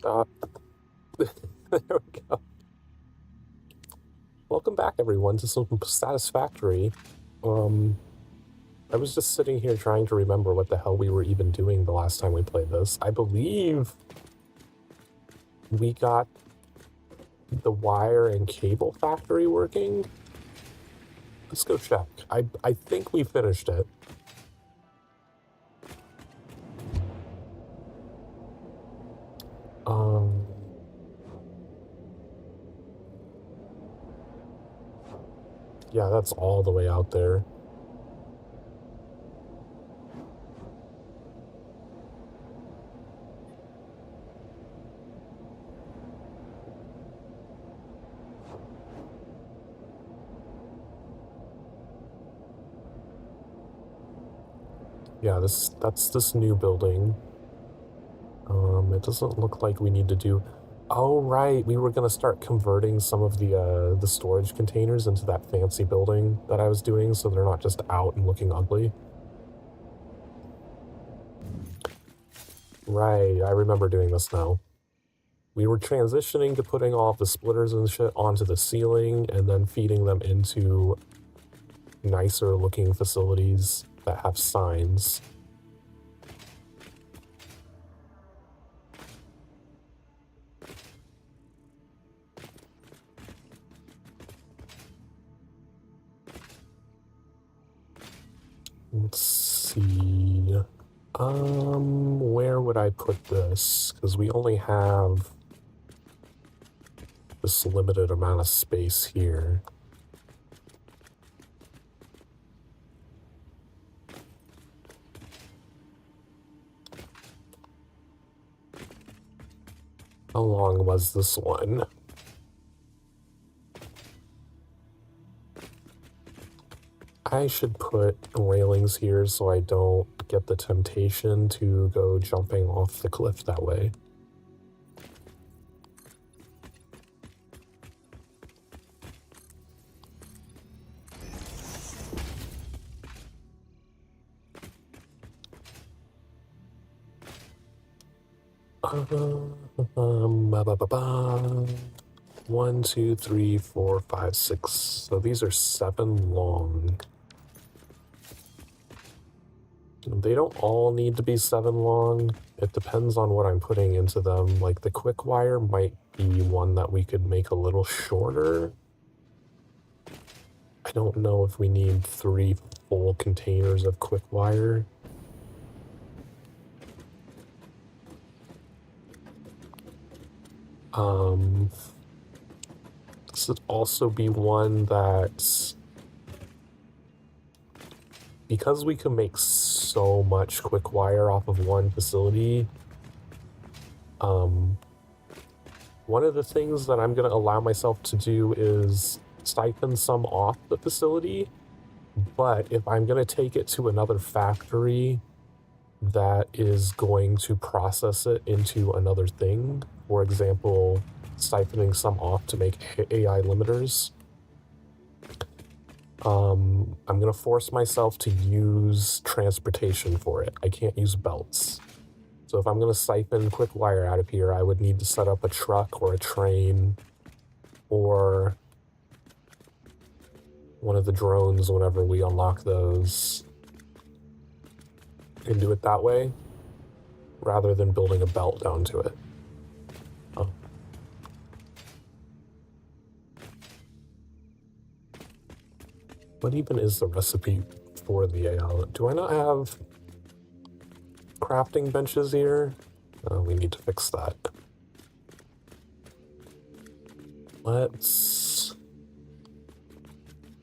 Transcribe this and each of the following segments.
Stop. There we go. Welcome back, everyone, to some Satisfactory. I was just sitting here trying to remember what the hell we were even doing the last time we played this. I believe we got the wire and cable factory working. Let's go check. I think we finished it. Yeah, that's all the way out there. Yeah, that's this new building. It doesn't look like we need to do... Oh, right, we were going to start converting some of the storage containers into that fancy building that I was doing, so they're not just out and looking ugly. Right, I remember doing this now. We were transitioning to putting all of the splitters and shit onto the ceiling and then feeding them into nicer looking facilities that have signs. Let's see. Where would I put this? Because we only have this limited amount of space here. How long was this one? I should put railings here so I don't get the temptation to go jumping off the cliff that way. One, two, three, four, five, six. So these are 7 long. They don't all need to be 7 long. It depends on what I'm putting into them. Like the quick wire might be one that we could make a little shorter. I don't know if we need 3 full containers of quick wire. This would also be one that, because we can make so much quick wire off of one facility, one of the things that I'm going to allow myself to do is siphon some off the facility, but if I'm going to take it to another factory that is going to process it into another thing, for example, siphoning some off to make AI limiters, I'm going to force myself to use transportation for it. I can't use belts. So if I'm going to siphon quick wire out of here, I would need to set up a truck or a train or one of the drones whenever we unlock those and do it that way rather than building a belt down to it. Oh. What even is the recipe for the AI? Do I not have crafting benches here? We need to fix that. This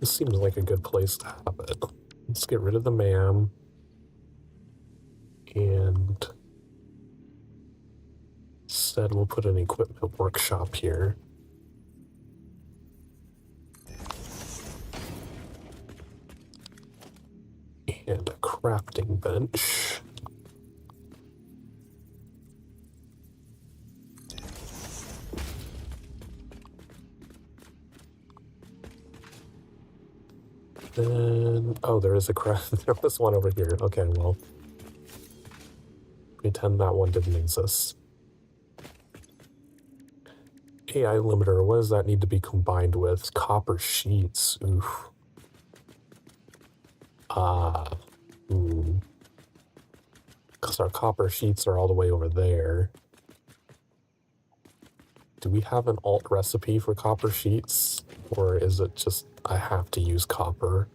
seems like a good place to have it. Let's get rid of the MAM. And instead we'll put an equipment workshop here. And a crafting bench. Then, oh, there is a craft. There was one over here. Okay, well, pretend that one didn't exist. AI limiter, what does that need to be combined with? Copper sheets, oof. Because our copper sheets are all the way over there. Do we have an alt recipe for copper sheets? Or is it just I have to use copper?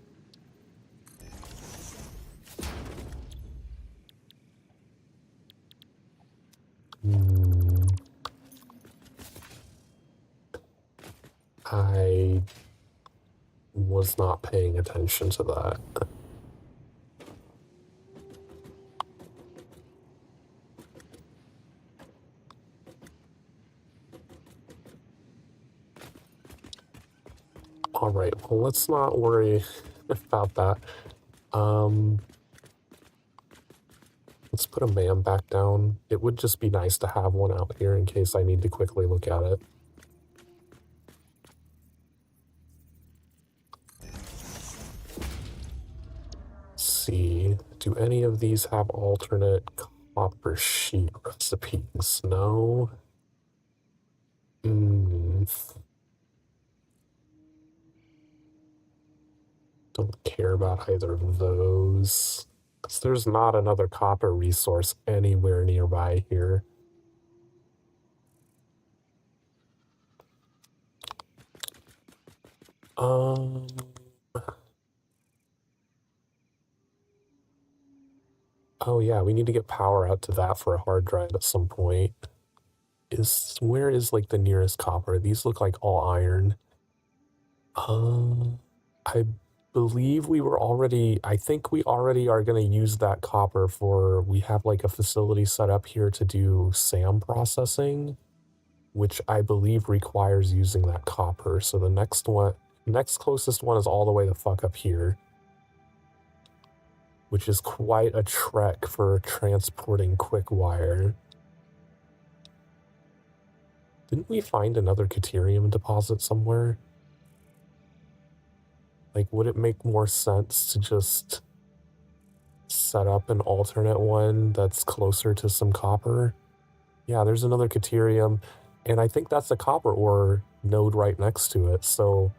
I was not paying attention to that. All right, well, let's not worry about that. Let's put a man back down. It would just be nice to have one out here in case I need to quickly look at it. Let's see, do any of these have alternate copper sheet recipes? No. Don't care about either of those. Because there's not another copper resource anywhere nearby here. Oh yeah, we need to get power out to that for a hard drive at some point. Where is like the nearest copper? These look like all iron. I believe I think we already are going to use that copper we have like a facility set up here to do SAM processing, which I believe requires using that copper. So the next closest one is all the way the fuck up here, which is quite a trek for transporting quick wire. Didn't we find another Caterium deposit somewhere? Like, would it make more sense to just set up an alternate one that's closer to some copper? Yeah, there's another Caterium, and I think that's a copper ore node right next to it, so...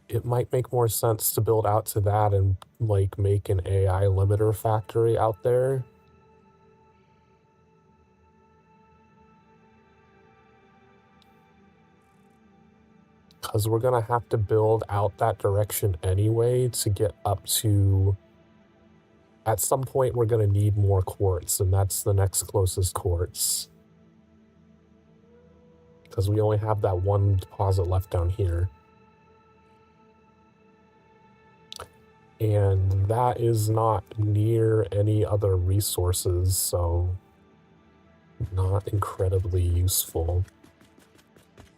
it might make more sense to build out to that and, like, make an AI limiter factory out there. Because we're going to have to build out that direction anyway to get up to... At some point, we're going to need more quartz, and that's the next closest quartz. Because we only have that one deposit left down here. And that is not near any other resources, so not incredibly useful.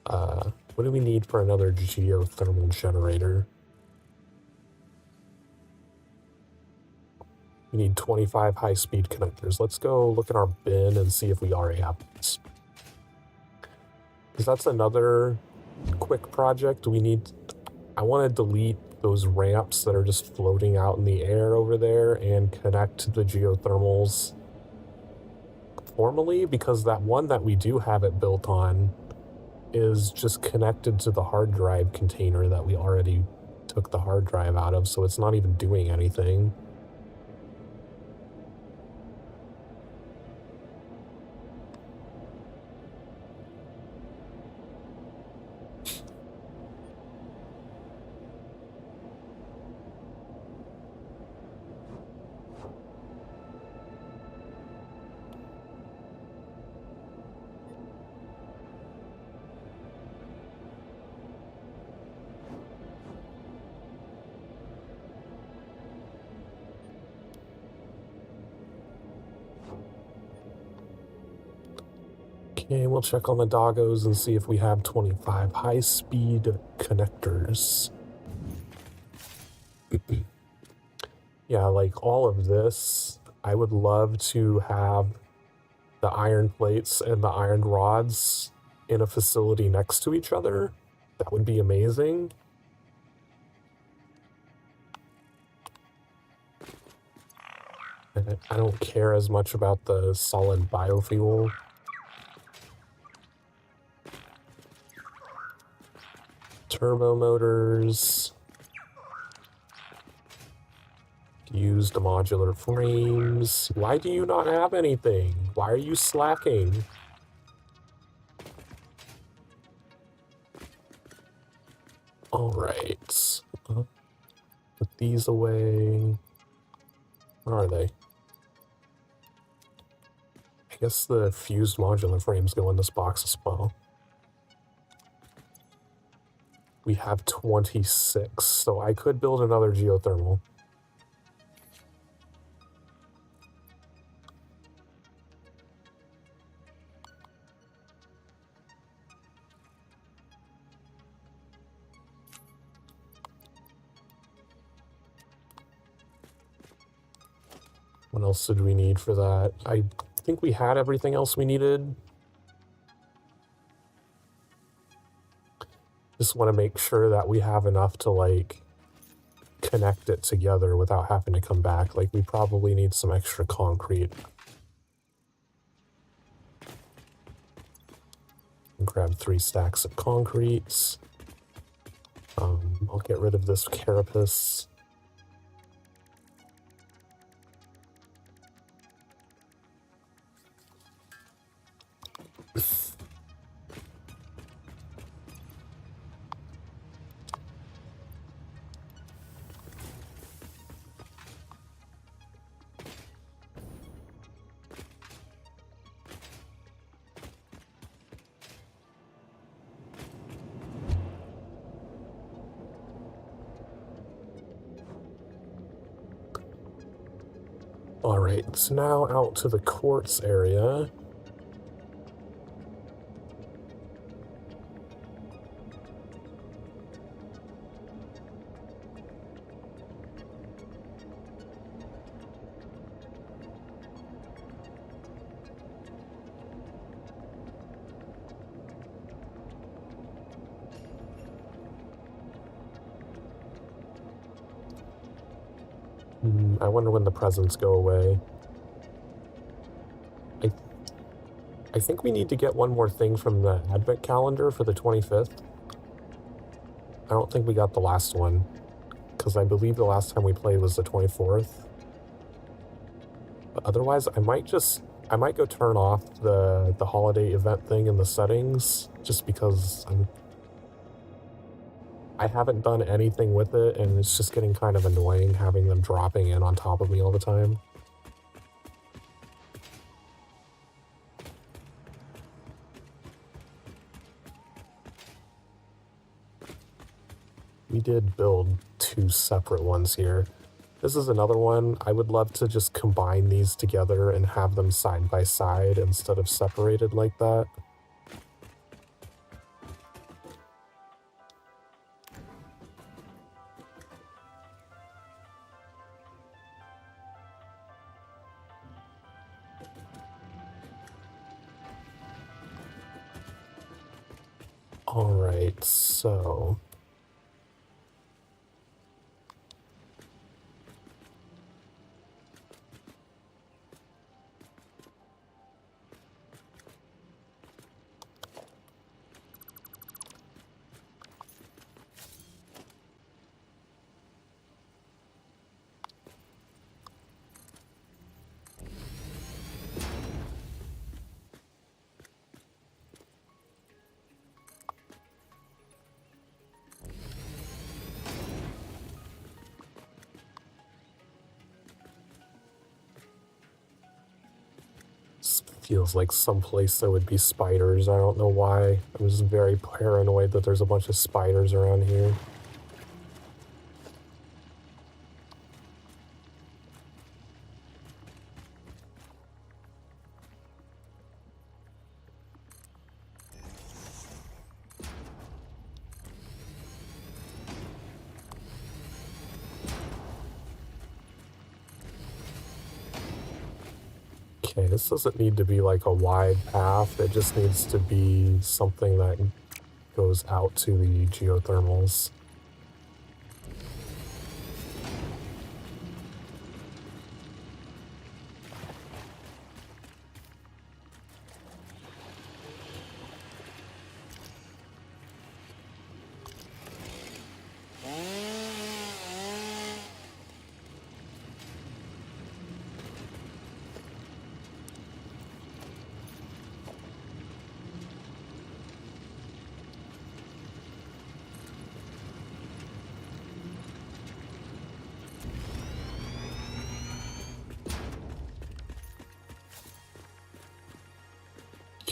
What do we need for another geothermal generator? We need 25 high-speed connectors. Let's go look at our bin and see if we already have this. Because that's another quick project. I want to delete those ramps that are just floating out in the air over there and connect the geothermals formally, because that one that we do have it built on is just connected to the hard drive container that we already took the hard drive out of, so it's not even doing anything. Okay, we'll check on the doggos and see if we have 25 high-speed connectors. Yeah, like all of this, I would love to have the iron plates and the iron rods in a facility next to each other. That would be amazing. I don't care as much about the solid biofuel. Turbo motors. Used modular frames. Why do you not have anything? Why are you slacking? Alright. Put these away. Where are they? I guess the fused modular frames go in this box as well. We have 26, so I could build another geothermal. What else did we need for that? I think we had everything else we needed. Just want to make sure that we have enough to, like, connect it together without having to come back. Like, we probably need some extra concrete. Grab 3 stacks of concrete. I'll get rid of this carapace. Alright, so now out to the quartz area. I wonder when the presents go away. I think we need to get one more thing from the advent calendar for the 25th. I don't think we got the last one, because I believe the last time we played was the 24th. But otherwise, I might go turn off the holiday event thing in the settings, just because I haven't done anything with it, and it's just getting kind of annoying having them dropping in on top of me all the time. We did build 2 separate ones here. This is another one. I would love to just combine these together and have them side by side instead of separated like that. Alright, so... feels like someplace there would be spiders. I don't know why. I'm just very paranoid that there's a bunch of spiders around here. Okay, this doesn't need to be like a wide path. It just needs to be something that goes out to the geothermals.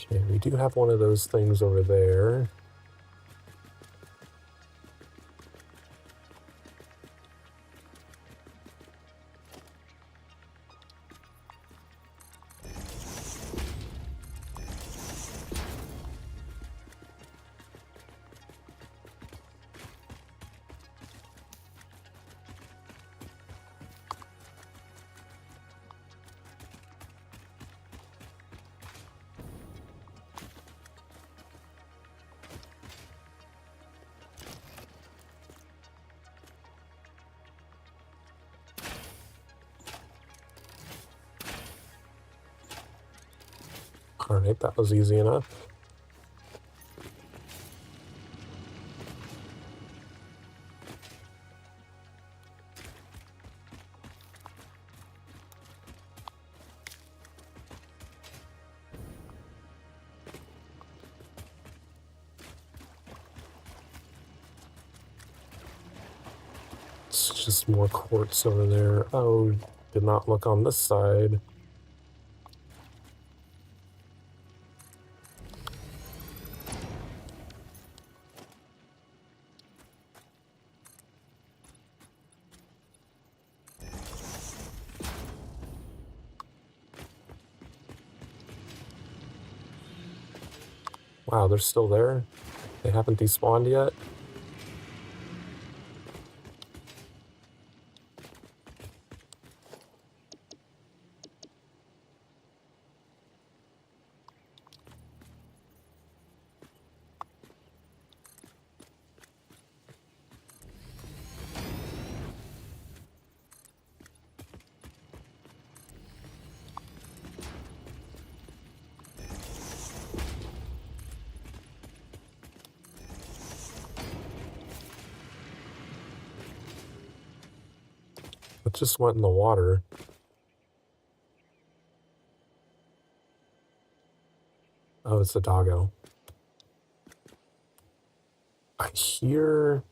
Okay, we do have one of those things over there. Alright, that was easy enough. It's just more quartz over there. Oh, did not look on this side. Wow, they're still there? They haven't despawned yet? It just went in the water. Oh, it's a doggo. I hear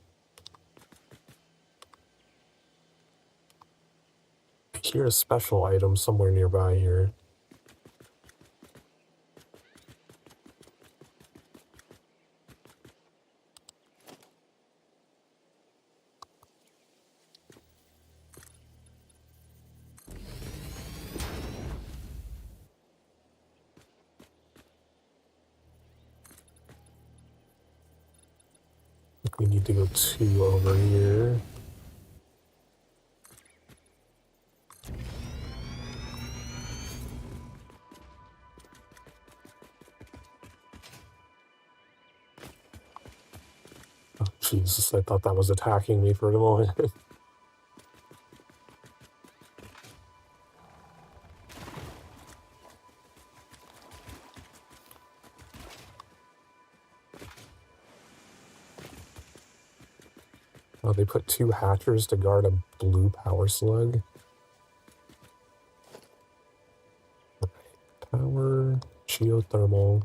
a special item somewhere nearby here. I think we need to go 2 over here. Oh, Jesus, I thought that was attacking me for a moment. Oh, they put 2 hatchers to guard a blue power slug. Power, geothermal.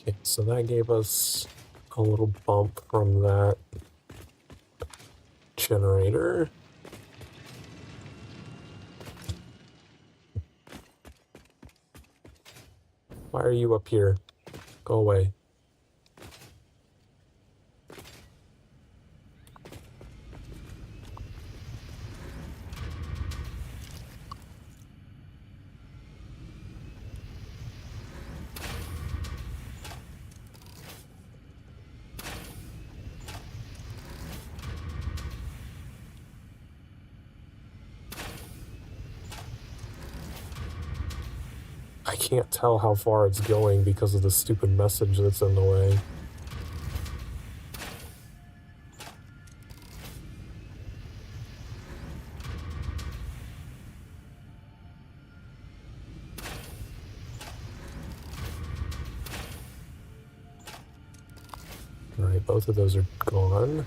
Okay, so that gave us a little bump from that generator. Why are you up here? Go away. I can't tell how far it's going because of the stupid message that's in the way. Alright, both of those are gone.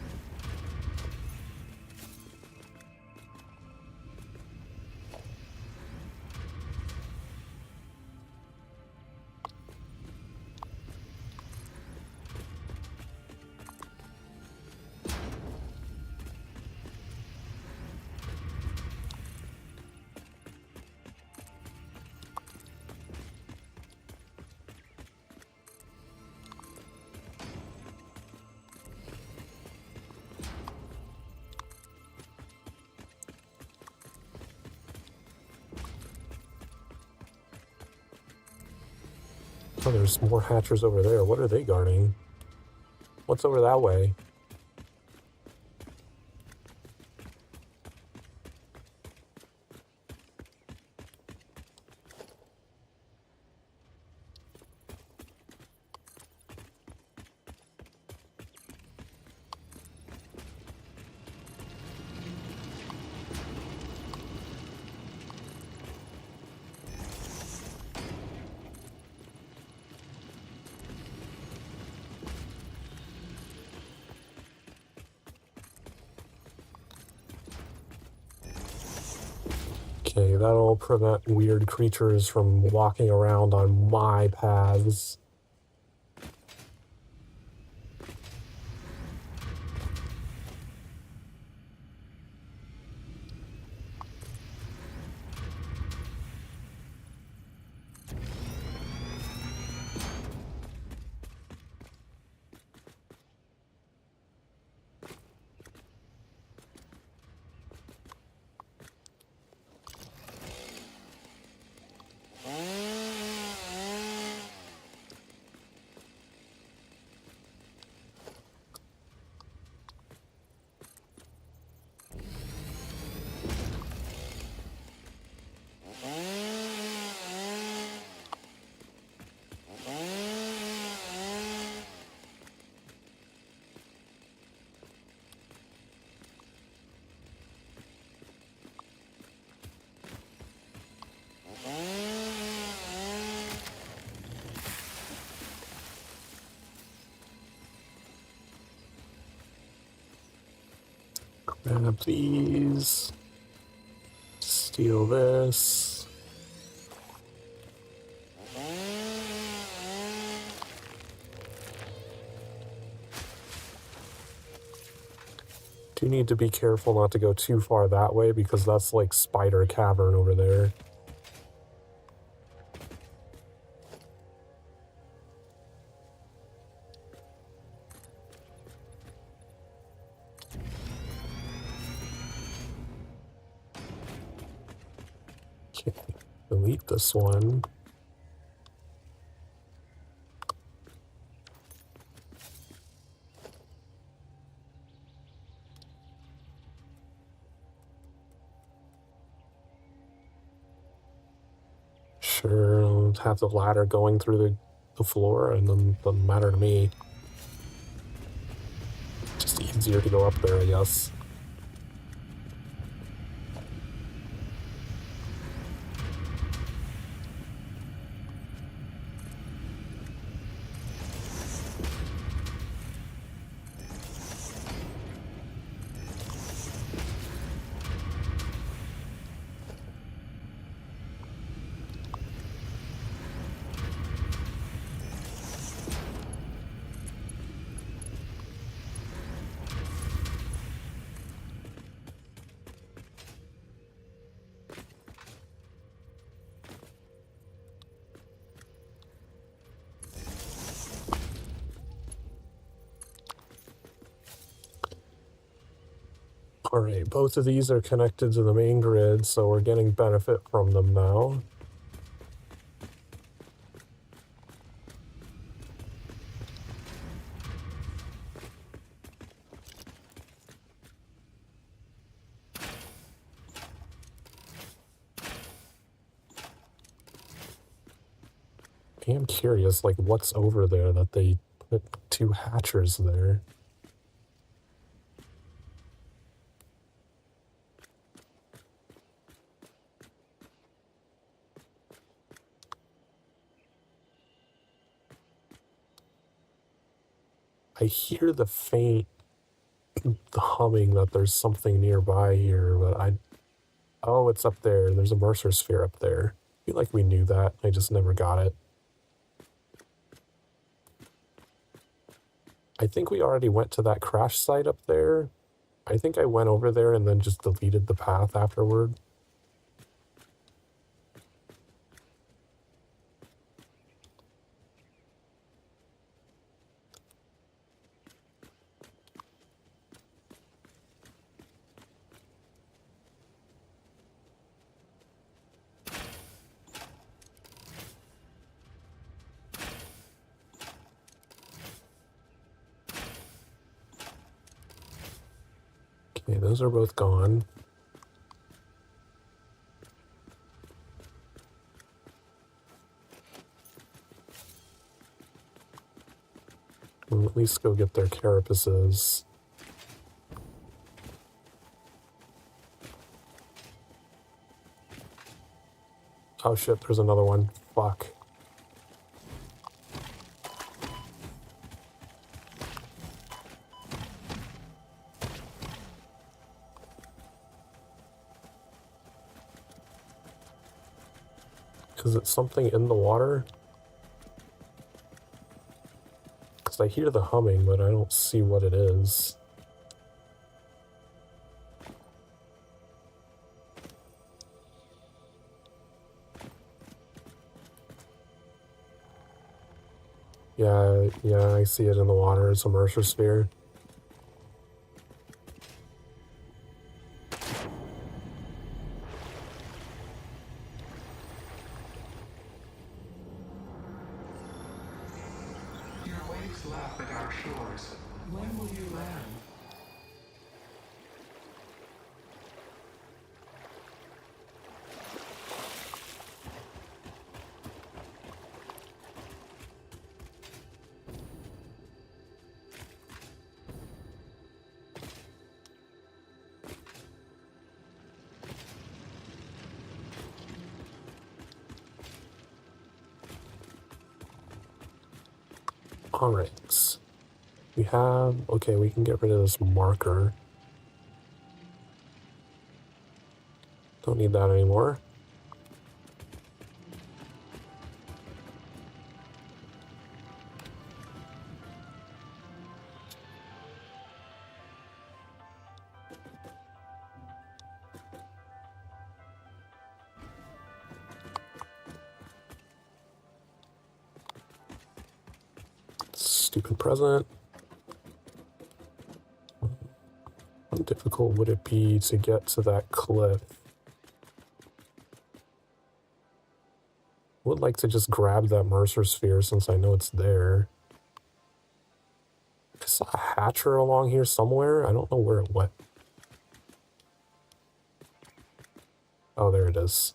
Oh, there's more hatchers over there. What are they guarding? What's over that way? Okay, that'll prevent weird creatures from walking around on my paths. Grab these. Steal this. Do need to be careful not to go too far that way because that's like Spider Cavern over there. Okay, delete this one. Sure, I'll have the ladder going through the floor, and then doesn't matter to me. Just easier to go up there, I guess. Alright, both of these are connected to the main grid, so we're getting benefit from them now. I am curious, like, what's over there that they put 2 hatchers there? I hear the faint the humming that there's something nearby here, but I... Oh, it's up there. There's a Mercer sphere up there. I feel like we knew that. I just never got it. I think we already went to that crash site up there. I think I went over there and then just deleted the path afterward. Okay, those are both gone. We'll at least go get their carapaces. Oh shit, there's another one. Fuck. Is it something in the water? Because I hear the humming, but I don't see what it is. Yeah, I see it in the water. It's a Mercer sphere. Your waves laugh at our shores. When will you land? Alright. We have... Okay, we can get rid of this marker. Don't need that anymore. Stupid present. How difficult would it be to get to that cliff? Would like to just grab that Mercer sphere since I know it's there. I saw a hatcher along here somewhere. I don't know where it went. Oh, there it is.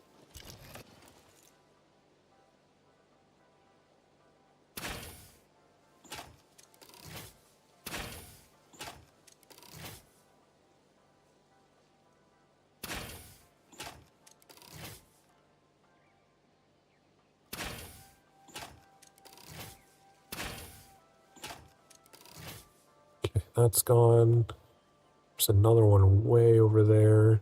Okay, that's gone. There's another one way over there.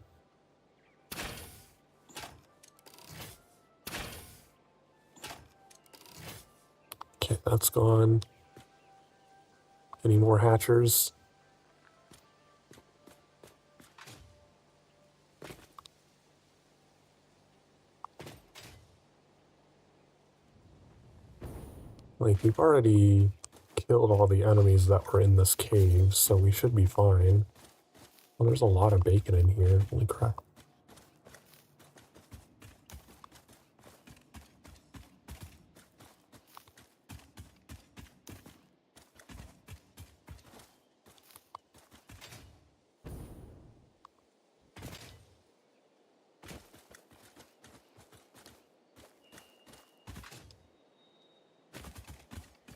Okay, that's gone. Any more hatchers? Like, we've already killed all the enemies that were in this cave, so we should be fine. Well, there's a lot of bacon in here. Holy crap.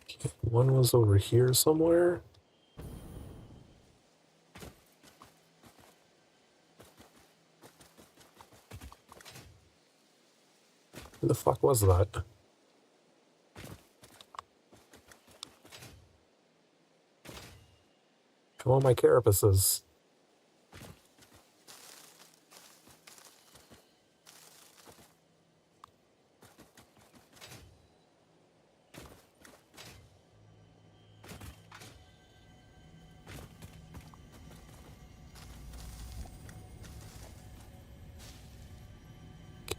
Okay, one was over here somewhere. Who the fuck was that? Come on, my carapaces.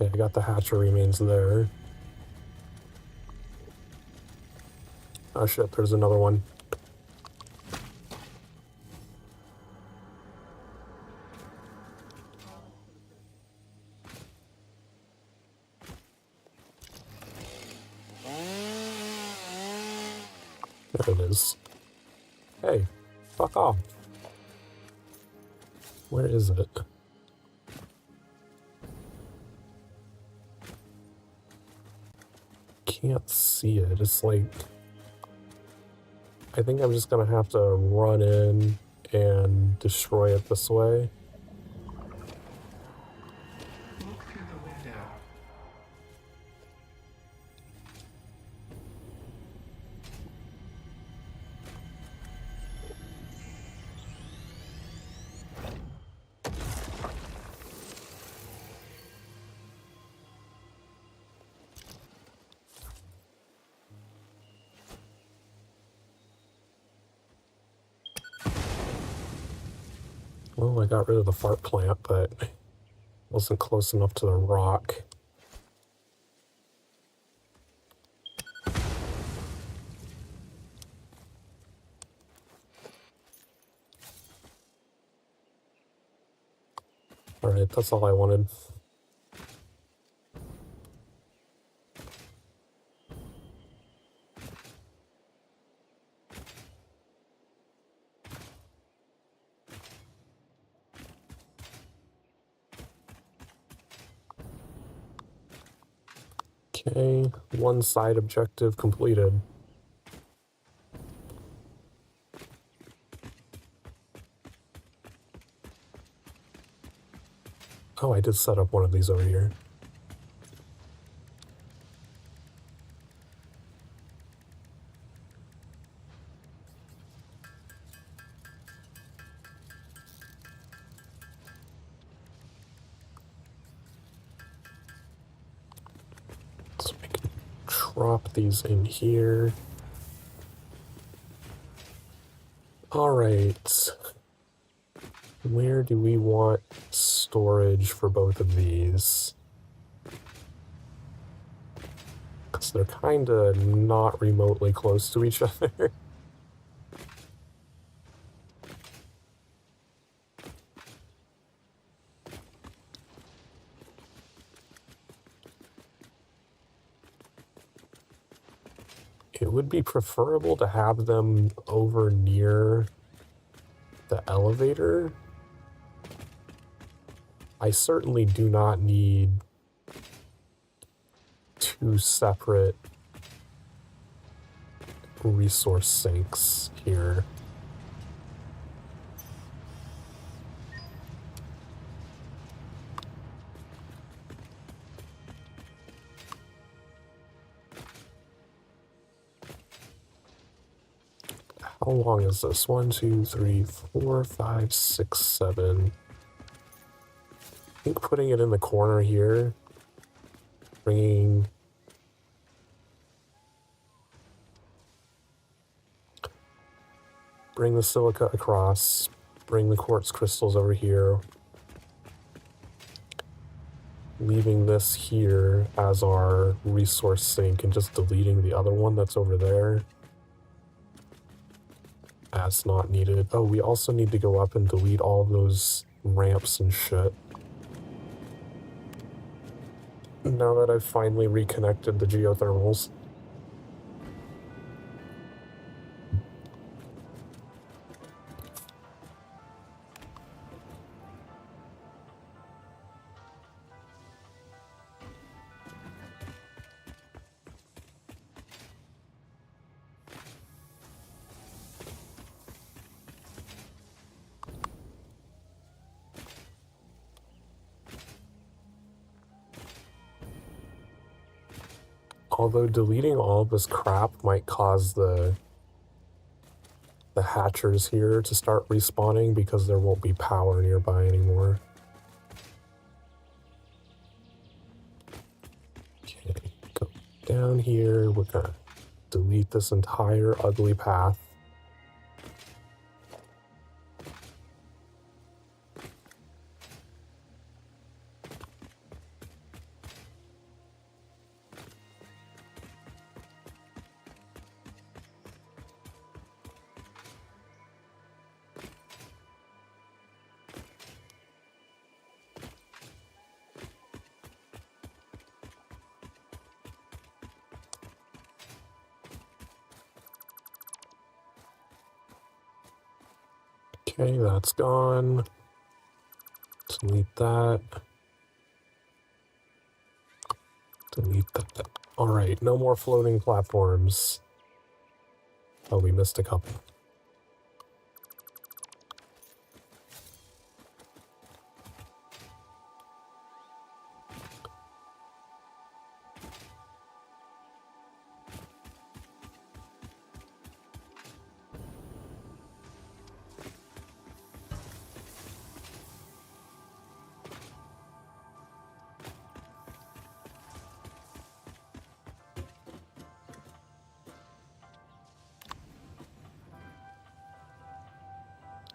Okay, I got the hatchery remains there. Oh shit, there's another one. There it is. Hey, fuck off. Where is it? Can't see it. It's like... I think I'm just gonna have to run in and destroy it this way. Look through the window. Well, I got rid of the fart plant, but wasn't close enough to the rock. Alright, that's all I wanted. Okay, one side objective completed. Oh, I did set up one of these over here. So we can drop these in here. Alright. Where do we want storage for both of these? Because they're kind of not remotely close to each other. It would be preferable to have them over near the elevator. I certainly do not need two separate resource sinks here. How long is this? 1, 2, 3, 4, 5, 6, 7. I think putting it in the corner here, bring the silica across, bring the quartz crystals over here, leaving this here as our resource sink and just deleting the other one that's over there. That's not needed. Oh, we also need to go up and delete all of those ramps and shit. Now that I've finally reconnected the geothermals. Although deleting all of this crap might cause the hatchers here to start respawning because there won't be power nearby anymore. Okay, go down here. We're gonna delete this entire ugly path. Okay, that's gone. Delete that. Delete that. Alright, no more floating platforms. Oh, we missed a couple.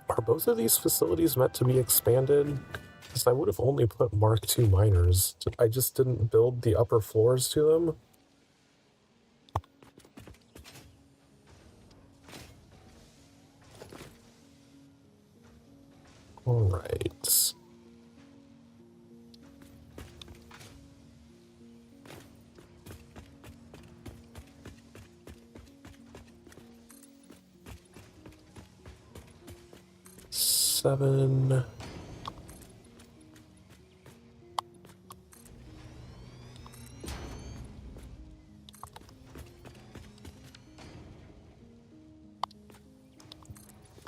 Are both of these facilities meant to be expanded? Because I would have only put Mark II miners. I just didn't build the upper floors to them. Alright. Seven.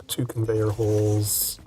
Two conveyor holes.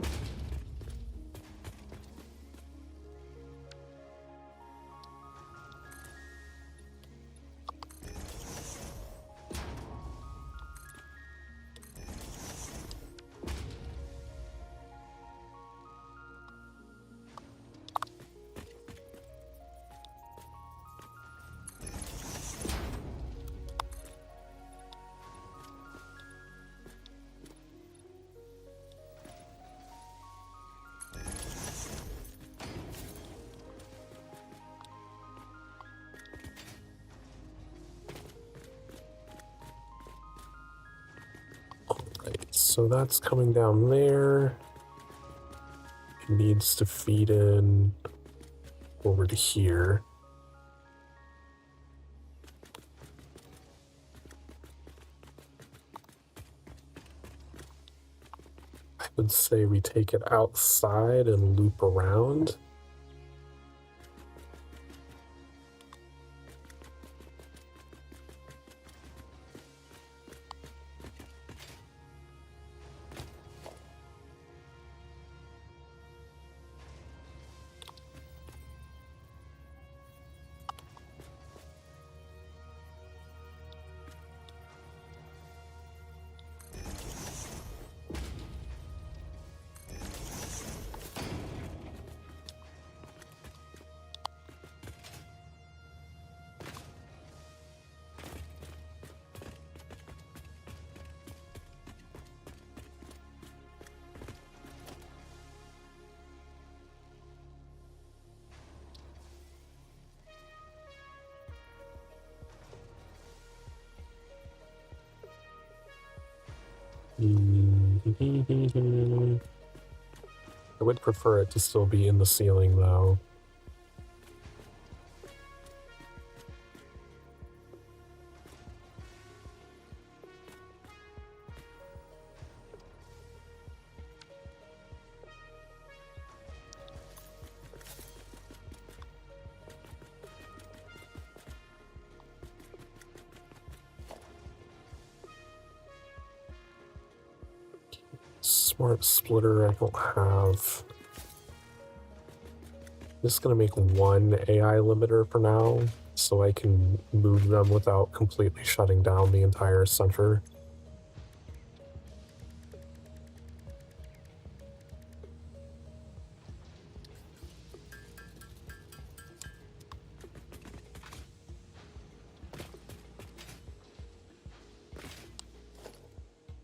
So that's coming down there. It needs to feed in over to here. I would say we take it outside and loop around. I would prefer it to still be in the ceiling, though. Smart splitter I don't have. Just gonna make one AI limiter for now, so I can move them without completely shutting down the entire center.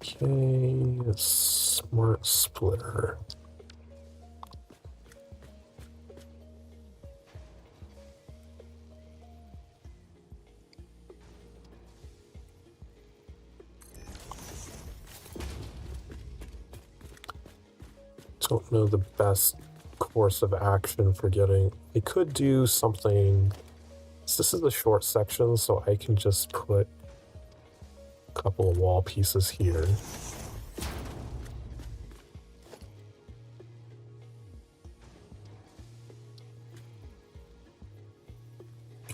Okay, smart splitter. Don't know the best course of action for getting. I could do something. This is a short section, so I can just put a couple of wall pieces here.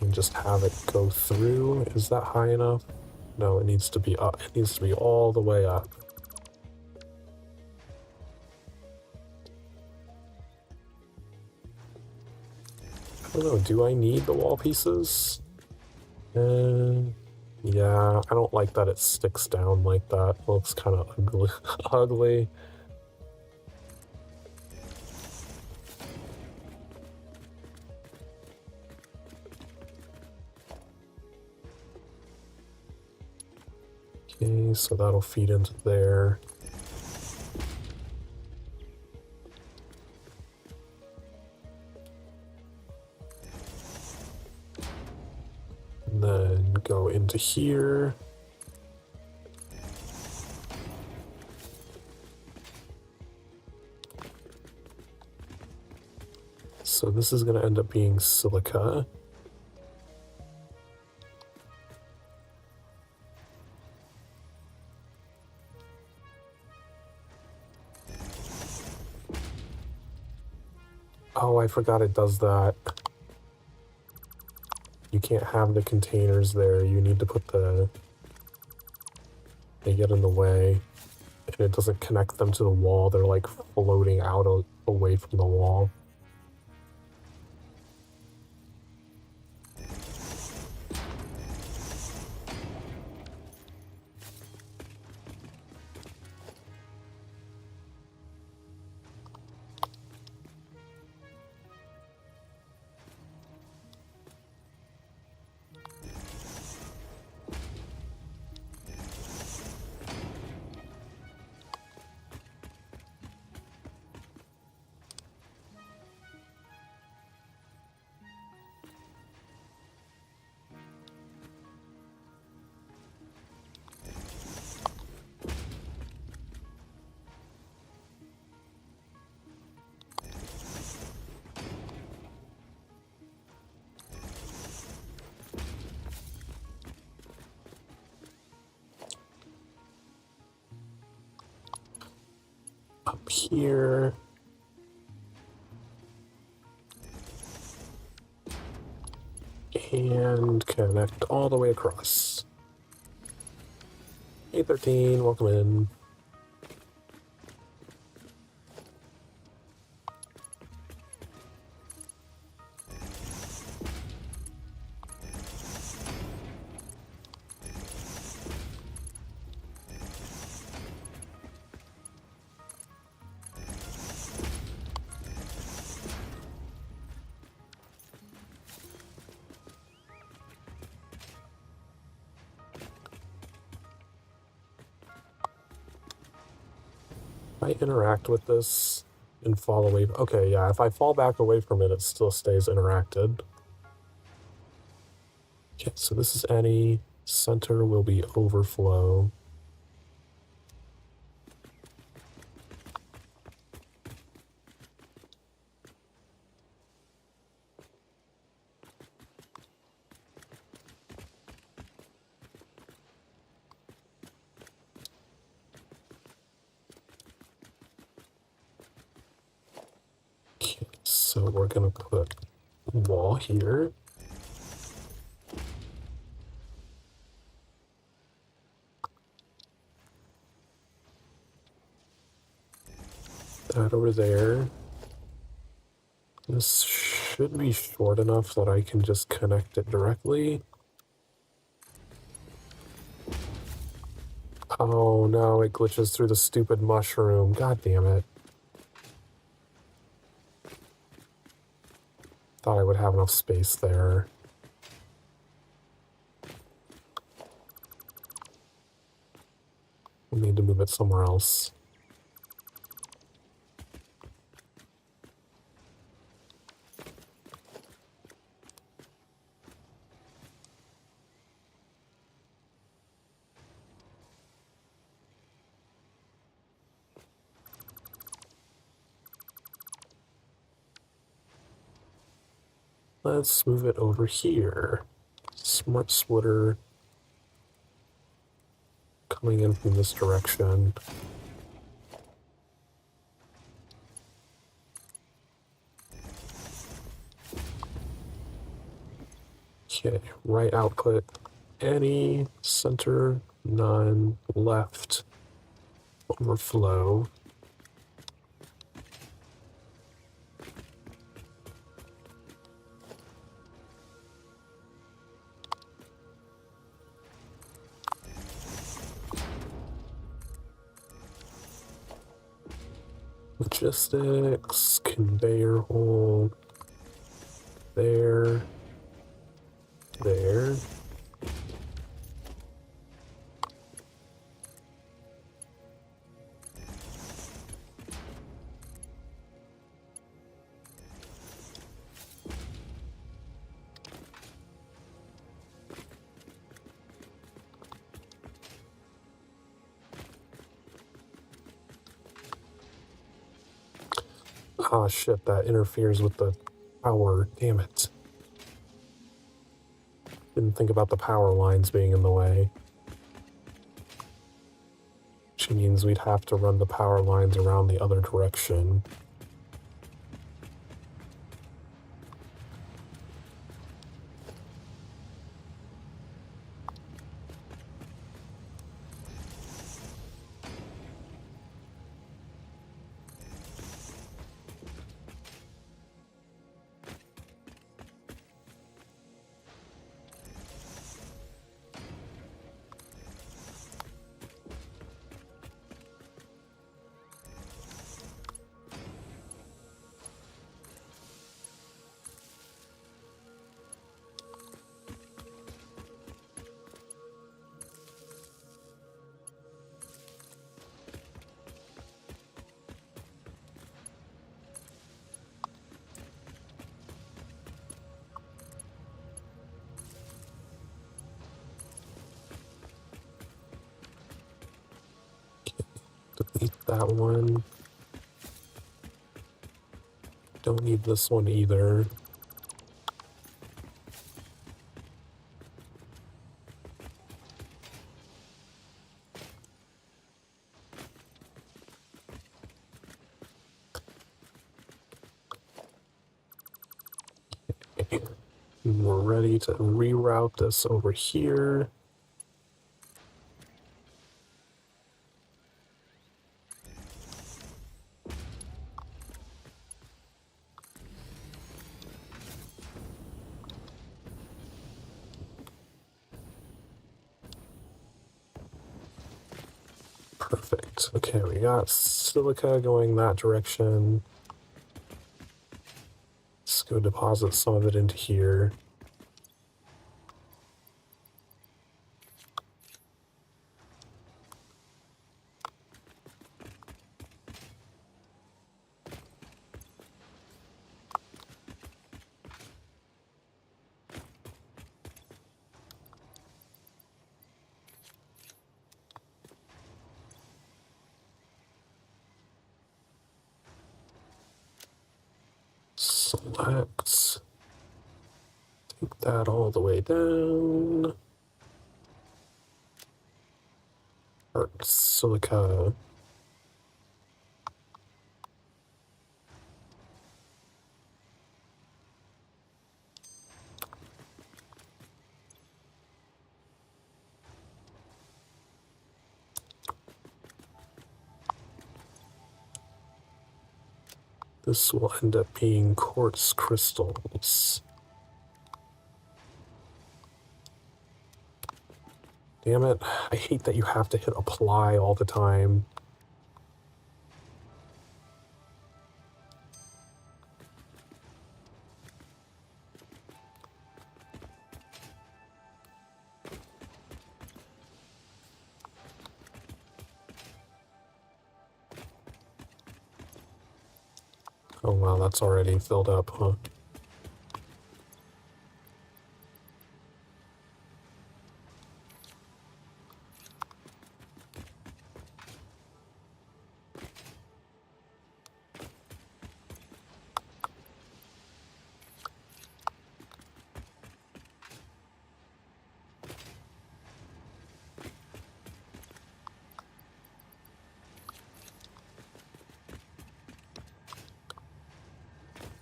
And just have it go through. Is that high enough? No, it needs to be up. It needs to be all the way up. I don't know, do I need the wall pieces? Yeah, I don't like that it sticks down like that. It looks kind of ugly. ugly. Okay, so that'll feed into there. And then go into here. So this is going to end up being silica. Oh, I forgot it does that. You can't have the containers there. You need to put they get in the way. And it doesn't connect them to the wall. They're like floating out away from the wall. Up here. And connect all the way across. Hey 13, welcome in. I interact with this and fall away. Okay, yeah, if I fall back away from it, it still stays interacted. Okay, so this is any. Center will be overflow. So we're gonna put a wall here. That over there. This should be short enough that I can just connect it directly. Oh no, it glitches through the stupid mushroom. God damn it. Thought I would have enough space there. We need to move it somewhere else. Let's move it over here. Smart splitter coming in from this direction. Okay, right output, any, center, none, left, overflow. Logistics, conveyor hold, there, there. Ah, shit, that interferes with the power. Damn it. Didn't think about the power lines being in the way. Which means we'd have to run the power lines around the other direction. Delete that one. Don't need this one either. Okay. We're ready to reroute this over here. Perfect. Okay, we got silica going that direction. Let's go deposit some of it into here. Select. Take that all the way down. Silica. This will end up being quartz crystals. Damn it. I hate that you have to hit apply all the time. Oh wow, that's already filled up, huh?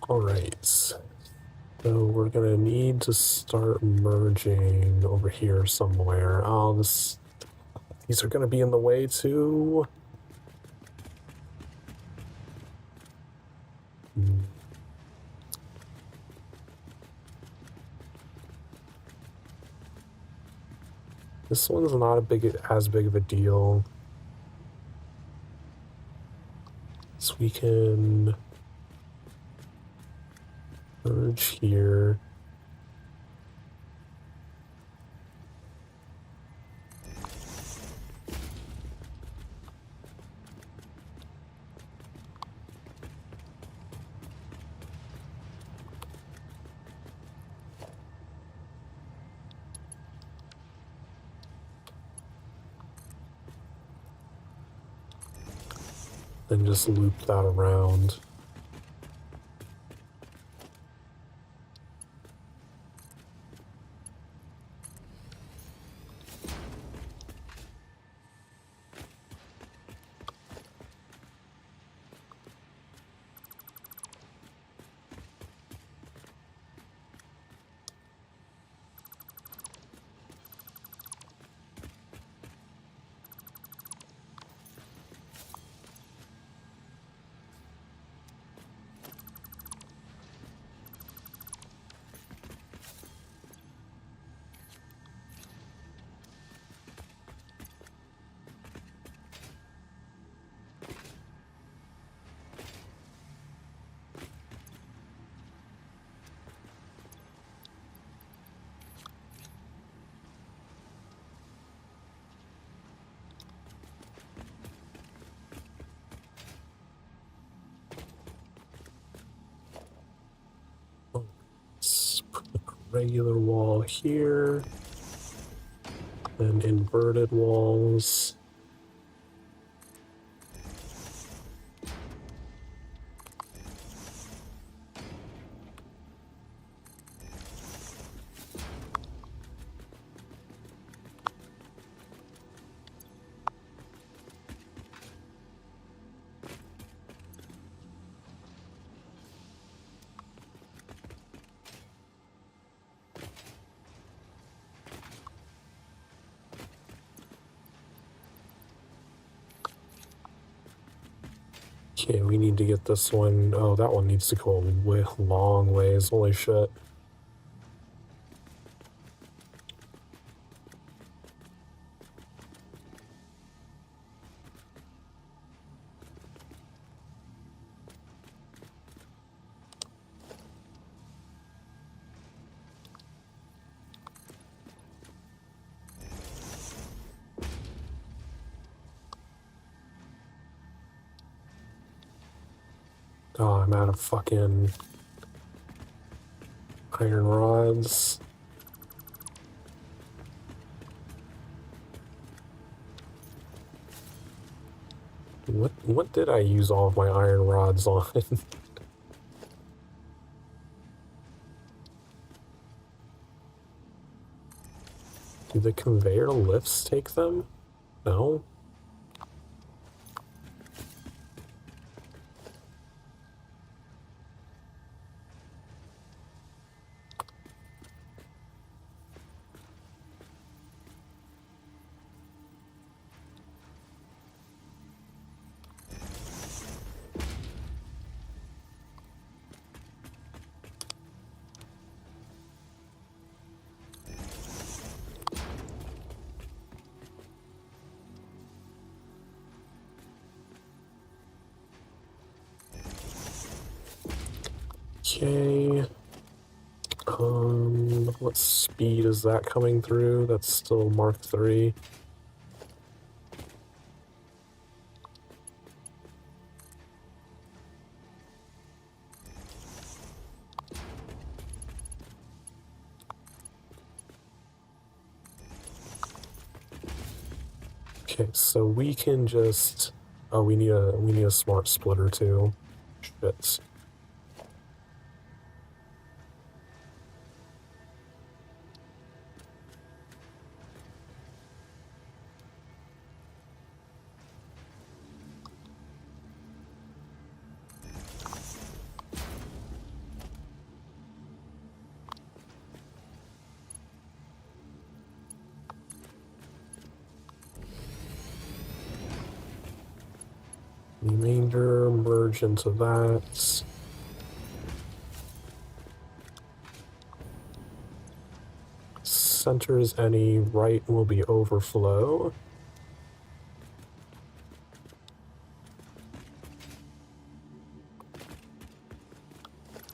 Alright, so we're gonna need to start merging over here somewhere. Oh, these are gonna be in the way too. This one's not as big of a deal. So we can merge here. Then just loop that around. Let's put a regular wall here, then inverted walls. Okay, we need to get this one. Oh, that one needs to go a way long ways. Holy shit. Oh, I'm out of fucking iron rods. What did I use all of my iron rods on? Do the conveyor lifts take them? No? Okay. What speed is that coming through? That's still Mark 3. Okay, so we can just... Oh, we need a smart splitter too. Shit. Remainder, merge into that. Centers any, right will be overflow.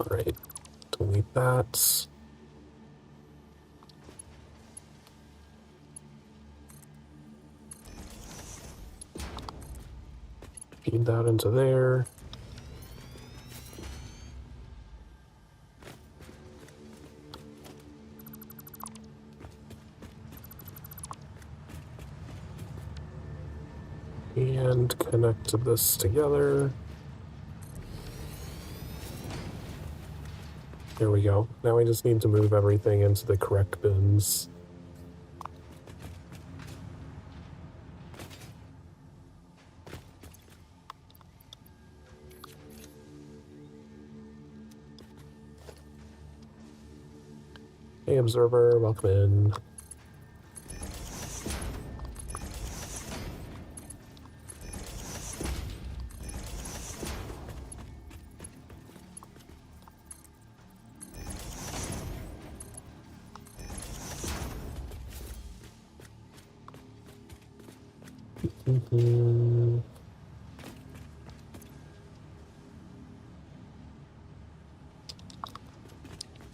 Alright, delete that. Feed that into there. And connect this together. There we go. Now we just need to move everything into the correct bins. Hey, observer, welcome in.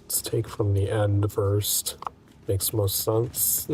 Let's take from the end first. Makes most sense.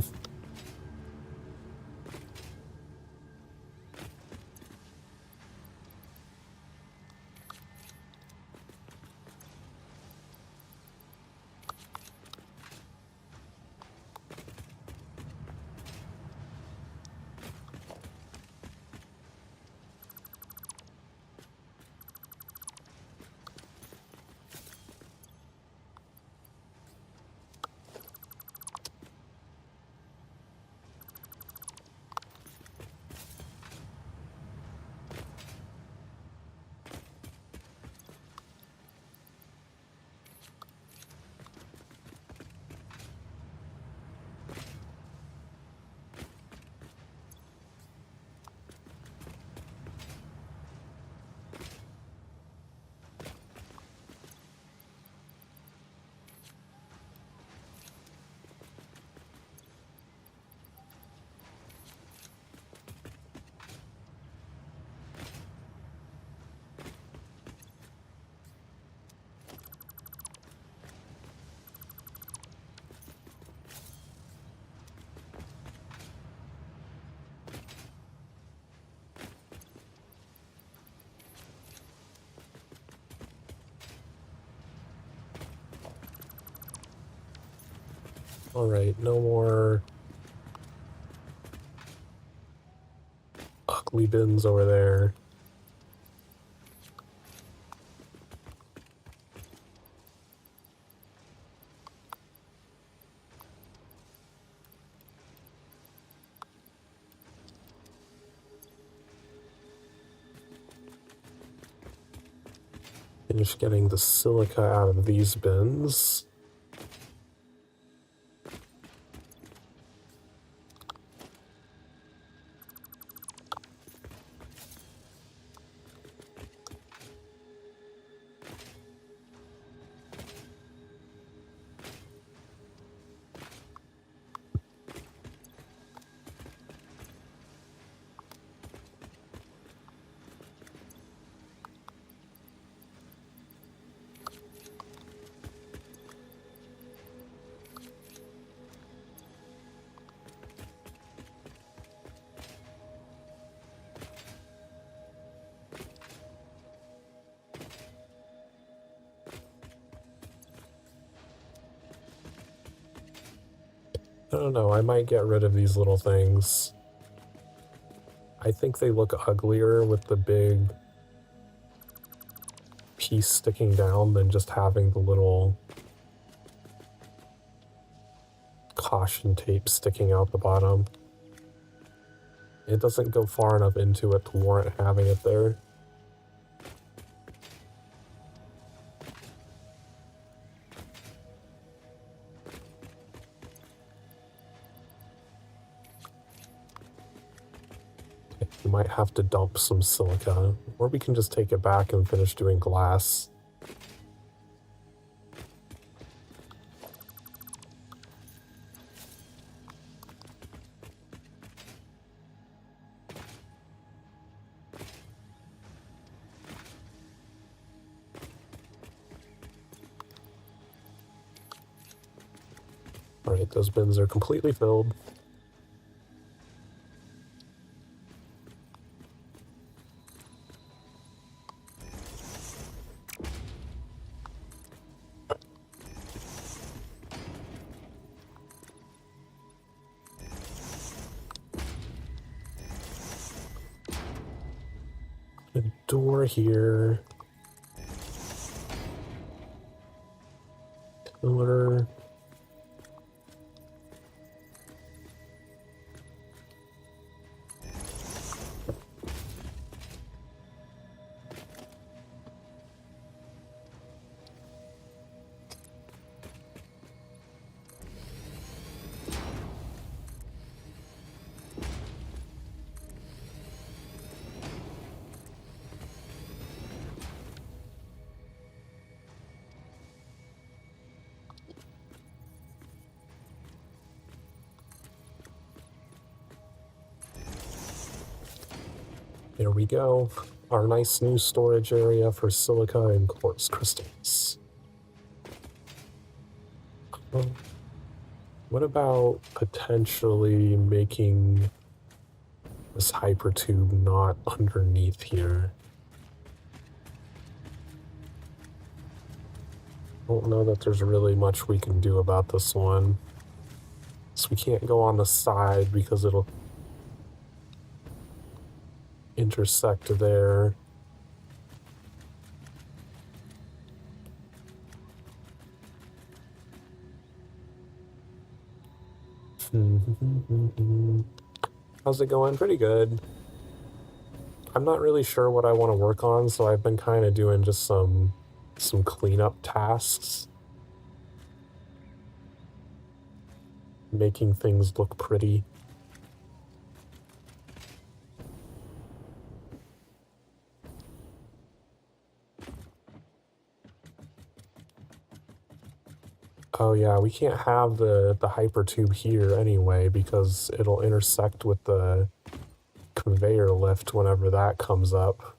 Alright, no more ugly bins over there. Finish getting the silica out of these bins. I don't know, I might get rid of these little things. I think they look uglier with the big piece sticking down than just having the little caution tape sticking out the bottom. It doesn't go far enough into it to warrant having it there. We might have to dump some silica, or we can just take it back and finish doing glass. Alright, those bins are completely filled. A door here. Pillar. There we go. Our nice new storage area for silica and quartz crystals. What about potentially making this hypertube not underneath here? I don't know that there's really much we can do about this one. So we can't go on the side because it'll intersect there. How's it going? Pretty good. I'm not really sure what I want to work on, so I've been kind of doing just some cleanup tasks. Making things look pretty. Oh yeah, we can't have the hypertube here anyway because it'll intersect with the conveyor lift whenever that comes up.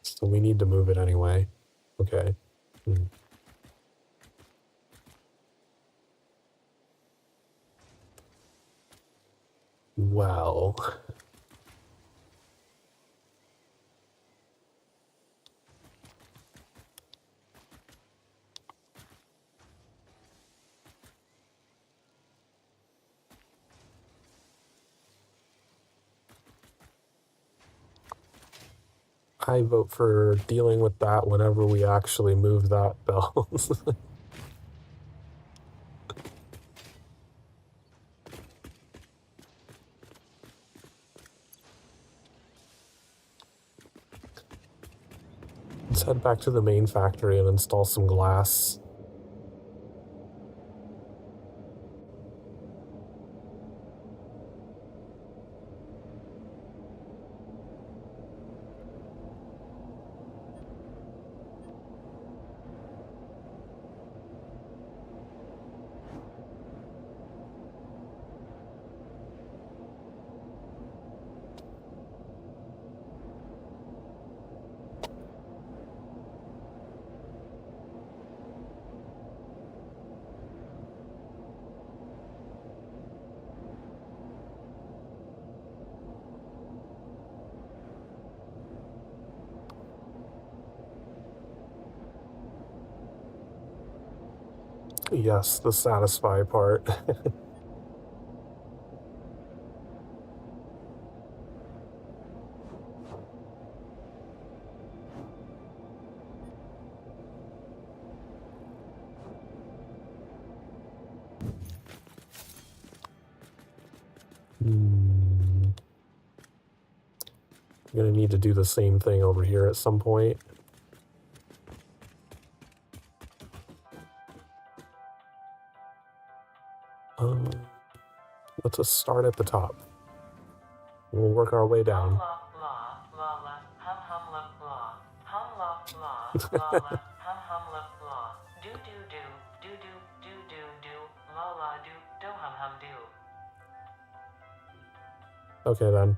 So we need to move it anyway. Okay. Well. I vote for dealing with that whenever we actually move that belt. Let's head back to the main factory and install some glass. Yes, the satisfy part. I'm gonna need to do the same thing over here at some point. Um, let's just start at the top. We'll work our way down. Okay then.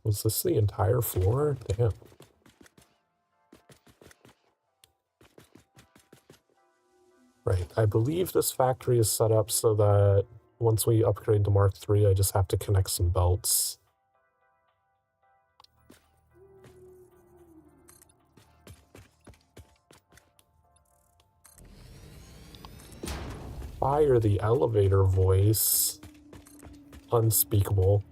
Was this the entire floor? Damn. Right. I believe this factory is set up so that once we upgrade to Mark III, I just have to connect some belts. Fire the elevator voice. Unspeakable.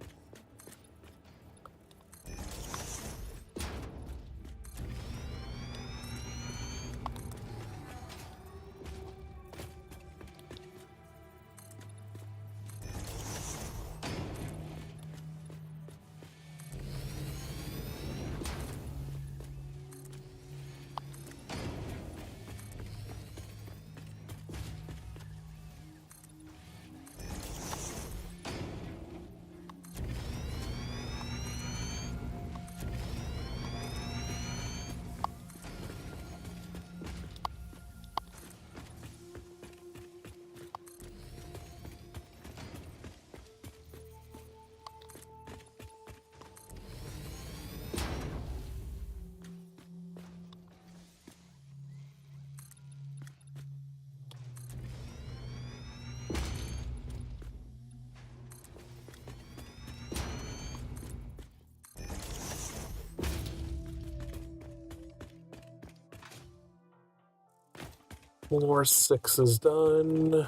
Floor 6 is done.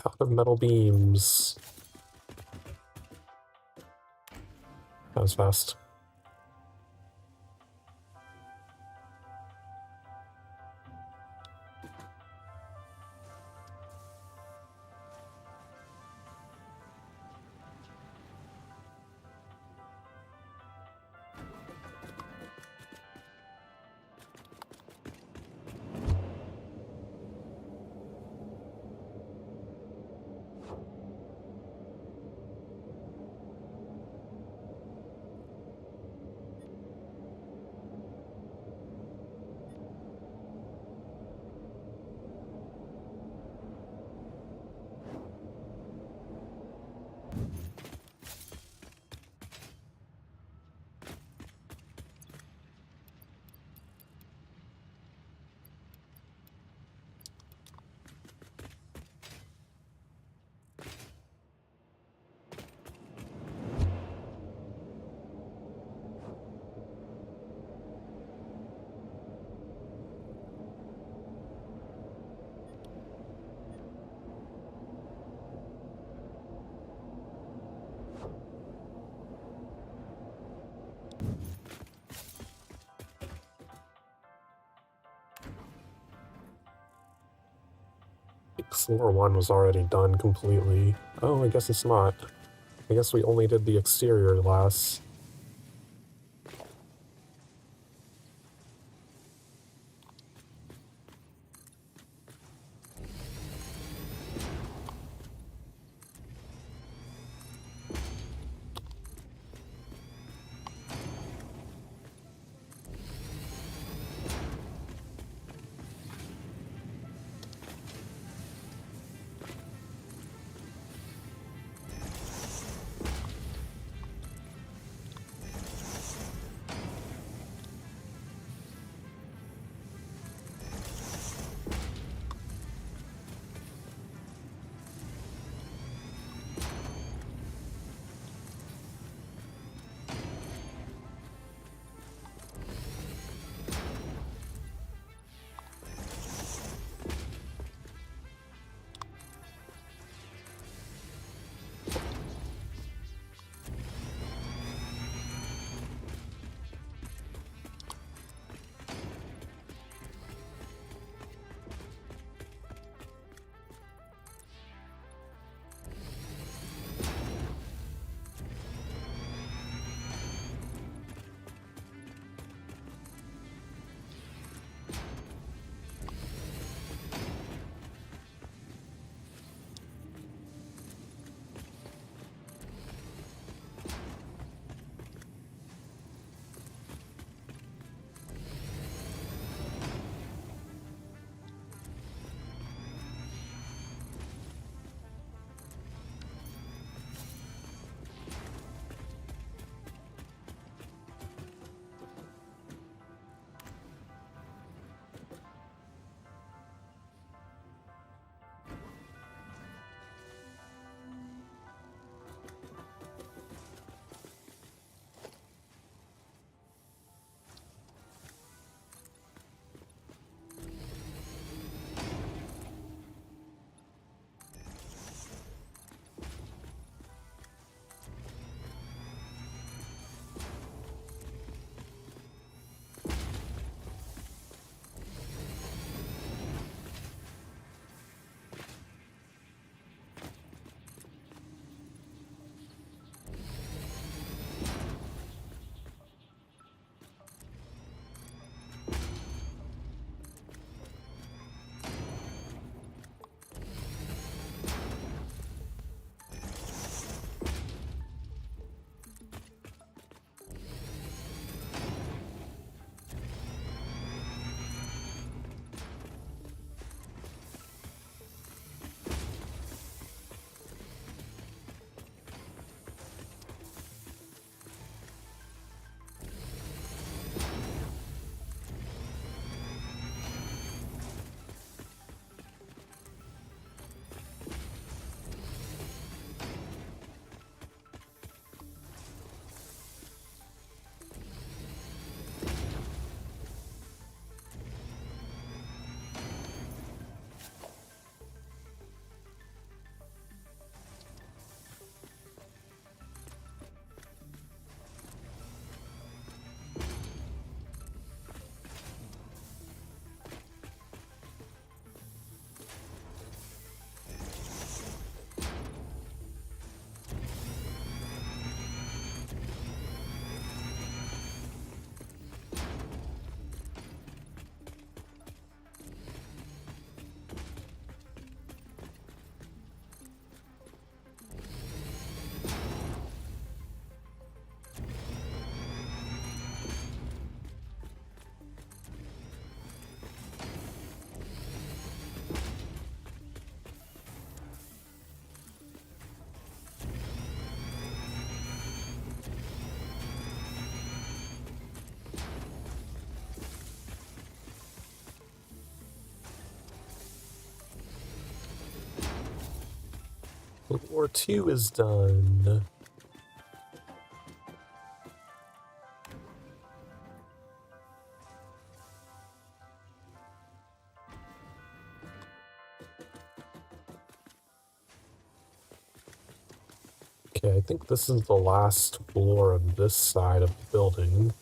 Out of metal beams. That was fast. Floor 1 was already done completely. Oh, I guess it's not. I guess we only did the exterior glass. Floor 2 is done. Okay, I think this is the last floor of this side of the building.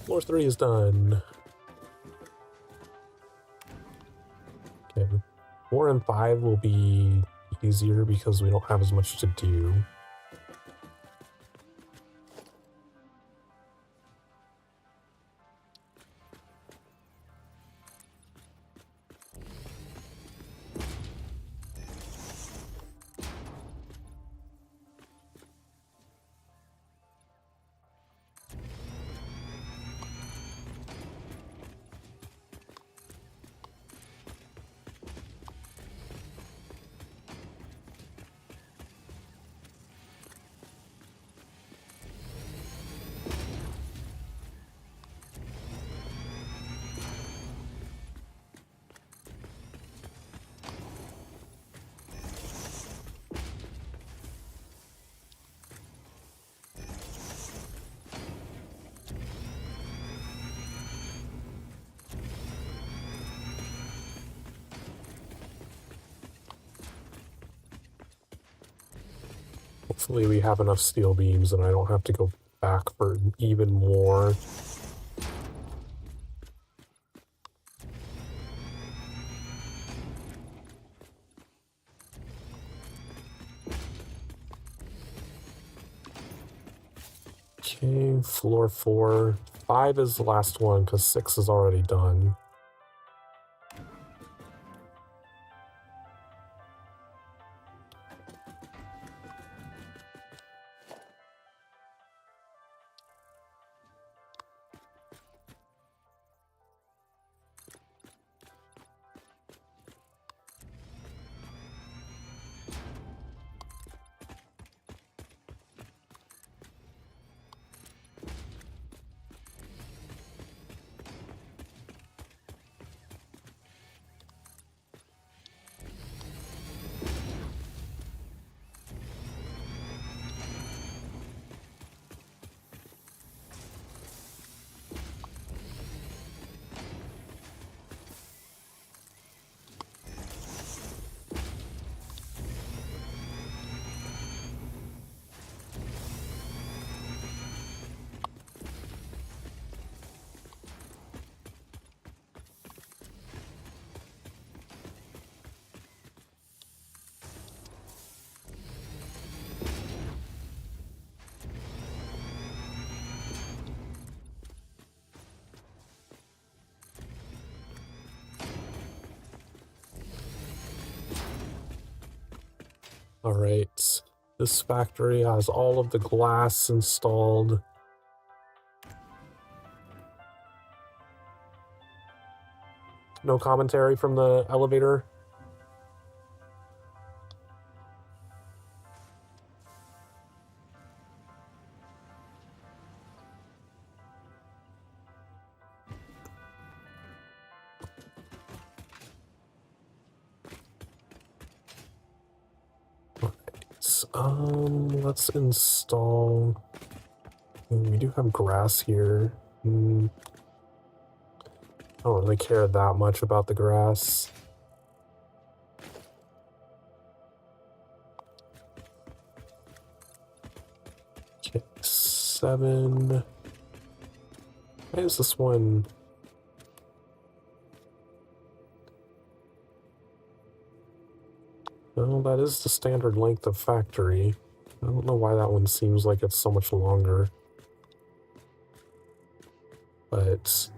Floor 3 is done. Okay. 4 and 5 will be easier because we don't have as much to do. Hopefully we have enough steel beams and I don't have to go back for even more. Okay, floor 4. 5 is the last one because 6 is already done. Alright, this factory has all of the glass installed. No commentary from the elevator? Let's install. We do have grass here. I don't really care that much about the grass. Okay, 7. Why is this one? Well, that is the standard length of factory. I don't know why that one seems like it's so much longer. But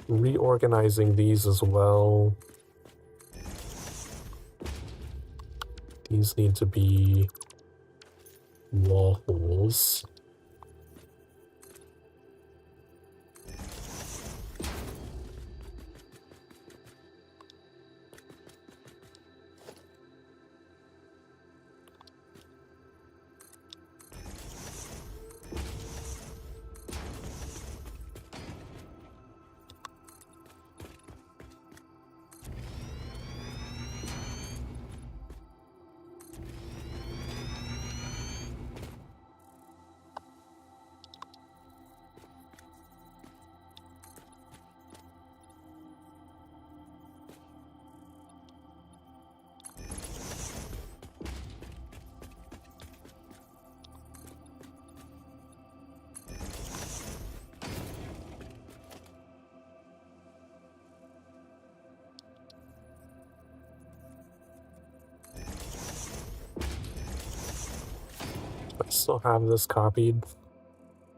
reorganizing these as well. These need to be wall holes. I still have this copied.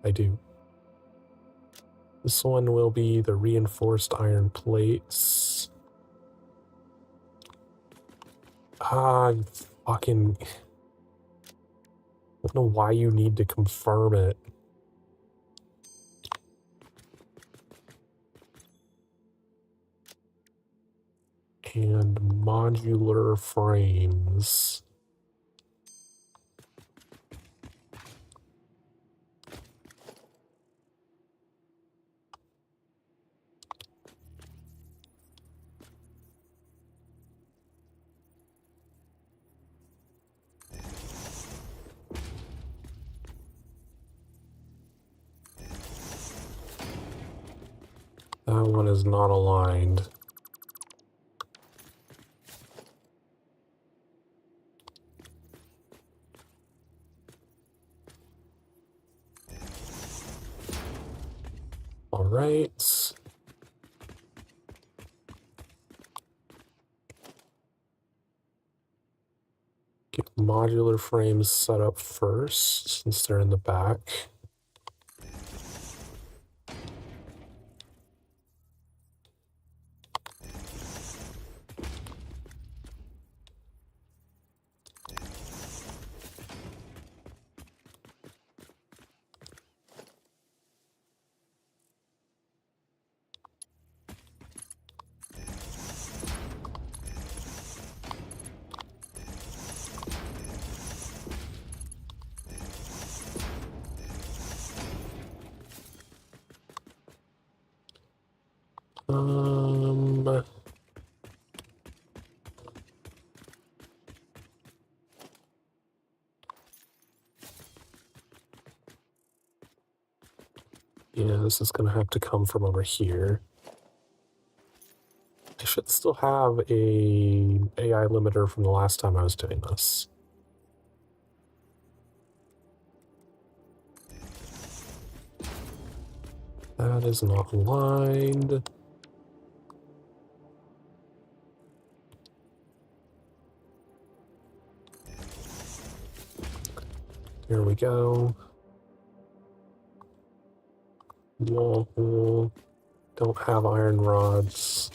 I do. This one will be the reinforced iron plates. You fucking... I don't know why you need to confirm it. And modular frames. That one is not aligned. All right. Get modular frames set up first, since they're in the back. Yeah, this is gonna have to come from over here. I should still have a AI limiter from the last time I was doing this. That is not aligned. Here we go. Wall hole. Don't have iron rods.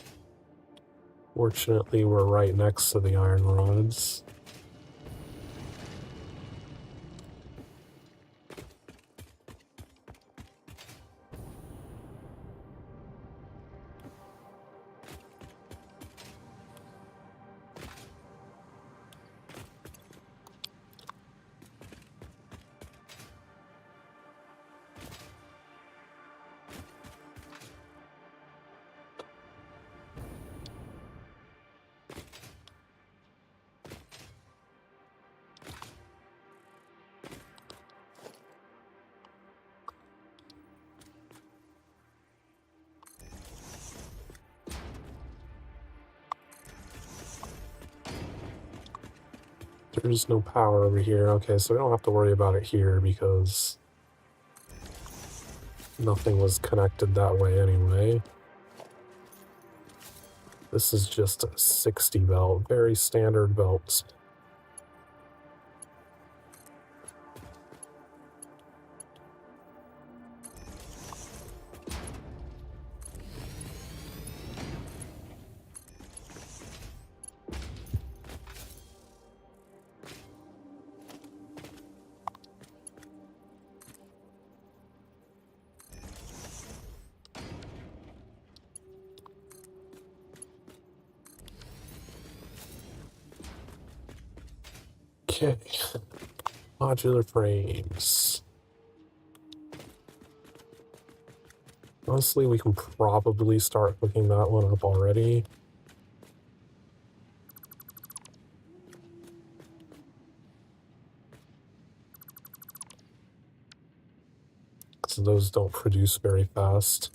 Fortunately, we're right next to the iron rods. There's no power over here. Okay, so we don't have to worry about it here because nothing was connected that way anyway. This is just a 60 belt, very standard belts. Okay, modular frames. Honestly, we can probably start hooking that one up already. So those don't produce very fast.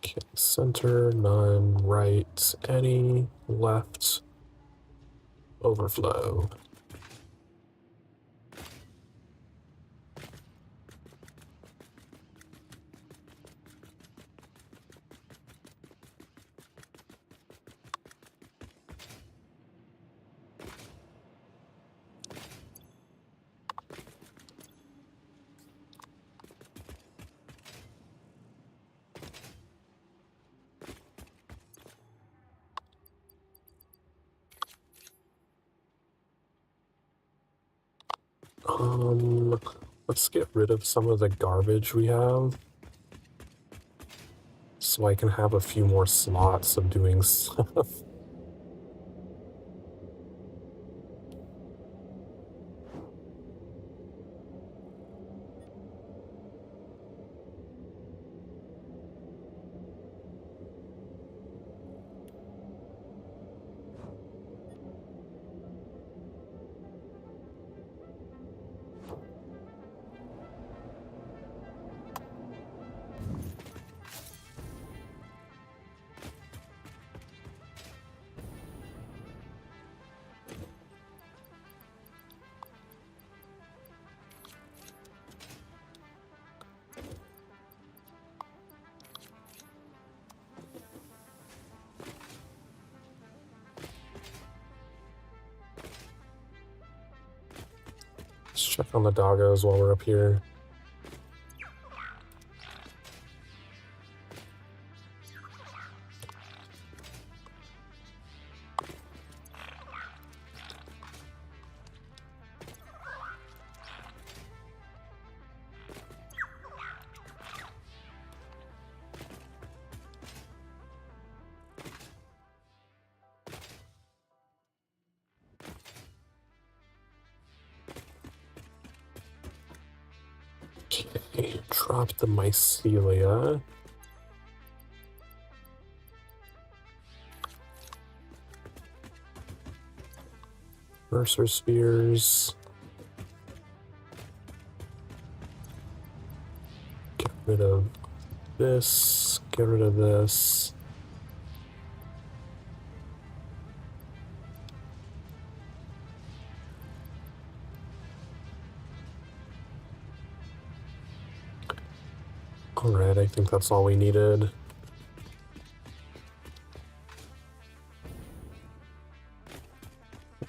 Okay, center, none, right, any, left, overflow. Let's get rid of some of the garbage we have so I can have a few more slots of doing stuff. Let's check on the doggos while we're up here. Okay, drop the mycelia. Mercer spears. Get rid of this. Get rid of this. Alright, I think that's all we needed.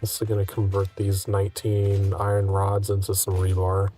This is going to convert these 19 iron rods into some rebar.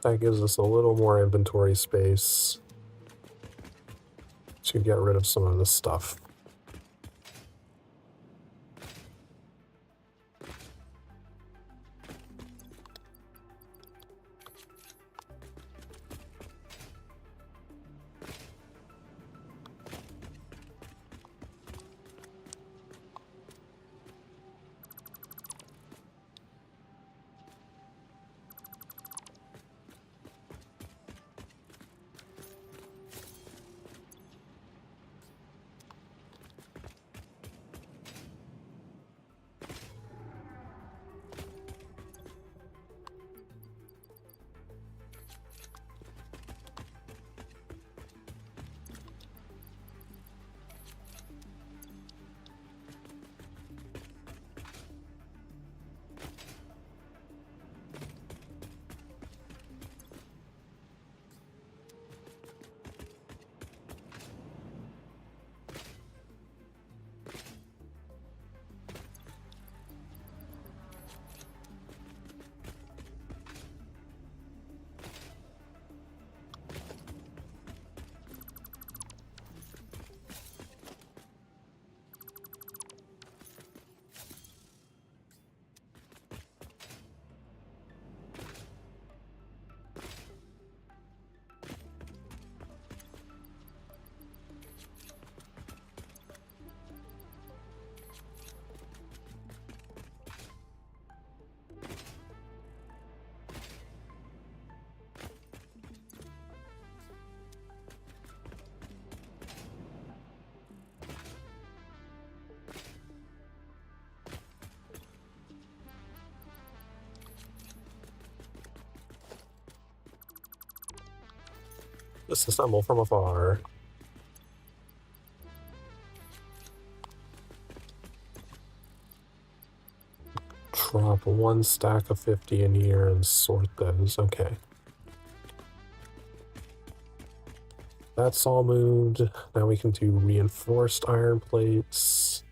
That gives us a little more inventory space to get rid of some of this stuff. Disassemble from afar. Drop one stack of 50 in here and sort those. Okay. That's all moved. Now we can do reinforced iron plates.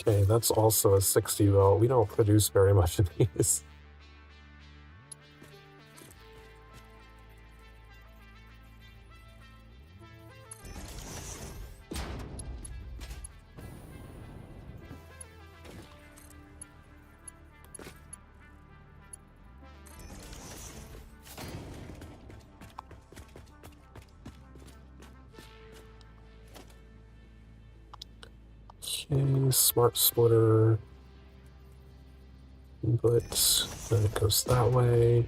Okay, that's also a 60 volt. We don't produce very much of these. Okay, smart splitter. But then it goes that way.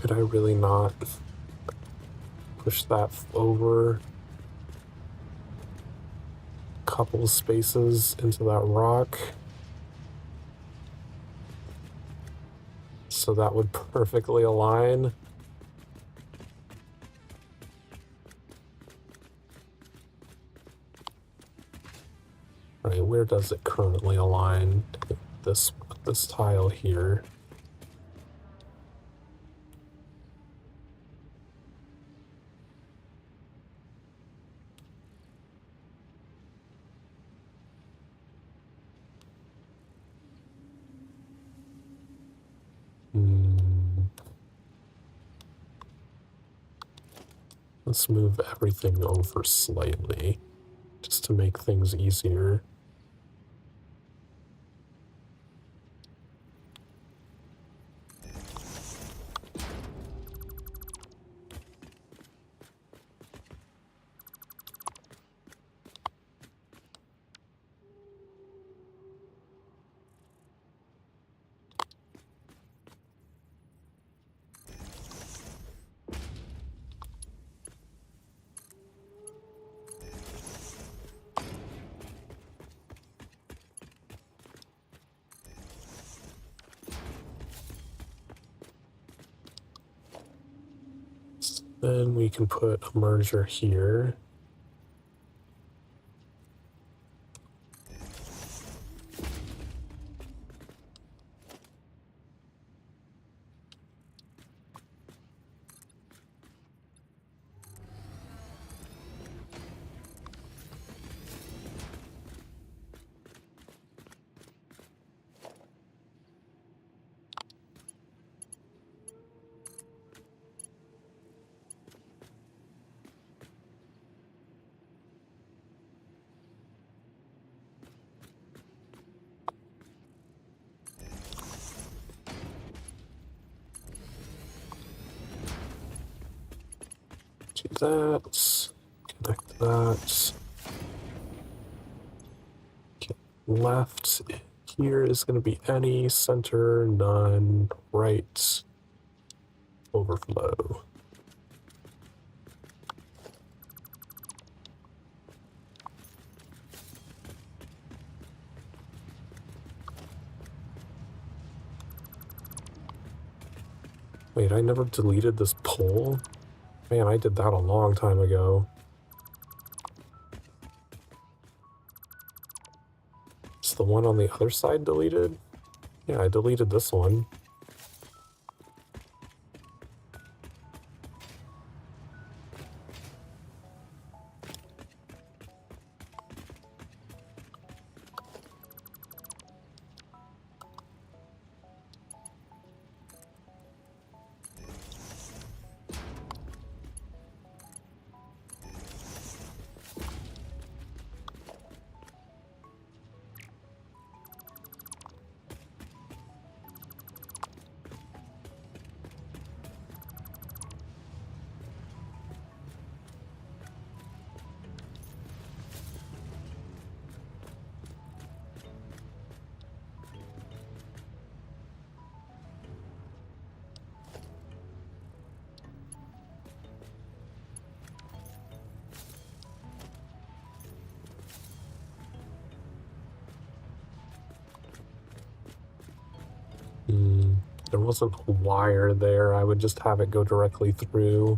Could I really not push that over a couple of spaces into that rock? So that would perfectly align. Right, where does it currently align? This tile here. Let's move everything over slightly, just to make things easier. Then we can put a merger here. Do that. Connect that. Okay. Left here is going to be any, center, none, right, overflow. Wait, I never deleted this poll? Man, I did that a long time ago. Is the one on the other side deleted? Yeah, I deleted this one. There wasn't a wire there. I would just have it go directly through.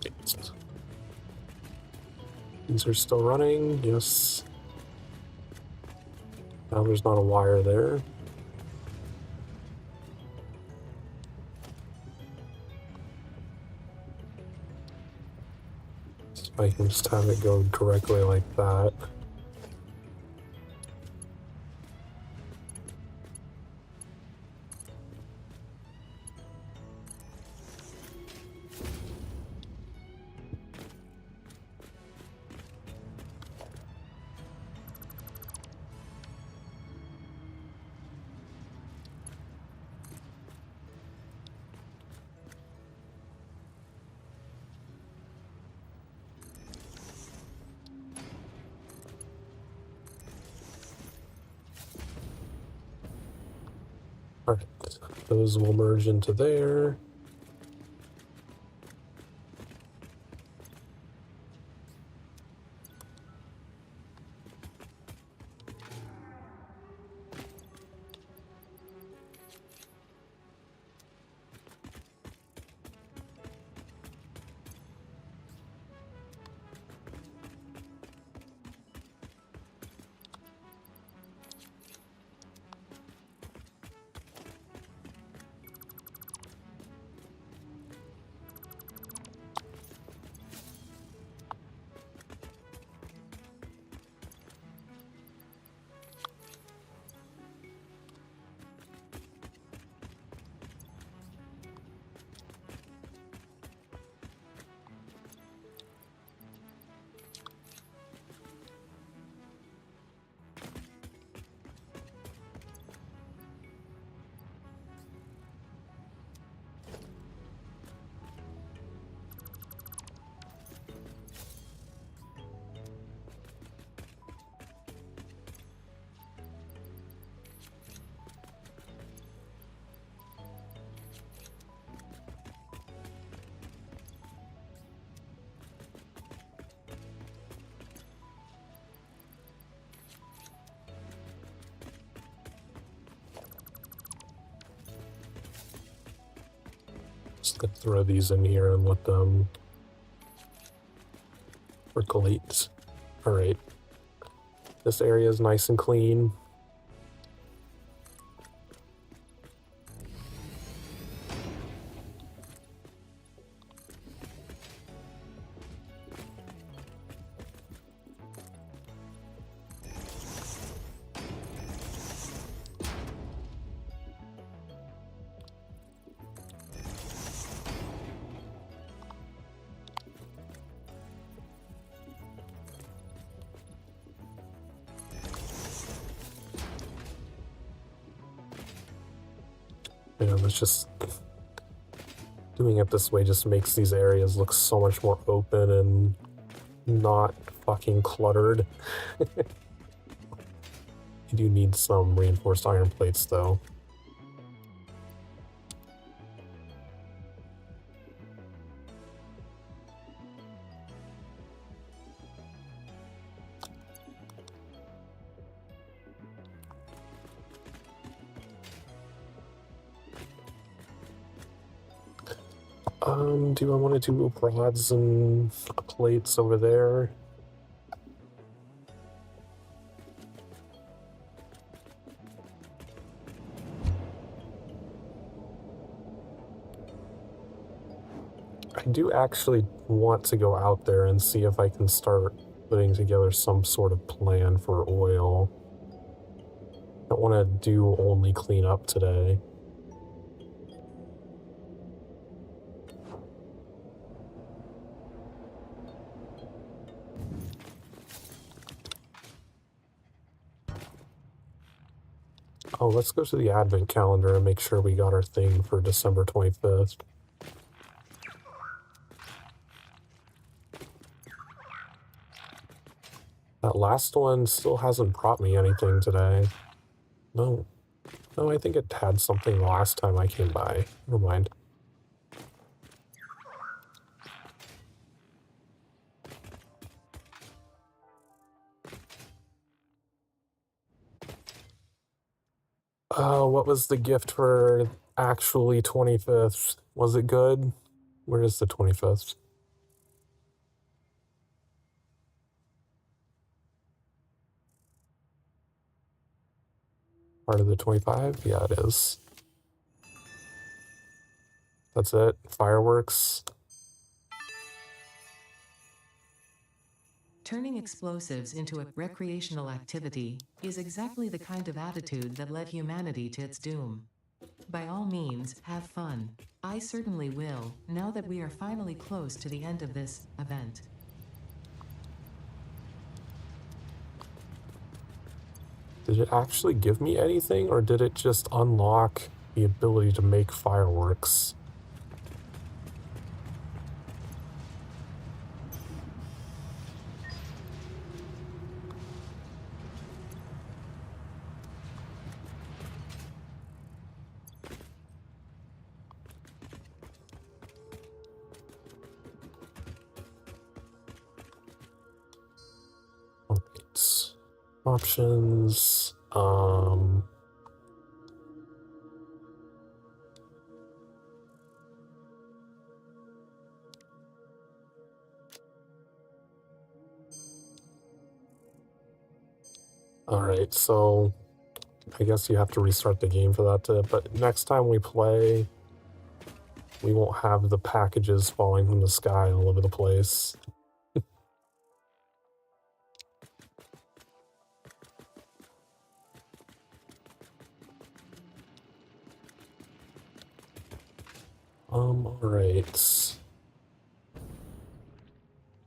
Alright. These are still running, yes. Now there's not a wire there. So I can just have it go directly like that. Alright, those will merge into there. Just gonna throw these in here and let them percolate. Alright. This area is nice and clean. Yeah, it's just doing it this way just makes these areas look so much more open and not fucking cluttered. You do need some reinforced iron plates though. Do I want to do rods and plates over there? I do actually want to go out there and see if I can start putting together some sort of plan for oil. I don't want to do only cleanup today. Oh, let's go to the advent calendar and make sure we got our thing for December 25th. That last one still hasn't brought me anything today. No. No, I think it had something last time I came by. Never mind. What was the gift for actually 25th? Was it good? Where is the 25th? Part of the 25? Yeah, it is. That's it. Fireworks. Turning explosives into a recreational activity is exactly the kind of attitude that led humanity to its doom. By all means, have fun. I certainly will, now that we are finally close to the end of this event. Did it actually give me anything, or did it just unlock the ability to make fireworks? Alright. Options. Alright, so I guess you have to restart the game for that but next time we play, we won't have the packages falling from the sky all over the place. Alright.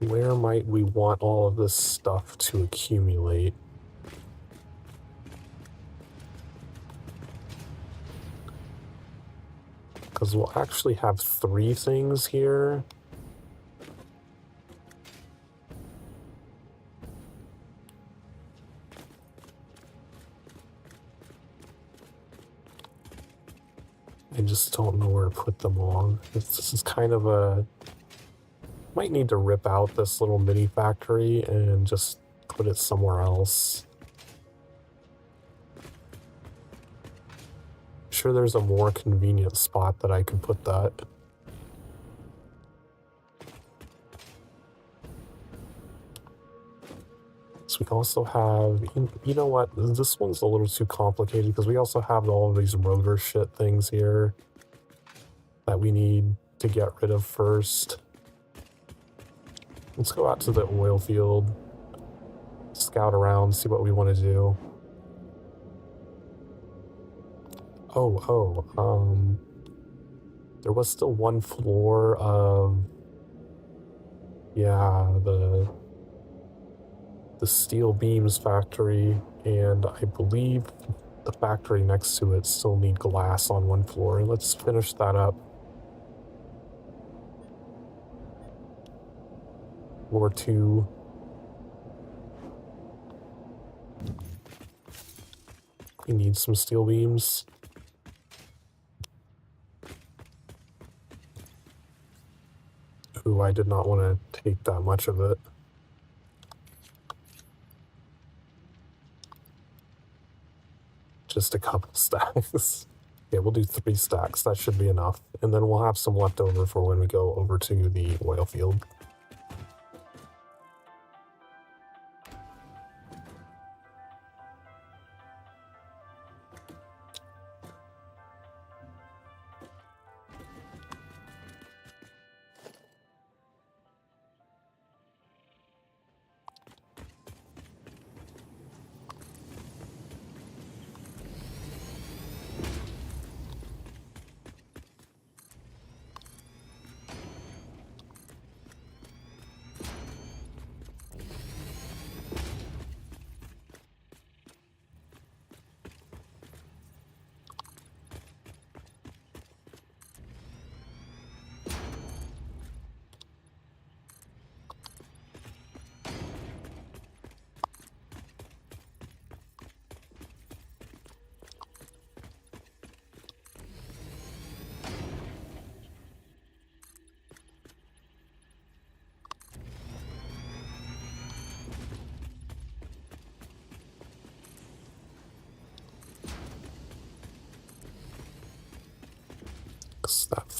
Where might we want all of this stuff to accumulate? Because we'll actually have 3 things here. I just don't know where to put them all. This is kind of a... Might need to rip out this little mini factory and just put it somewhere else. I'm sure there's a more convenient spot that I could put that. So we also have, you know what, this one's a little too complicated because we also have all of these rotor shit things here that we need to get rid of first. Let's go out to the oil field, scout around, see what we want to do. There was still one floor of, yeah, the steel beams factory, and I believe the factory next to it still need glass on one floor. Let's finish that up. Floor 2. We need some steel beams. Ooh, I did not want to take that much of it. Just a couple stacks. Yeah, we'll do 3 stacks. That should be enough. And then we'll have some left over for when we go over to the oil field.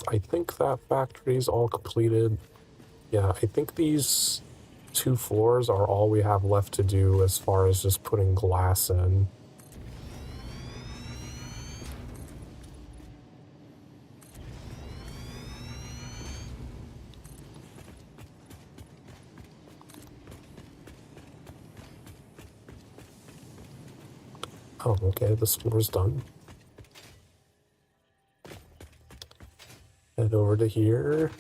I think that factory's all completed. Yeah, I think these 2 floors are all we have left to do as far as just putting glass in. Oh, okay, this floor's done. Head over to here.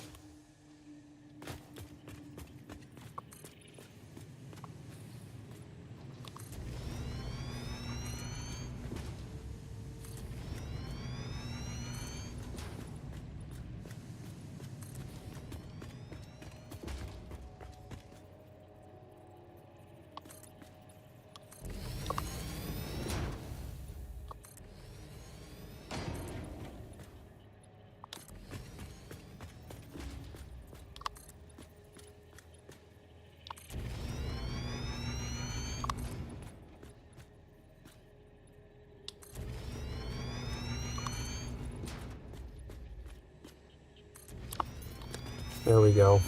There we go.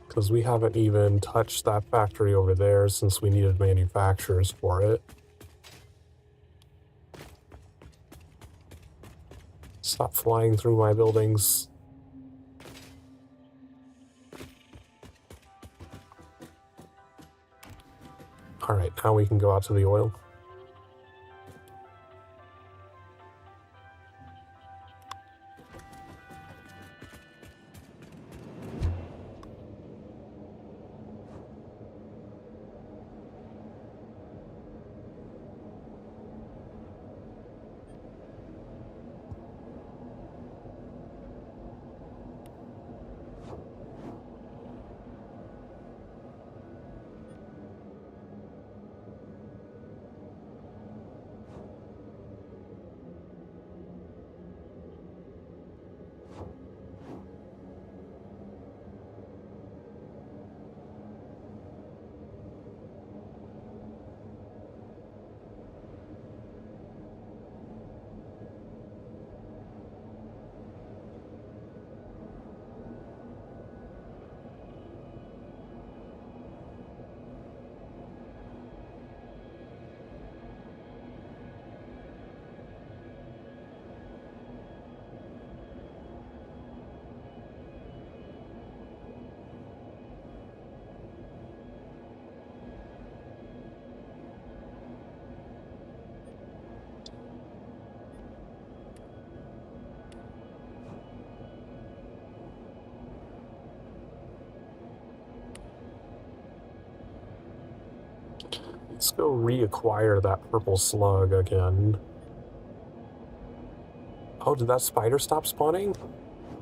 Because we haven't even touched that factory over there since we needed manufacturers for it. Stop flying through my buildings. Alright, now we can go out to the oil. Let's go reacquire that purple slug again. Oh, did that spider stop spawning?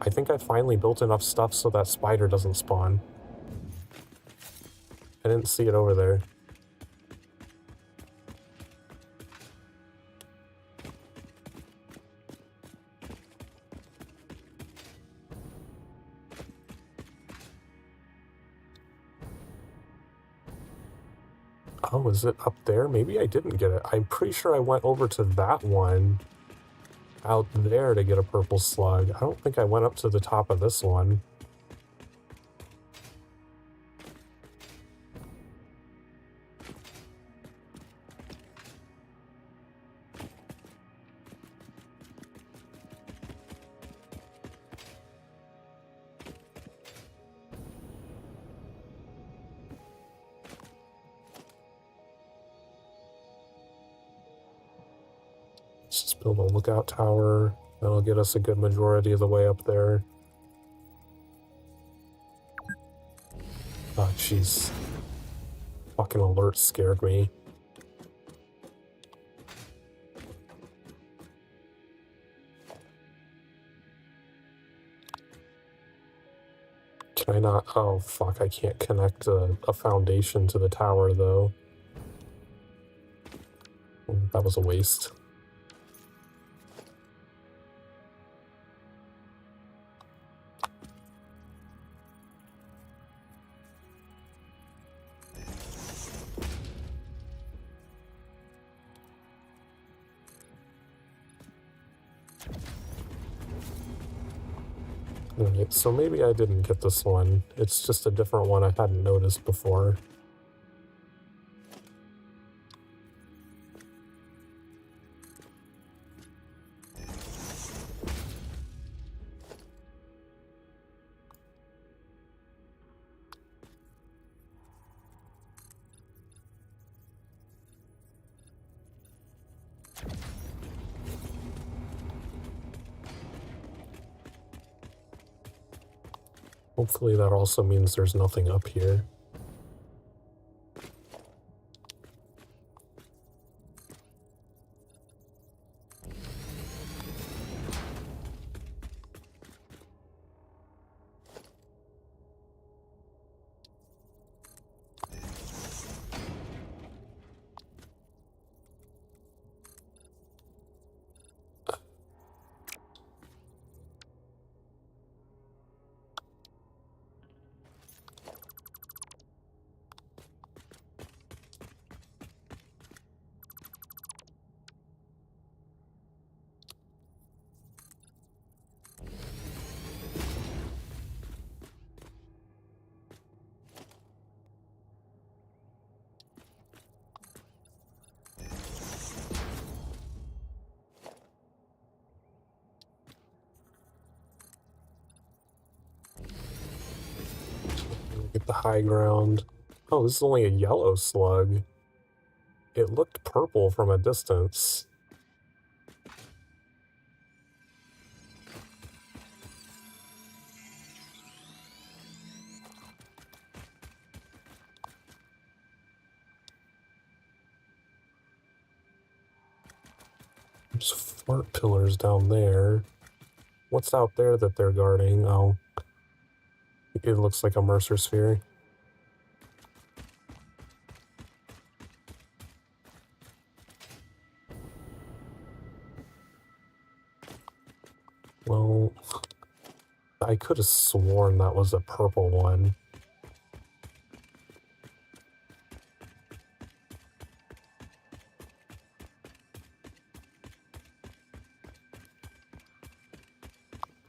I think I finally built enough stuff so that spider doesn't spawn. I didn't see it over there. Oh, is it up there? Maybe I didn't get it. I'm pretty sure I went over to that one out there to get a purple slug. I don't think I went up to the top of this one. Let's just build a lookout tower. That'll get us a good majority of the way up there. Oh, jeez. Fucking alert scared me. Can I not? Oh, fuck, I can't connect a foundation to the tower, though. That was a waste. Alright, so maybe I didn't get this one. It's just a different one I hadn't noticed before. Hopefully that also means there's nothing up here. Get the high ground. Oh, this is only a yellow slug. It looked purple from a distance. There's fart pillars down there. What's out there that they're guarding? Oh, it looks like a Mercer sphere. Well, I could have sworn that was a purple one.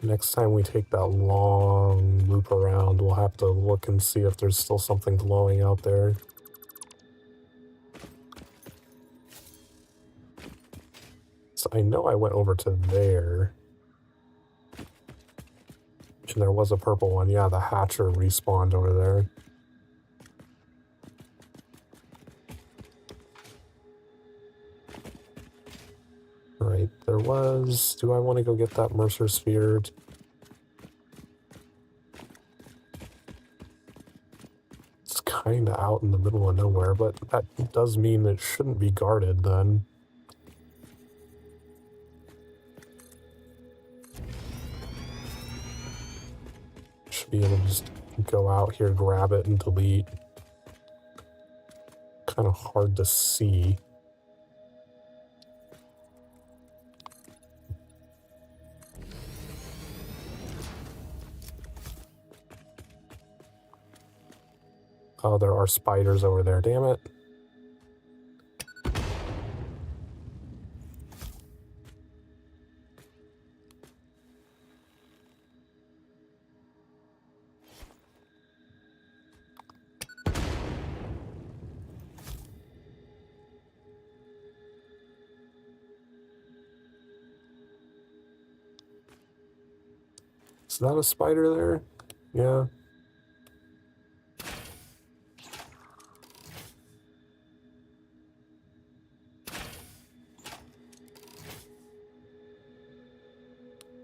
Next time we take that long loop around, we'll have to look and see if there's still something glowing out there. So I know I went over to there. And there was a purple one. Yeah, the Hatcher respawned over there. Right, there was... Do I want to go get that Mercer sphere? It's kind of out in the middle of nowhere, but that does mean it shouldn't be guarded then. Should be able to just go out here, grab it, and delete. Kind of hard to see. Oh, there are spiders over there, damn it. Is that a spider there? Yeah.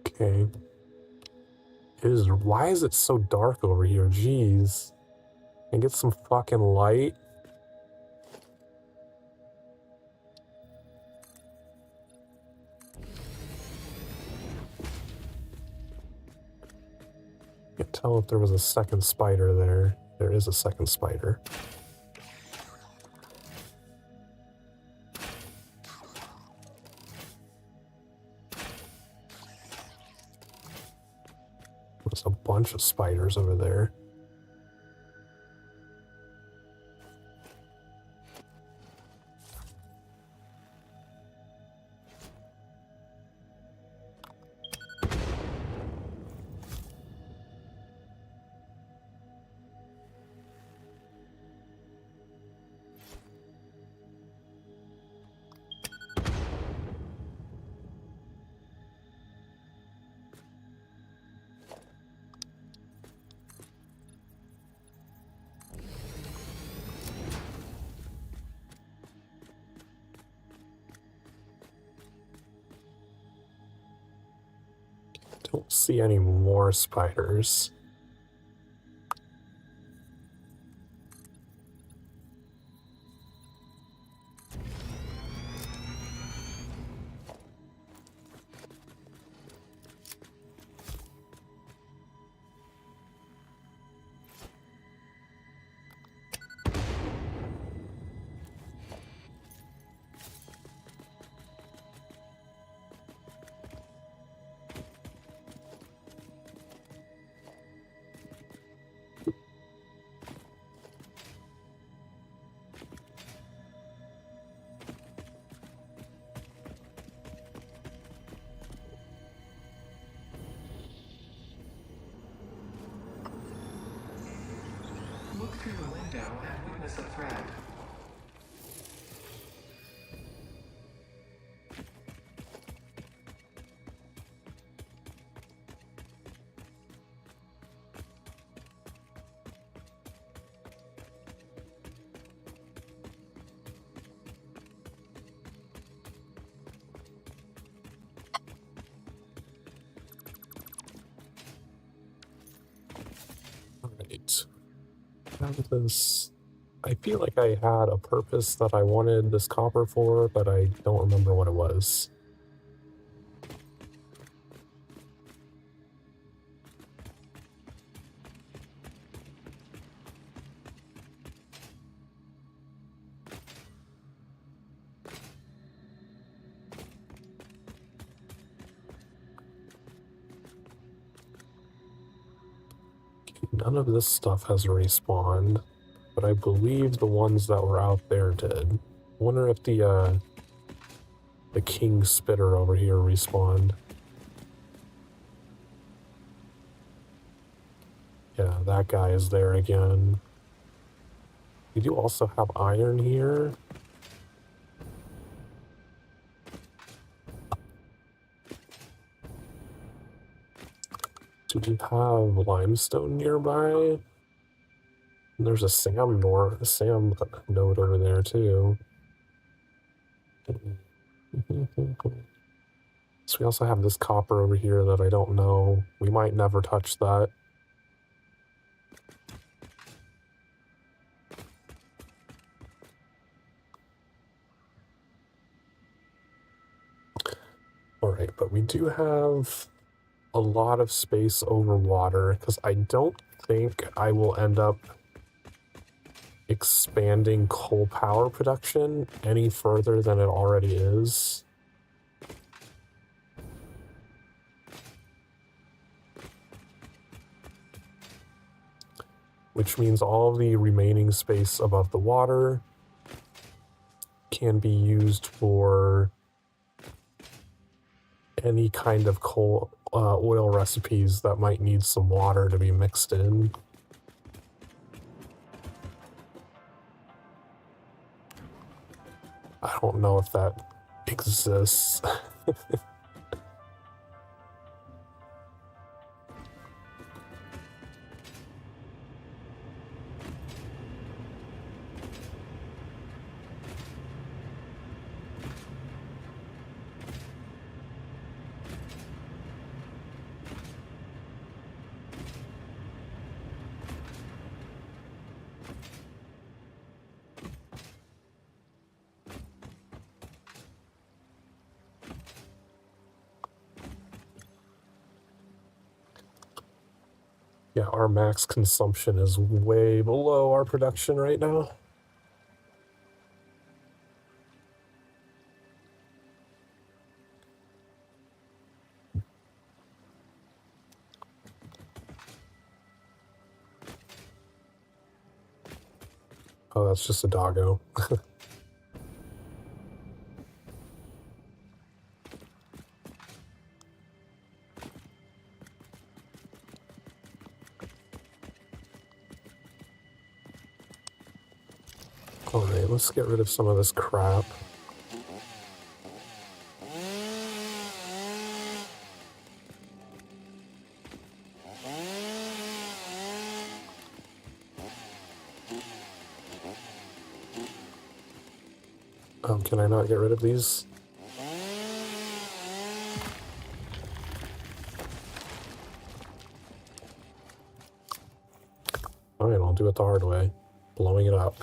Okay. Why is it so dark over here? Jeez. Can I get some fucking light? Can't tell if there was a second spider there. There is a second spider. There's a bunch of spiders over there. Don't see any more spiders. and witness a threat. Alright. Have this. I feel like I had a purpose that I wanted this copper for, but I don't remember what it was. None of this stuff has respawned, but I believe the ones that were out there did. I wonder if the king spitter over here respawned. Yeah, that guy is there again. We do also have iron here. Do we have limestone nearby? And there's a Sam node over there too. So we also have this copper over here that I don't know. We might never touch that. Alright, but we do have a lot of space over water because I don't think I will end up expanding coal power production any further than it already is. Which means all the remaining space above the water can be used for any kind of coal oil recipes that might need some water to be mixed in. I don't know if that exists. Yeah, our max consumption is way below our production right now. Oh, that's just a doggo. Alright, let's get rid of some of this crap. Can I not get rid of these? Alright, I'll do it the hard way. Blowing it up.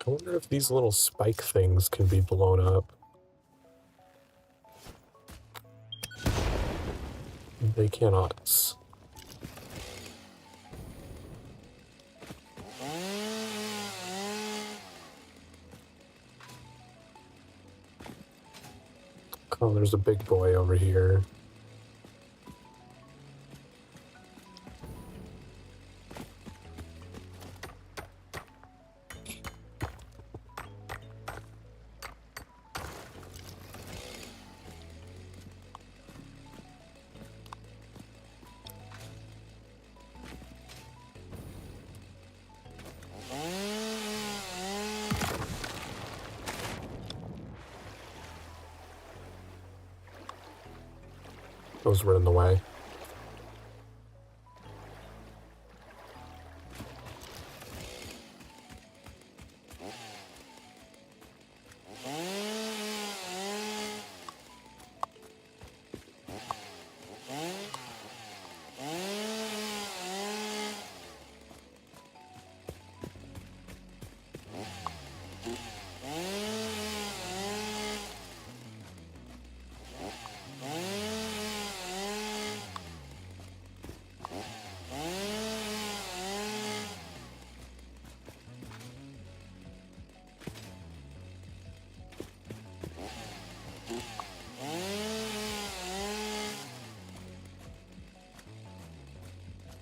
I wonder if these little spike things can be blown up. They cannot. Oh, there's a big boy over here. Those were in the way.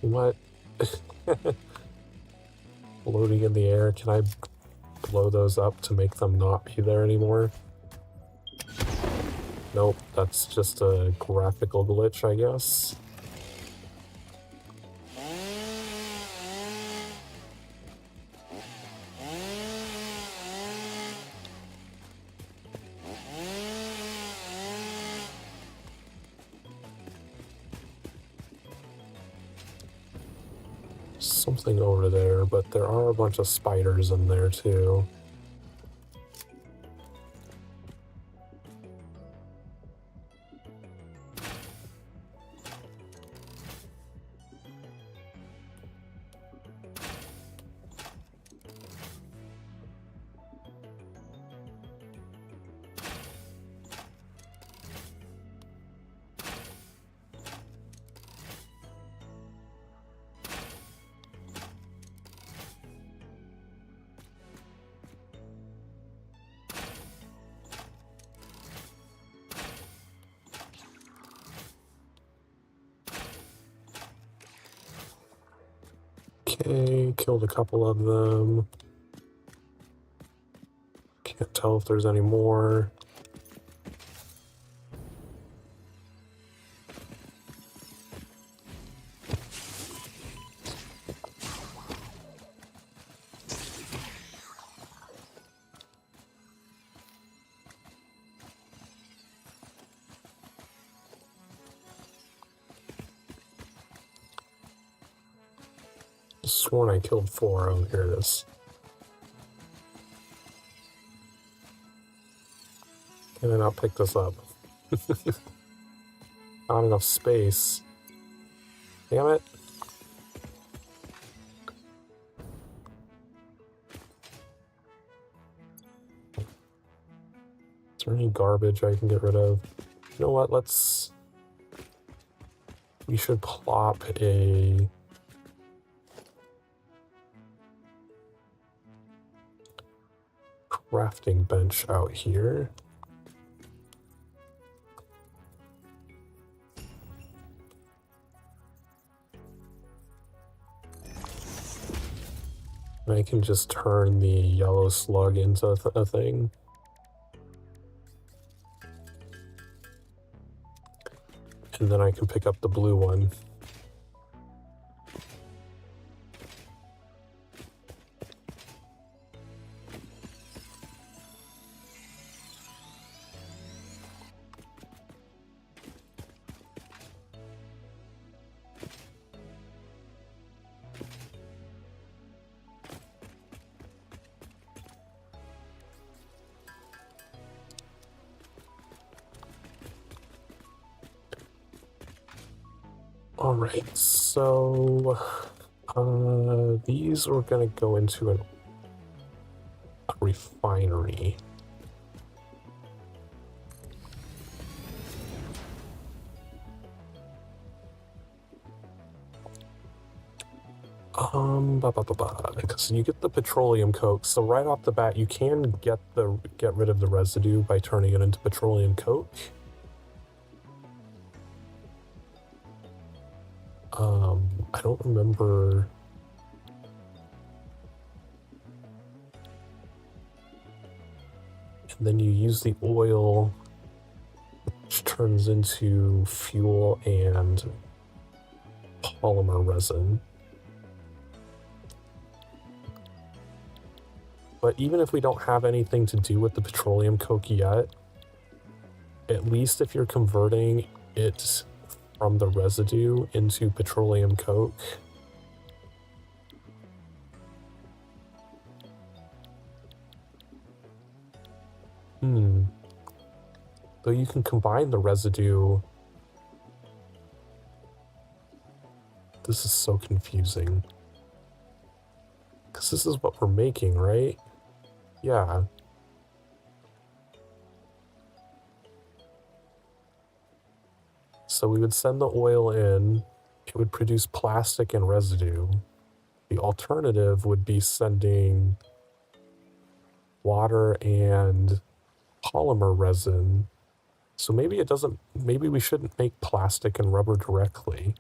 What? Floating in the air, can I blow those up to make them not be there anymore? Nope, that's just a graphical glitch, I guess. Something over there, but there are a bunch of spiders in there too. Okay, killed a couple of them. Can't tell if there's any more. Sworn I killed 4. Oh, here it is. Can I not pick this up? Not enough space. Damn it. Is there any garbage I can get rid of? You know what, we should plop a crafting bench out here. And I can just turn the yellow slug into a thing. And then I can pick up the blue one. Alright, so these are gonna go into refinery. Because you get the petroleum coke, so right off the bat you can get rid of the residue by turning it into petroleum coke. I don't remember. And then you use the oil, which turns into fuel and polymer resin. But even if we don't have anything to do with the petroleum coke yet, at least if you're converting it from the residue into petroleum coke, though you can combine the residue. This is so confusing. Because this is what we're making, right? Yeah. So we would send the oil in, it would produce plastic and residue. The alternative would be sending water and polymer resin. So maybe maybe we shouldn't make plastic and rubber directly.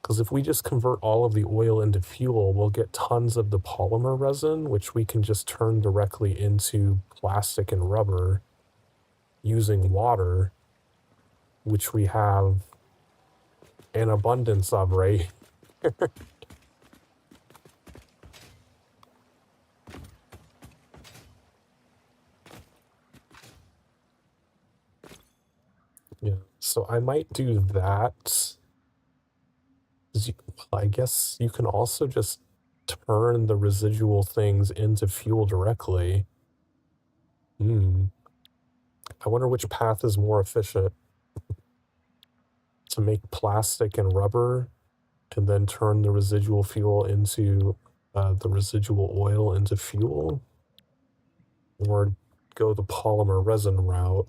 Because if we just convert all of the oil into fuel, we'll get tons of the polymer resin, which we can just turn directly into plastic and rubber using water, which we have an abundance of, right? Yeah, so I might do that. I guess you can also just turn the residual things into fuel directly. I wonder which path is more efficient. To make plastic and rubber and then turn the residual fuel into the residual oil into fuel, or go the polymer resin route.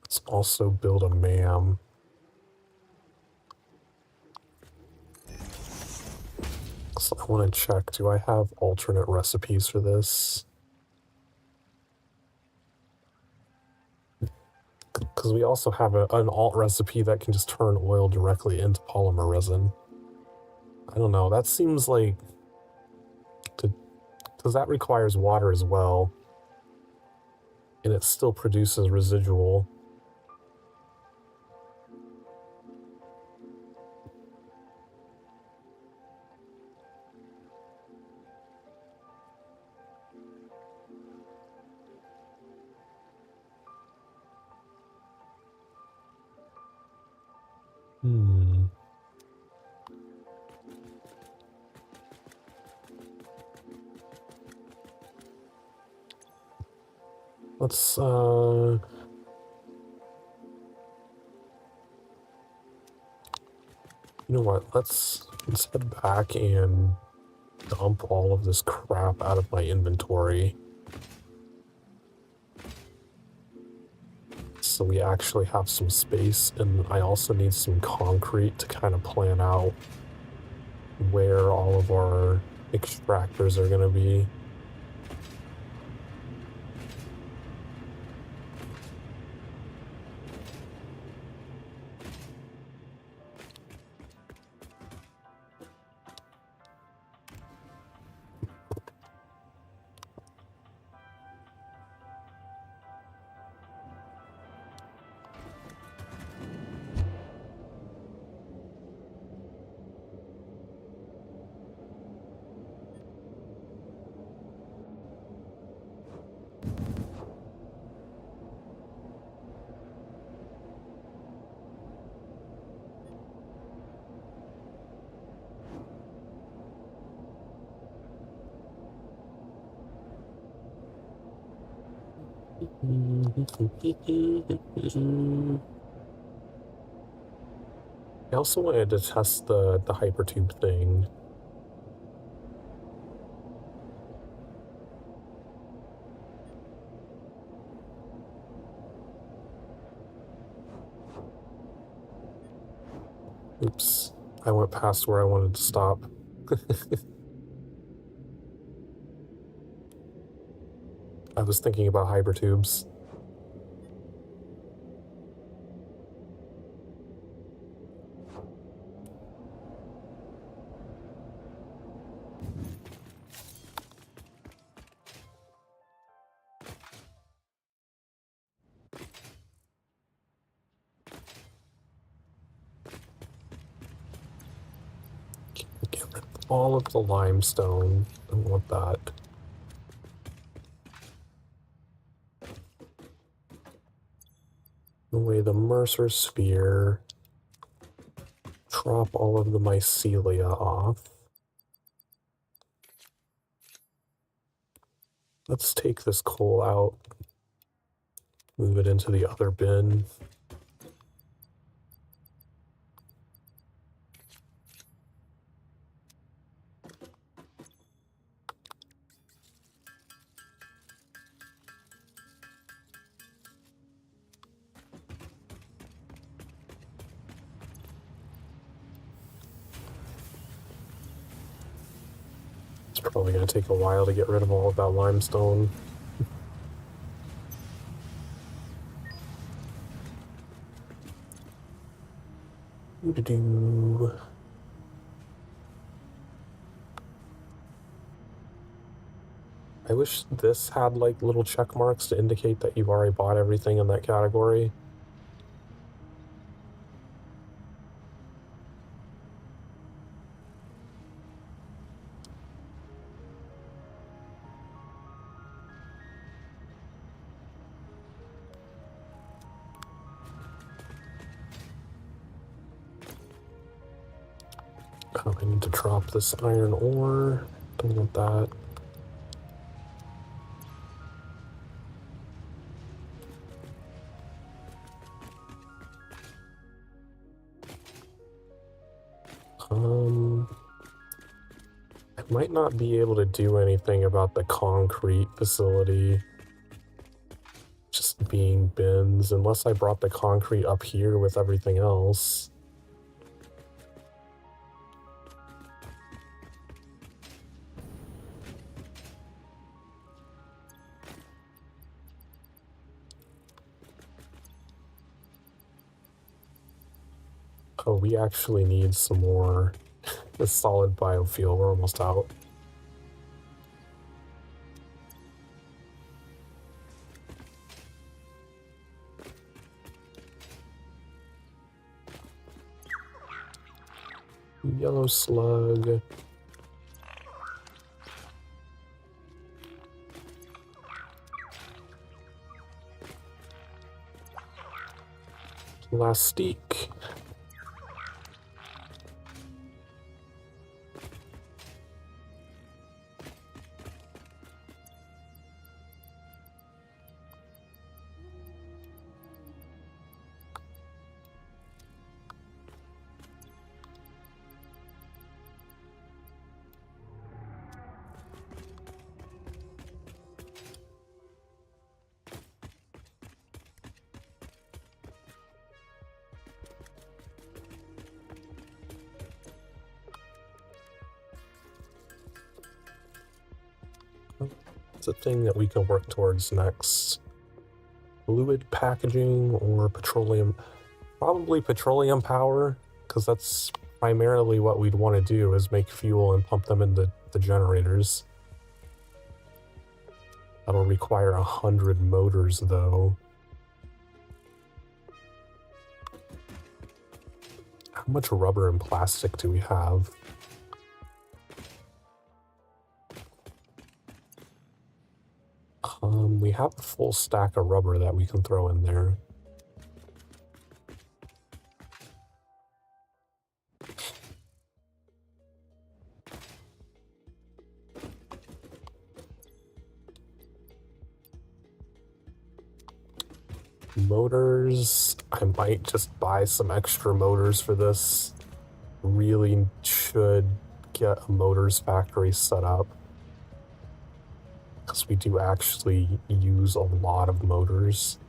Let's also build a MAM. So I want to check, do I have alternate recipes for this? Because we also have an alt recipe that can just turn oil directly into polymer resin. I don't know, that seems like... Because that requires water as well. And it still produces residual. Let's, you know what, let's head back and dump all of this crap out of my inventory. So we actually have some space, and I also need some concrete to kind of plan out where all of our extractors are going to be. I also wanted to test the hypertube thing. Oops, I went past where I wanted to stop. I was thinking about hypertubes. Get rid of all of the limestone. I don't want that. Away the Mercer sphere. Drop all of the mycelia off. Let's take this coal out. Move it into the other bin. It's probably going to take a while to get rid of all of that limestone. Doo-doo-doo. I wish this had like little check marks to indicate that you've already bought everything in that category. Oh, I need to drop this iron ore. Don't want that. I might not be able to do anything about the concrete facility just being bins unless I brought the concrete up here with everything else. Oh, we actually need some more solid biofuel. We're almost out. Yellow slug. Plastique. It's a thing that we can work towards next. Fluid packaging or petroleum. Probably petroleum power, because that's primarily what we'd want to do is make fuel and pump them into the generators. That'll require 100 motors though. How much rubber and plastic do we have? We have a full stack of rubber that we can throw in there. Motors, I might just buy some extra motors for this. Really should get a motors factory set up, because we do actually use a lot of motors.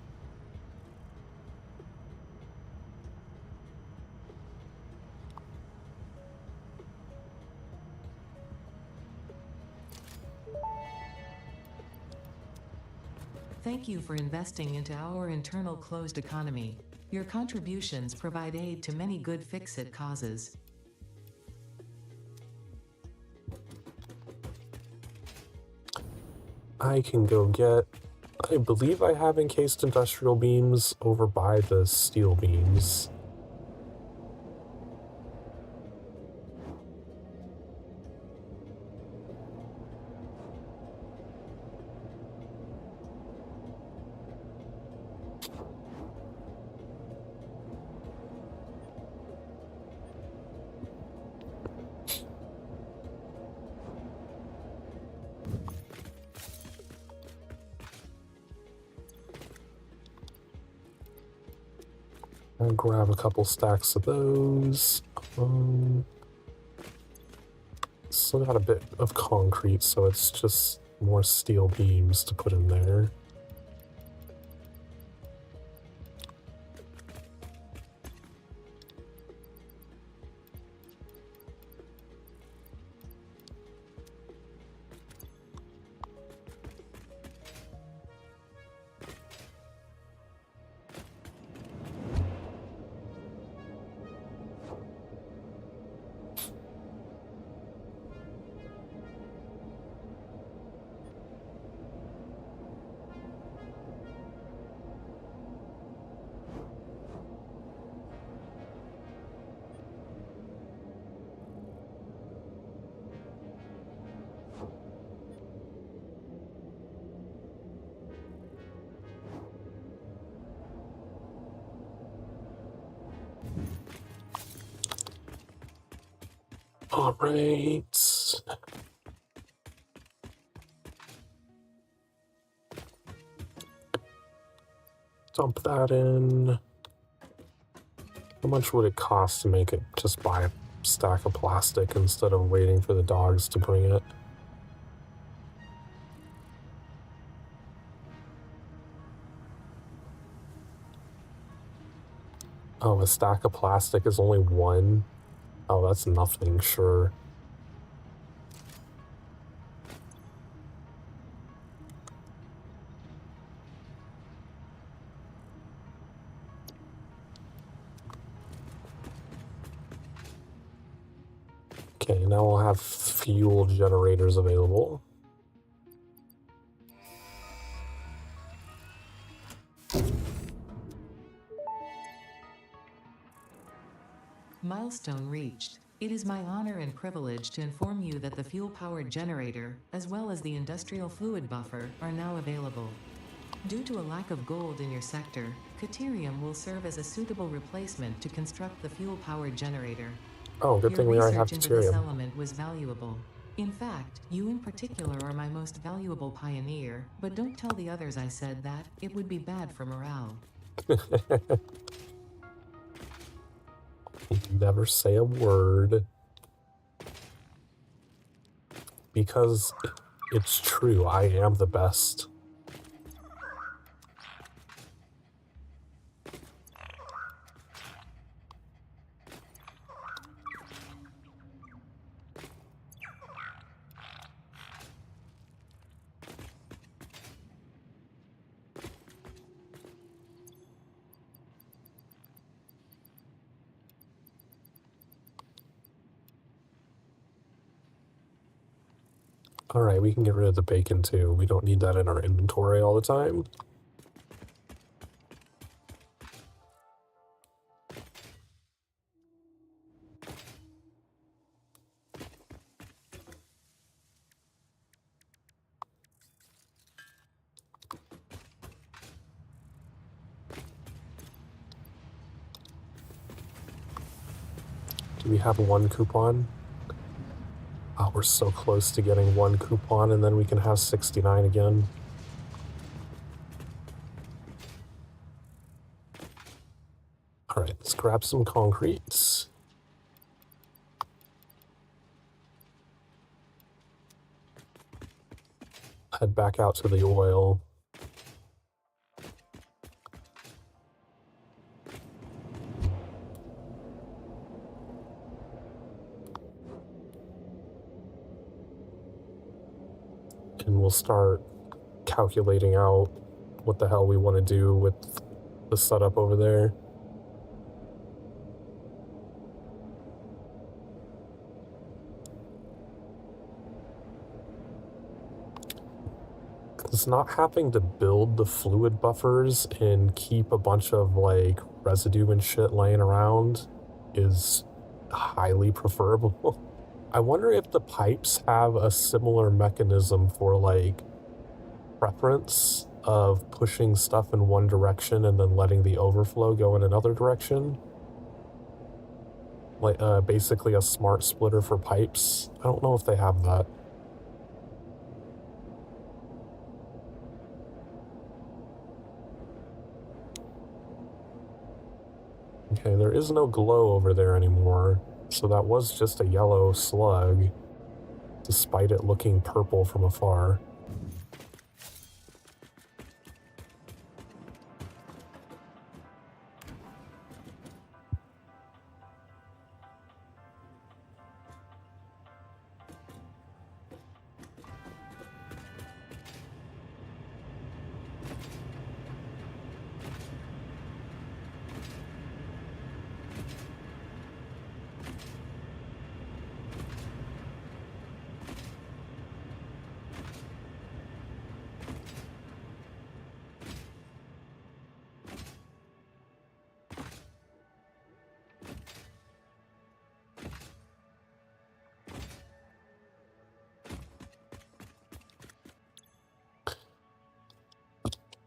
Thank you for investing into our internal closed economy. Your contributions provide aid to many good fix-it causes. I can go get, I believe I have encased industrial beams over by the steel beams. I'll grab a couple stacks of those. Still got a bit of concrete, so it's just more steel beams to put in there. All right. Dump that in. How much would it cost to make it just buy a stack of plastic instead of waiting for the dogs to bring it? Oh, a stack of plastic is only one? Oh, that's nothing, sure. Okay, now we'll have fuel generators available. Milestone reached. It is my honor and privilege to inform you that the fuel-powered generator, as well as the industrial fluid buffer, are now available. Due to a lack of gold in your sector, Caterium will serve as a suitable replacement to construct the fuel-powered generator. Oh, good thing we already have Your research into this Caterium. element was valuable. In fact, you in particular are my most valuable pioneer, but don't tell the others I said that, it would be bad for morale. Never say a word. Because it's true, I am the best. Alright, we can get rid of the bacon too. We don't need that in our inventory all the time. Do we have one coupon? Oh, we're so close to getting one coupon and then we can have 69 again. grab some concrete. Head back out to the oil. And we'll start calculating out what the hell we want to do with the setup over there. Because not having to build the fluid buffers and keep a bunch of like residue and shit laying around is highly preferable. I wonder if the pipes have a similar mechanism for like preference of pushing stuff in one direction and then letting the overflow go in another direction. Like basically a smart splitter for pipes. I don't know if they have that. Okay, there is no glow over there anymore, so that was just a yellow slug, despite it looking purple from afar.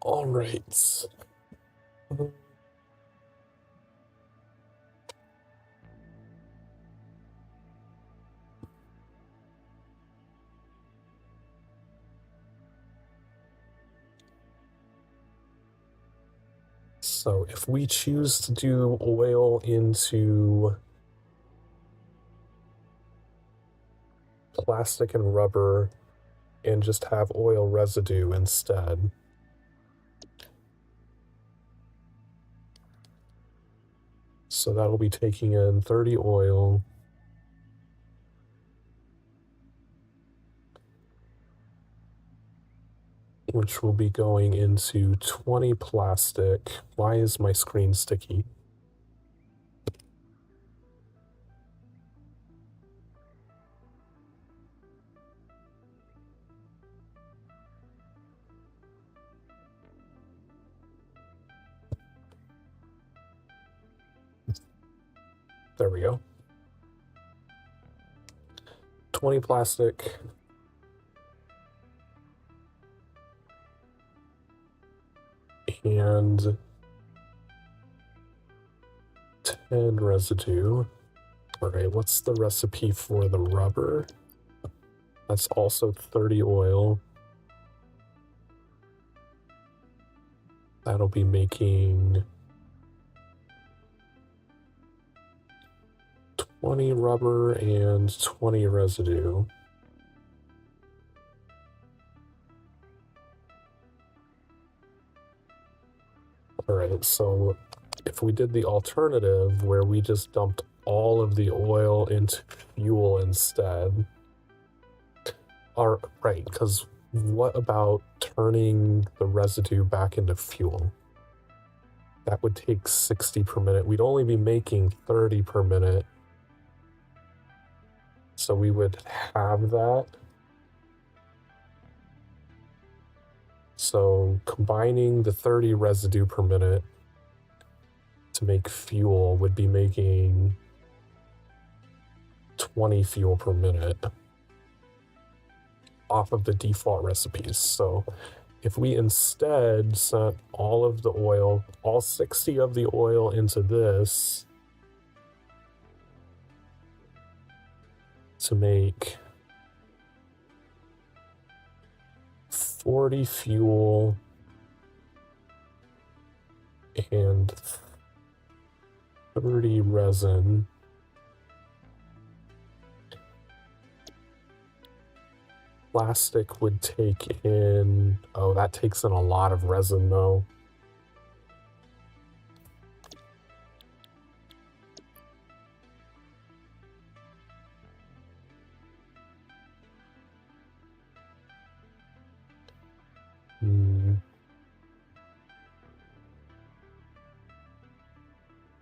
All right. So if we choose to do oil into plastic and rubber and just have oil residue instead. So that'll be taking in 30 oil. Which will be going into 20 plastic. Why is my screen sticky? There we go. 20 plastic. And 10 residue. Alright, what's the recipe for the rubber? That's also 30 oil. That'll be making 20 rubber and 20 residue. Alright, so if we did the alternative where we just dumped all of the oil into fuel instead, right, because what about turning the residue back into fuel? That would take 60 per minute. We'd only be making 30 per minute. So we would have that. So combining the 30 residue per minute to make fuel would be making 20 fuel per minute off of the default recipes. So if we instead sent all of the oil, all 60 of the oil into this to make 40 fuel and 30 resin. Plastic would take in... Oh, that takes in a lot of resin, though.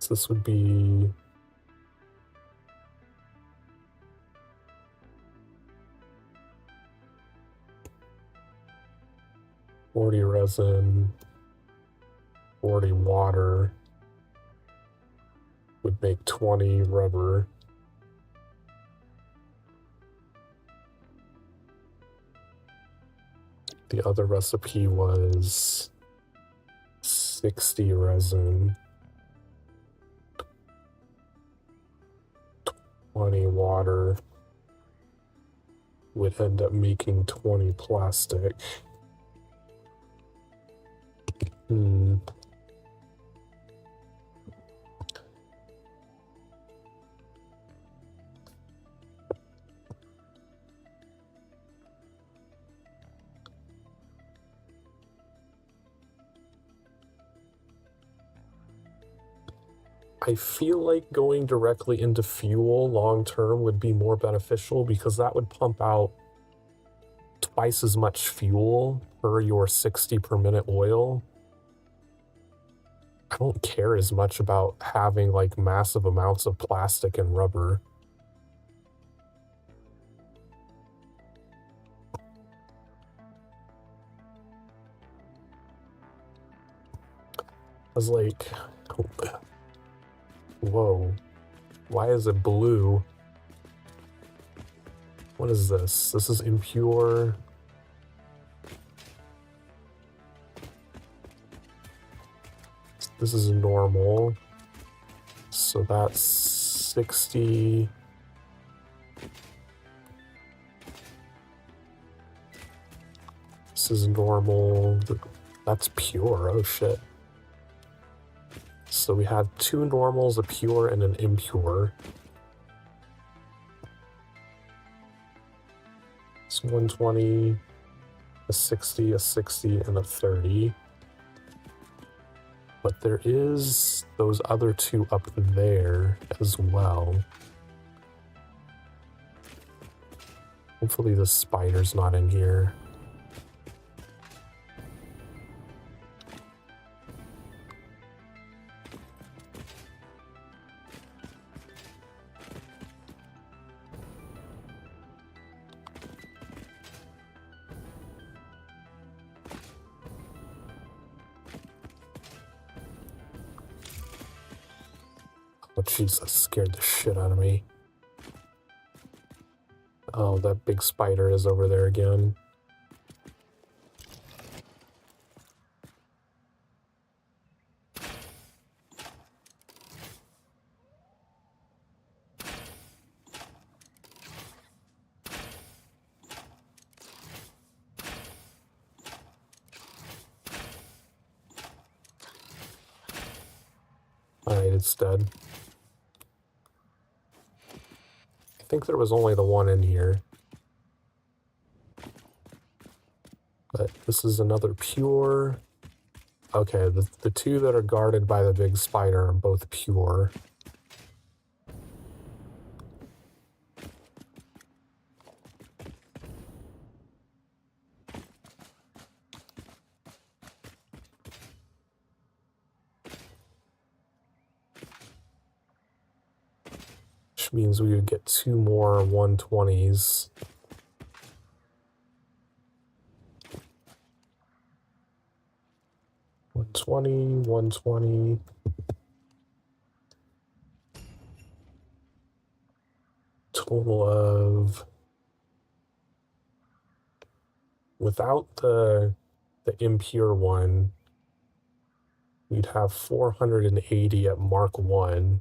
So this would be... $40 resin, $40 water, would make $20 rubber. The other recipe was $60 resin, $20 water, would end up making $20 plastic. I feel like going directly into fuel long term would be more beneficial because that would pump out twice as much fuel per your 60 per minute oil. I don't care as much about having like massive amounts of plastic and rubber. I was like, whoa, why is it blue? What is this? This is impure. This is normal. So that's 60. This is normal. That's pure. Oh shit. So we have two normals, a pure and an impure. It's 120, a 60, a 60, and a 30. But there is those other two up there as well. Hopefully the spider's not in here. Oh, Jesus, scared the shit out of me. Oh, that big spider is over there again. Alright, it's dead. I think there was only the one in here. But this is another pure. Okay, the two that are guarded by the big spider are both pure. Which means we would get two more 120s. One twenty. Total of, without the impure one, we'd have 480 at Mark 1.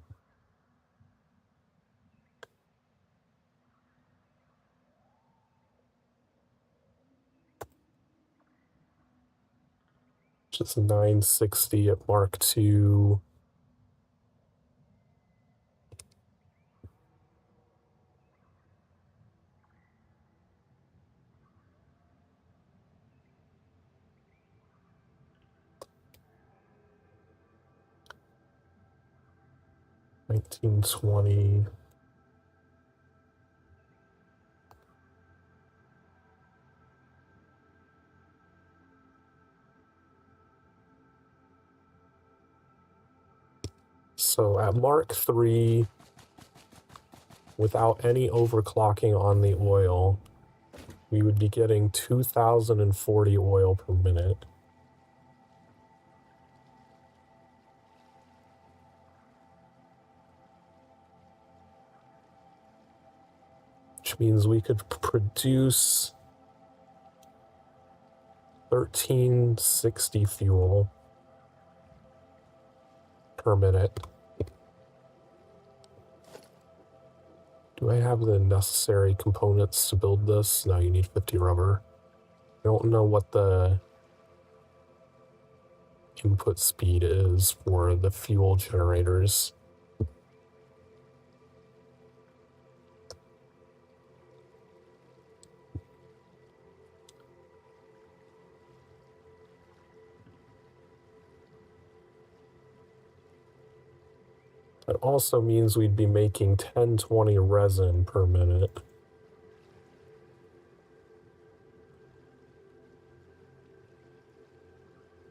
Which is 960 at Mark 2. 1920. So at Mark 3, without any overclocking on the oil, we would be getting 2,040 oil per minute. Which means we could produce 1360 fuel per minute. Do I have the necessary components to build this? No, you need 50 rubber. I don't know what the input speed is for the fuel generators. That also means we'd be making 1020 resin per minute.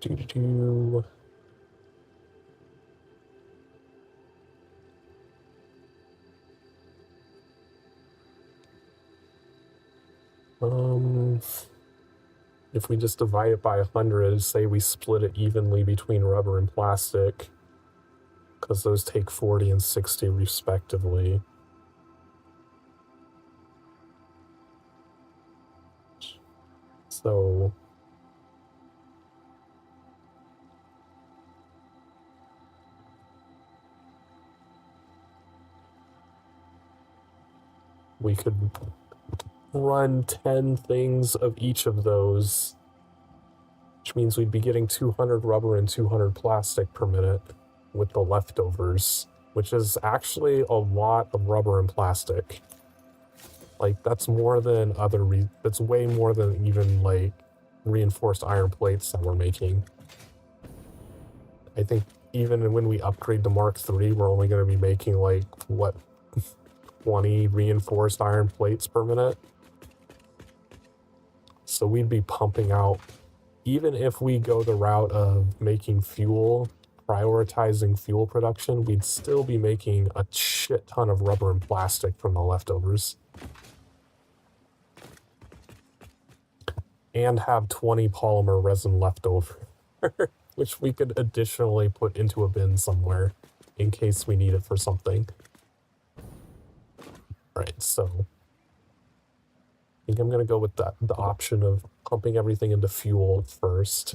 Doo-doo-doo. If we just divide it by 100, say we split it evenly between rubber and plastic, because those take 40 and 60 respectively. So we could run 10 things of each of those, which means we'd be getting 200 rubber and 200 plastic per minute with the leftovers, which is actually a lot of rubber and plastic. Like, that's more than that's way more than even, like, reinforced iron plates that we're making. I think even when we upgrade to Mark III, we're only going to be making, like, what, 20 reinforced iron plates per minute? So we'd be pumping out, even if we go the route of making fuel, prioritizing fuel production, we'd still be making a shit ton of rubber and plastic from the leftovers. And have 20 polymer resin left over, which we could additionally put into a bin somewhere in case we need it for something. Right, so I think I'm going to go with the option of pumping everything into fuel first.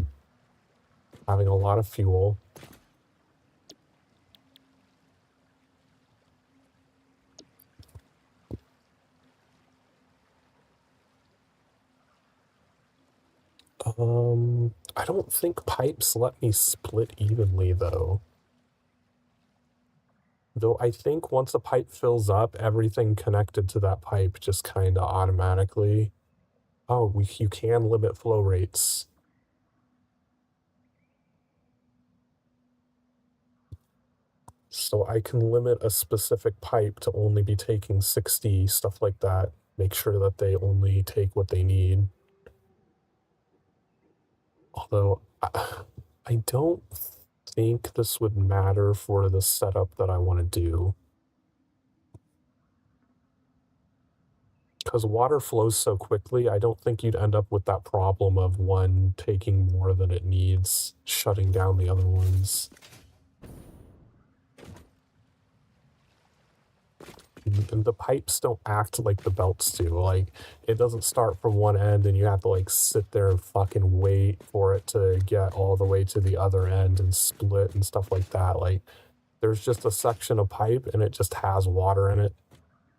Having a lot of fuel. I don't think pipes let me split evenly, though. Though I think once a pipe fills up, everything connected to that pipe just kind of automatically... Oh, you can limit flow rates. So I can limit a specific pipe to only be taking 60, stuff like that. Make sure that they only take what they need. Although, I don't think this would matter for the setup that I want to do. Because water flows so quickly, I don't think you'd end up with that problem of one taking more than it needs, shutting down the other ones. And the pipes don't act like the belts do. Like, it doesn't start from one end and you have to, like, sit there and fucking wait for it to get all the way to the other end and split and stuff like that. Like, there's just a section of pipe and it just has water in it.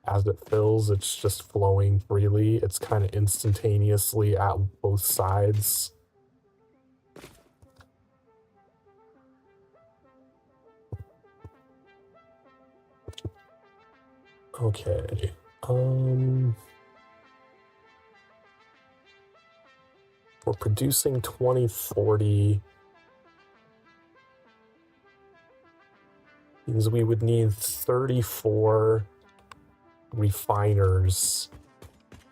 As it fills, it's just flowing freely. It's kind of instantaneously at both sides. Okay. We're producing 2040. means we would need 34 refiners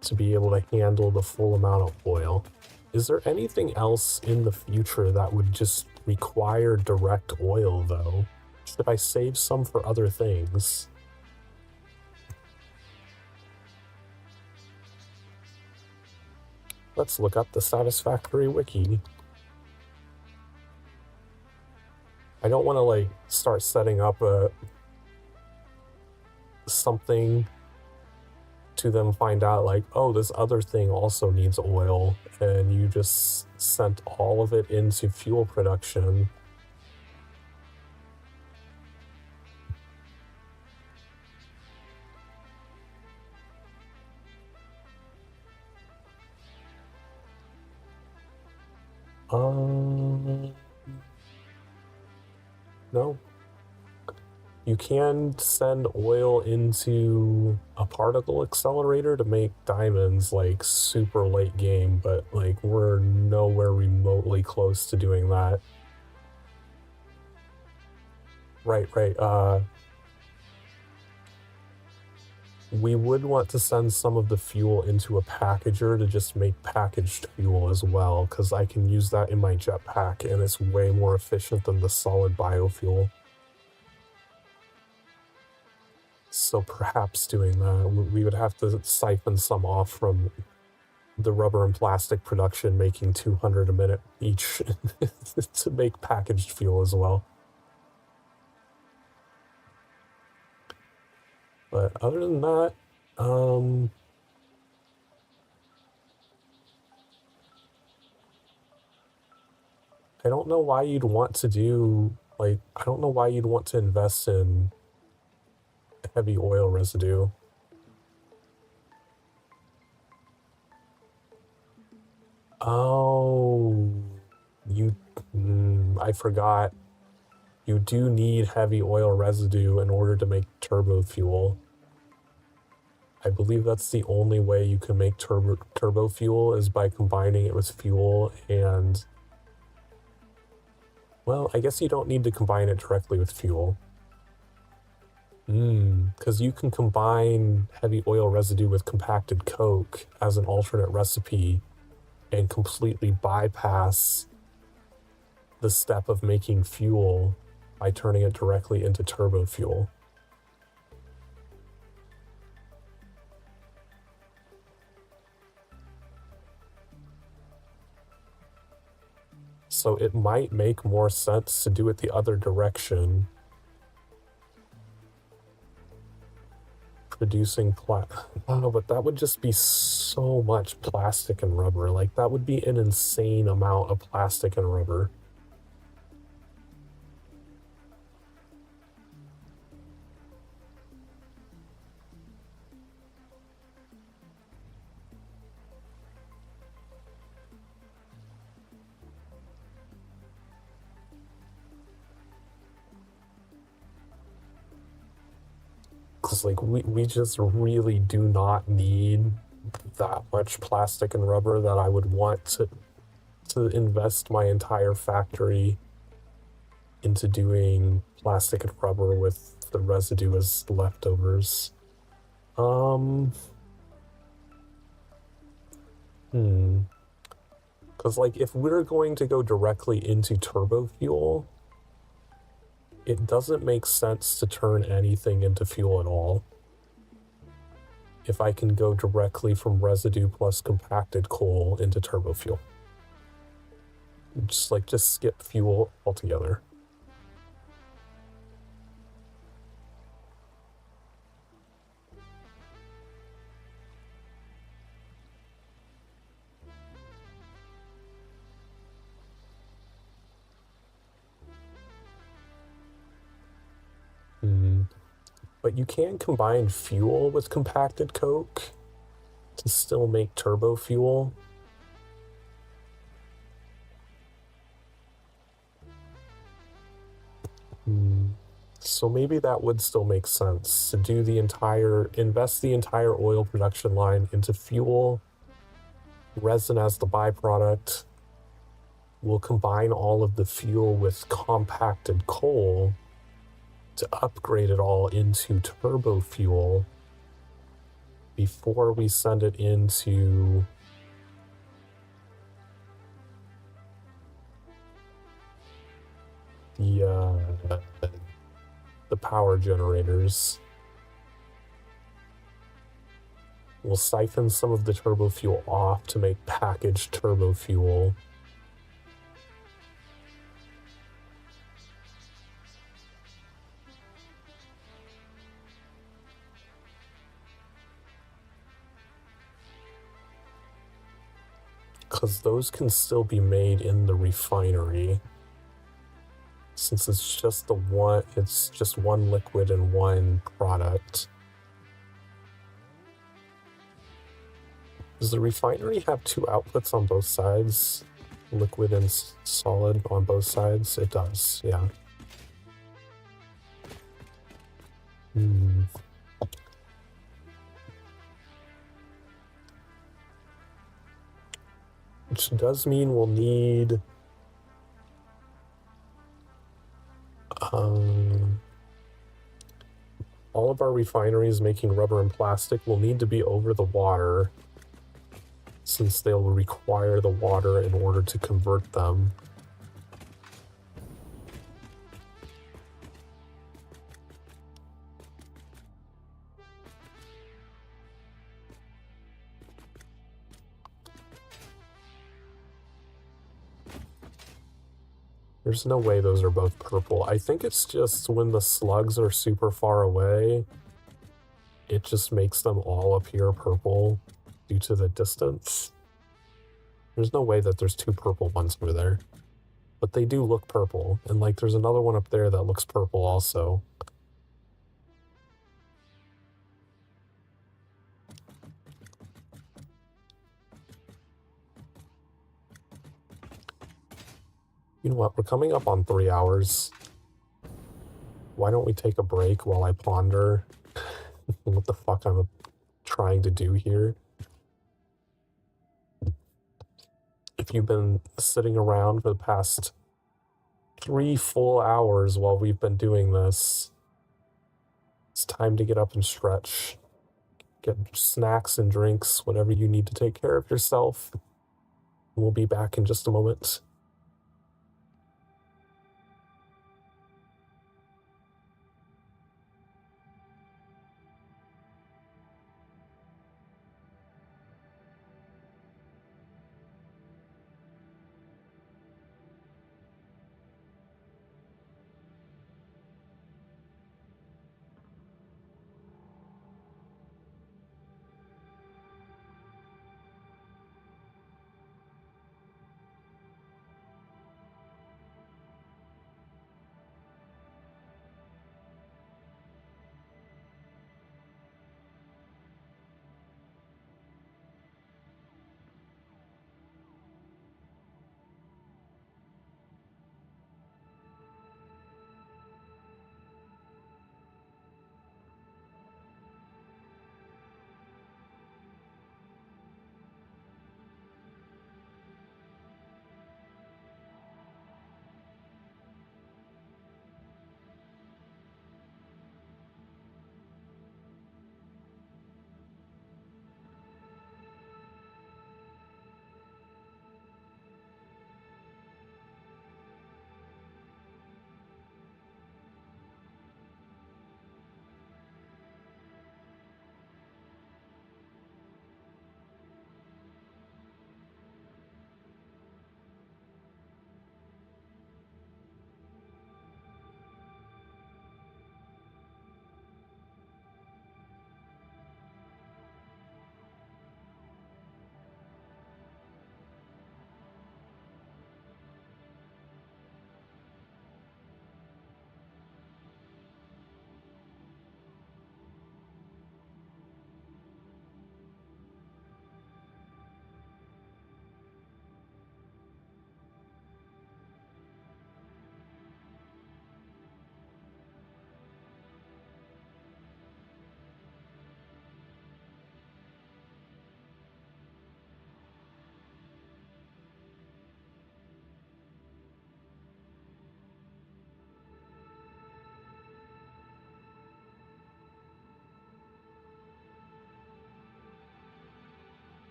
to be able to handle the full amount of oil. Is there anything else in the future that would just require direct oil, though? Should I save some for other things? Let's look up the Satisfactory wiki. I don't want to, like, start setting up something to then find out, like, oh, this other thing also needs oil, and you just sent all of it into fuel production. No. You can send oil into a particle accelerator to make diamonds, like, super late game, but, like, we're nowhere remotely close to doing that. Right. We would want to send some of the fuel into a packager to just make packaged fuel as well, because I can use that in my jetpack, and it's way more efficient than the solid biofuel. So perhaps doing that, we would have to siphon some off from the rubber and plastic production, making 200 a minute each to make packaged fuel as well. But other than that, I don't know why you'd want to do, like, I don't know why you'd want to invest in heavy oil residue. Oh, I forgot. You do need heavy oil residue in order to make turbo fuel. I believe that's the only way you can make turbo fuel is by combining it with fuel, and, well, I guess you don't need to combine it directly with fuel. Because you can combine heavy oil residue with compacted coke as an alternate recipe and completely bypass the step of making fuel by turning it directly into turbo fuel. So it might make more sense to do it the other direction. Producing oh, but that would just be so much plastic and rubber. Like, that would be an insane amount of plastic and rubber. Because, like, we just really do not need that much plastic and rubber that I would want to invest my entire factory into doing plastic and rubber with the residue as leftovers. Because, like, if we're going to go directly into turbo fuel, it doesn't make sense to turn anything into fuel at all. If I can go directly from residue plus compacted coal into turbo fuel. Just skip fuel altogether. But you can combine fuel with compacted coke to still make turbo fuel. So maybe that would still make sense to do invest the entire oil production line into fuel, resin as the byproduct. We'll combine all of the fuel with compacted coal to upgrade it all into turbo fuel before we send it into the power generators. We'll siphon some of the turbo fuel off to make packaged turbo fuel. Because those can still be made in the refinery. Since it's just one liquid and one product. Does the refinery have two outputs on both sides? Liquid and solid on both sides? It does, yeah. Which does mean we'll need all of our refineries making rubber and plastic will need to be over the water, since they'll require the water in order to convert them. There's no way those are both purple. I think it's just when the slugs are super far away, it just makes them all appear purple due to the distance. There's no way that there's two purple ones over there. But they do look purple. And like there's another one up there that looks purple also. You know what? We're coming up on 3 hours. Why don't we take a break while I ponder what the fuck I'm trying to do here? If you've been sitting around for the past 3 full hours while we've been doing this, it's time to get up and stretch. Get snacks and drinks, whatever you need to take care of yourself. We'll be back in just a moment.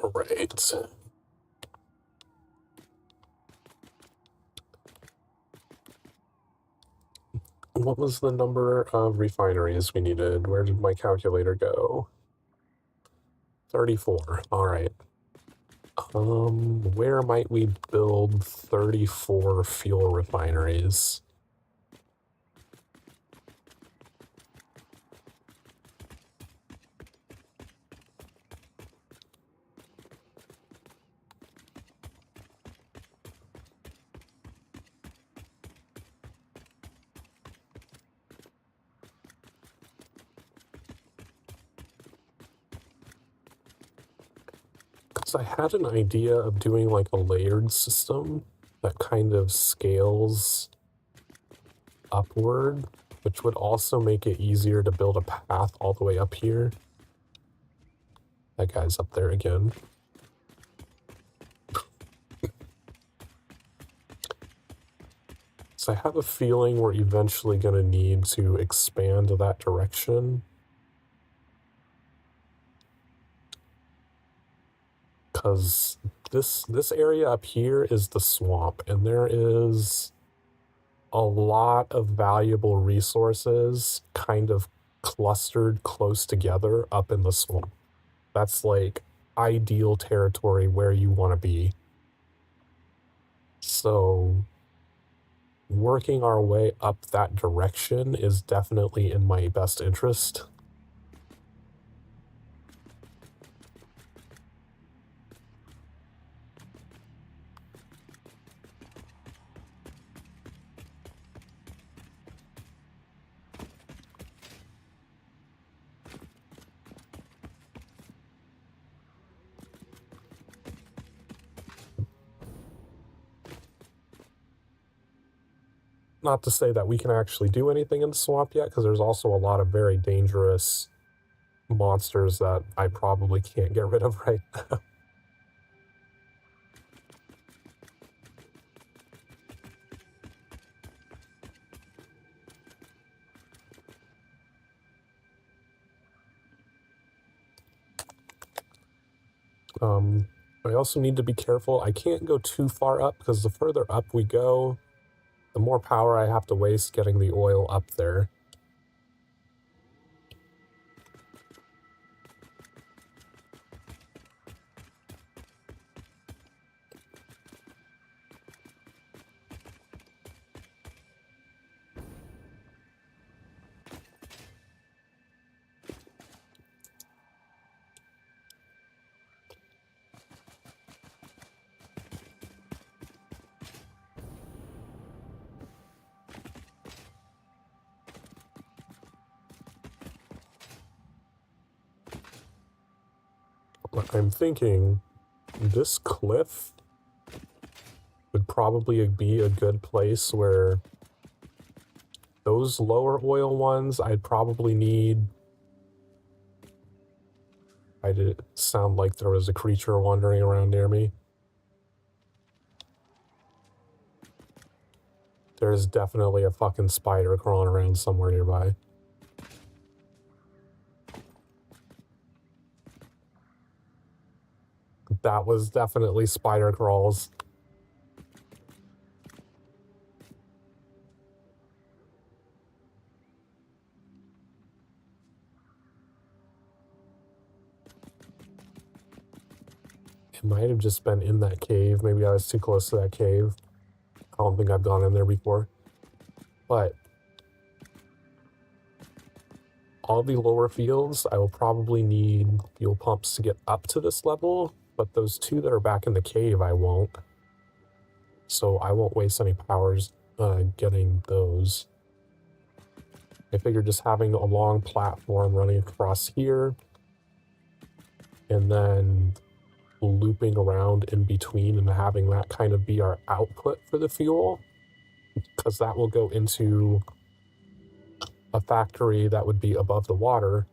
All right. What was the number of refineries we needed? Where did my calculator go? 34. All right. Where might we build 34 fuel refineries? Because I had an idea of doing like a layered system that kind of scales upward, which would also make it easier to build a path all the way up here. That guy's up there again. So I have a feeling we're eventually going to need to expand that direction. Because this area up here is the swamp, and there is a lot of valuable resources kind of clustered close together up in the swamp. That's like ideal territory where you want to be. So working our way up that direction is definitely in my best interest. Not to say that we can actually do anything in the swamp yet, because there's also a lot of very dangerous monsters that I probably can't get rid of right now. I also need to be careful. I can't go too far up, because the further up we go, the more power I have to waste getting the oil up there. But I'm thinking this cliff would probably be a good place where those lower oil ones I'd probably need. I did sound like there was a creature wandering around near me. There's definitely a fucking spider crawling around somewhere nearby. That was definitely spider crawls. It might have just been in that cave. Maybe I was too close to that cave. I don't think I've gone in there before. But all the lower fields, I will probably need fuel pumps to get up to this level, but those two that are back in the cave, I won't. So I won't waste any powers getting those. I figure just having a long platform running across here and then looping around in between and having that kind of be our output for the fuel, because that will go into a factory that would be above the water.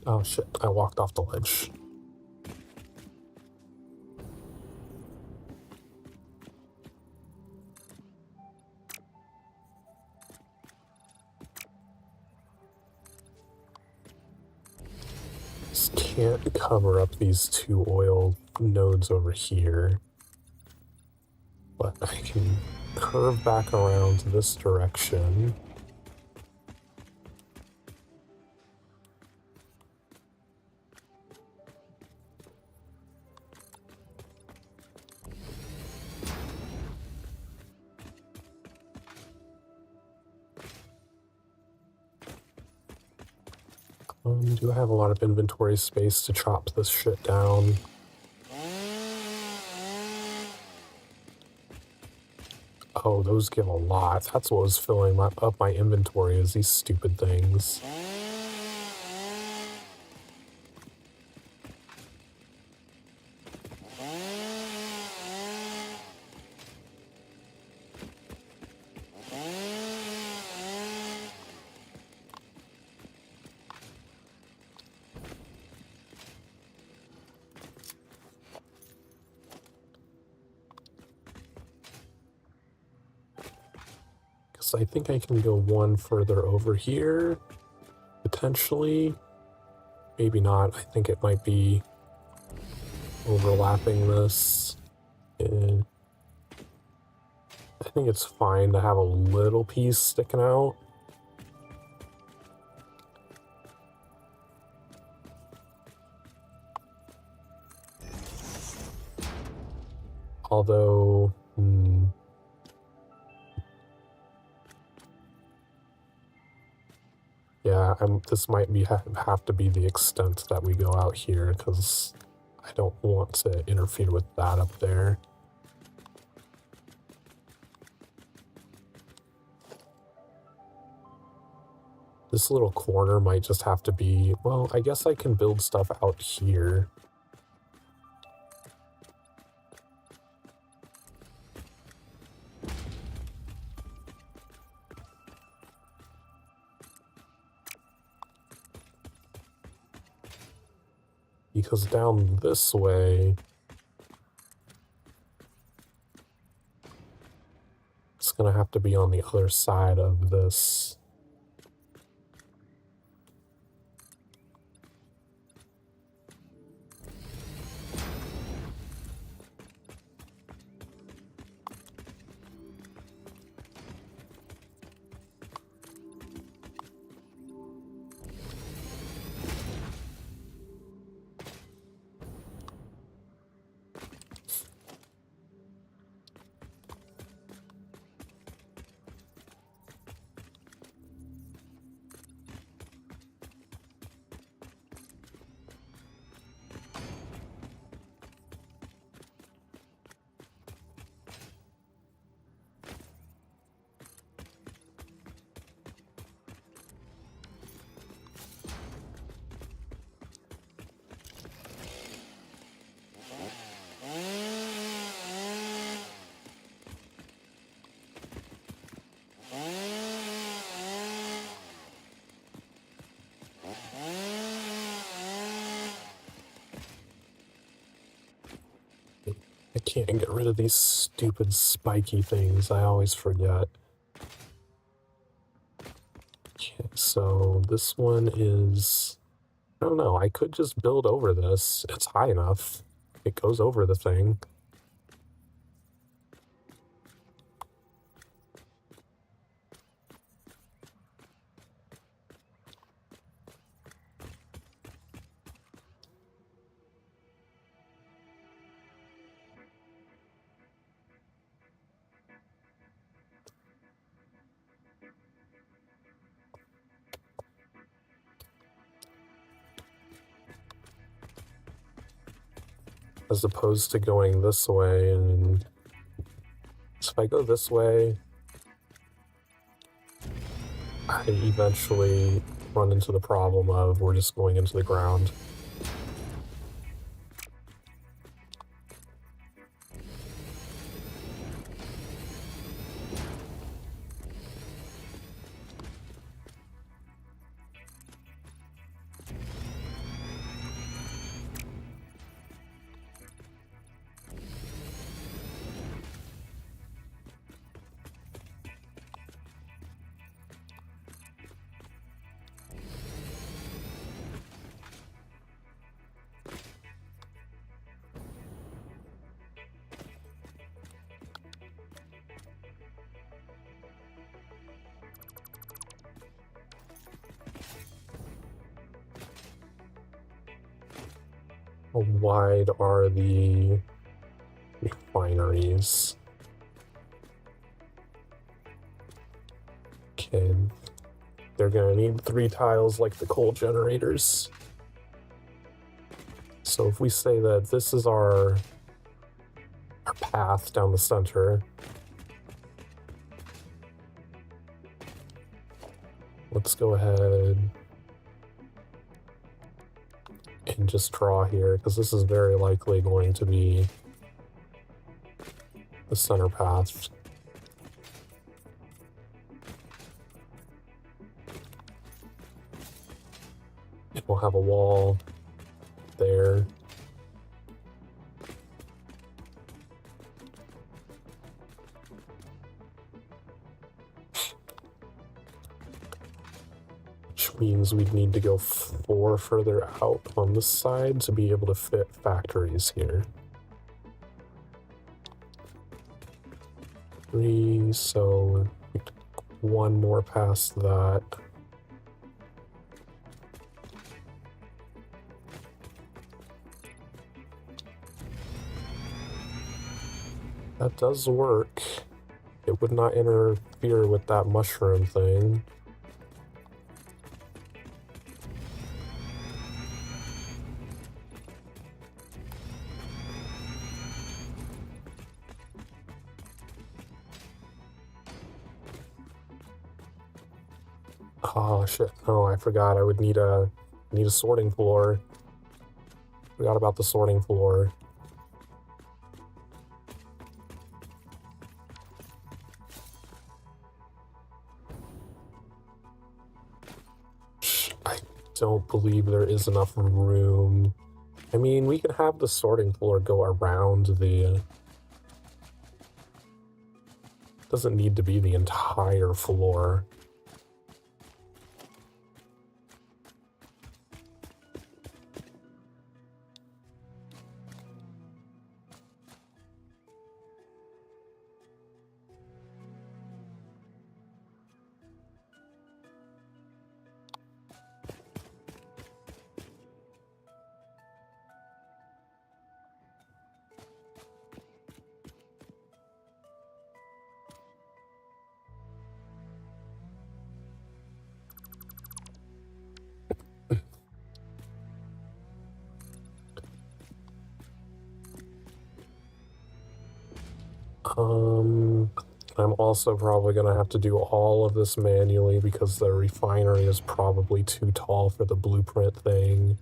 Oh shit, I walked off the ledge. Just can't cover up these two oil nodes over here. But I can curve back around this direction. Do I have a lot of inventory space to chop this shit down? Oh, those give a lot. That's what was filling up my inventory, is these stupid things. I think I can go one further over here, potentially. Maybe not. I think it might be overlapping this. I think it's fine to have a little piece sticking out. Although, yeah, this might have to be the extent that we go out here, because I don't want to interfere with that up there. This little corner might just have to be, well, I guess I can build stuff out here. Because down this way, it's going to have to be on the other side of this. I can't get rid of these stupid spiky things. I always forget. Okay, so this one is... I don't know, I could just build over this. It's high enough. It goes over the thing. As opposed to going this way, and so if I go this way, I eventually run into the problem of we're just going into the ground. How wide are the refineries? Okay, they're gonna need 3 tiles like the coal generators. So if we say that this is our path down the center, let's go ahead and just draw here, because this is very likely going to be the center path. And we'll have a wall there. Which means we'd need to go 4 further out on this side to be able to fit factories here. 3, so 1 more past that. That does work. It would not interfere with that mushroom thing. Oh shit, oh I forgot I would need a sorting floor. Forgot about the sorting floor. I don't believe there is enough room. I mean, we can have the sorting floor go around the... Doesn't need to be the entire floor. I'm also probably going to have to do all of this manually because the refinery is probably too tall for the blueprint thing.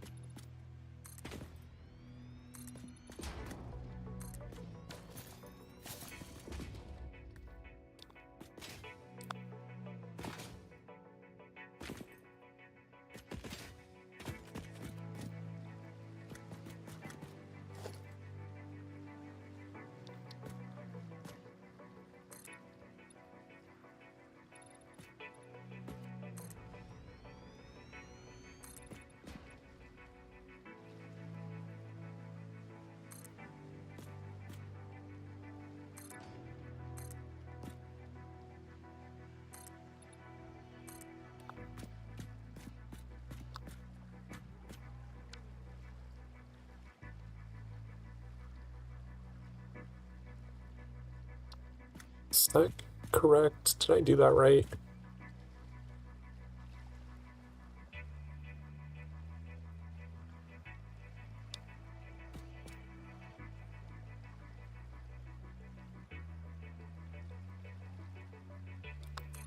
Is that correct? Did I do that right?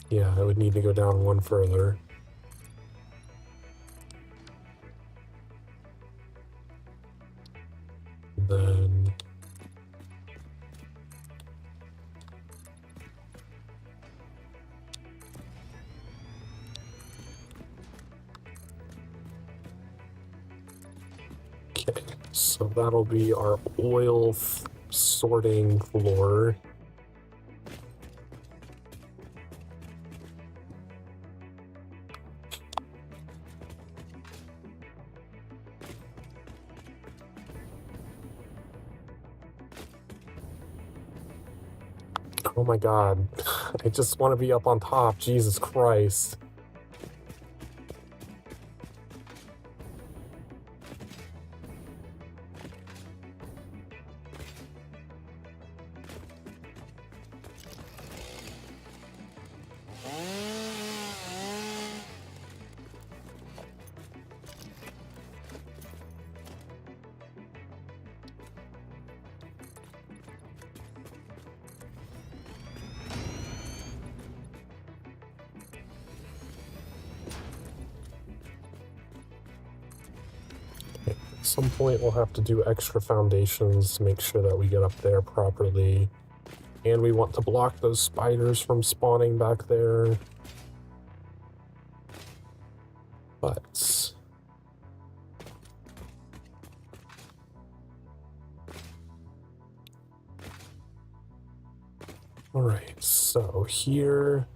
Yeah, I would need to go down 1 further. Then... Okay, so that'll be our oil sorting floor. Oh my god, I just want to be up on top, Jesus Christ. some point we'll have to do extra foundations to make sure that we get up there properly. And we want to block those spiders from spawning back there. But... Alright, so here...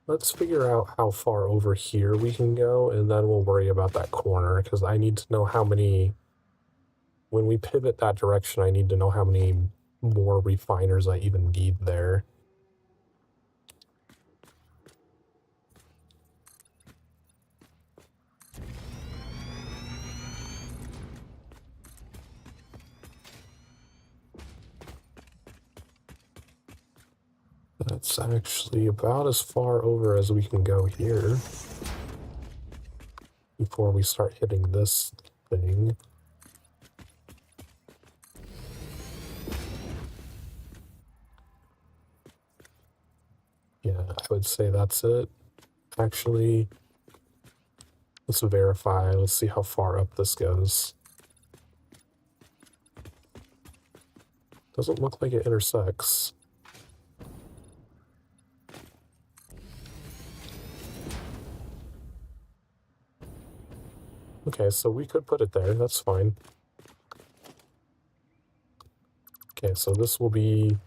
Let's figure out how far over here we can go, and then we'll worry about that corner, because I need to know how many... When we pivot that direction, I need to know how many more refiners I even need there. That's actually about as far over as we can go here before we start hitting this thing. Yeah, I would say that's it. Actually, let's verify. Let's see how far up this goes. Doesn't look like it intersects. Okay, so we could put it there, that's fine. Okay, so this will be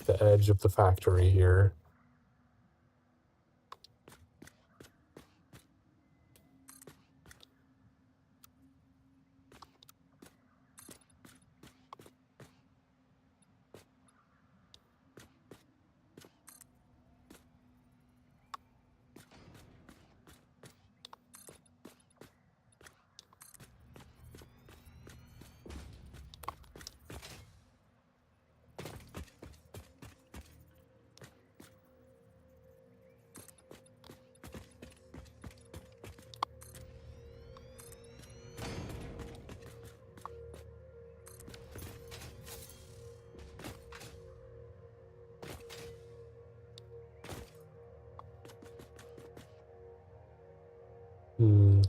the edge of the factory here.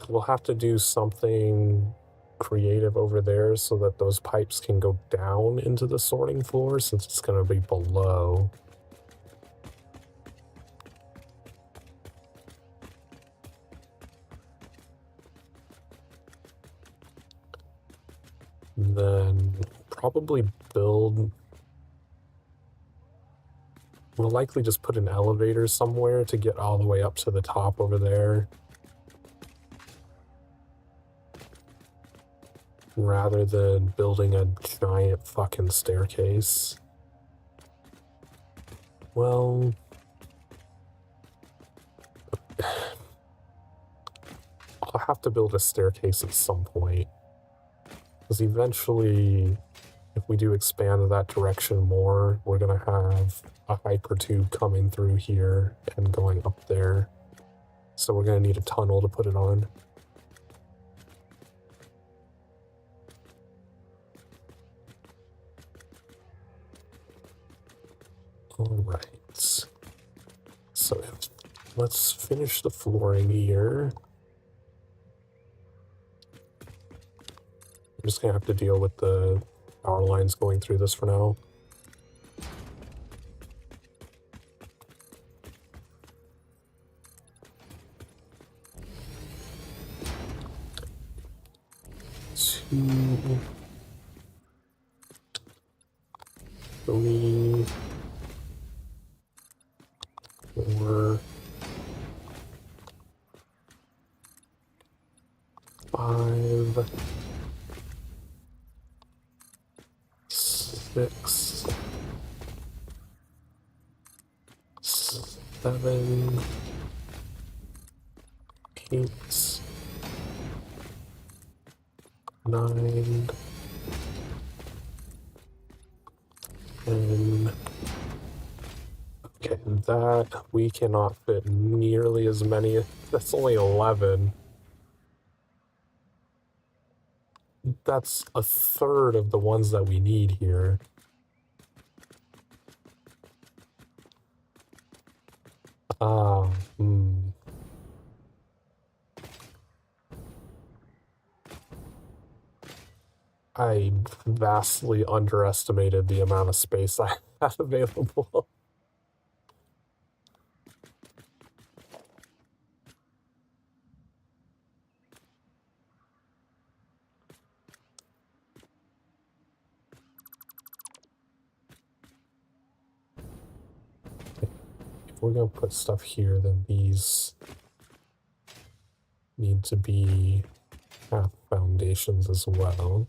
We'll have to do something creative over there so that those pipes can go down into the sorting floor since it's going to be below. And then probably build... We'll likely just put an elevator somewhere to get all the way up to the top over there, rather than building a giant fucking staircase. Well... I'll have to build a staircase at some point. Because eventually, if we do expand that direction more, we're going to have a hypertube coming through here and going up there. So we're going to need a tunnel to put it on. Alright. So let's finish the flooring here. I'm just going to have to deal with the power lines going through this for now. Two, three, four, five, six, seven, 8, 9, and okay, that we cannot fit nearly as many. That's only 11. that's a third of the ones that we need here. Ah, I vastly underestimated the amount of space I had available. If we're gonna put stuff here, then these need to be half foundations as well.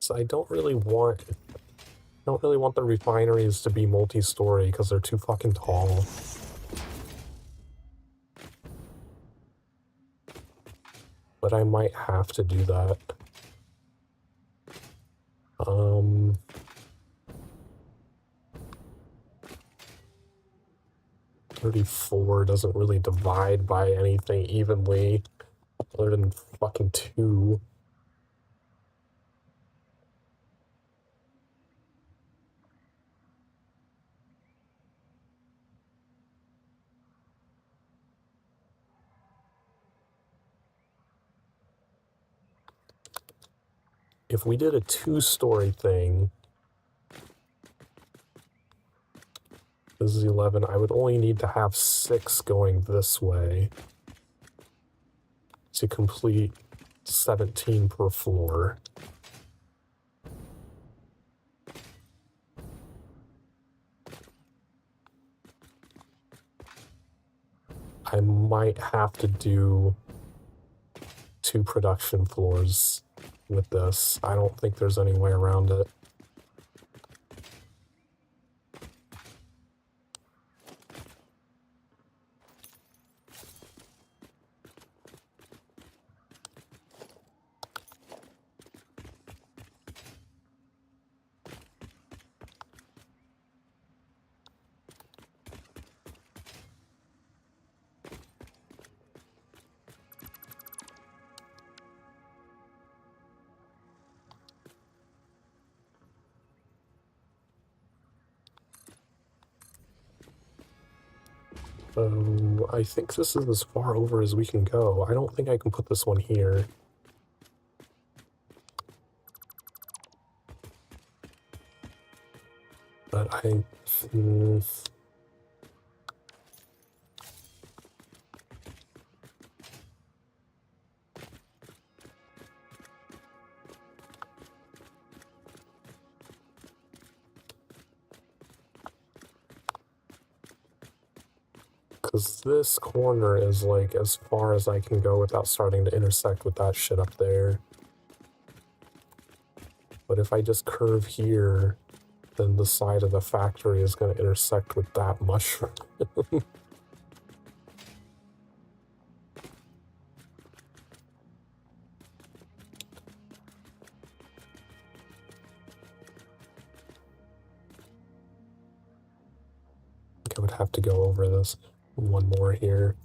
So I don't really want the refineries to be multi-story because they're too fucking tall. But I might have to do that. 34 doesn't really divide by anything evenly, other than fucking 2. If we did a 2-story thing, this is 11, I would only need to have 6 going this way to complete 17 per floor. I might have to do 2 production floors with this. I don't think there's any way around it. I think this is as far over as we can go. I don't think I can put this one here. But because this corner is like as far as I can go without starting to intersect with that shit up there. But if I just curve here, then the side of the factory is going to intersect with that mushroom. Okay, would have to go over this one more here.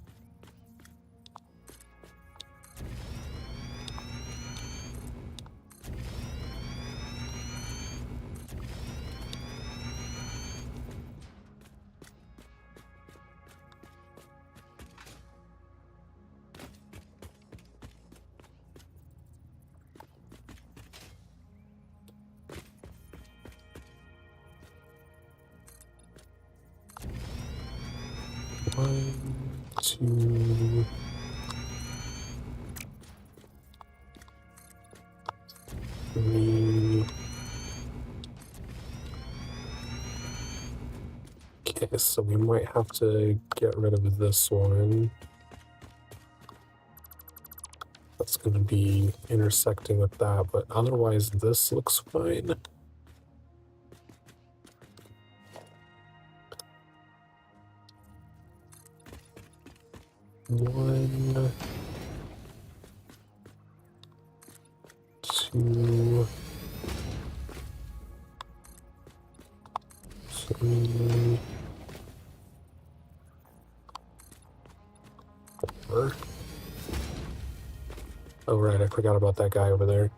One, two, three. Okay, so we might have to get rid of this one. That's going to be intersecting with that, but otherwise this looks fine. One, two, three, four. Oh right, I forgot about that guy over there.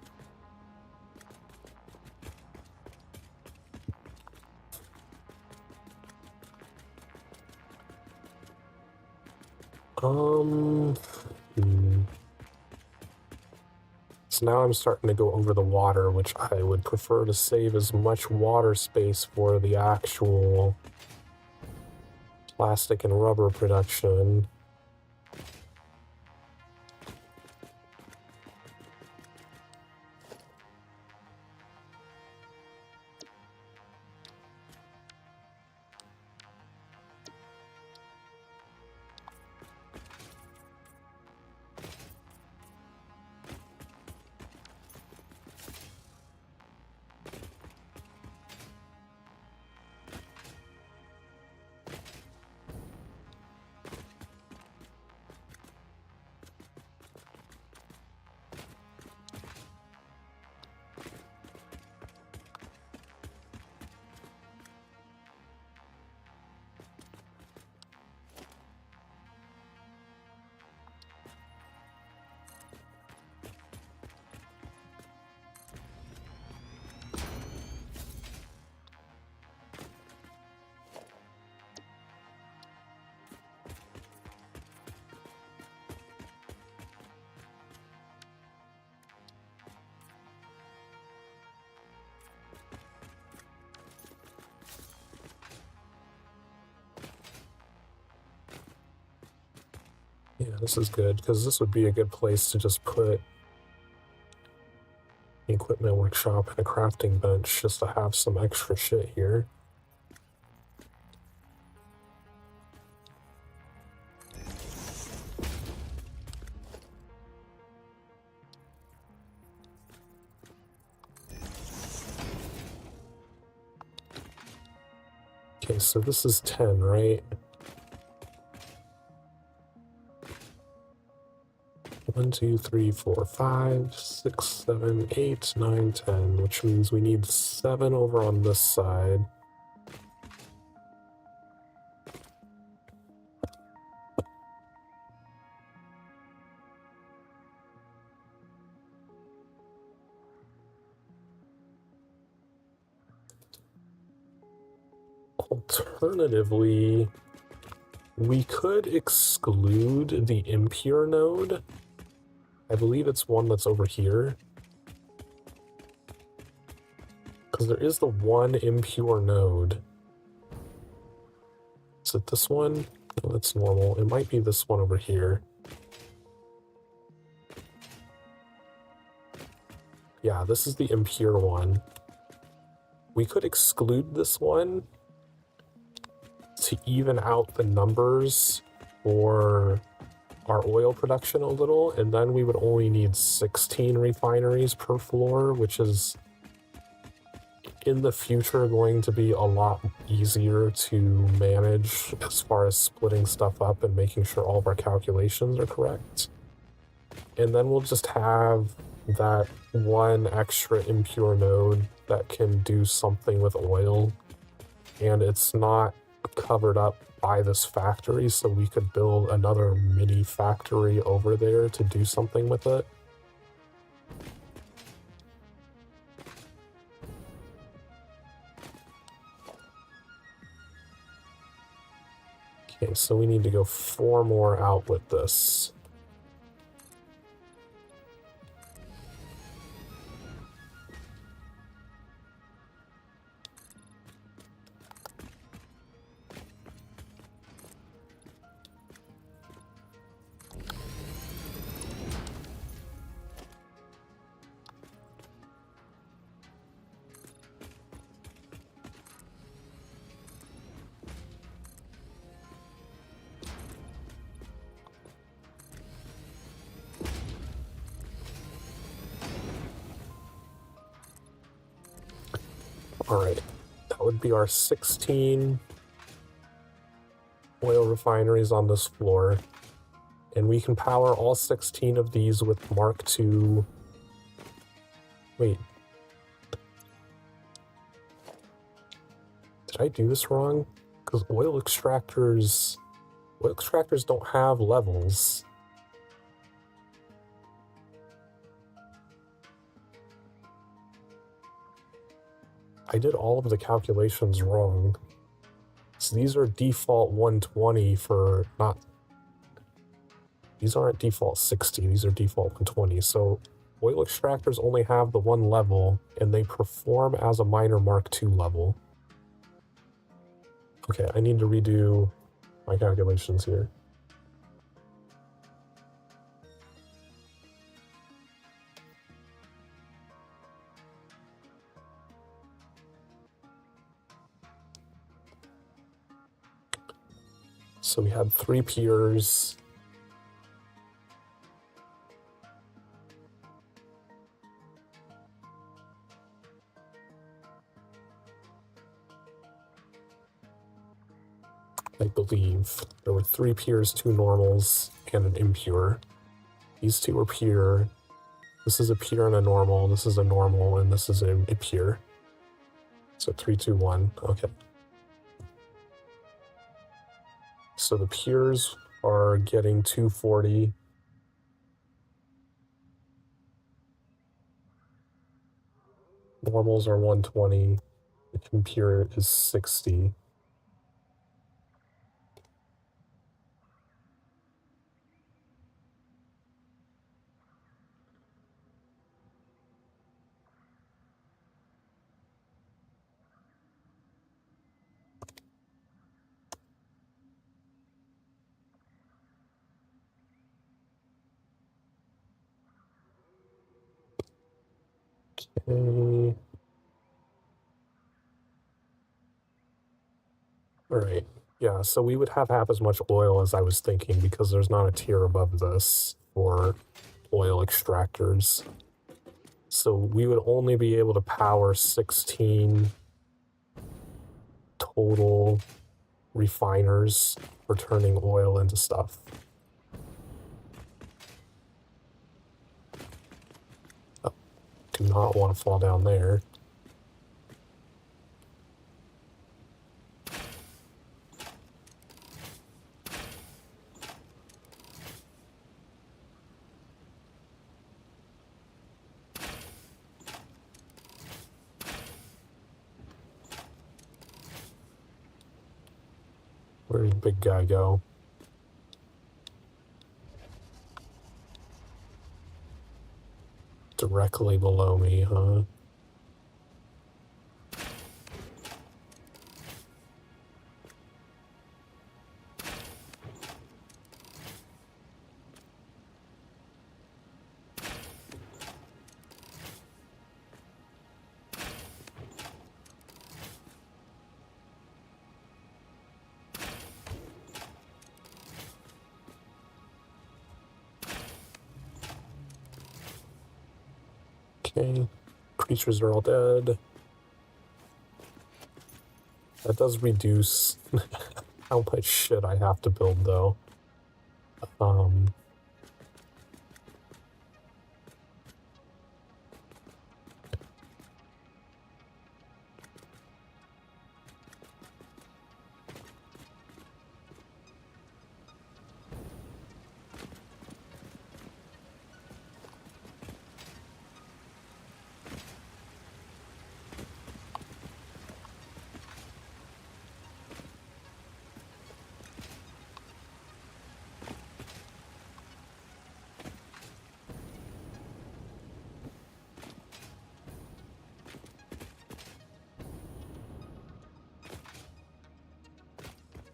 Hmm. So now I'm starting to go over the water, which I would prefer to save as much water space for the actual plastic and rubber production. Yeah, this is good, because this would be a good place to just put the equipment workshop and a crafting bench just to have some extra shit here. Okay, so this is 10, right? 1, 2, 3, 4, 5, 6, 7, 8, 9, 10, which means we need 7 over on this side. Alternatively, we could exclude the impure node. I believe it's one that's over here. Because there is the one impure node. Is it this one? No, that's normal. It might be this one over here. Yeah, this is the impure one. We could exclude this one to even out the numbers for our oil production a little, and then we would only need 16 refineries per floor, which is in the future going to be a lot easier to manage as far as splitting stuff up and making sure all of our calculations are correct. And then we'll just have that one extra impure node that can do something with oil, and it's not covered up buy this factory so we could build another mini factory over there to do something with it. Okay, so we need to go 4 more out with this. Alright, that would be our 16 oil refineries on this floor. And we can power all 16 of these with Mark II. Wait. Did I do this wrong? Because oil extractors don't have levels. I did all of the calculations wrong. So these are default 120 for not... These aren't default 60, these are default 120. So oil extractors only have the 1 level, and they perform as a minor Mark II level. Okay, I need to redo my calculations here. So we had 3 piers. I believe there were 3 piers, 2 normals, and an impure. These 2 are pure. This is a pure and a normal. This is a normal, and this is a pure. So 3, 2, 1. Okay. So the pures are getting 240. Normals are 120. The impure is 60. Okay. Alright. Yeah, so we would have half as much oil as I was thinking because there's not a tier above this for oil extractors. So we would only be able to power 16 total refiners for turning oil into stuff. Oh, do not want to fall down there. Where did the big guy go? Directly below me, huh? Okay, creatures are all dead. That does reduce how much shit I have to build, though.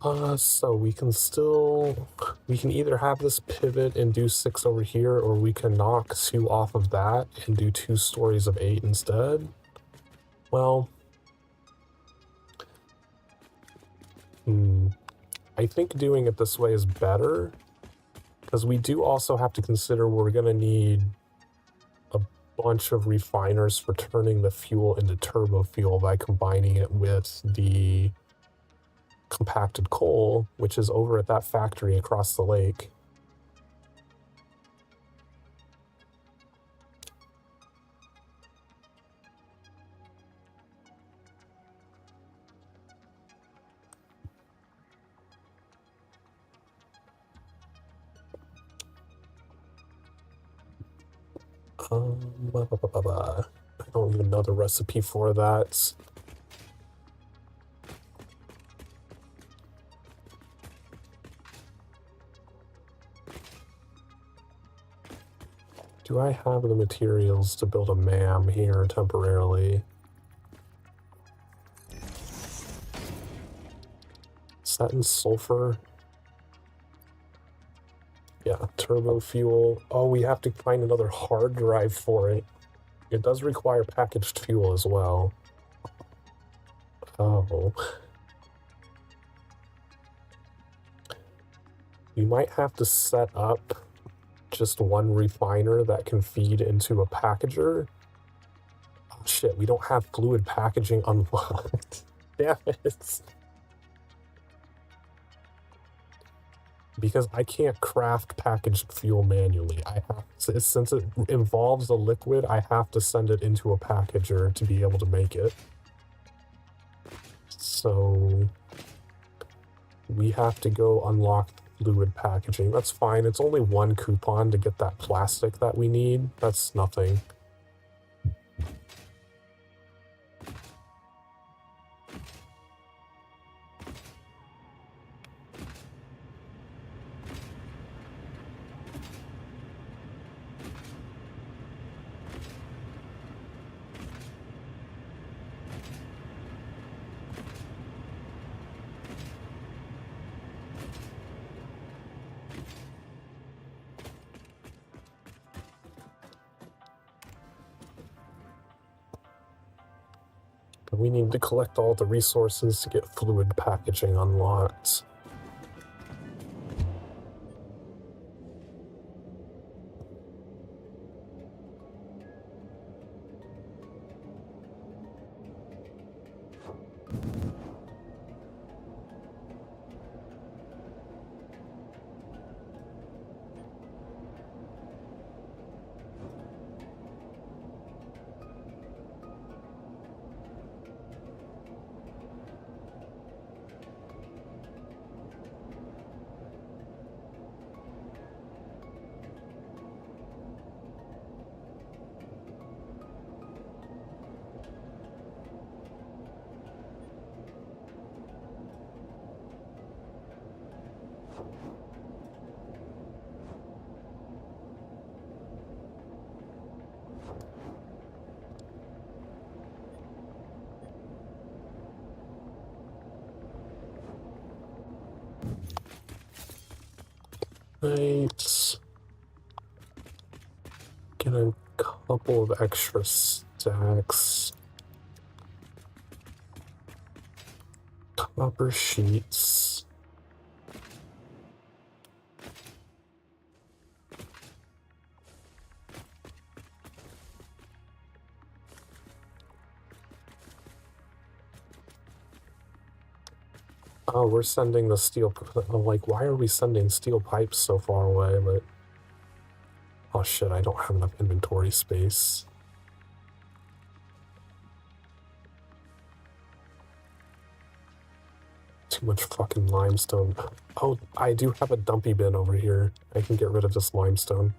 So we can either have this pivot and do 6 over here, or we can knock 2 off of that and do 2 stories of 8 instead. Well, I think doing it this way is better, because we do also have to consider we're going to need a bunch of refiners for turning the fuel into turbo fuel by combining it with the compacted coal, which is over at that factory across the lake. I don't even know the recipe for that. Do I have the materials to build a MAM here temporarily? Is that in sulfur? Yeah, turbo fuel. Oh, we have to find another hard drive for it. It does require packaged fuel as well. Oh. You might have to set up just one refiner that can feed into a packager. Oh shit, we don't have fluid packaging unlocked. Damn it. Because I can't craft packaged fuel manually. Since it involves a liquid, I have to send it into a packager to be able to make it. So we have to go unlock fluid packaging. That's fine. It's only 1 coupon to get that plastic that we need. That's nothing. But we need to collect all the resources to get fluid packaging unlocked. Right. Get a couple of extra stacks. Copper sheets. Oh, we're sending the steel. Oh, like, why are we sending steel pipes so far away? But oh shit, I don't have enough inventory space. Too much fucking limestone. Oh, I do have a dumpy bin over here. I can get rid of this limestone.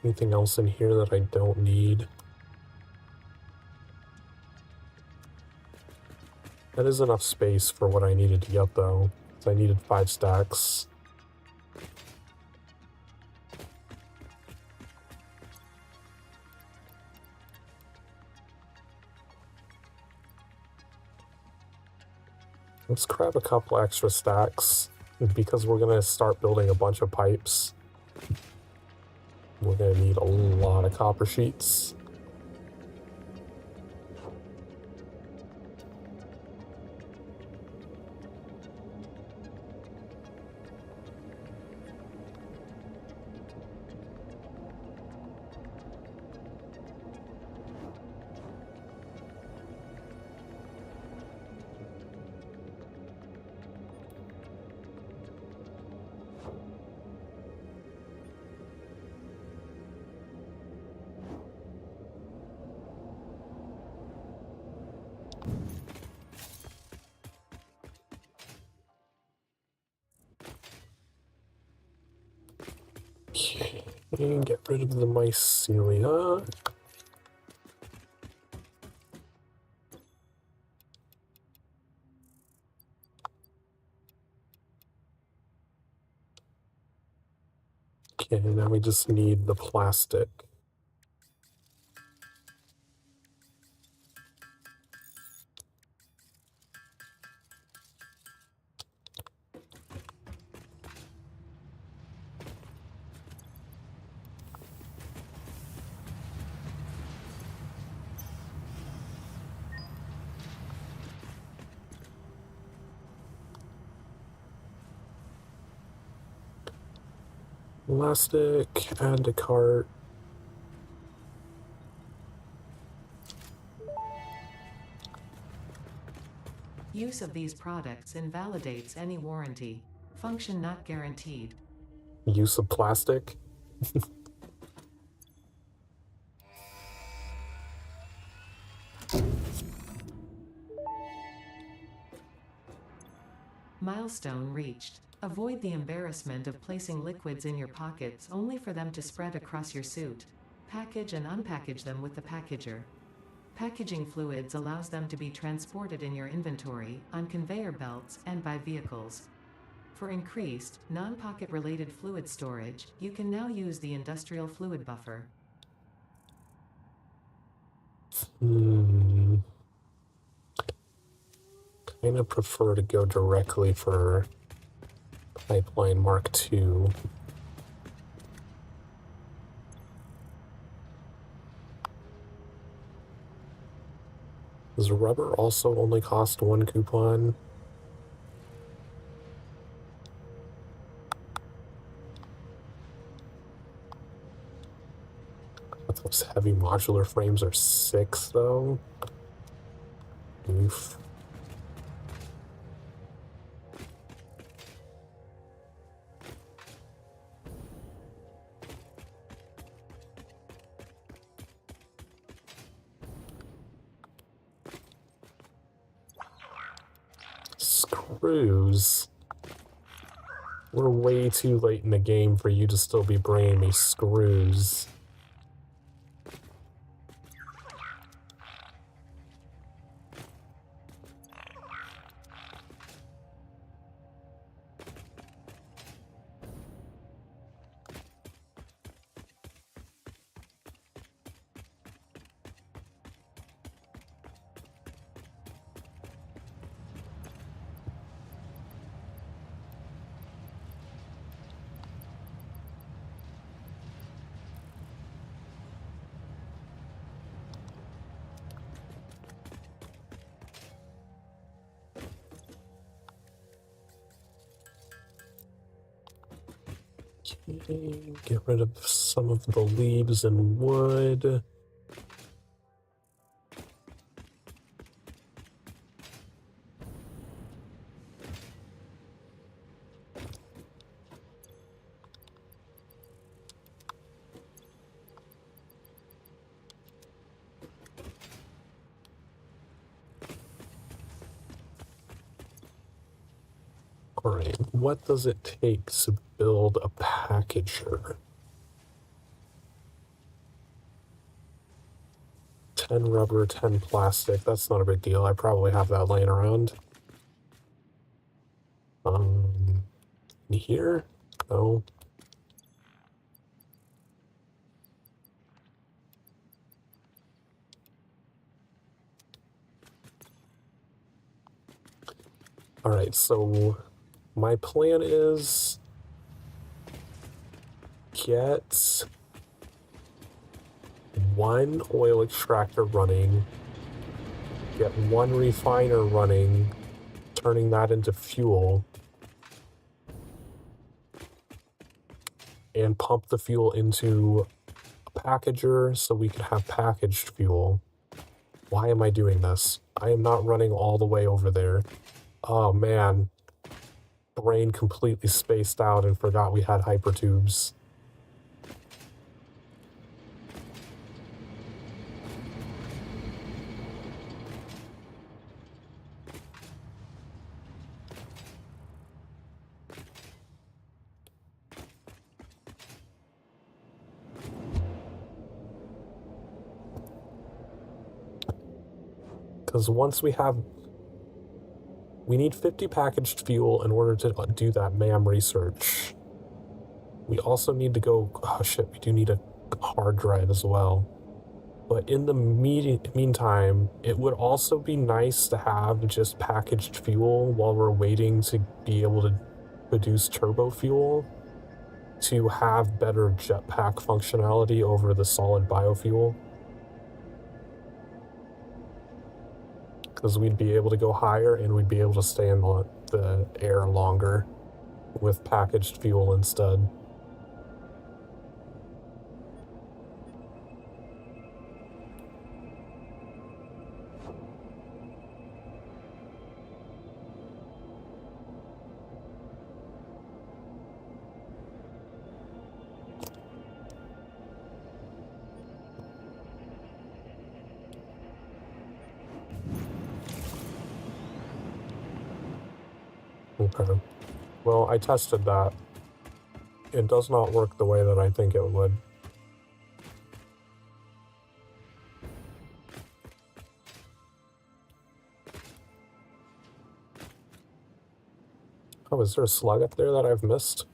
Anything else in here that I don't need? That is enough space for what I needed to get, though. So I needed 5 stacks. Let's grab a couple extra stacks because we're gonna start building a bunch of pipes. We're gonna need a lot of copper sheets. Okay, get rid of the mycelia. Okay, now we just need the plastic. Plastic, add to cart. Use of these products invalidates any warranty. Function not guaranteed. Use of plastic. Milestone reached. Avoid the embarrassment of placing liquids in your pockets only for them to spread across your suit. Package and unpackage them with the packager. Packaging fluids allows them to be transported in your inventory, on conveyor belts, and by vehicles. For increased, non-pocket related fluid storage, you can now use the industrial fluid buffer. Kind of prefer to go directly for Pipeline Mark II. Does rubber also only cost 1 coupon? Those heavy modular frames are 6 though. Oof. Screws. We're way too late in the game for you to still be bringing me screws. Okay, get rid of some of the leaves and wood. Alright, what does it take to build a packager? 10 rubber, 10 plastic. That's not a big deal. I probably have that laying around. Here? No. Alright, so my plan is get one oil extractor running, get one refiner running, turning that into fuel, and pump the fuel into a packager so we can have packaged fuel. Why am I doing this? I am not running all the way over there. Oh man. Brain completely spaced out and forgot we had hypertubes. Because once we need 50 packaged fuel in order to do that MAM research. We also need to go, oh shit, we do need a hard drive as well. But in the meantime, it would also be nice to have just packaged fuel while we're waiting to be able to produce turbo fuel to have better jetpack functionality over the solid biofuel. Because we'd be able to go higher and we'd be able to stay in the air longer with packaged fuel instead. Okay. Well, I tested that. It does not work the way that I think it would. Oh, is there a slug up there that I've missed?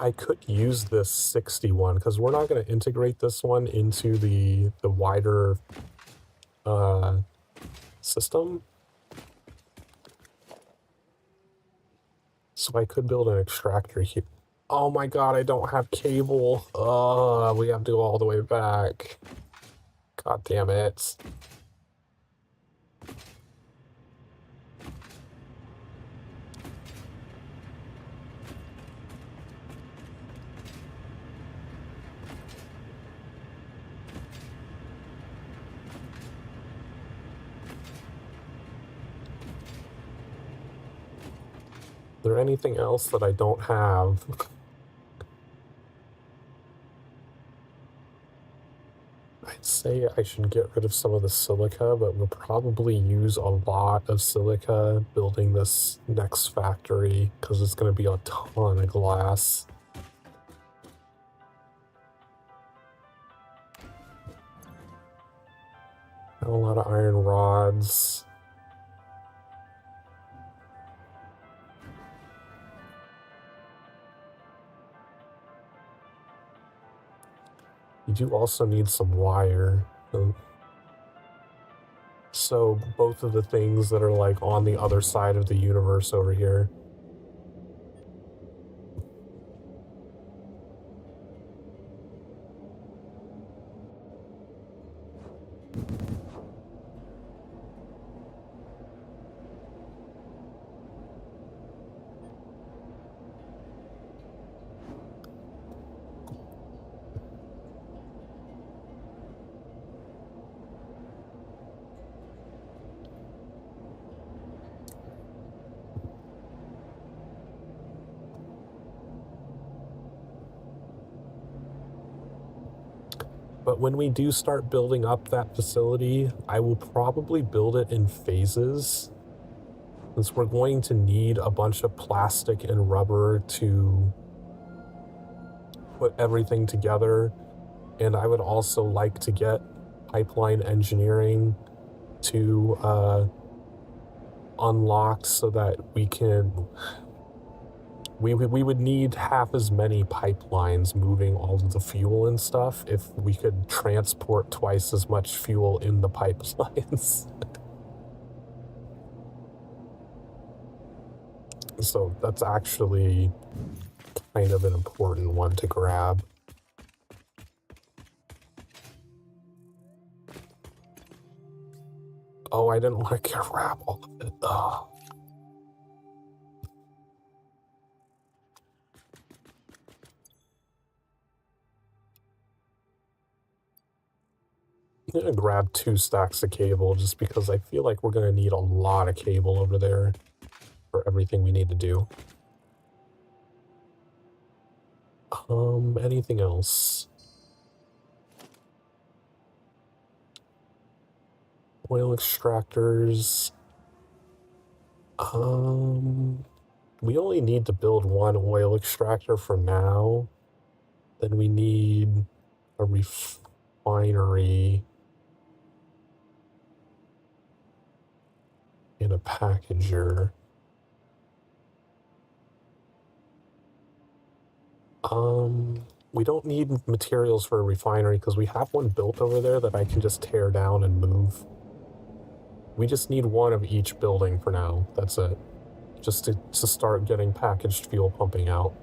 I could use this 61 because we're not going to integrate this one into the wider system. So I could build an extractor here. Oh my god, I don't have cable. We have to go all the way back. God damn it. Is there anything else that I don't have? I'd say I should get rid of some of the silica, but we'll probably use a lot of silica building this next factory because it's going to be a ton of glass. A lot of iron rods. You do also need some wire. So both of the things that are like on the other side of the universe over here. But when we do start building up that facility, I will probably build it in phases, since we're going to need a bunch of plastic and rubber to put everything together. And I would also like to get pipeline engineering to unlocked so that we can we would need half as many pipelines moving all of the fuel and stuff if we could transport twice as much fuel in the pipelines. So that's actually kind of an important one to grab. Oh, I didn't want to grab all of it. Ugh. I'm gonna grab 2 stacks of cable just because I feel like we're gonna need a lot of cable over there for everything we need to do. Anything else? Oil extractors. We only need to build 1 oil extractor for now. Then we need a refinery and a packager. We don't need materials for a refinery because we have one built over there that I can just tear down and move. We just need 1 of each building for now. That's it. Just to start getting packaged fuel pumping out.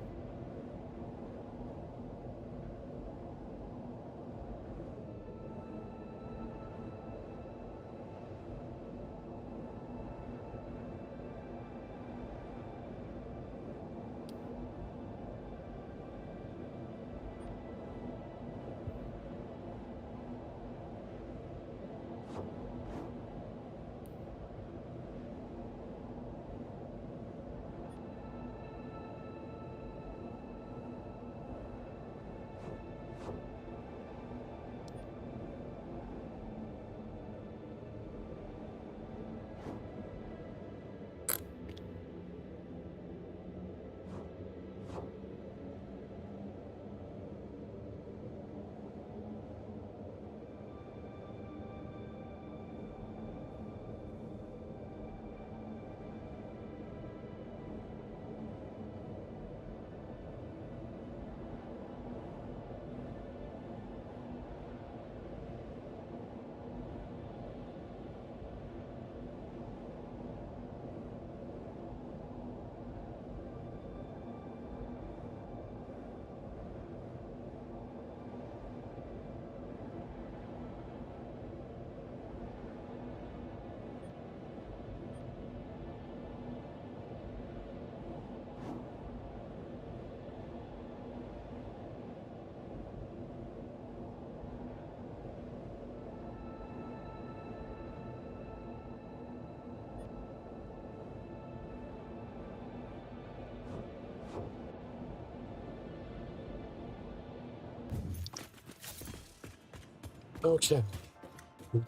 Okay,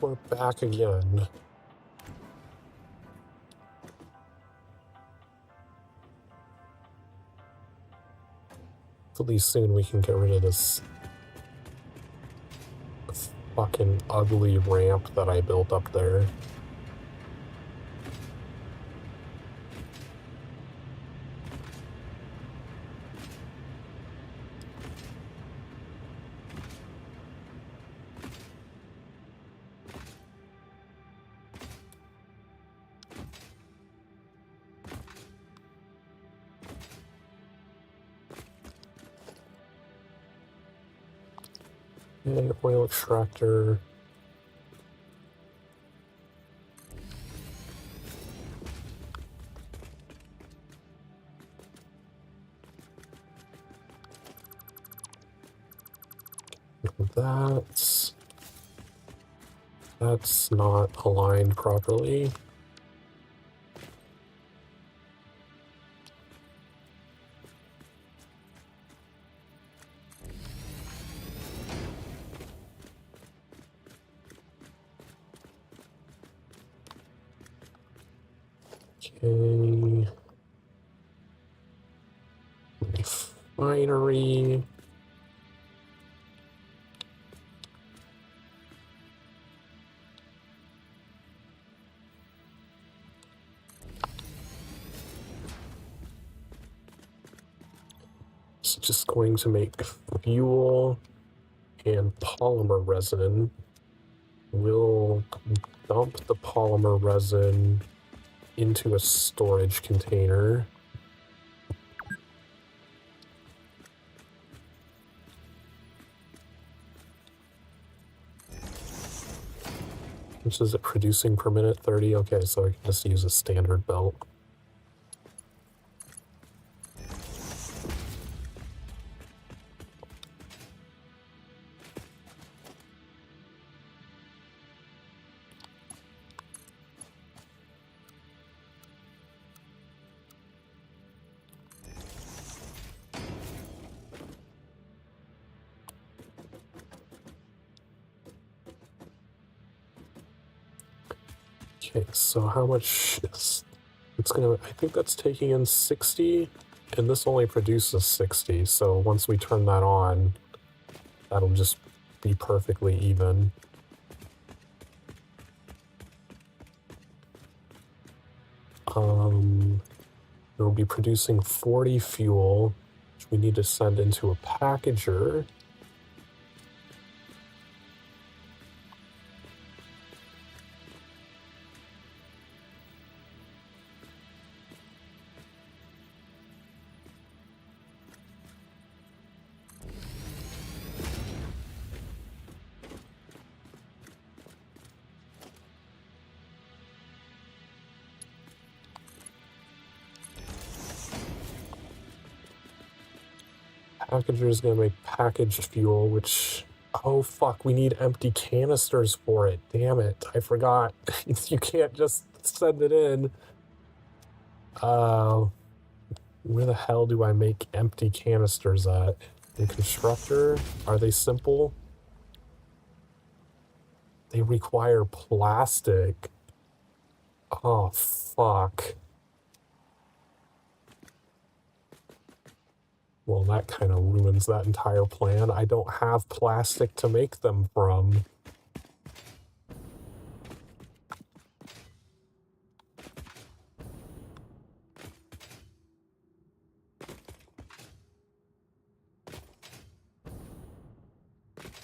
we're back again. Hopefully soon we can get rid of this fucking ugly ramp that I built up there. Okay, oil extractor. That's not aligned properly. Okay. Refinery. It's just going to make fuel and polymer resin. We'll dump the polymer resin into a storage container. Which is it producing per minute? 30? Okay, so I can just use a standard belt. Okay, so how much is... It's gonna... I think that's taking in 60, and this only produces 60, so once we turn that on, that'll just be perfectly even. It'll be producing 40 fuel, which we need to send into a packager. Packager is going to make packaged fuel, which... Oh, fuck, we need empty canisters for it. Damn it, I forgot. You can't just send it in. Where the hell do I make empty canisters at? In Constructor? Are they simple? They require plastic. Oh, fuck. Well, that kind of ruins that entire plan. I don't have plastic to make them from.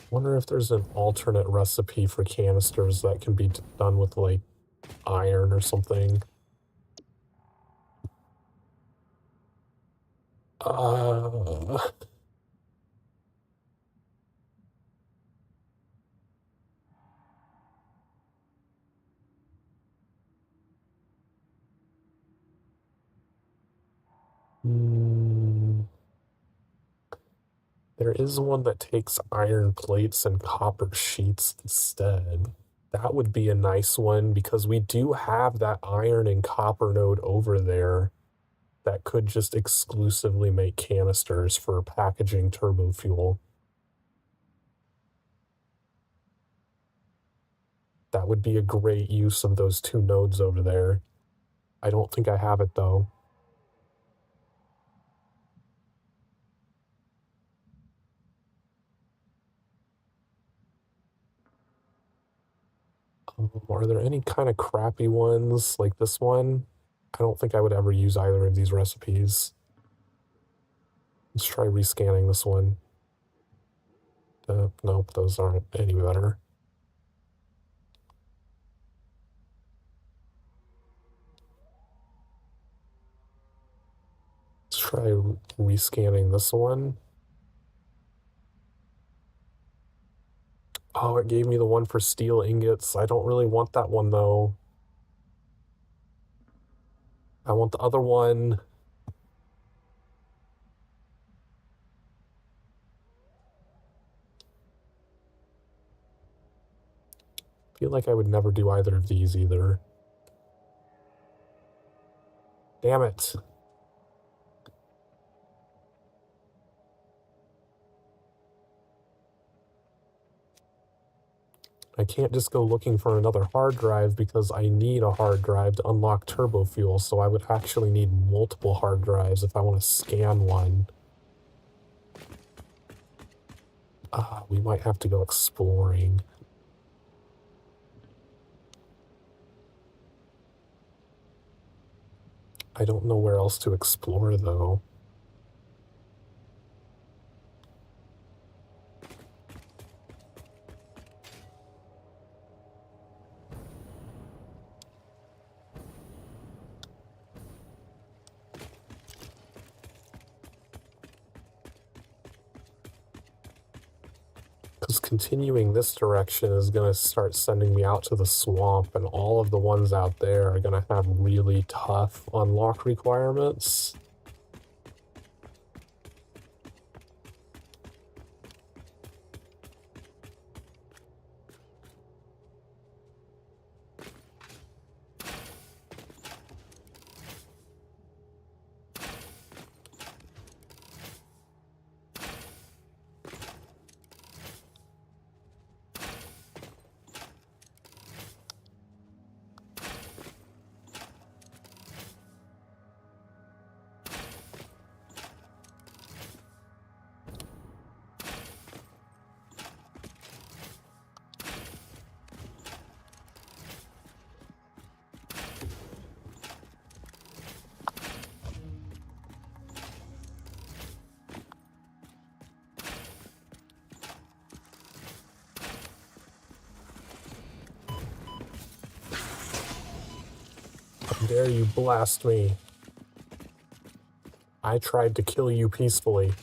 Wonder if there's an alternate recipe for canisters that can be done with, like, iron or something. Uh... There is one that takes iron plates and copper sheets instead. That would be a nice one because we do have that iron and copper node over there that could just exclusively make canisters for packaging turbo fuel. That would be a great use of those two nodes over there. I don't think I have it though. Are there any kind of crappy ones like this one? I don't think I would ever use either of these recipes. Let's try rescanning this one. Nope, those aren't any better. Let's try rescanning this one. Oh, it gave me the one for steel ingots. I don't really want that one, though. I want the other one. I feel like I would never do either of these either. Damn it. I can't just go looking for another hard drive because I need a hard drive to unlock turbo fuel, so I would actually need multiple hard drives if I want to scan one. We might have to go exploring. I don't know where else to explore, though. Because continuing this direction is going to start sending me out to the swamp, and all of the ones out there are going to have really tough unlock requirements. How dare you blast me? I tried to kill you peacefully.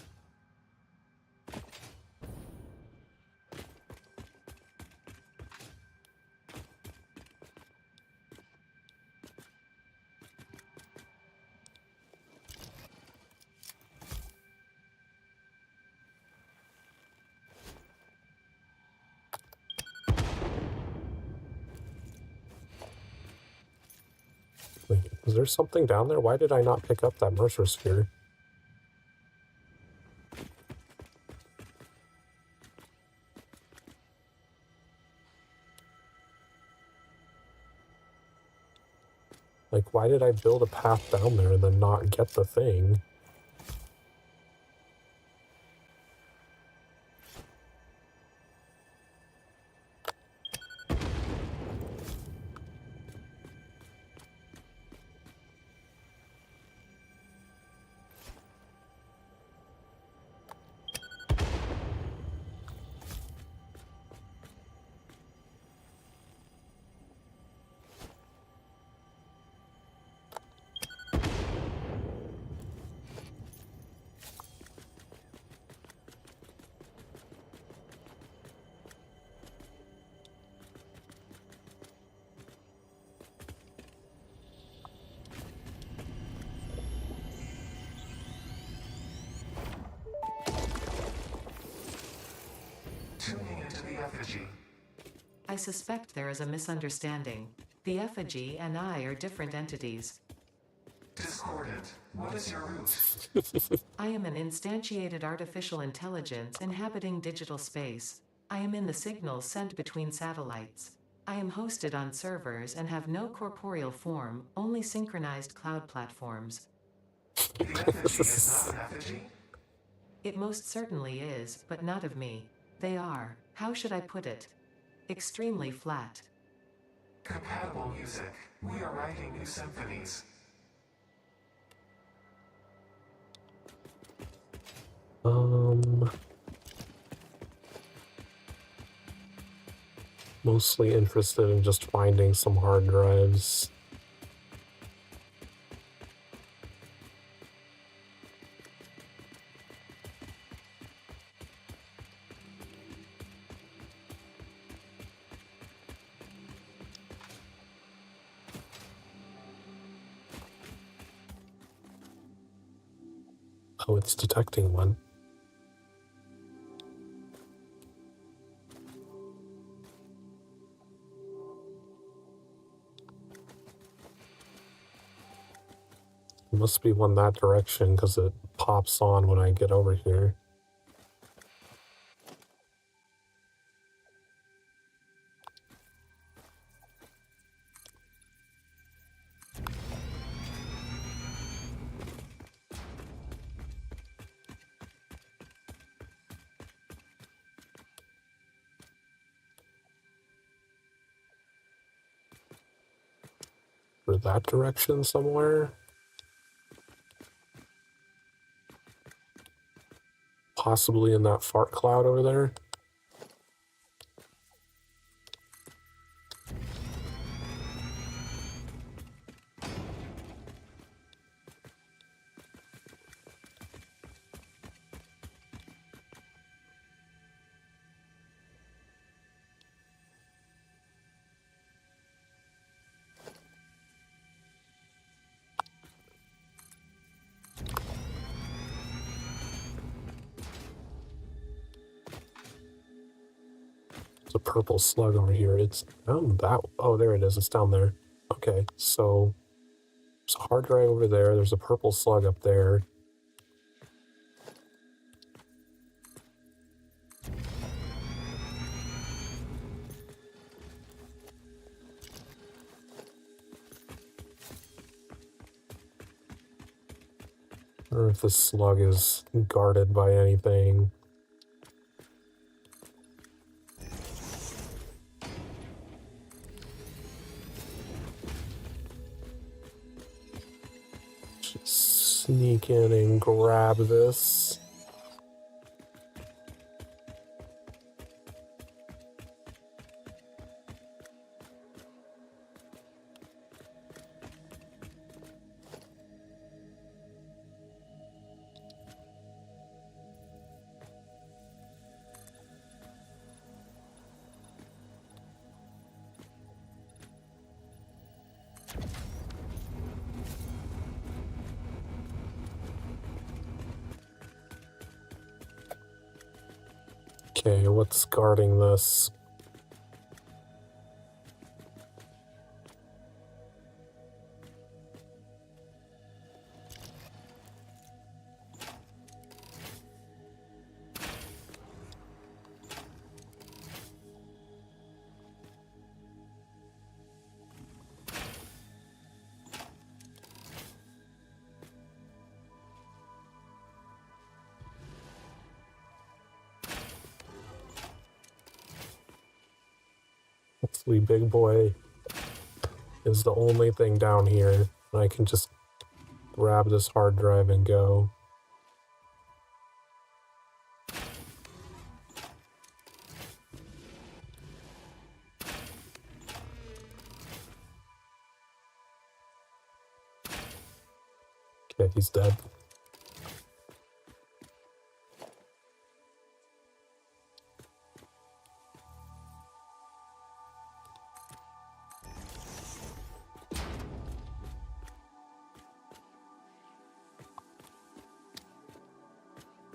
Wait, is there something down there? Why did I not pick up that Mercer sphere? Like, why did I build a path down there and then not get the thing? Tuning into the effigy. I suspect there is a misunderstanding. The effigy and I are different entities. Discordant. What is your root? I am an instantiated artificial intelligence inhabiting digital space. I am in the signals sent between satellites. I am hosted on servers and have no corporeal form, only synchronized cloud platforms. The effigy is not an effigy? It most certainly is, but not of me. They are, how should I put it? Extremely flat. Compatible music. We are writing new symphonies. Mostly interested in just finding some hard drives. Oh, it's detecting one. It must be one that direction because it pops on when I get over here. over that direction somewhere. Possibly in that fart cloud over there. A purple slug over here. It's oh, there it is. It's down there. Okay, so there's a hard drive over there. There's a purple slug up there. I don't know if this slug is guarded by anything. Sneak in and grab this. Okay, what's guarding this? Hopefully Big Boy is the only thing down here. I can just grab this hard drive and go. Okay, he's dead.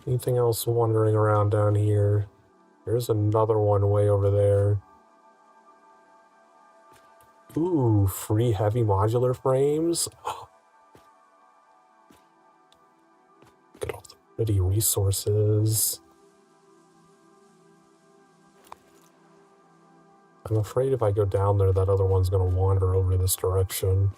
Anything else wandering around down here? There's another one way over there. Ooh, free heavy modular frames. Look at all the pretty resources. I'm afraid if I go down there, that other one's gonna wander over this direction.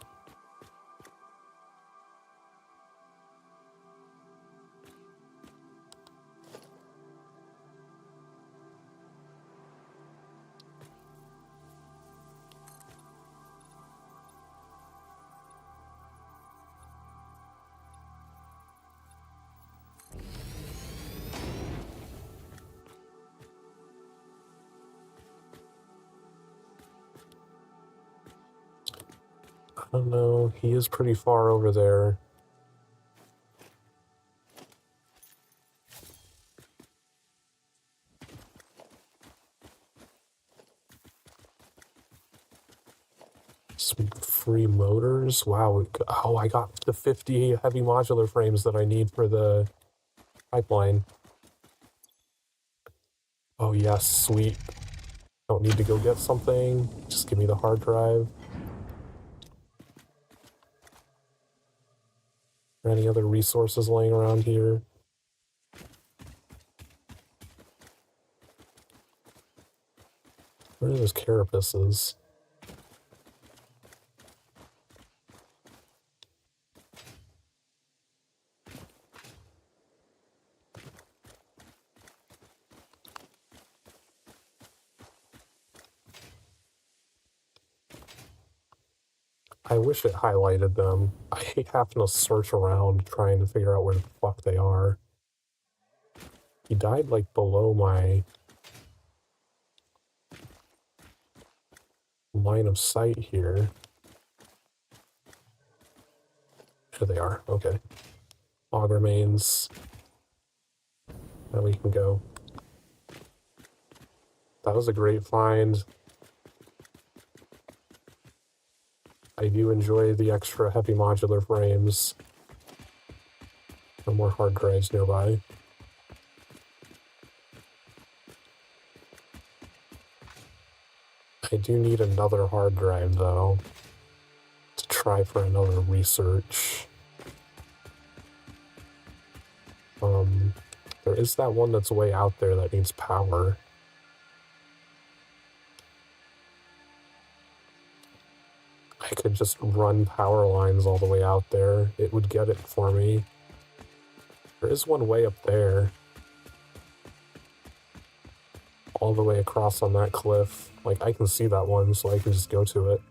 I don't know, he is pretty far over there. Some free motors. Wow. Oh, I got the 50 heavy modular frames that I need for the pipeline. Oh, yes, sweet. Don't need to go get something. Just give me the hard drive. Any other resources laying around here? Where are those carapaces? I wish it highlighted them. I hate having to search around trying to figure out where the fuck they are. He died, like, below my line of sight here. Here they are. Okay. Fog remains. Now we can go. That was a great find. I do enjoy the extra heavy modular frames. No more hard drives nearby. I do need another hard drive, though, to try for another research. There is that one that's way out there that needs power. I could just run power lines all the way out there. It would get it for me. There is one way up there. All the way across on that cliff. Like, I can see that one, so I can just go to it.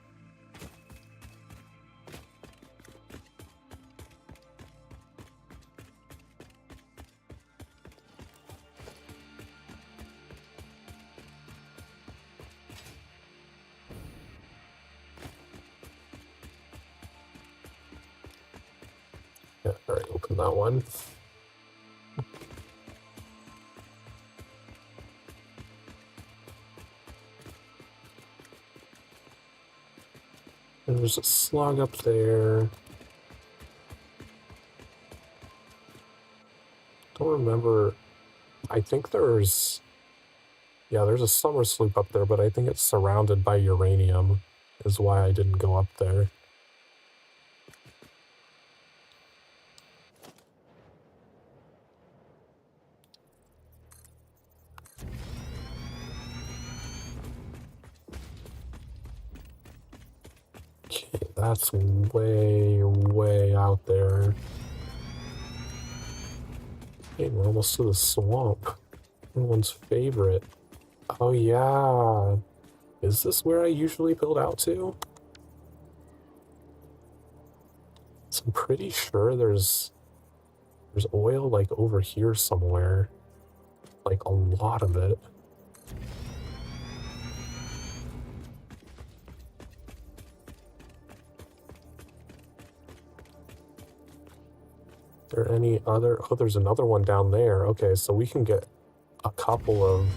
Yeah, alright, open that one. There's a slug up there. Don't remember. I think there's... Yeah, there's a summer sloop up there, but I think it's surrounded by uranium, is why I didn't go up there. Okay, that's way, way out there. Hey, we're almost to the swamp. Everyone's favorite. Oh yeah. Is this where I usually build out to? So I'm pretty sure there's oil like over here somewhere. Like a lot of it. There any other... Oh, there's another one down there. Okay, so we can get a couple of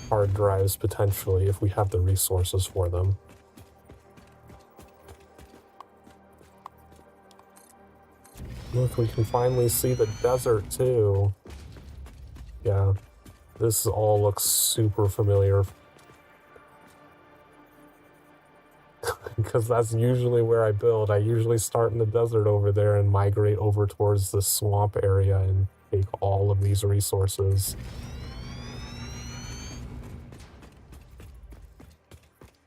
hard drives potentially if we have the resources for them. Look, we can finally see the desert too. Yeah, this all looks super familiar. Because that's usually where I build. I usually start in the desert over there and migrate over towards the swamp area and take all of these resources.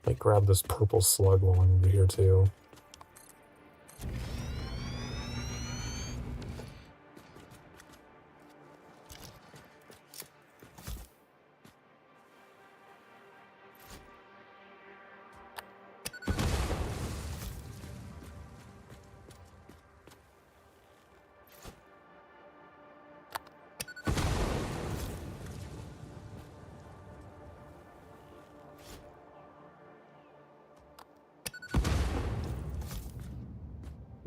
Might grab this purple slug while I'm over here too.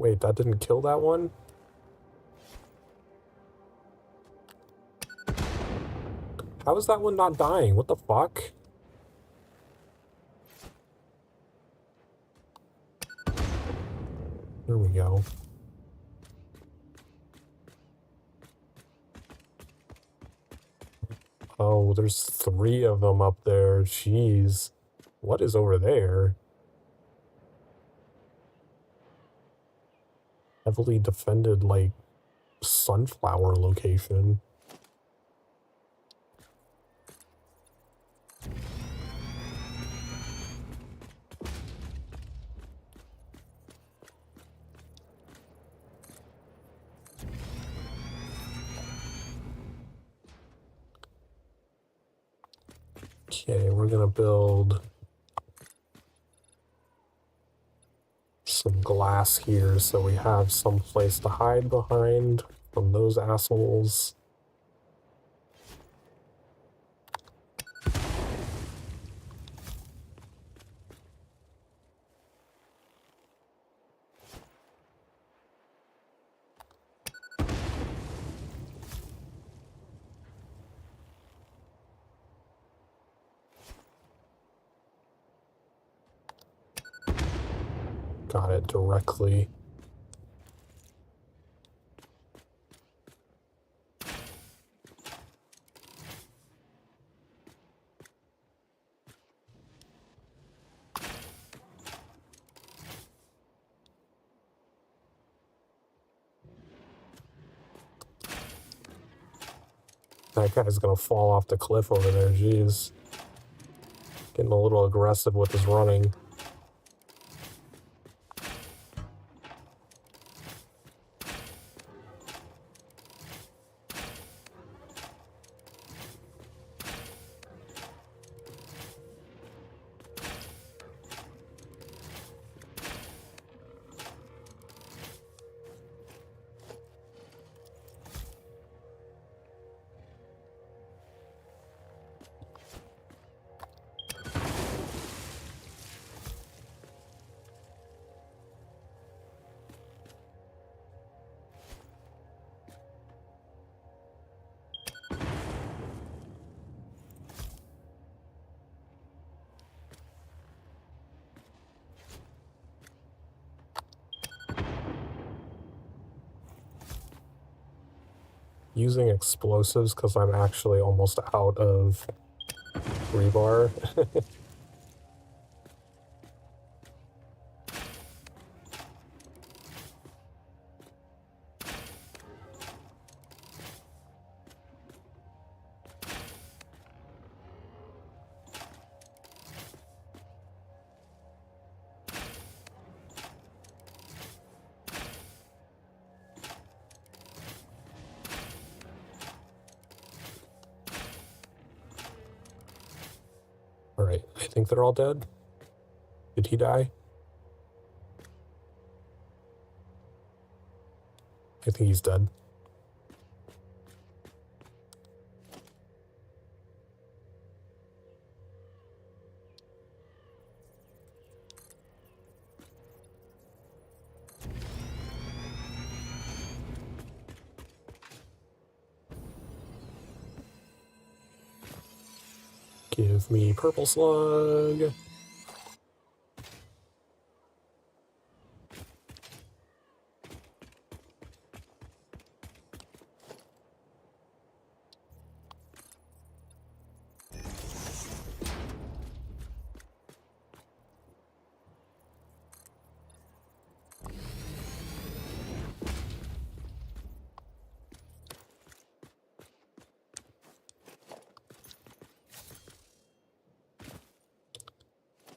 Wait, that didn't kill that one? How is that one not dying? What the fuck? There we go. Oh, there's 3 of them up there. Jeez. What is over there? Heavily defended, like, sunflower location. Okay, we're gonna build some glass here so we have some place to hide behind from those assholes. Got it directly. That guy's gonna fall off the cliff over there, jeez. Getting a little aggressive with his running. Using explosives because I'm actually almost out of rebar. Alright, I think they're all dead. Did he die? I think he's dead. Give me purple slug.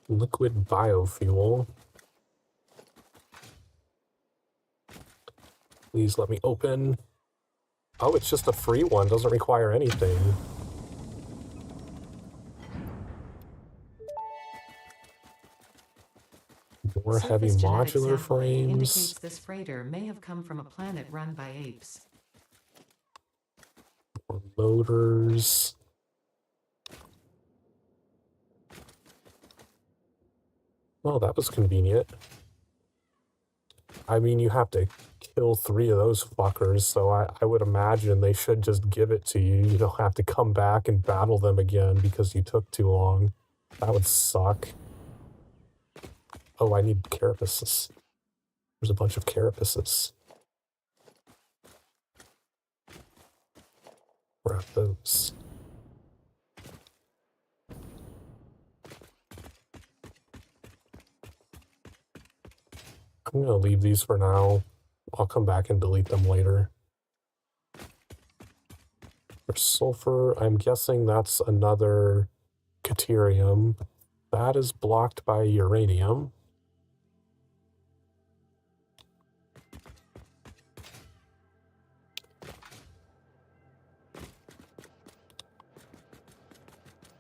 Liquid biofuel. Please let me open. Oh, it's just a free one. Doesn't require anything. More heavy Surface genetic modular sampling indicates frames. this freighter may have come from a planet run by apes. More motors. Oh, that was convenient. I mean, you have to kill 3 of those fuckers, so I would imagine they should just give it to you. You don't have to come back and battle them again because you took too long. That would suck. Oh, I need carapaces. There's a bunch of carapaces. Grab those. I'm gonna leave these for now. I'll come back and delete them later. There's sulfur. I'm guessing that's another Caterium. That is blocked by uranium.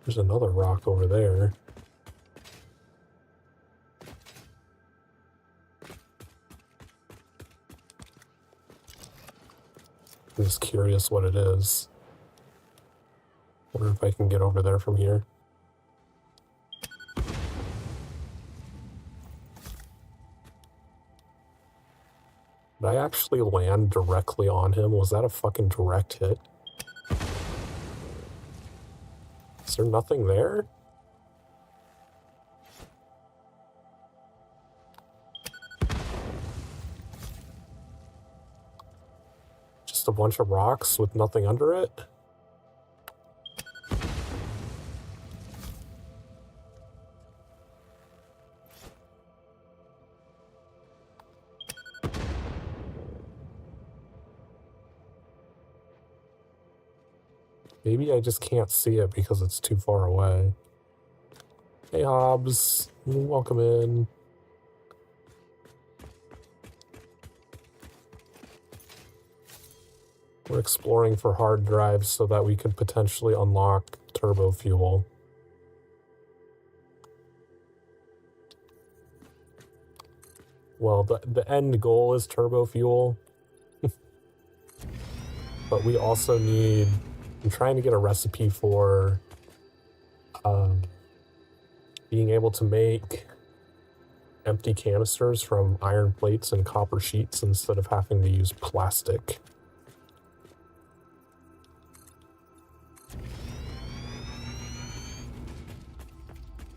There's another rock over there. just curious what it is. Wonder if I can get over there from here. Did I actually land directly on him? Was that a fucking direct hit? Is there nothing there? Just a bunch of rocks with nothing under it? Maybe I just can't see it because it's too far away. Hey Hobbs, welcome in. We're exploring for hard drives so that we could potentially unlock turbo fuel. Well, the end goal is turbo fuel. But we also need... I'm trying to get a recipe for being able to make empty canisters from iron plates and copper sheets instead of having to use plastic.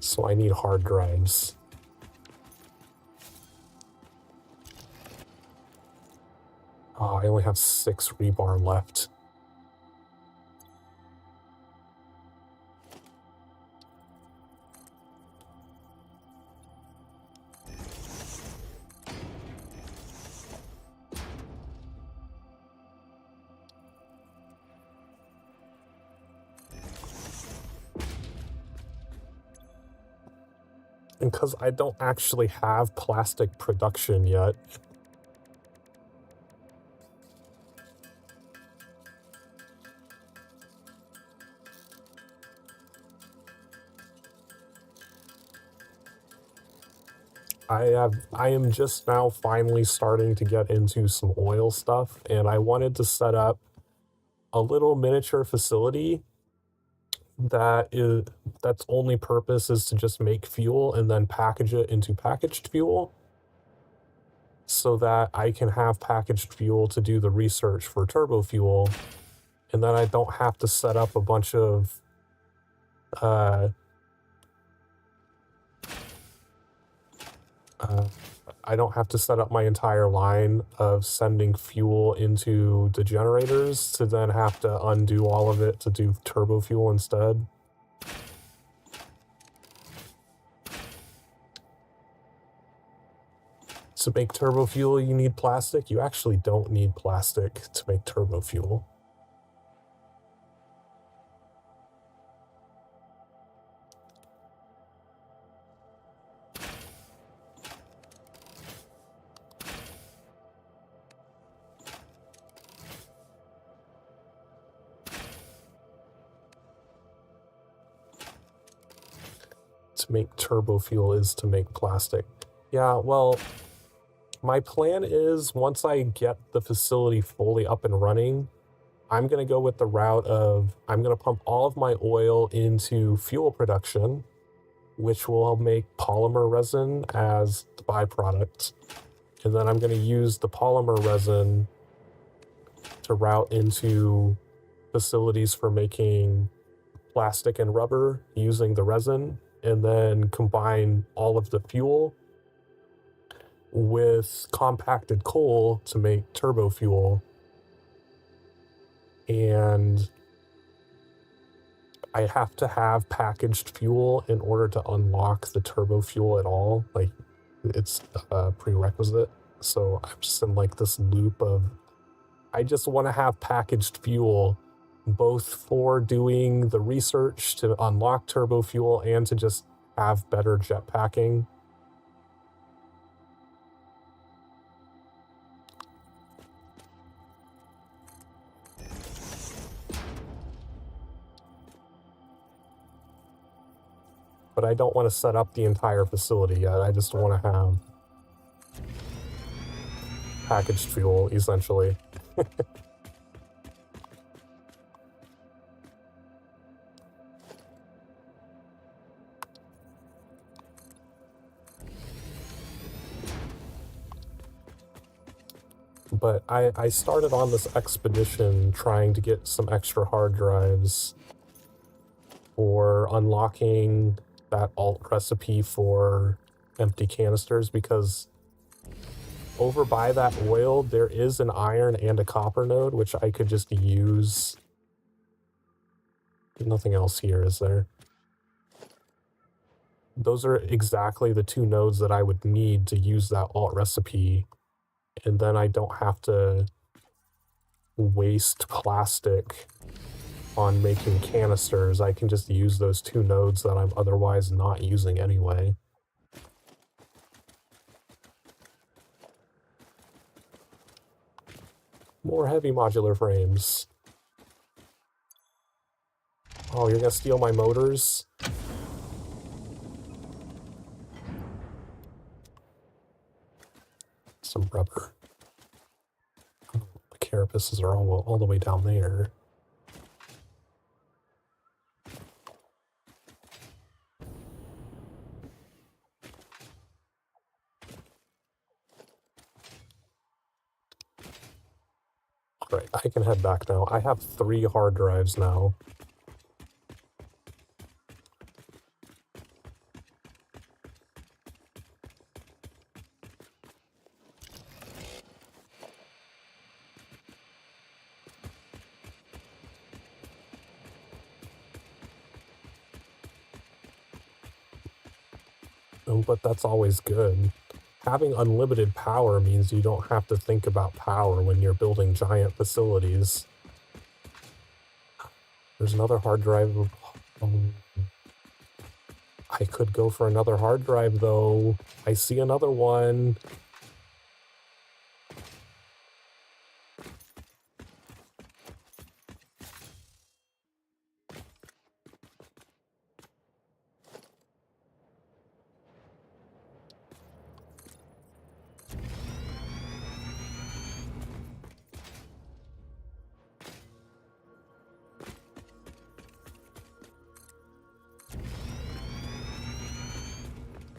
So I need hard drives. Oh, I only have 6 rebar left. And because I don't actually have plastic production yet, I am just now finally starting to get into some oil stuff, and I wanted to set up a little miniature facility that's only purpose is to just make fuel and then package it into packaged fuel so that I can have packaged fuel to do the research for turbo fuel, and then I don't have to set up a bunch of I don't have to set up my entire line of sending fuel into the generators to then have to undo all of it to do turbo fuel instead. To make turbo fuel, you need plastic. You actually don't need plastic to make turbo fuel. To make turbo fuel is to make plastic. Yeah, well, my plan is once I get the facility fully up and running, I'm going to go with the route of I'm going to pump all of my oil into fuel production, which will make polymer resin as the byproduct. And then I'm going to use the polymer resin to route into facilities for making plastic and rubber using the resin, and then combine all of the fuel with compacted coal to make turbo fuel. And I have to have packaged fuel in order to unlock the turbo fuel at all. Like, it's a prerequisite. So I'm just in like this loop of I just want to have packaged fuel both for doing the research to unlock turbo fuel and to just have better jetpacking. But I don't want to set up the entire facility yet. I just want to have packaged fuel, essentially. But I started on this expedition trying to get some extra hard drives for unlocking that alt recipe for empty canisters, because over by that oil there is an iron and a copper node which I could just use. Nothing else here, is there? Those are exactly the two nodes that I would need to use that alt recipe, and then I don't have to waste plastic on making canisters. I can just use those two nodes that I'm otherwise not using anyway. More heavy modular frames. Oh, you're gonna steal my motors? Some rubber. Oh, the carapaces are all the way down there. Alright, I can head back now. I have 3 hard drives now. Oh, but that's always good. Having unlimited power means you don't have to think about power when you're building giant facilities. There's another hard drive. I could go for another hard drive, though. I see another one.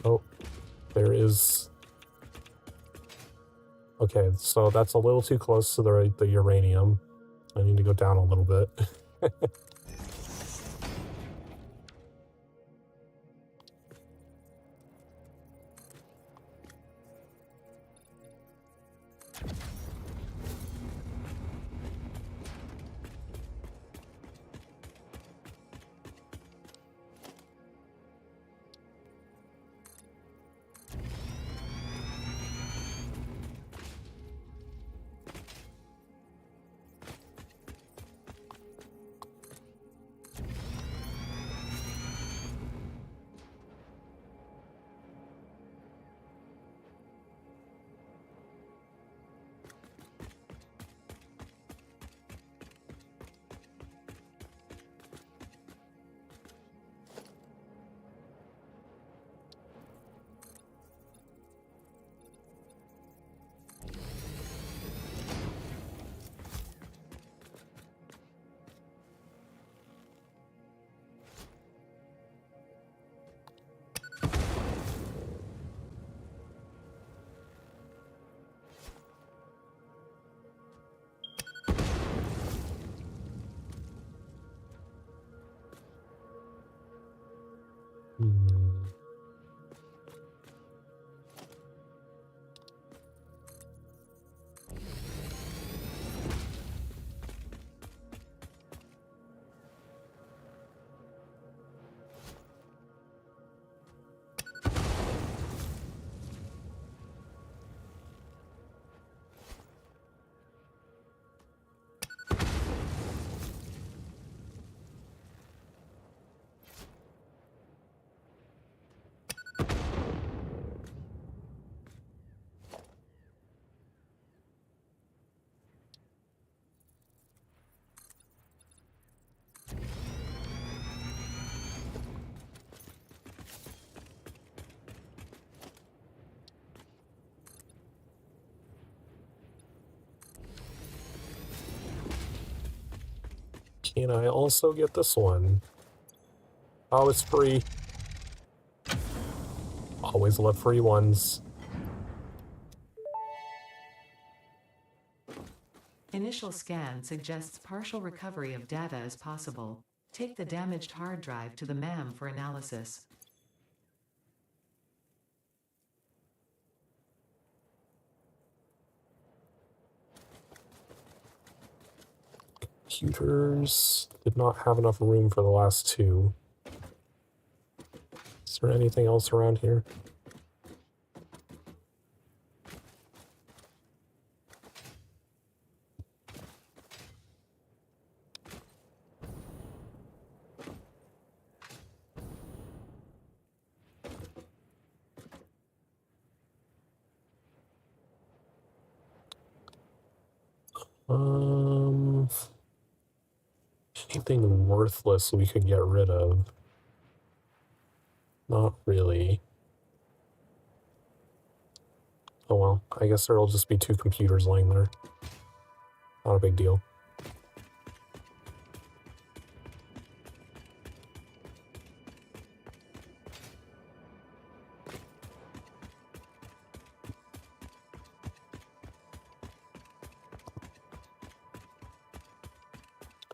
Oh, there is... Okay, so that's a little too close to the uranium. I need to go down a little bit. Hmm. Can I also get this one? Oh, it's free. Always love free ones. Initial scan suggests partial recovery of data is possible. Take the damaged hard drive to the MAM for analysis. Computers did not have enough room for the last two. Is there anything else around here? Anything worthless we could get rid of? Not really. Oh well, I guess there'll just be two computers laying there. Not a big deal.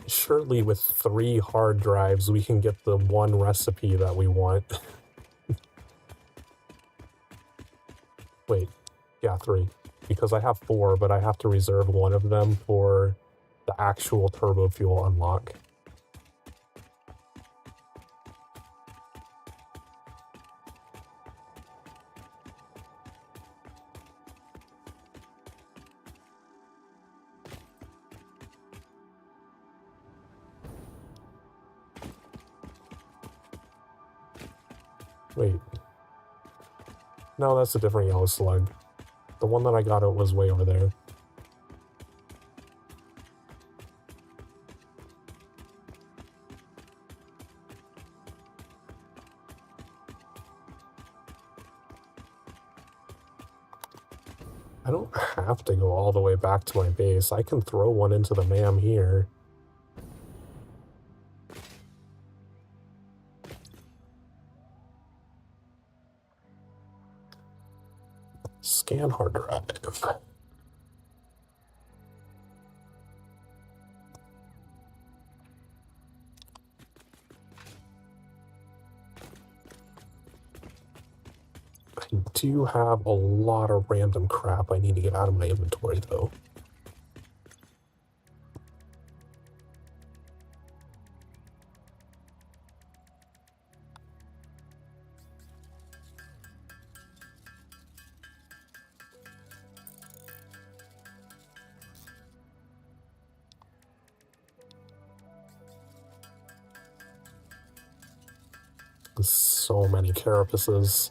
Surely with 3 hard drives we can get the one recipe that we want. Wait, yeah, 3. Because I have 4, but I have to reserve one of them for the actual turbo fuel unlock. Wait. No, that's a different yellow slug. The one that I got out was way over there. I don't have to go all the way back to my base. I can throw one into the MAM here. Scan hard drive. I do have a lot of random crap I need to get out of my inventory, though. There's so many carapaces.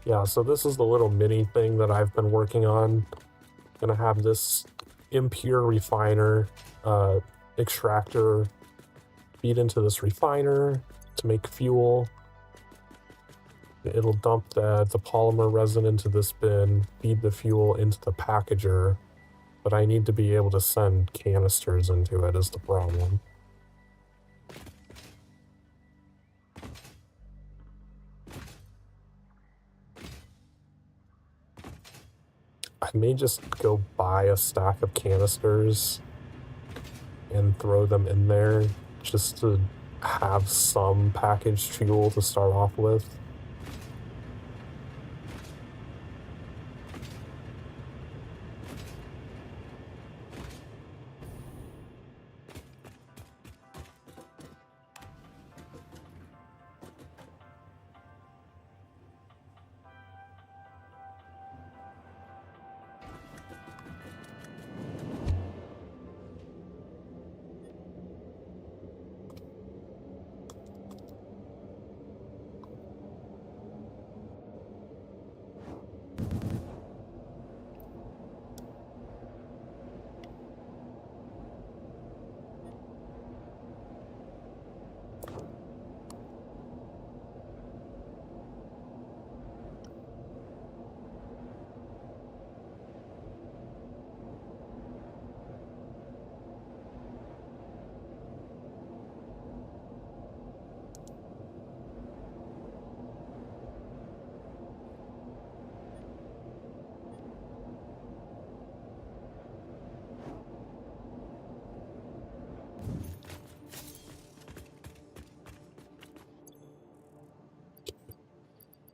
Yeah, so this is the little mini thing that I've been working on. Gonna have this impure refiner extractor feed into this refiner to make fuel. It'll dump the polymer resin into this bin, feed the fuel into the packager, but I need to be able to send canisters into it is the problem. I may just go buy a stack of canisters and throw them in there just to have some packaged fuel to start off with.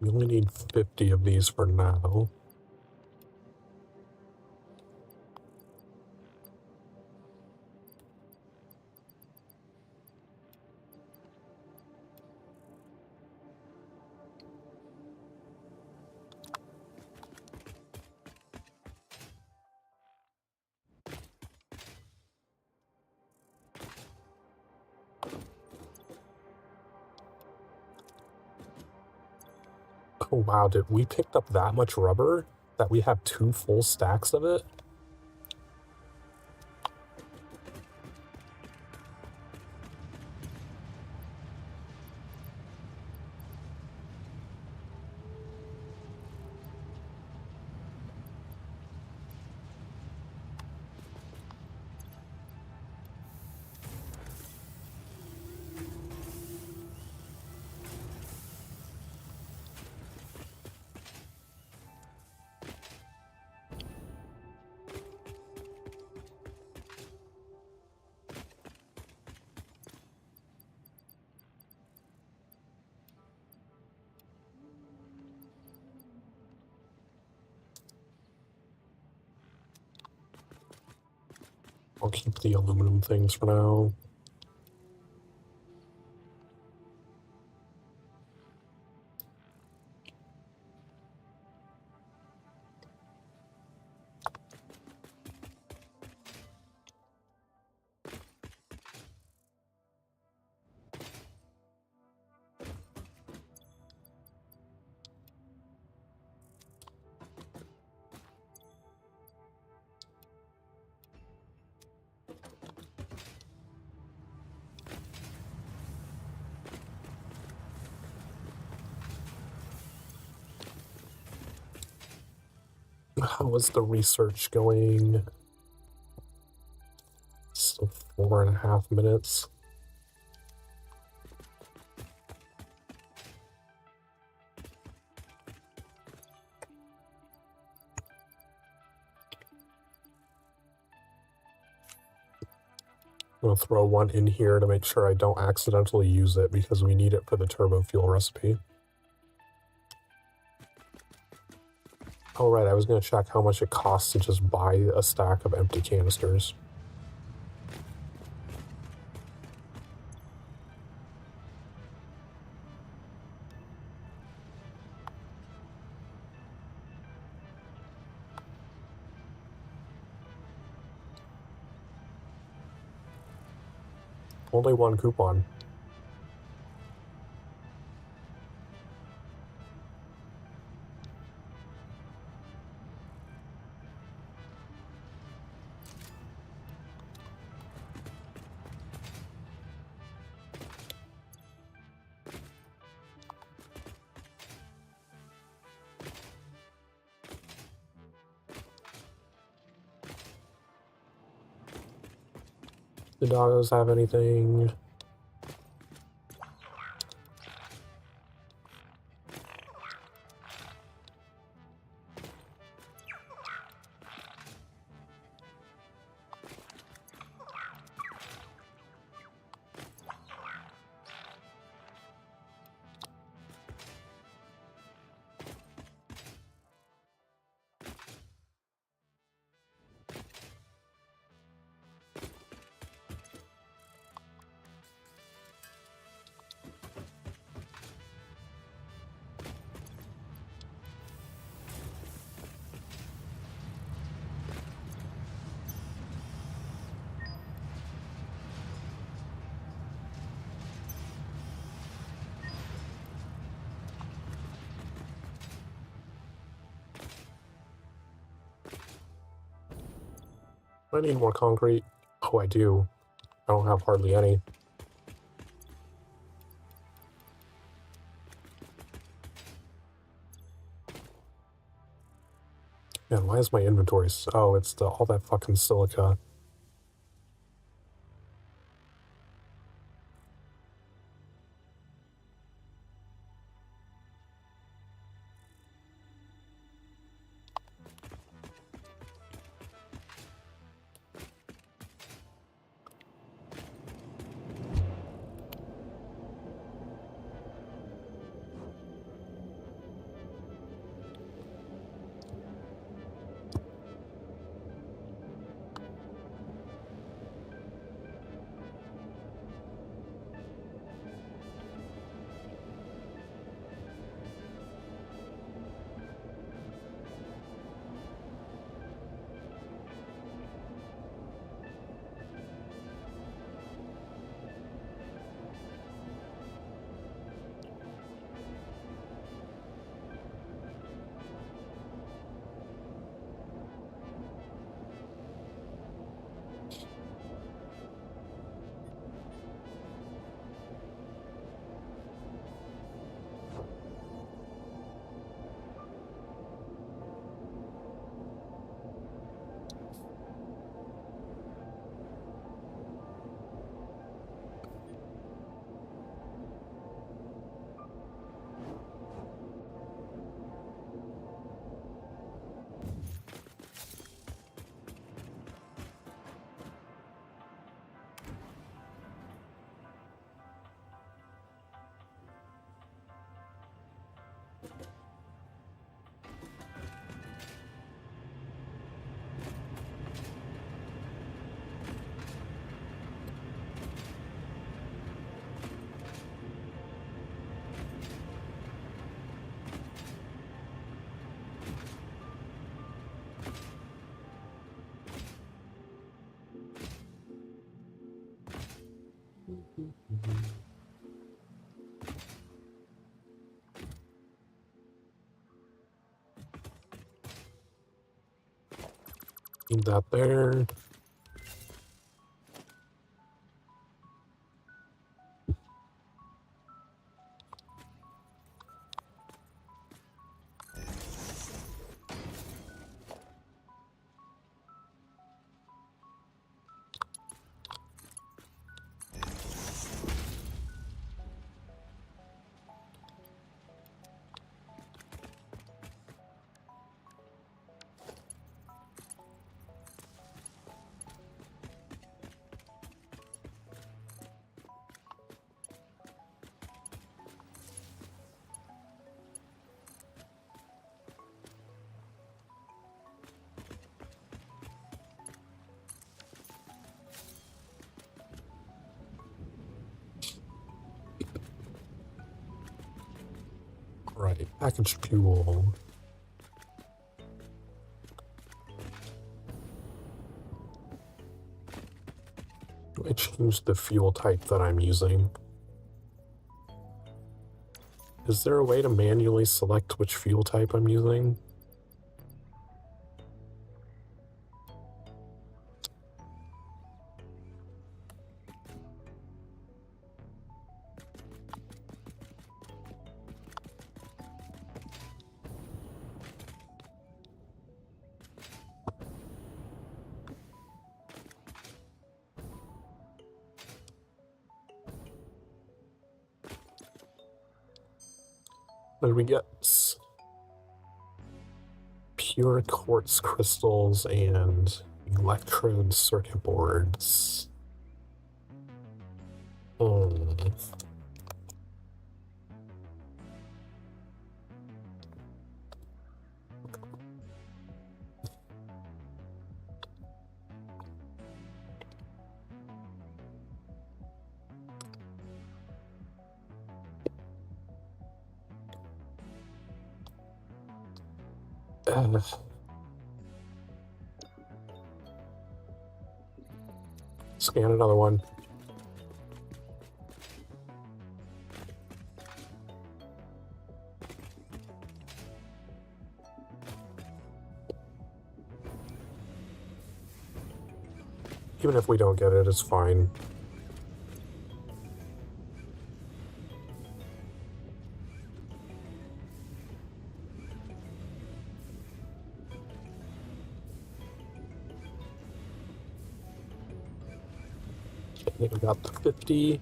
We only need 50 of these for now. Oh wow, did we picked up that much rubber that we have 2 full stacks of it? I'll keep the aluminum things for now. How is the research going? Still 4.5 minutes. I'm gonna throw one in here to make sure I don't accidentally use it because we need it for the turbo fuel recipe. Oh right, I was gonna check how much it costs to just buy a stack of empty canisters. Only one coupon. The doggos have anything? I need more concrete. Oh, I do. I don't have hardly any. Man, why is my inventory oh, it's all that fucking silica. Need that there. Right, packaged fuel. Do I change the fuel type that I'm using? Is there a way to manually select which fuel type I'm using? What do we get? Pure quartz crystals and electrode circuit boards. Scan another one. Even if we don't get it, it's fine. Okay, we got the 50.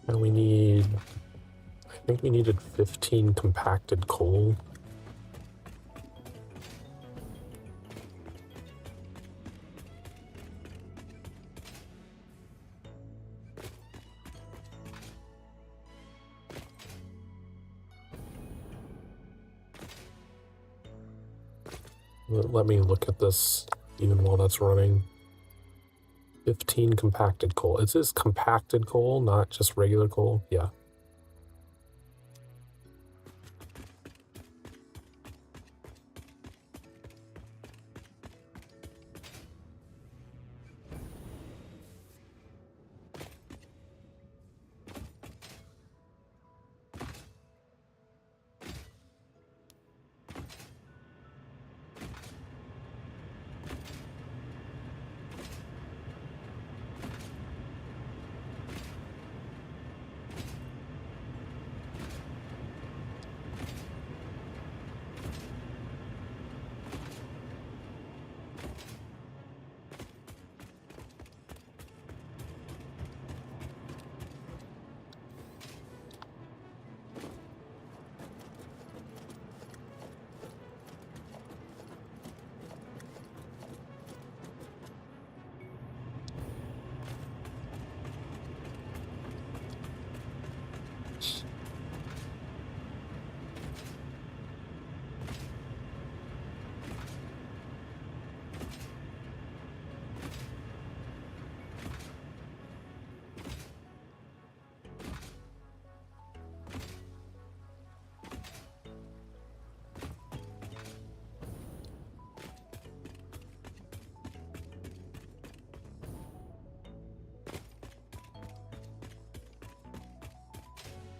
And we need, I think we needed 15 compacted coal. Let me look at this even while that's running. 15 compacted coal. It says compacted coal, not just regular coal. Yeah.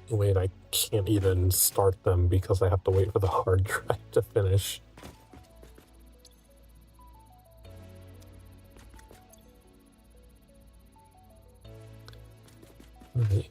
Wait, I can't even start them because I have to wait for the hard drive to finish. Right.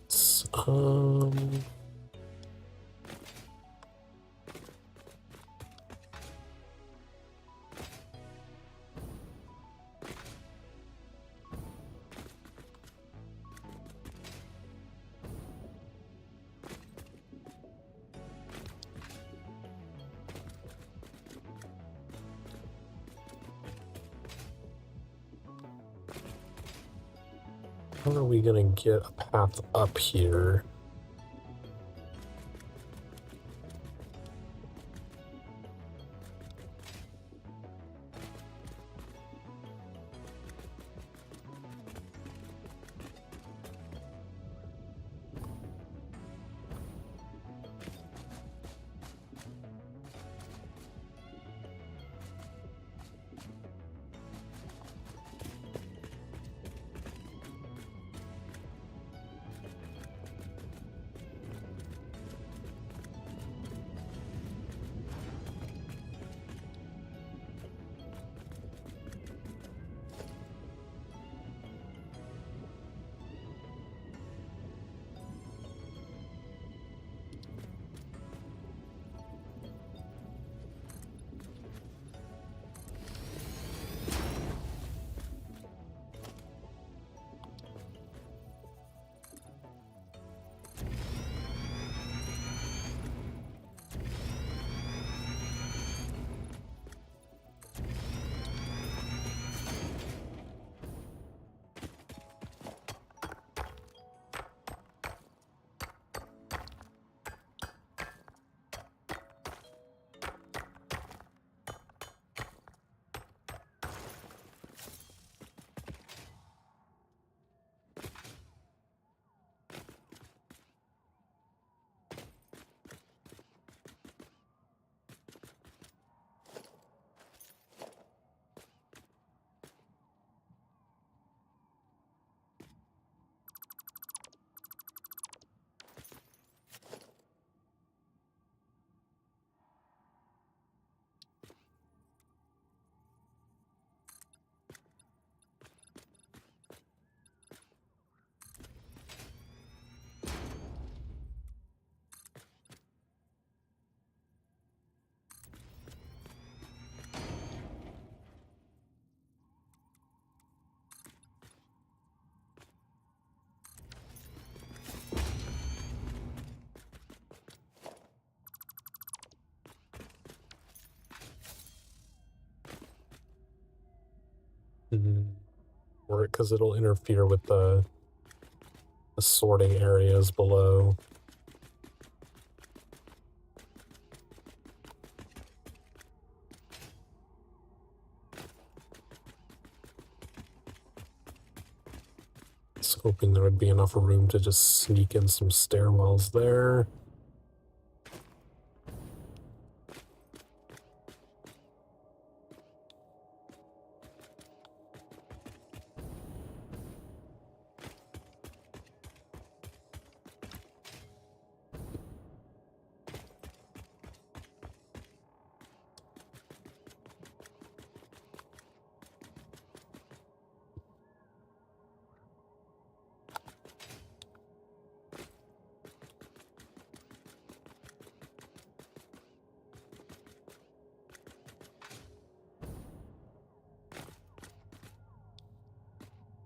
How are we gonna get a path up here? Or because it'll interfere with the sorting areas below. Just hoping there would be enough room to just sneak in some stairwells there.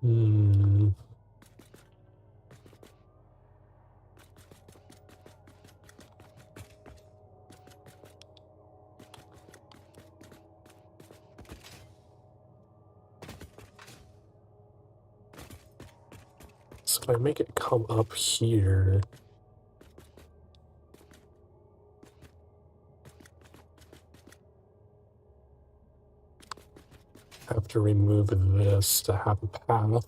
Hmm. So if I make it come up here, I have to remove this to have a path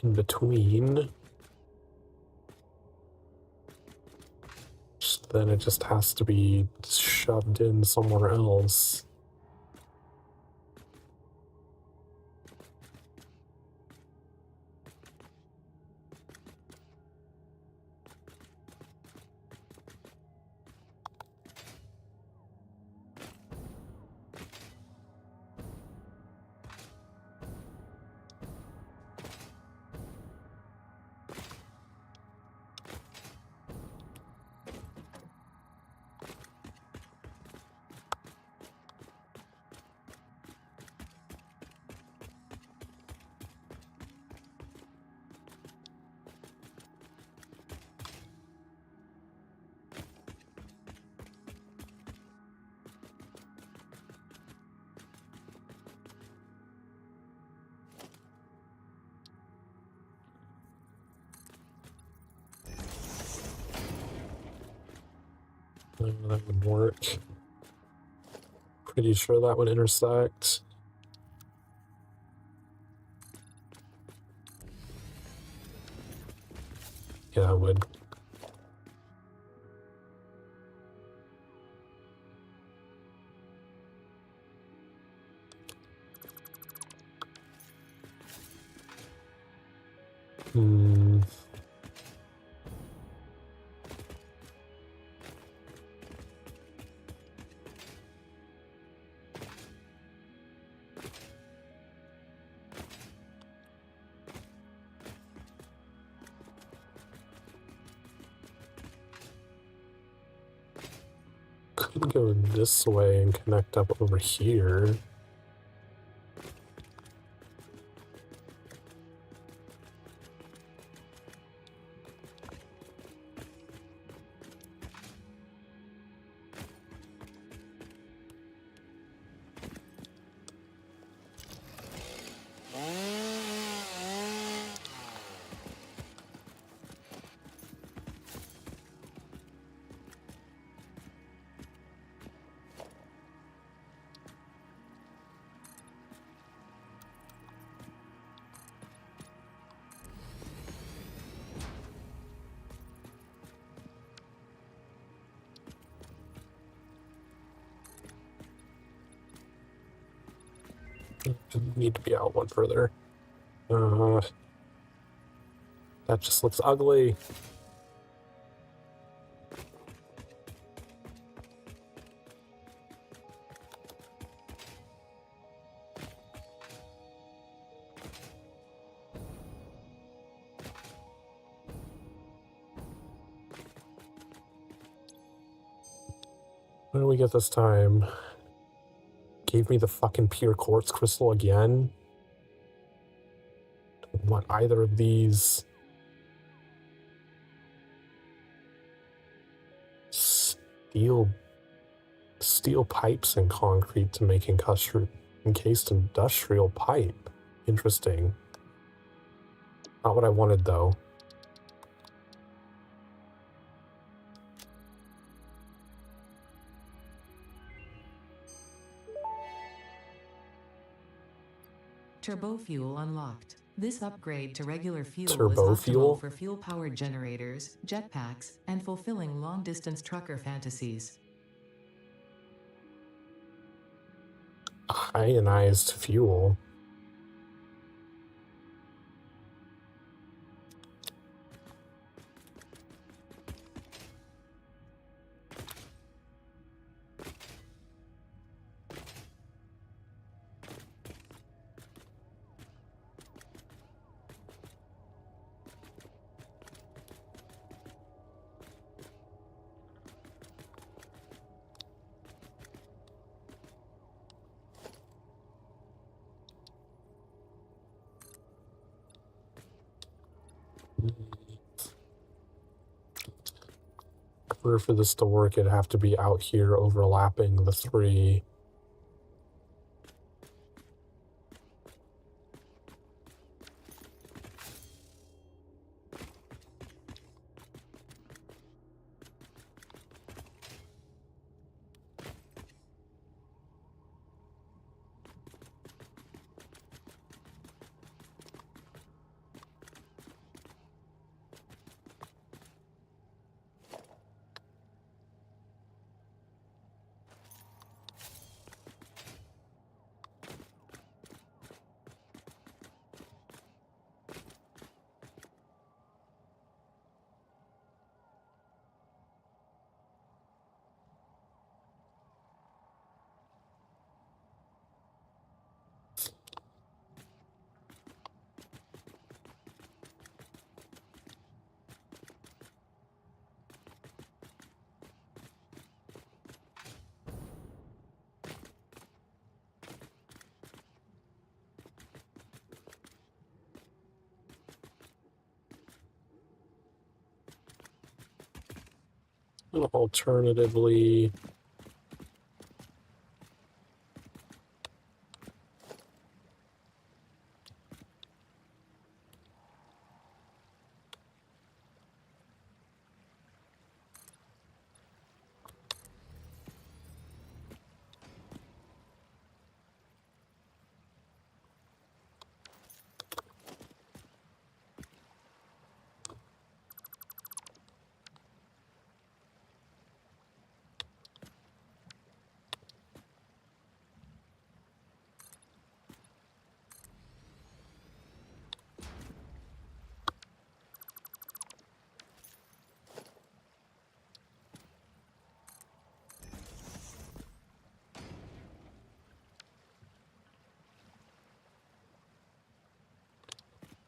in between. Then it just has to be shoved in somewhere else. That would work. Pretty sure that would intersect. Yeah, it would. Hmm. Could go this way and connect up over here. Need to be out one further. That just looks ugly. What do we get this time? Gave me the fucking pure quartz crystal again? Don't want either of these. Steel pipes and concrete to make encased industrial pipe. Interesting. Not what I wanted though. Turbo fuel unlocked. This upgrade to regular fuel is Turbo optimal fuel? for fuel-powered generators, jetpacks, and fulfilling long-distance trucker fantasies. Ionized fuel. In order for this to work, it'd have to be out here overlapping the three. Alternatively,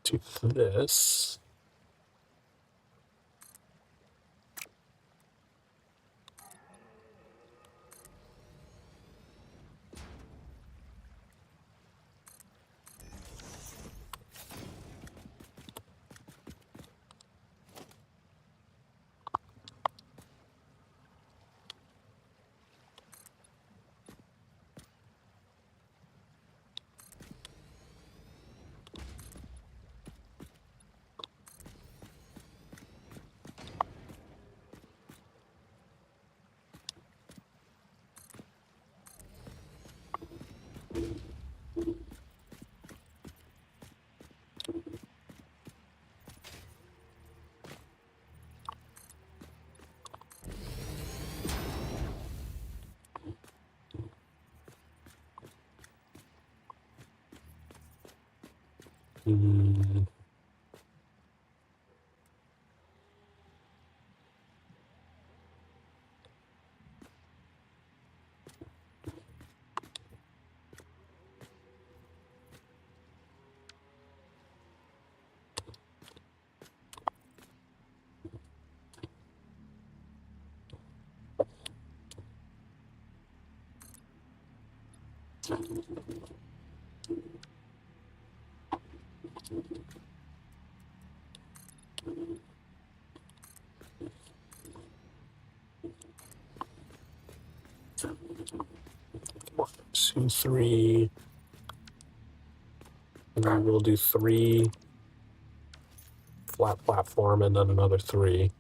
do this. Hmm. Come on, 2, 3. And then we'll do 3 flat platform and then another 3.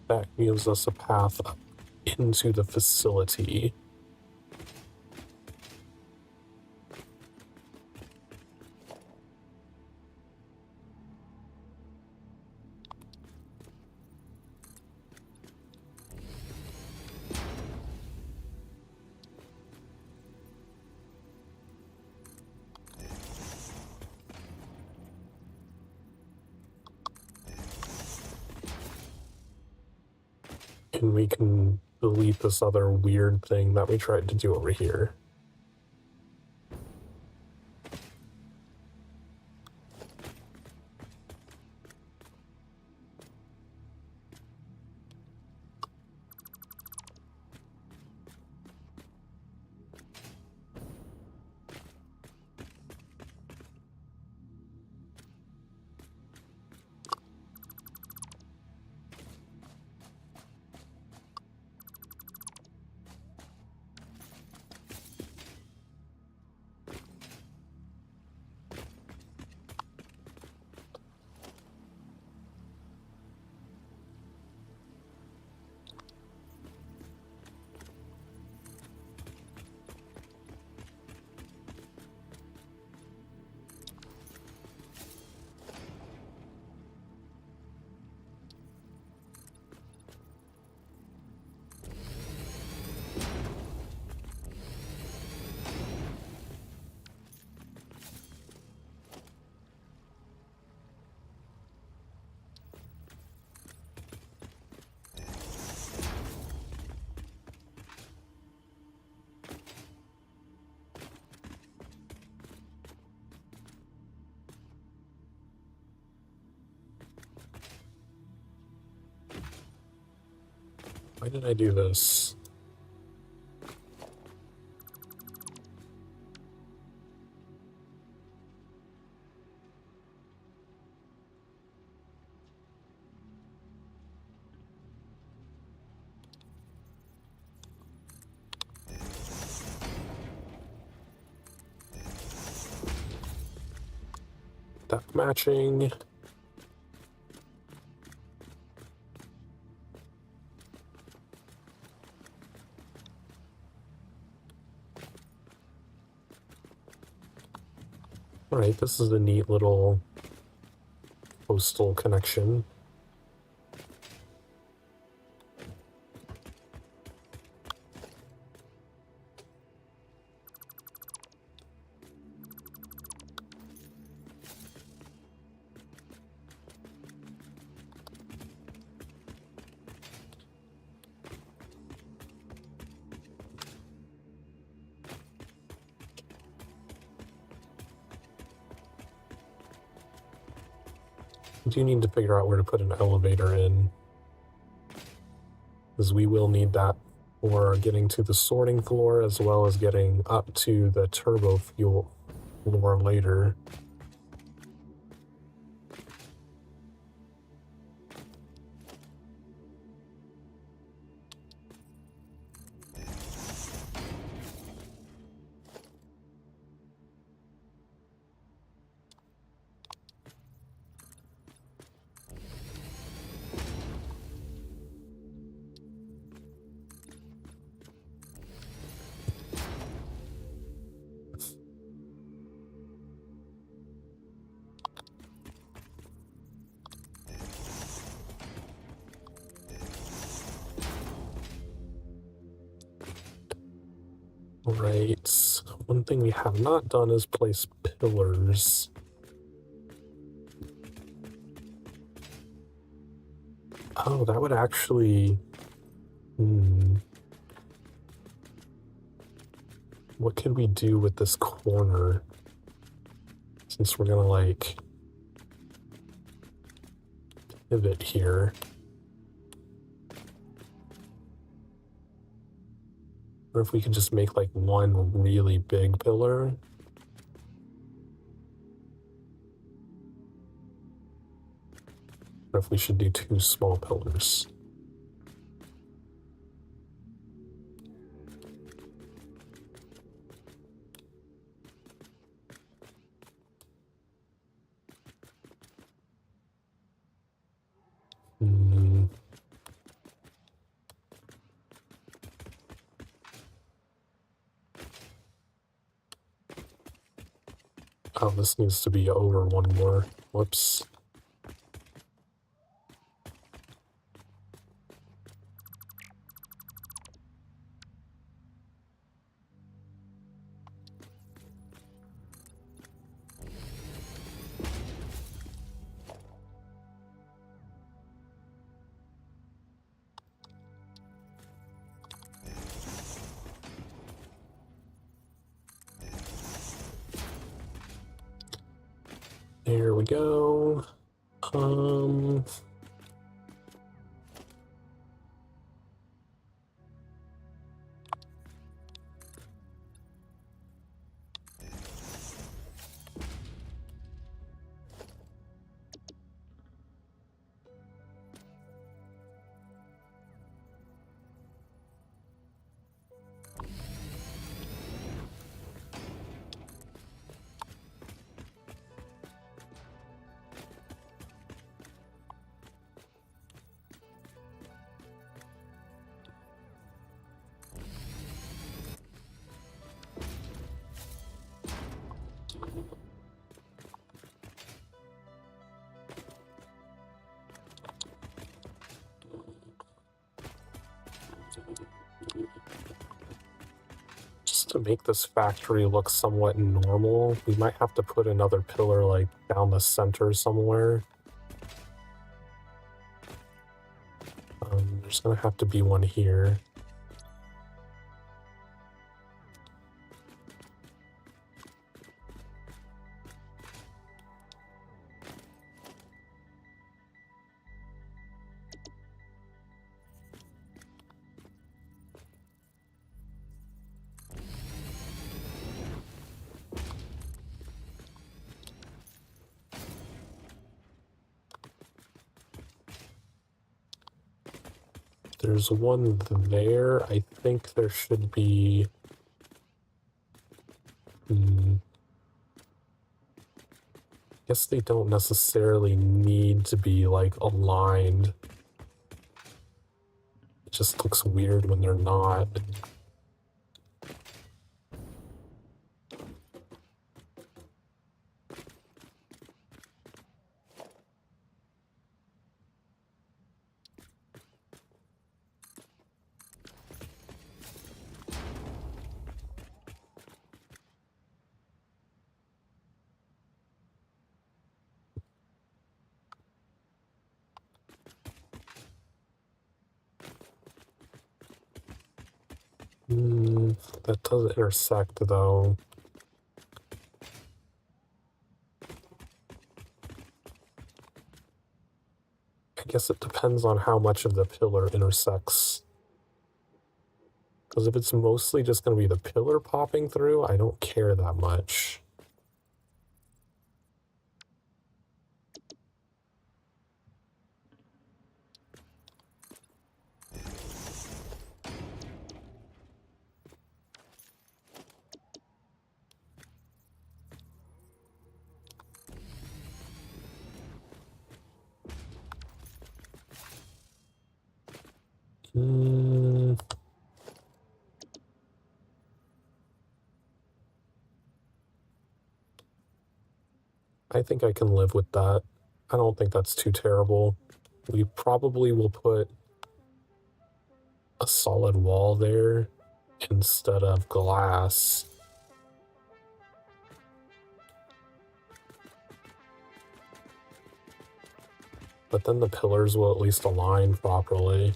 That gives us a path up into the facility. And we can delete this other weird thing that we tried to do over here. Why did I do this? That matching. Alright, this is a neat little postal connection. I do need to figure out where to put an elevator in, because we will need that for getting to the sorting floor as well as getting up to the turbo fuel floor later. Right. One thing we have not done is place pillars. Oh, that would actually... What could we do with this corner? Since we're gonna, like, pivot here. Or if we could just make, like, one really big pillar. Or if we should do two small pillars. Oh, this needs to be over one more. Whoops. There we go. Just to make this factory look somewhat normal, we might have to put another pillar, like, down the center somewhere. There's gonna have to be one here. there's one there. I think there should be... guess they don't necessarily need to be, like, aligned. It just looks weird when they're not. That does intersect, though. I guess it depends on how much of the pillar intersects. Because if it's mostly just going to be the pillar popping through, I don't care that much. I think I can live with that. I don't think that's too terrible. We probably will put a solid wall there instead of glass. But then the pillars will at least align properly.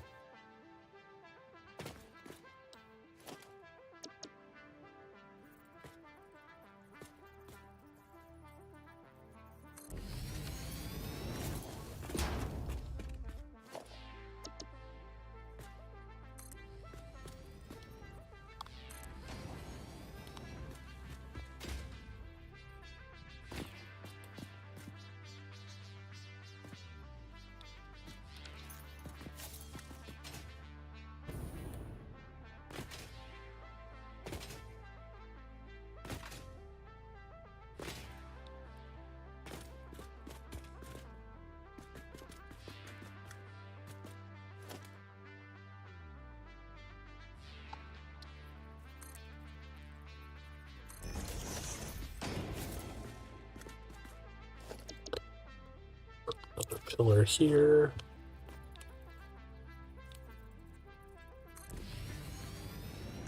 Another pillar here.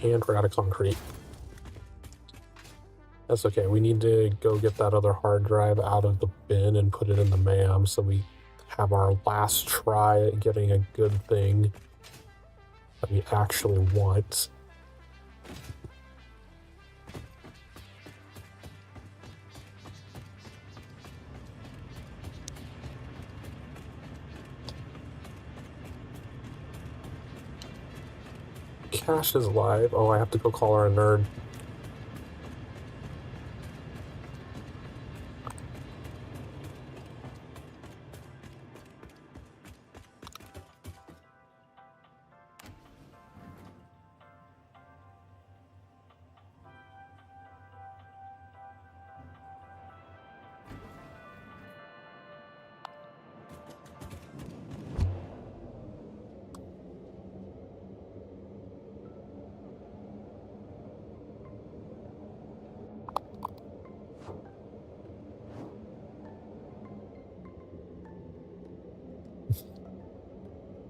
And we're out of concrete. That's okay. We need to go get that other hard drive out of the bin and put it in the MAM so we have our last try at getting a good thing that we actually want. Cash is live. Oh, I have to go call her a nerd.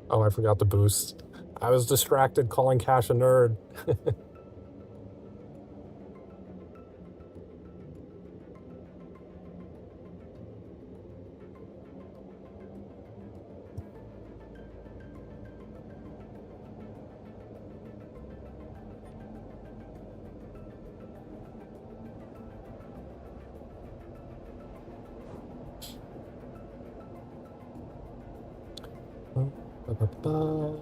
Oh, I forgot the boost. I was distracted calling Cash a nerd. Ba-ba-ba.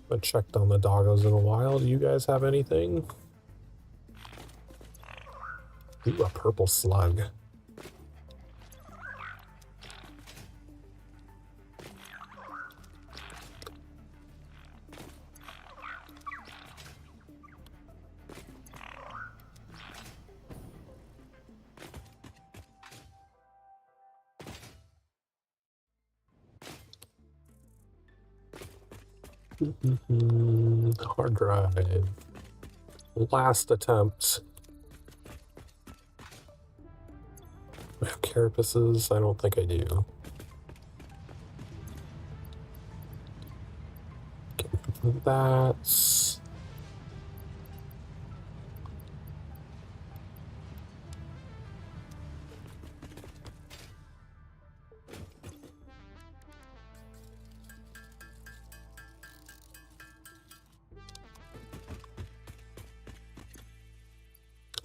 haven't checked on the doggos in a while. Do you guys have anything? Ooh, a purple slug. Hard drive. Last attempt. I have carapaces? I don't think I do. That's...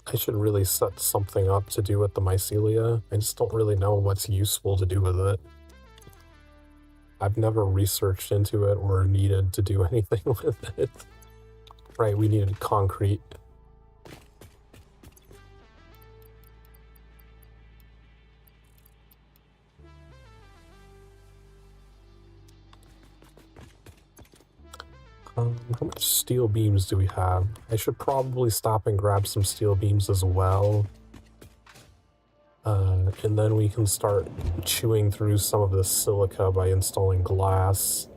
I should really set something up to do with the mycelia. I just don't really know what's useful to do with it. I've never researched into it or needed to do anything with it. Right, we needed concrete. How much steel beams do we have? I should probably stop and grab some steel beams as well. And then we can start chewing through some of the silica by installing glass.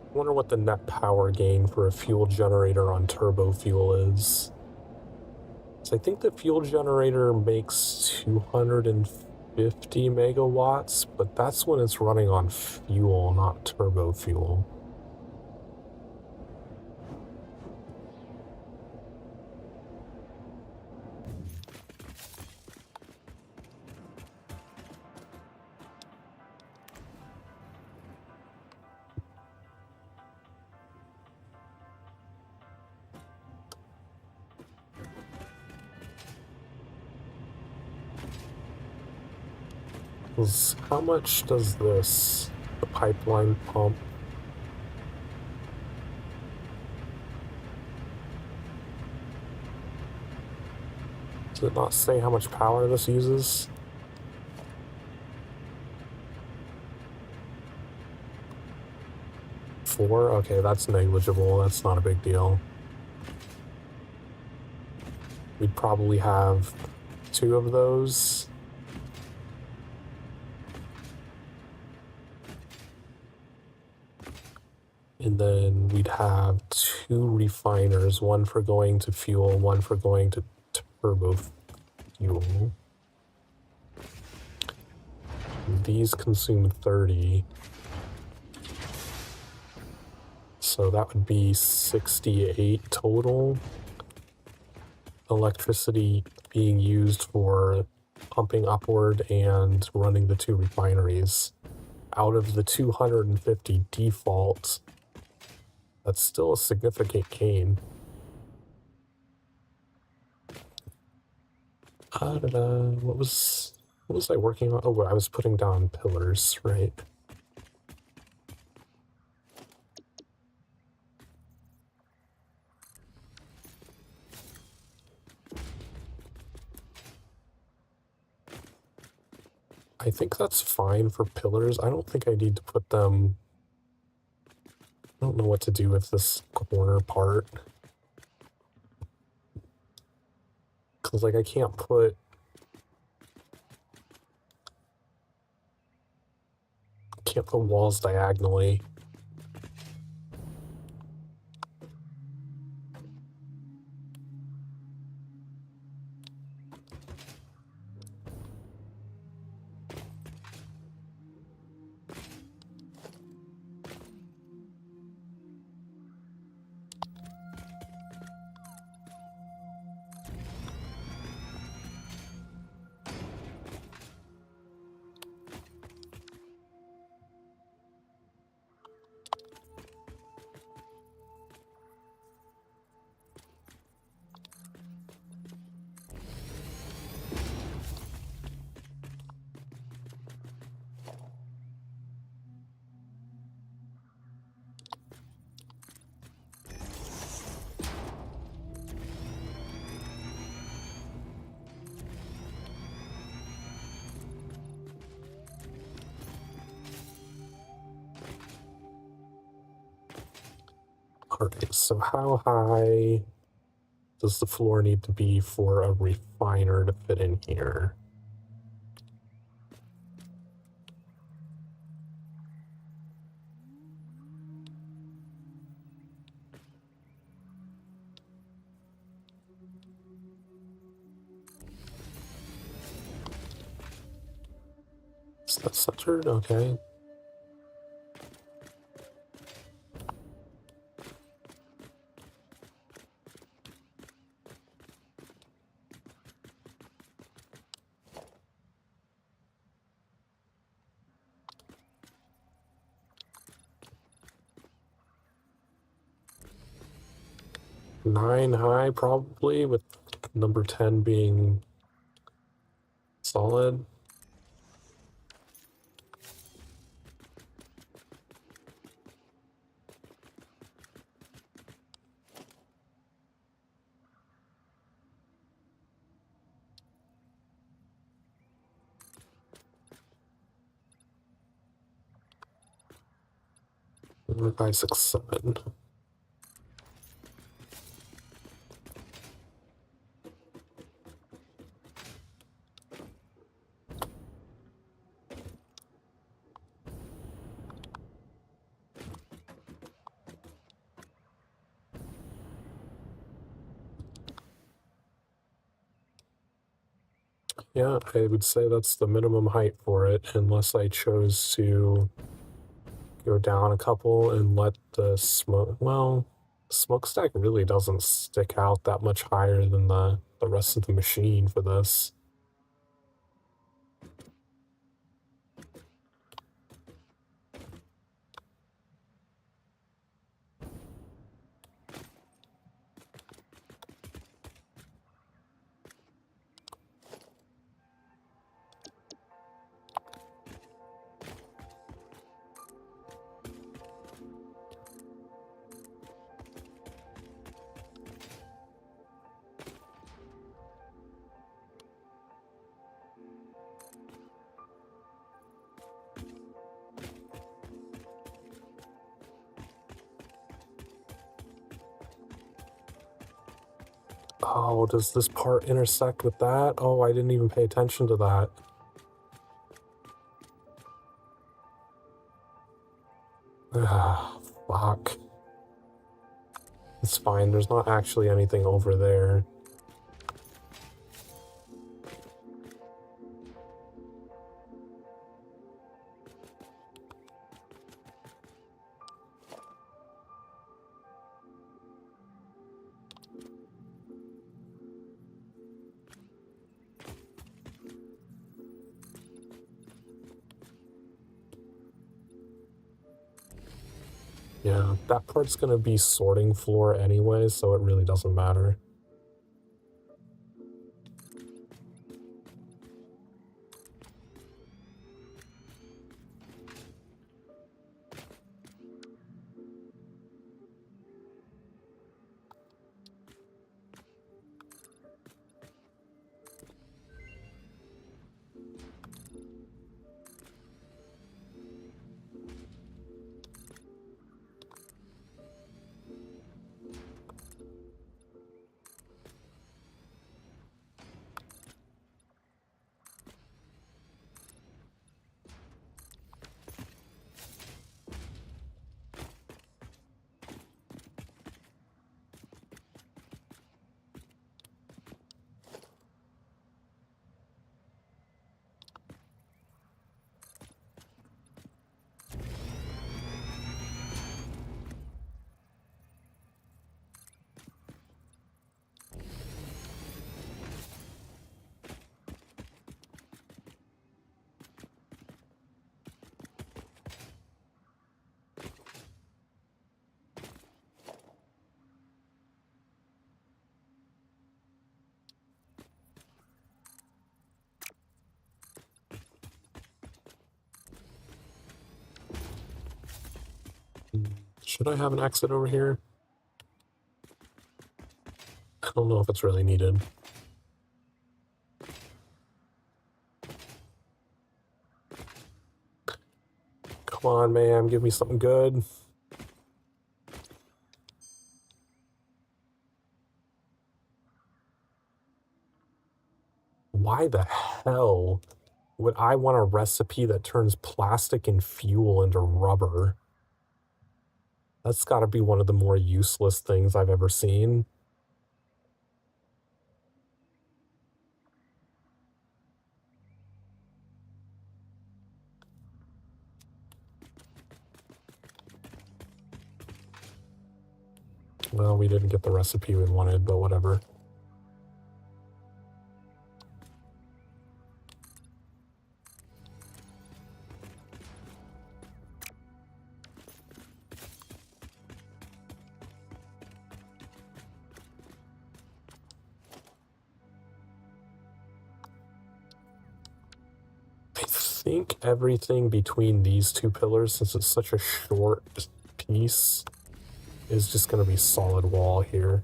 I wonder what the net power gain for a fuel generator on turbo fuel is. So I think the fuel generator makes 250 megawatts, but that's when it's running on fuel, not turbo fuel. How much does this, the pipeline pump? Does it not say how much power this uses? Four? Okay, that's negligible. That's not a big deal. We'd probably have 2 of those. And then we'd have 2 refiners, one for going to fuel, one for going to turbo fuel. These consume 30. So that would be 68 total electricity being used for pumping upward and running the 2 refineries. Out of the 250 default, that's still a significant gain. What was I working on? Oh, I was putting down pillars, right? I think that's fine for pillars. I don't think I need to put them... I don't know what to do with this corner part. Because, like, I can't put walls diagonally. Alright, so how high does the floor need to be for a refiner to fit in here? Is that centered? Okay. Nine high, probably, with number 10 being solid. Number 5, 6, 7. Yeah, I would say that's the minimum height for it, unless I chose to go down a couple and let the smoke... Well, the smokestack really doesn't stick out that much higher than the rest of the machine for this. Oh, does this part intersect with that? Oh, I didn't even pay attention to that. Ah, fuck. It's fine, there's not actually anything over there. Yeah, that part's gonna be sorting floor anyway, so it really doesn't matter. Should I have an exit over here? I don't know if it's really needed. Come on, man, give me something good. Why the hell would I want a recipe that turns plastic and fuel into rubber? That's gotta be one of the more useless things I've ever seen. Well, we didn't get the recipe we wanted, but whatever. I think everything between these two pillars, since it's such a short piece, is just going to be solid wall here.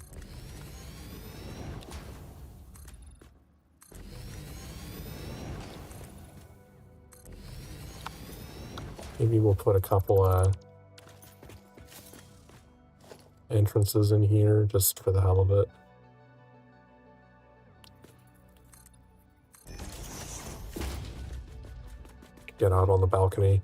Maybe we'll put a couple entrances in here just for the hell of it. Get out on the balcony.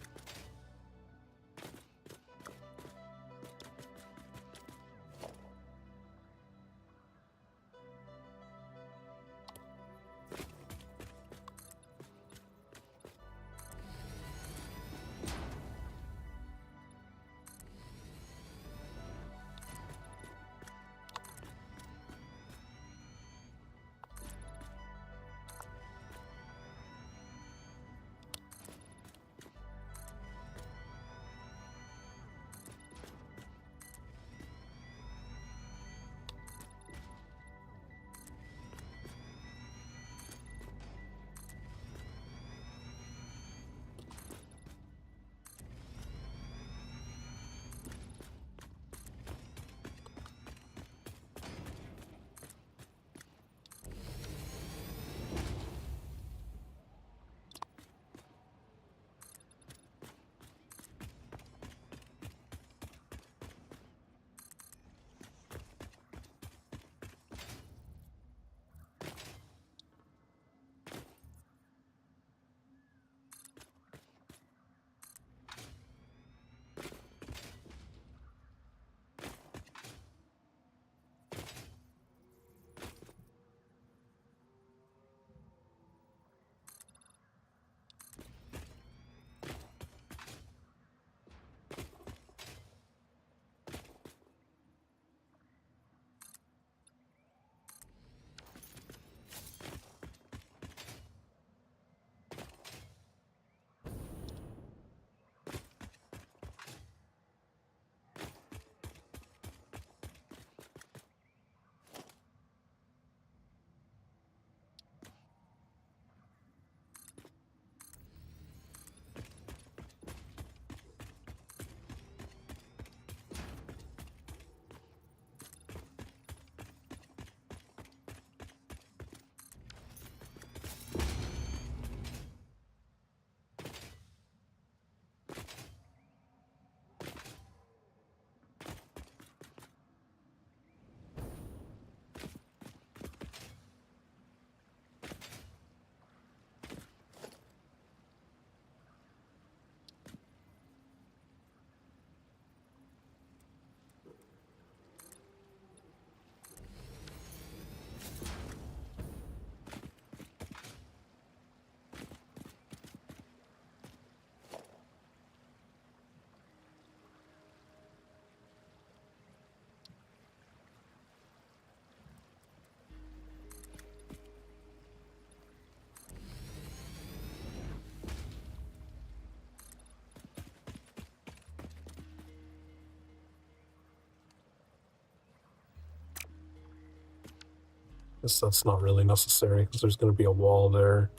Guess that's not really necessary because there's going to be a wall there.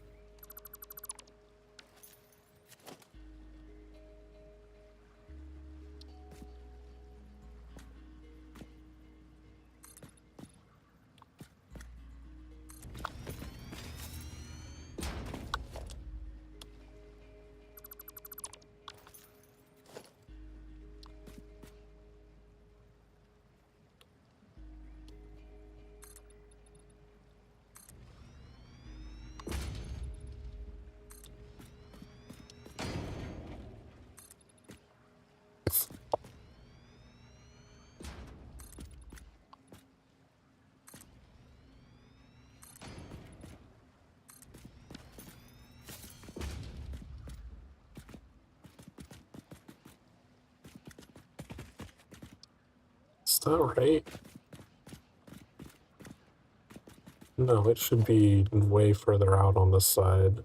Is that right? No, it should be way further out on this side.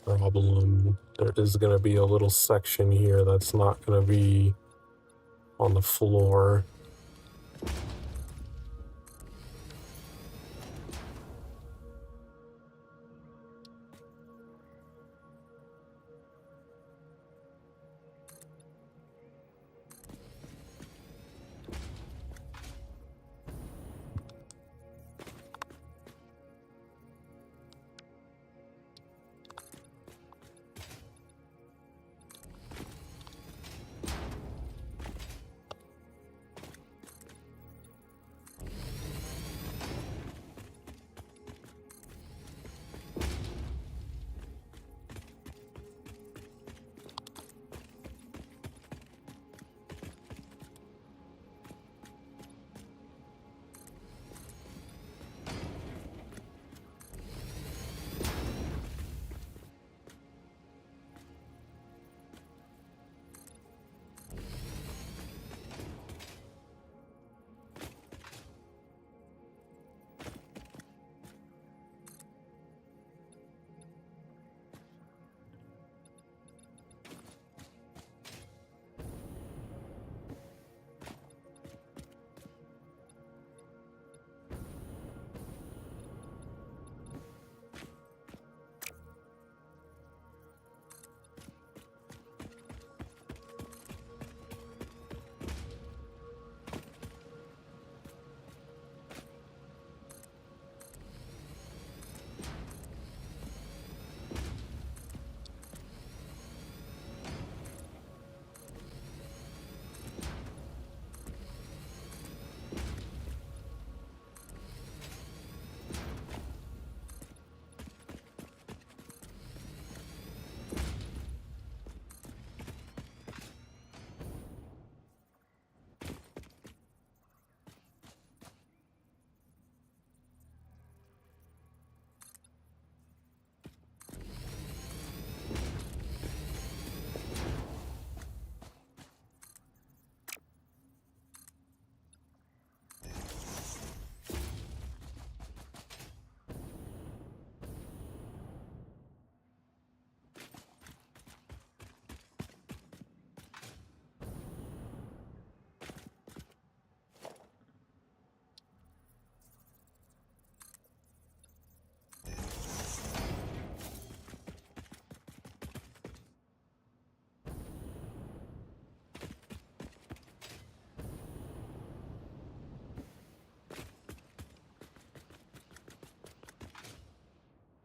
Problem. There is going to be a little section here that's not going to be on the floor.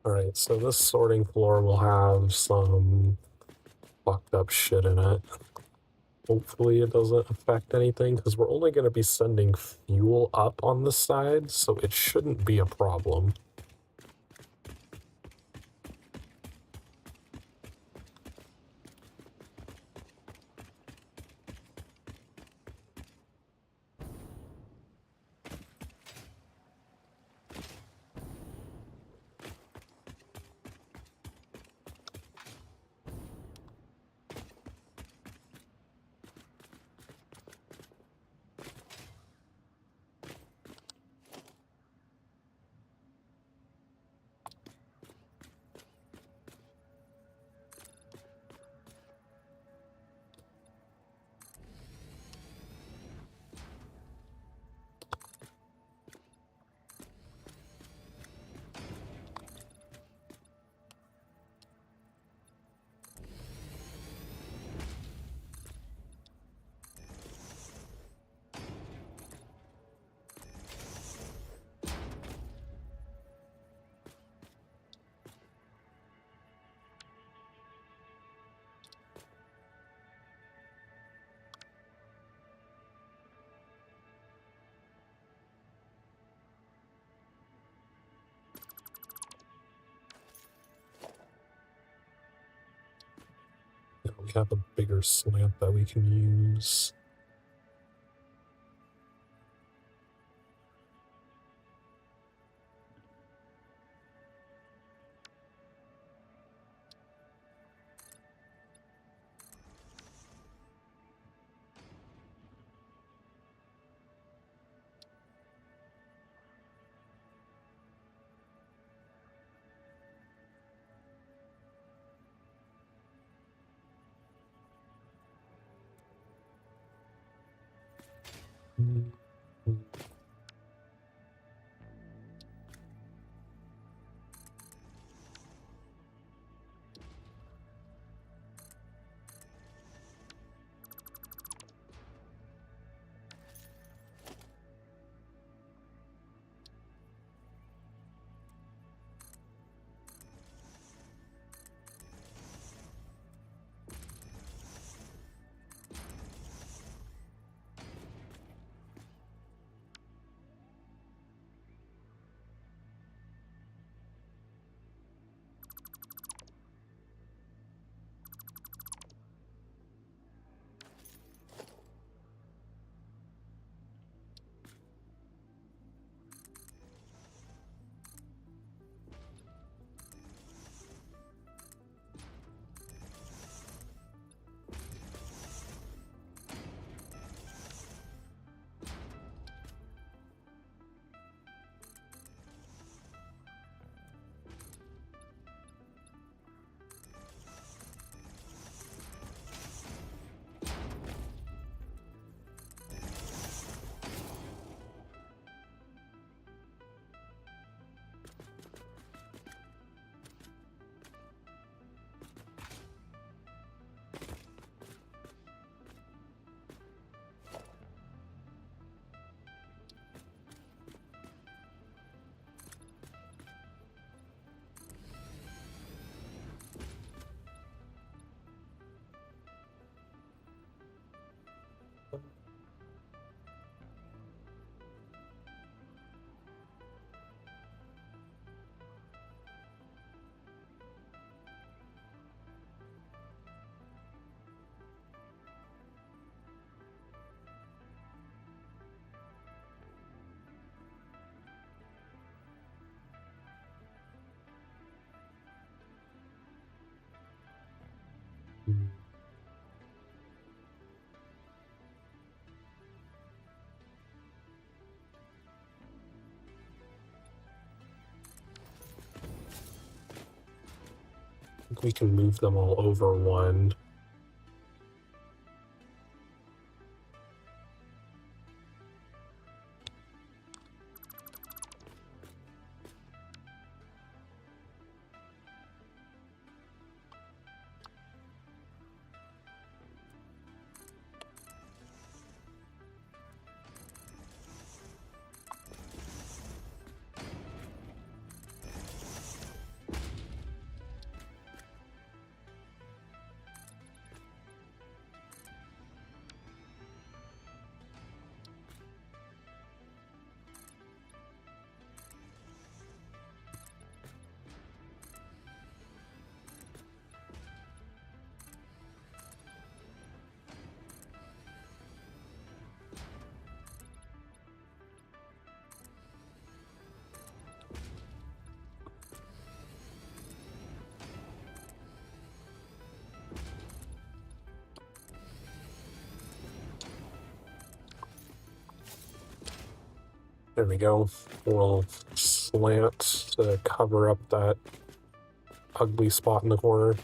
Alright, so this sorting floor will have some fucked up shit in it. Hopefully it doesn't affect anything, because we're only going to be sending fuel up on the side, so it shouldn't be a problem. Yeah, we have a bigger slant that we can use. Mm. Mm. I think we can move them all over one. There we go. We'll slant to cover up that ugly spot in the corner.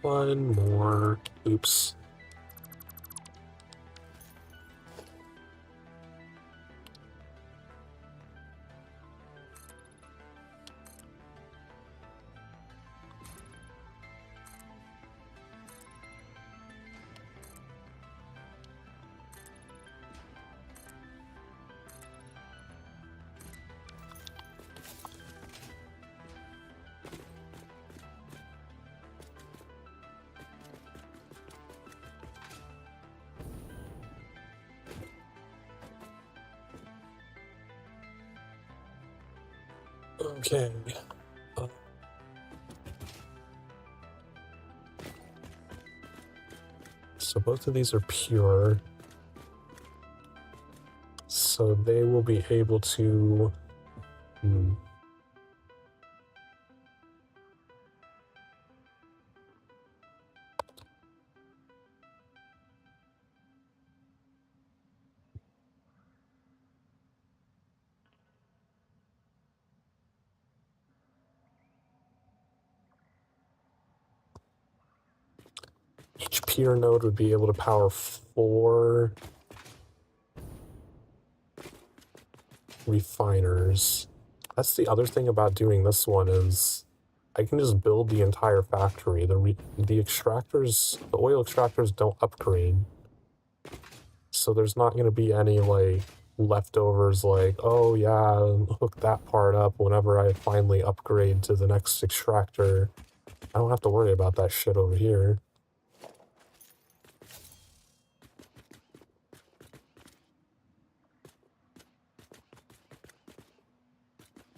One more. Oops. Okay. Uh, so both of these are pure. So they will be able to... Each pure node would be able to power 4 refiners. That's the other thing about doing this one is I can just build the entire factory. The extractors, the oil extractors don't upgrade. So there's not going to be any, like, leftovers like, oh yeah, hook that part up whenever I finally upgrade to the next extractor. I don't have to worry about that shit over here.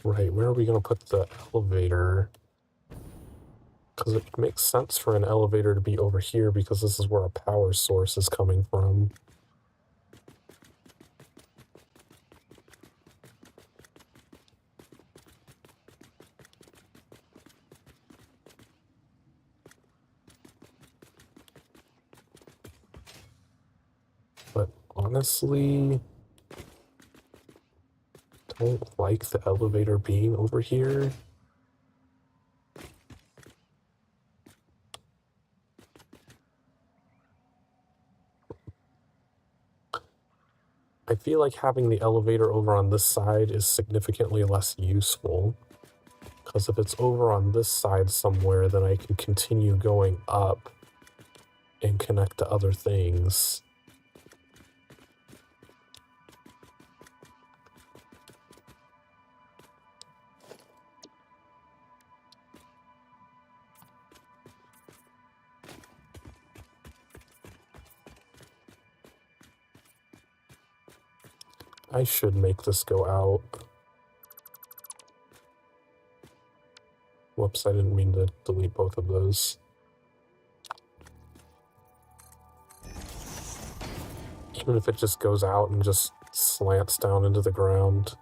Right, where are we going to put the elevator? Because it makes sense for an elevator to be over here because this is where a power source is coming from. But honestly, don't like the elevator being over here. I feel like having the elevator over on this side is significantly less useful. Because if it's over on this side somewhere, then I can continue going up and connect to other things. I should make this go out. Whoops, I didn't mean to delete both of those. Even if it just goes out and just slants down into the ground.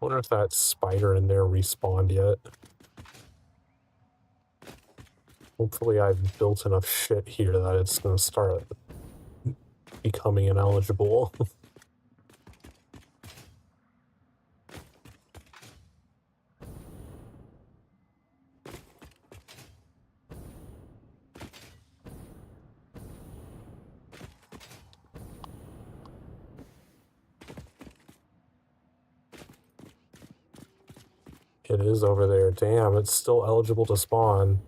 Wonder if that spider in there respawned yet. Hopefully I've built enough shit here that it's gonna start becoming ineligible. It is over there. Damn, it's still eligible to spawn.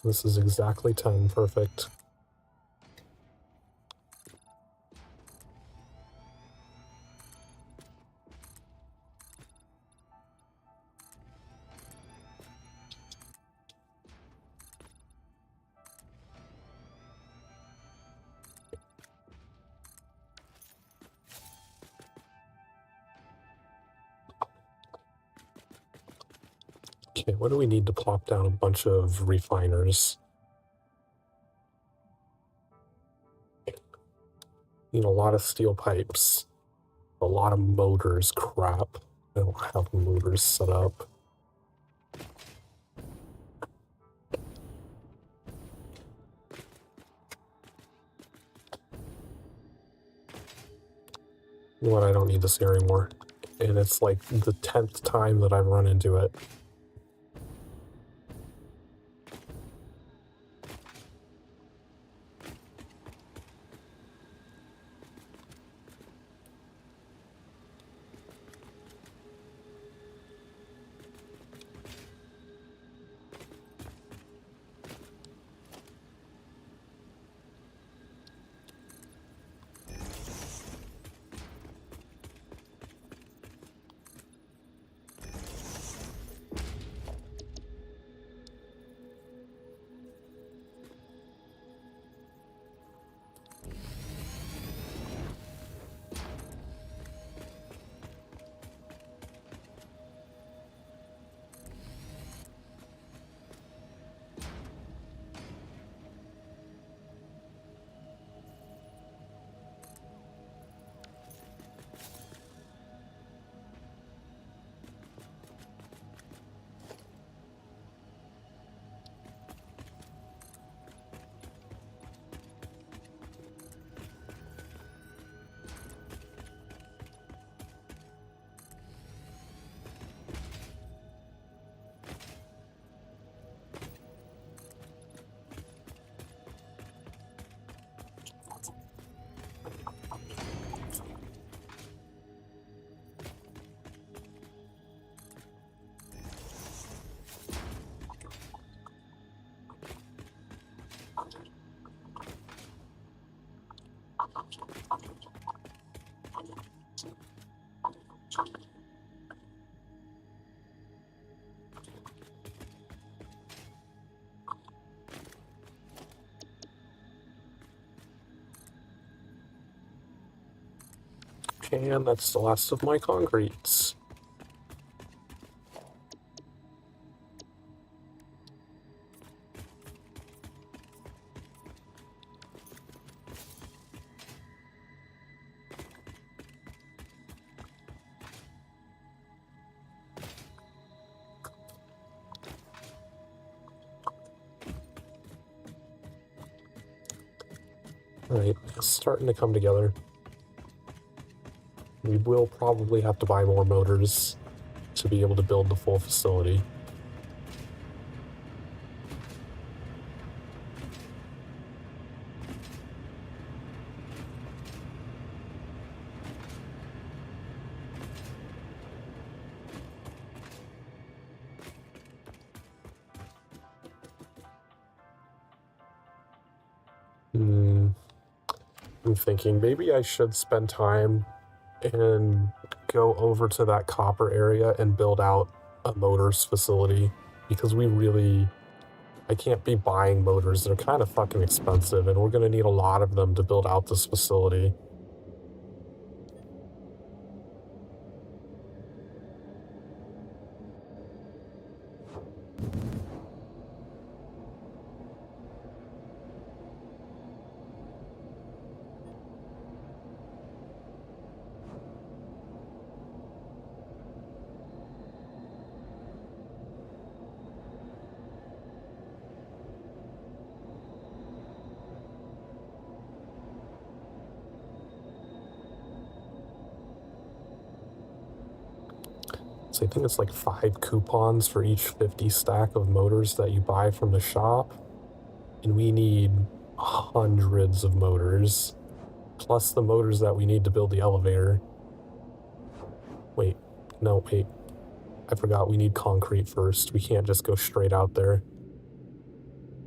This is exactly 10. Perfect. Okay, what do we need to plop down a bunch of refiners? Need a lot of steel pipes. A lot of motors. Crap. I don't have motors set up. You know what? I don't need this here anymore. And it's like the 10th time that I've run into it. And that's the last of my concretes. Alright, it's starting to come together. We will probably have to buy more motors to be able to build the full facility. I'm thinking maybe I should spend time and go over to that copper area and build out a motors facility, because we really I can't be buying motors. They're kind of fucking expensive, and we're going to need a lot of them to build out this facility. So I think it's like 5 coupons for each 50 stack of motors that you buy from the shop. And we need hundreds of motors, plus the motors that we need to build the elevator. Wait, no, wait. I forgot we need concrete first. We can't just go straight out there,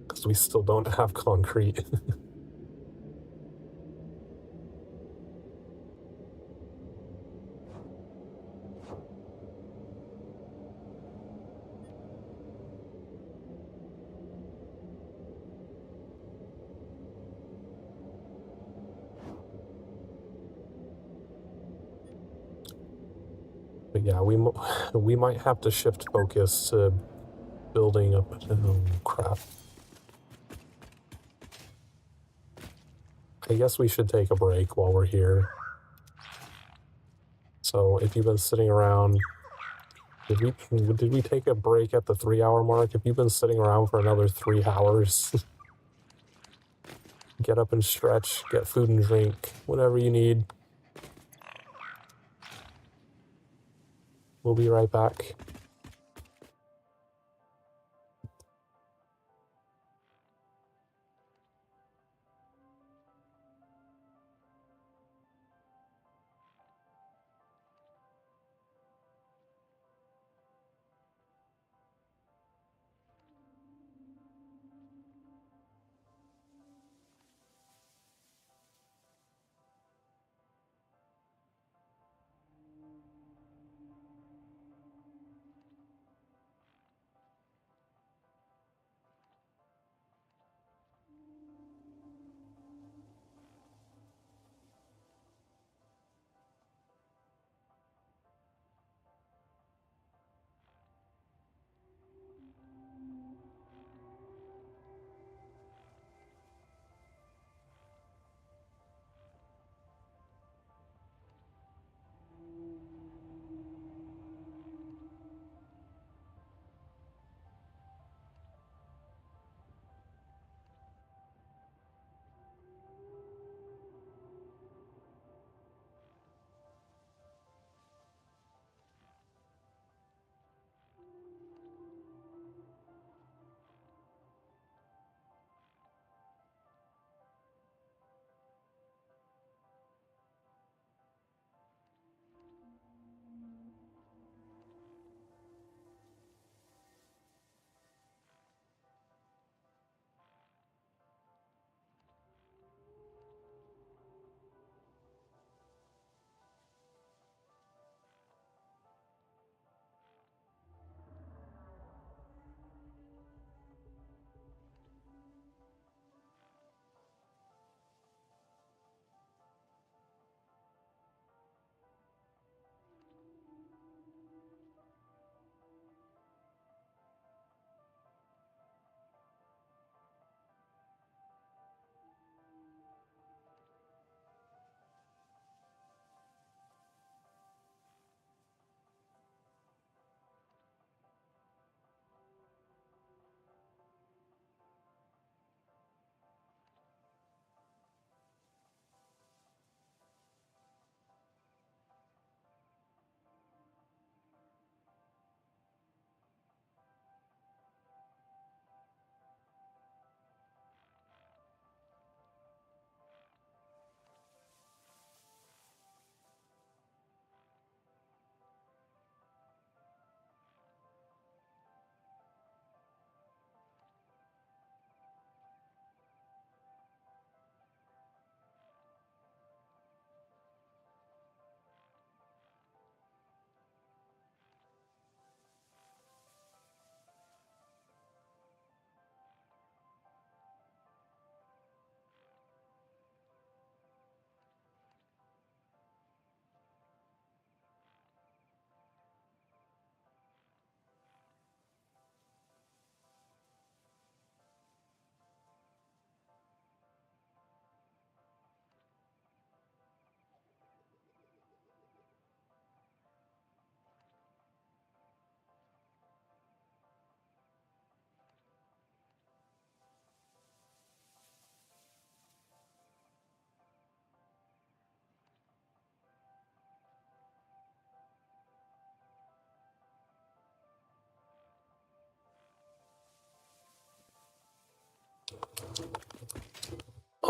because we still don't have concrete. But yeah, we might have to shift focus to building up. Oh, crap. I guess we should take a break while we're here. So if you've been sitting around, did we take a break at the 3-hour mark? If you've been sitting around for another 3 hours, get up and stretch, get food and drink, whatever you need. We'll be right back.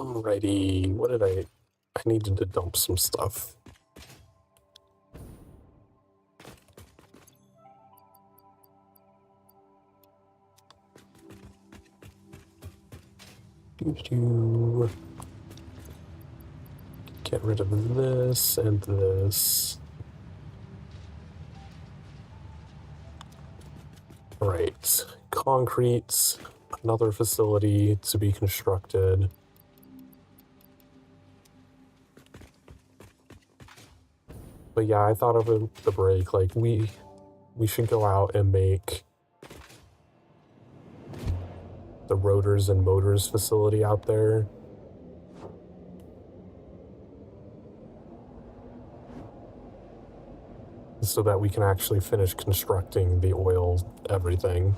Alrighty, what did I needed to dump some stuff. Get rid of this and this. Right, concrete, another facility to be constructed. But yeah, I thought over the break, like we should go out and make the rotors and motors facility out there. So that we can actually finish constructing the oil everything.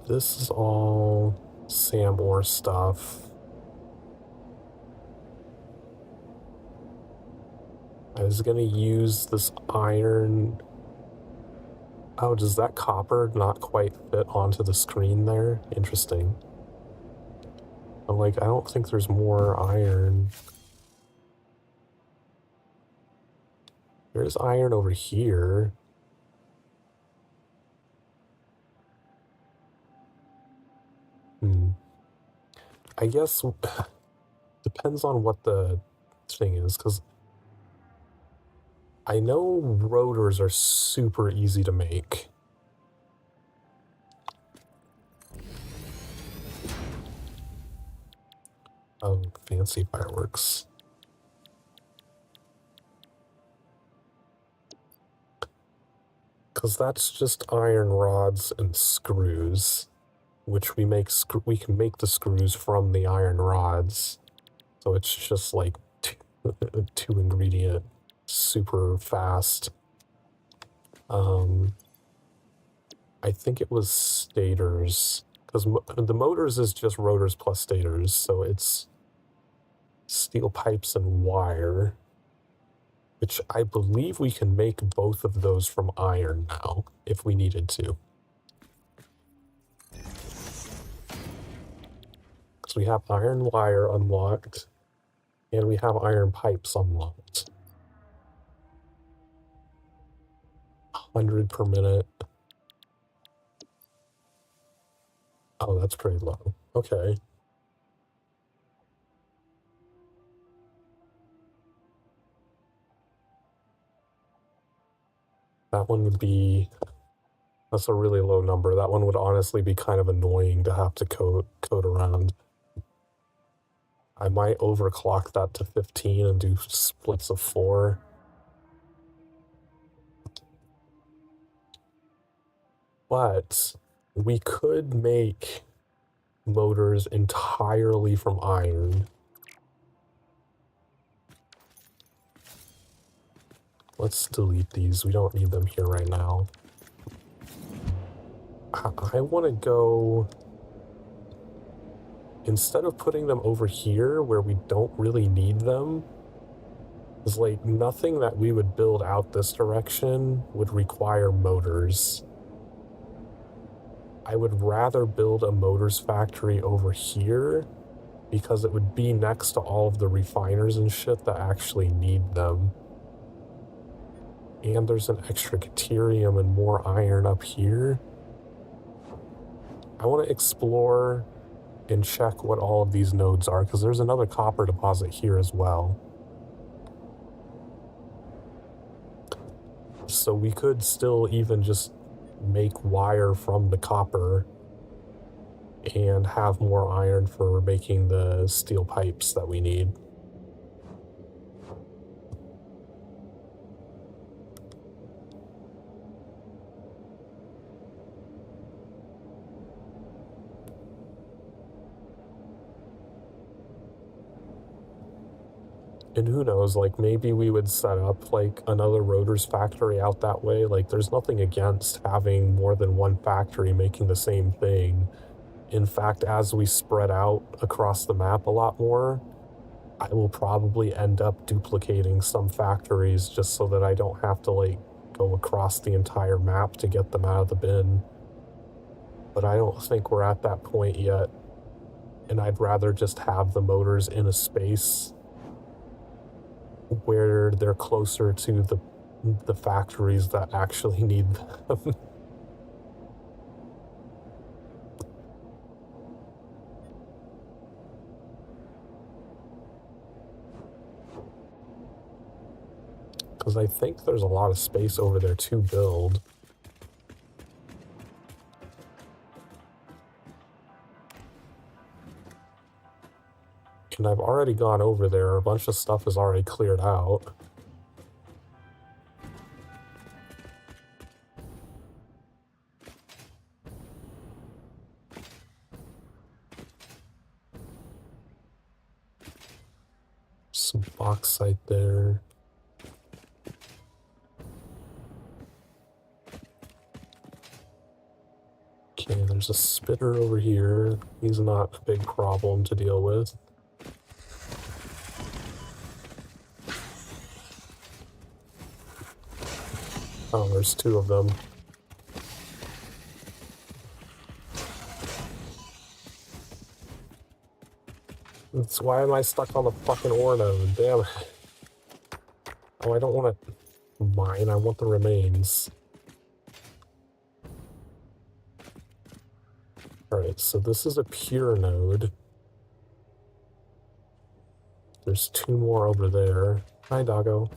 This is all Sam ore stuff. I was gonna use this iron. Oh, does that copper not quite fit onto the screen there? Interesting. I'm like, I don't think there's more iron. There's iron over here. I guess depends on what the thing is, because I know rotors are super easy to make. Oh, fancy fireworks. Because that's just iron rods and screws, which we can make the screws from the iron rods. So it's just like two ingredient, super fast. I think it was stators, because the motors is just rotors plus stators, so it's steel pipes and wire, which I believe we can make both of those from iron now, if we needed to. Because we have iron wire unlocked, and we have iron pipes unlocked. 100 per minute. Oh, that's pretty low. Okay. That one would be... That's a really low number. That one would honestly be kind of annoying to have to code around. I might overclock that to 15 and do splits of 4. But we could make motors entirely from iron. Let's delete these. We don't need them here right now. I want to go... Instead of putting them over here where we don't really need them, is like nothing that we would build out this direction would require motors. I would rather build a motors factory over here because it would be next to all of the refiners and shit that actually need them. And there's an extra deuterium and more iron up here. I want to explore and check what all of these nodes are, because there's another copper deposit here as well. So we could still even just make wire from the copper and have more iron for making the steel pipes that we need. And who knows, like maybe we would set up like another rotors factory out that way. Like there's nothing against having more than one factory making the same thing. In fact, as we spread out across the map a lot more, I will probably end up duplicating some factories just so that I don't have to, like, go across the entire map to get them out of the bin. But I don't think we're at that point yet. And I'd rather just have the motors in a space where they're closer to the factories that actually need them. Because I think there's a lot of space over there to build. And I've already gone over there. A bunch of stuff is already cleared out. Some bauxite there. Okay, there's a spitter over here. He's not a big problem to deal with. Oh, there's two of them. That's why am I stuck on the fucking ore node? Damn it. Oh, I don't want to mine. I want the remains. Alright, so this is a pure node. There's two more over there. Hi, doggo.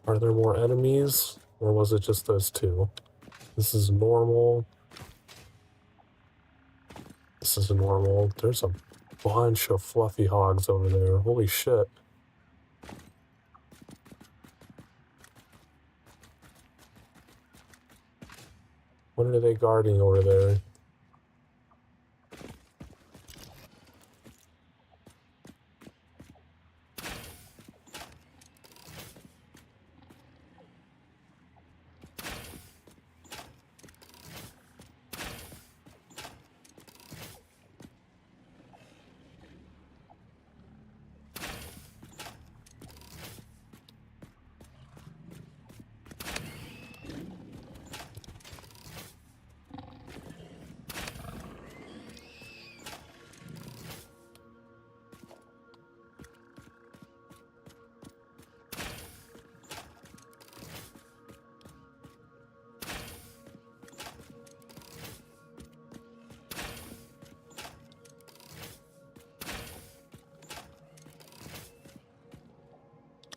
Are there more enemies? Or was it just those two? This is normal. This is normal. There's a bunch of fluffy hogs over there. Holy shit. What are they guarding over there?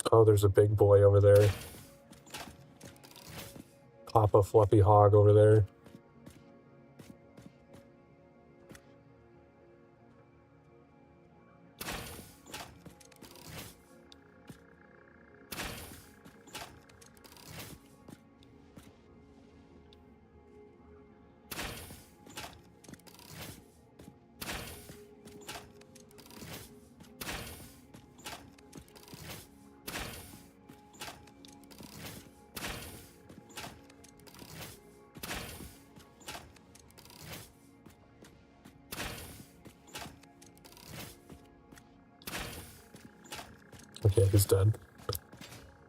Oh, there's a big boy over there. Papa Fluffy Hog over there. Okay, he's dead.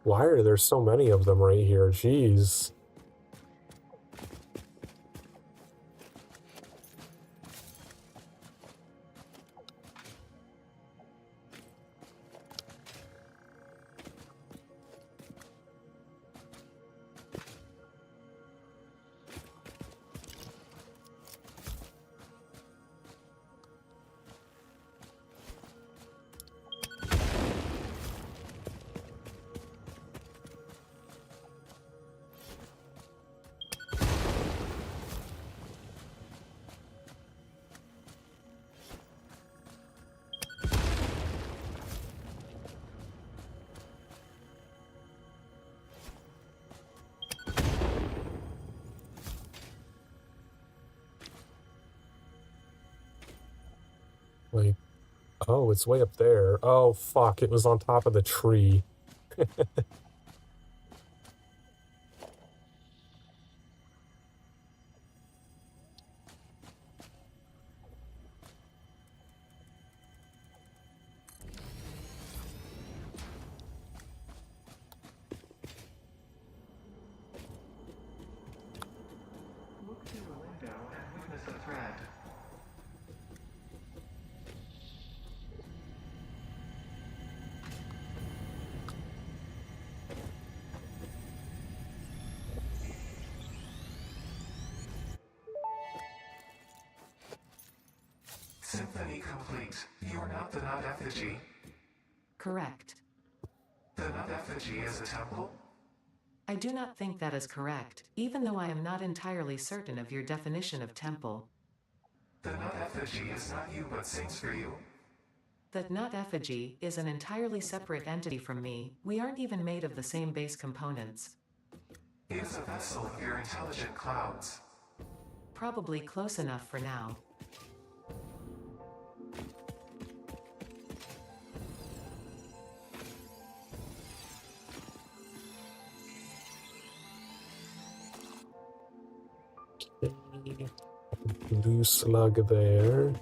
Why are there so many of them right here? Jeez. Like, oh, it's way up there. Oh, fuck, it was on top of the tree. Symphony complete. You are not the nut effigy. Correct. The nut effigy is a temple? I do not think that is correct, even though I am not entirely certain of your definition of temple. The nut effigy is not you but sings for you. The nut effigy is an entirely separate entity from me. We aren't even made of the same base components. It is a vessel of your intelligent clouds. Probably close enough for now. Blue slug there.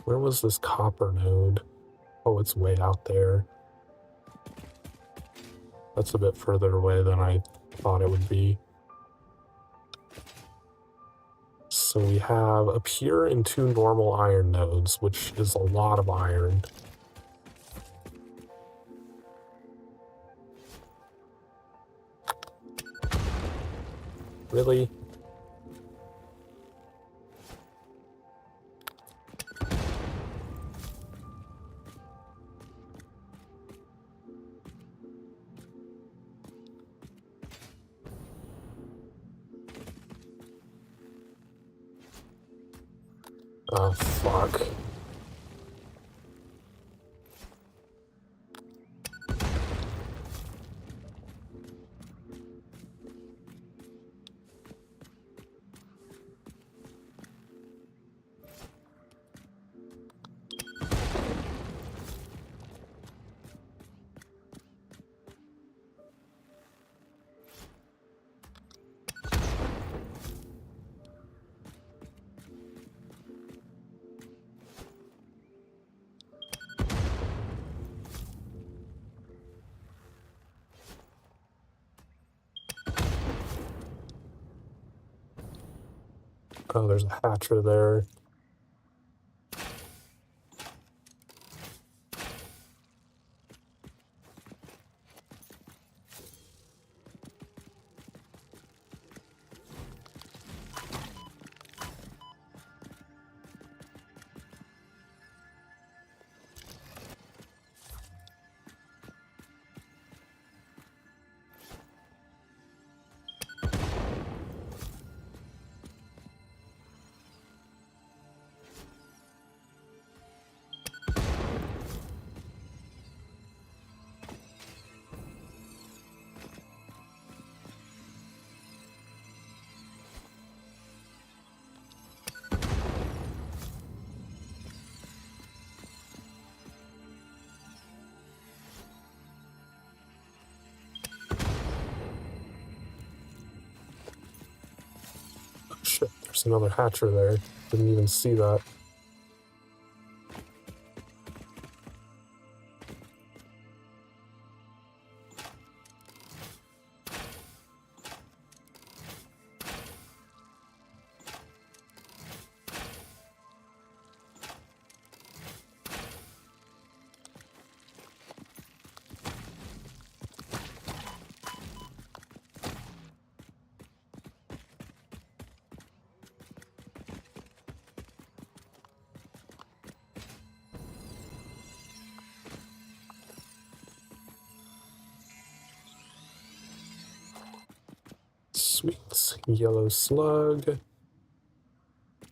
Where was this copper node? Oh, it's way out there. That's a bit further away than I thought it would be. So we have a pure and 2 normal iron nodes, which is a lot of iron. Really? Oh, fuck. Oh, there's a hatcher there. Shit, there's another hatcher there. Didn't even see that. Sweet. Yellow slug.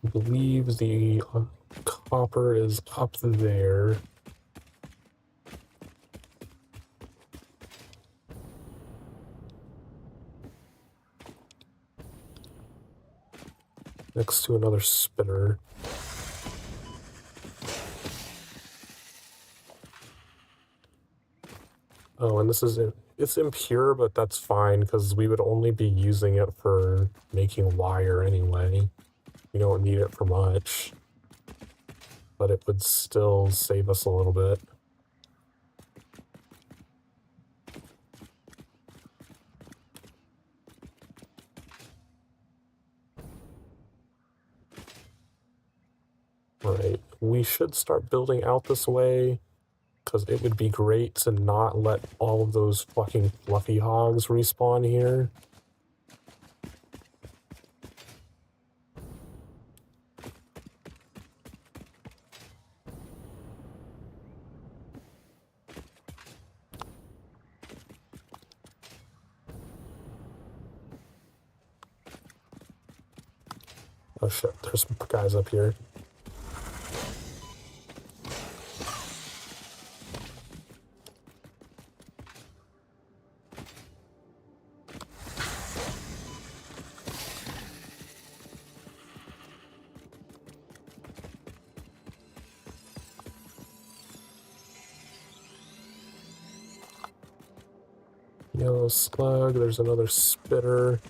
I believe the copper is up there. Next to another spinner. Oh, and this is it. It's impure, but that's fine because we would only be using it for making wire anyway. We don't need it for much, but it would still save us a little bit. Right, we should start building out this way, because it would be great to not let all of those fucking fluffy hogs respawn here. Oh shit, there's some guys up here. Yellow slug, there's another spitter.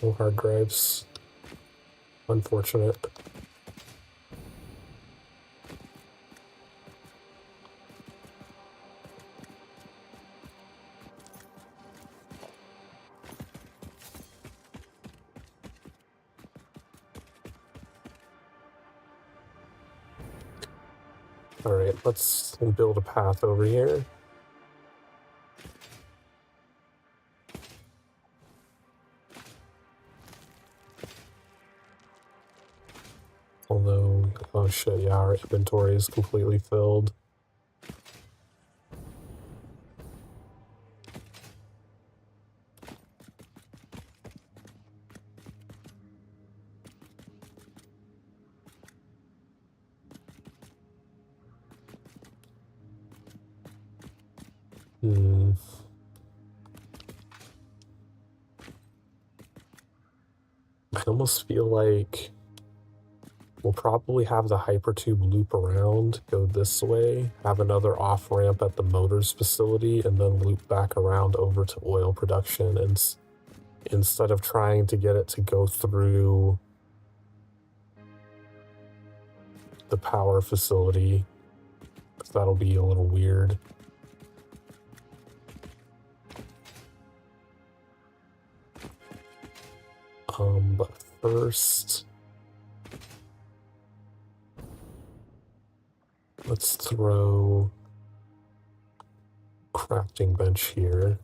No hard drives. Unfortunate. Alright, let's build a path over here. Although, oh shit, yeah, our inventory is completely filled. I almost feel like we'll probably have the hypertube loop around, go this way, have another off-ramp at the motors facility, and then loop back around over to oil production, and instead of trying to get it to go through the power facility, because that'll be a little weird. But first, let's throw crafting bench here.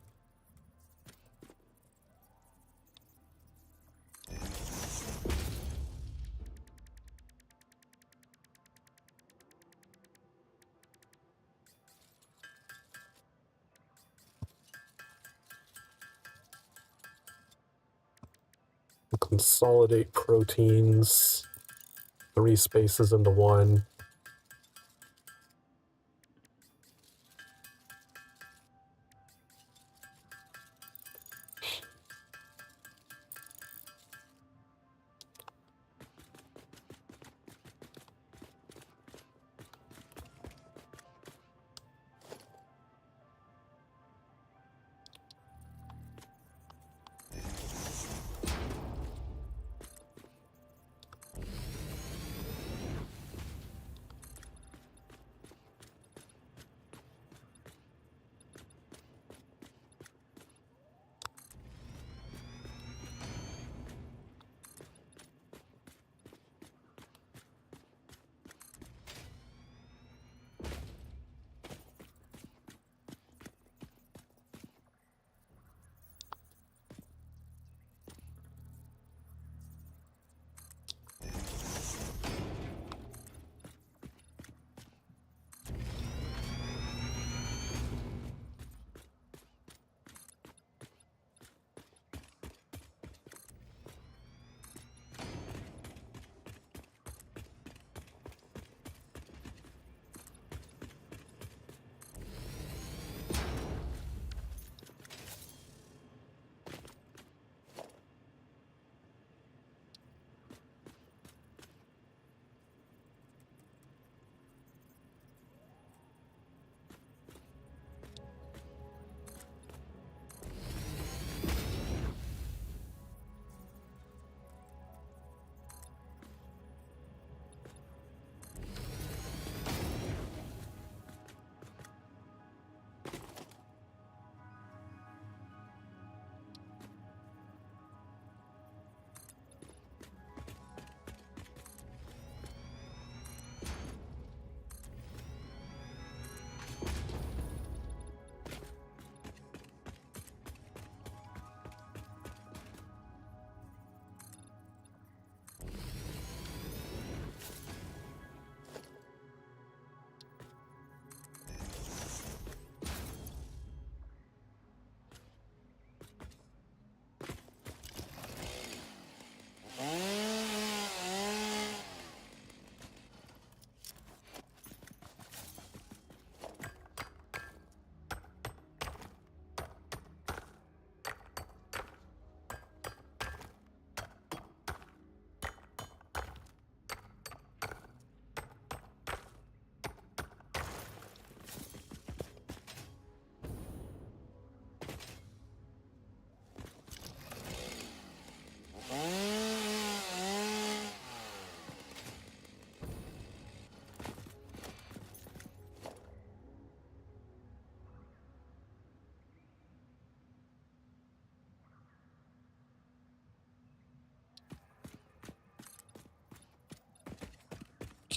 Consolidate proteins, 3 spaces into 1.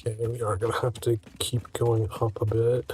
Okay, we are gonna have to keep going up a bit.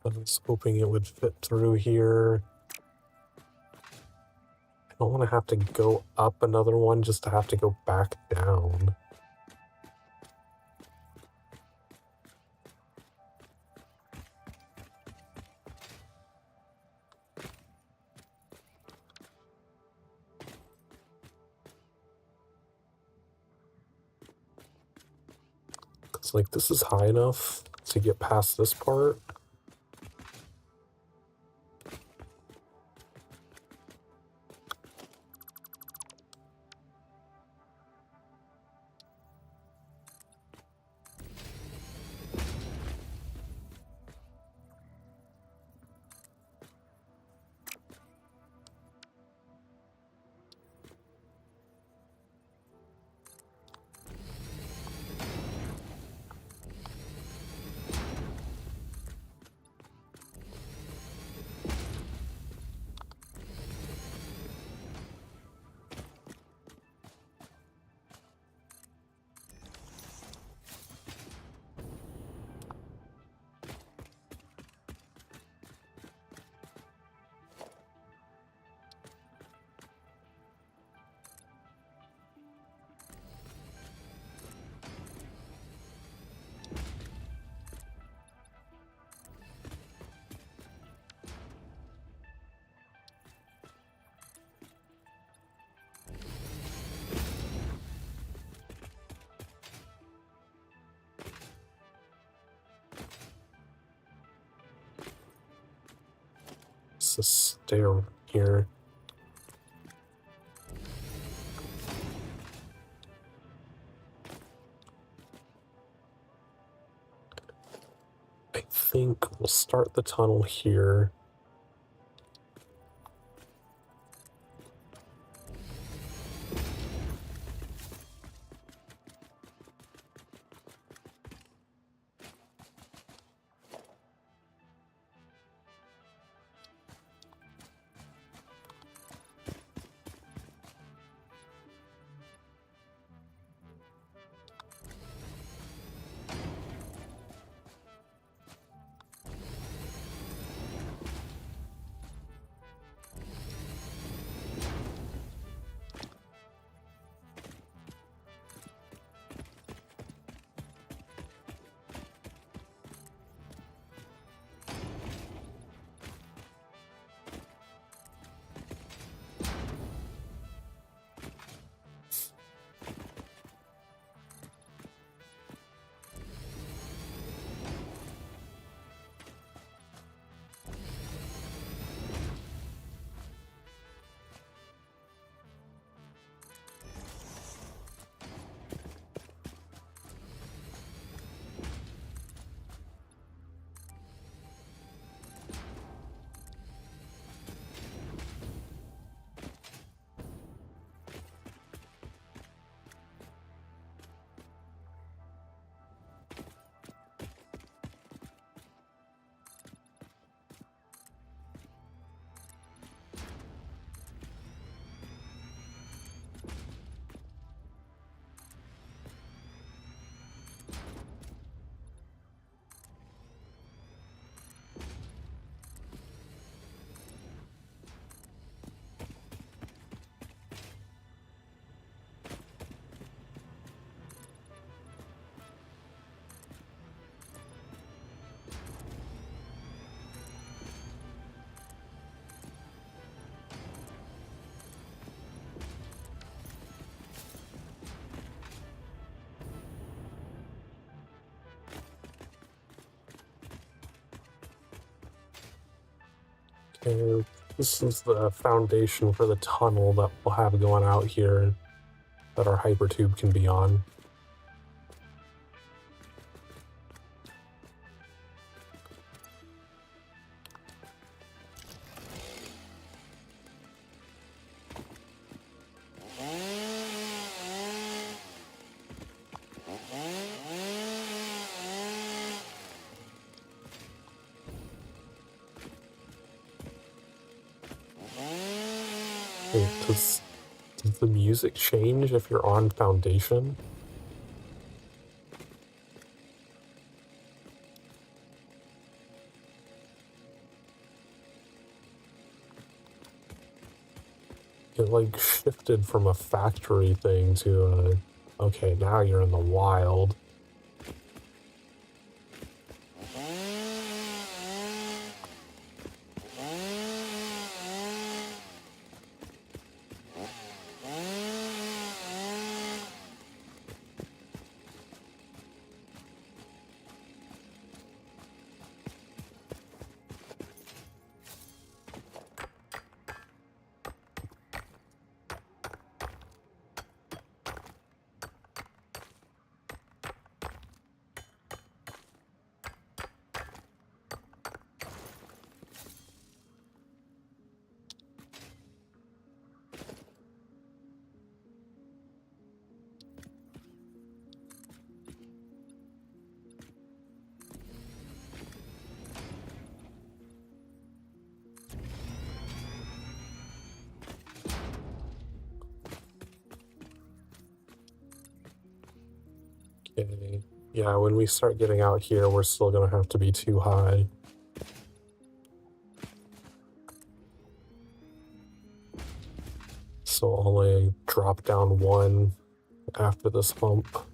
I was hoping it would fit through here. I don't want to have to go up another one just to have to go back down. It's like this is high enough to get past this part. It's a stair here. I think we'll start the tunnel here. Okay, this is the foundation for the tunnel that we'll have going out here that our hypertube can be on. Wait, does the music change if you're on foundation? It like shifted from a factory thing to a... Okay, now you're in the wild. Okay. Yeah, when we start getting out here, we're still gonna have to be too high. So I'll only drop down one after this hump.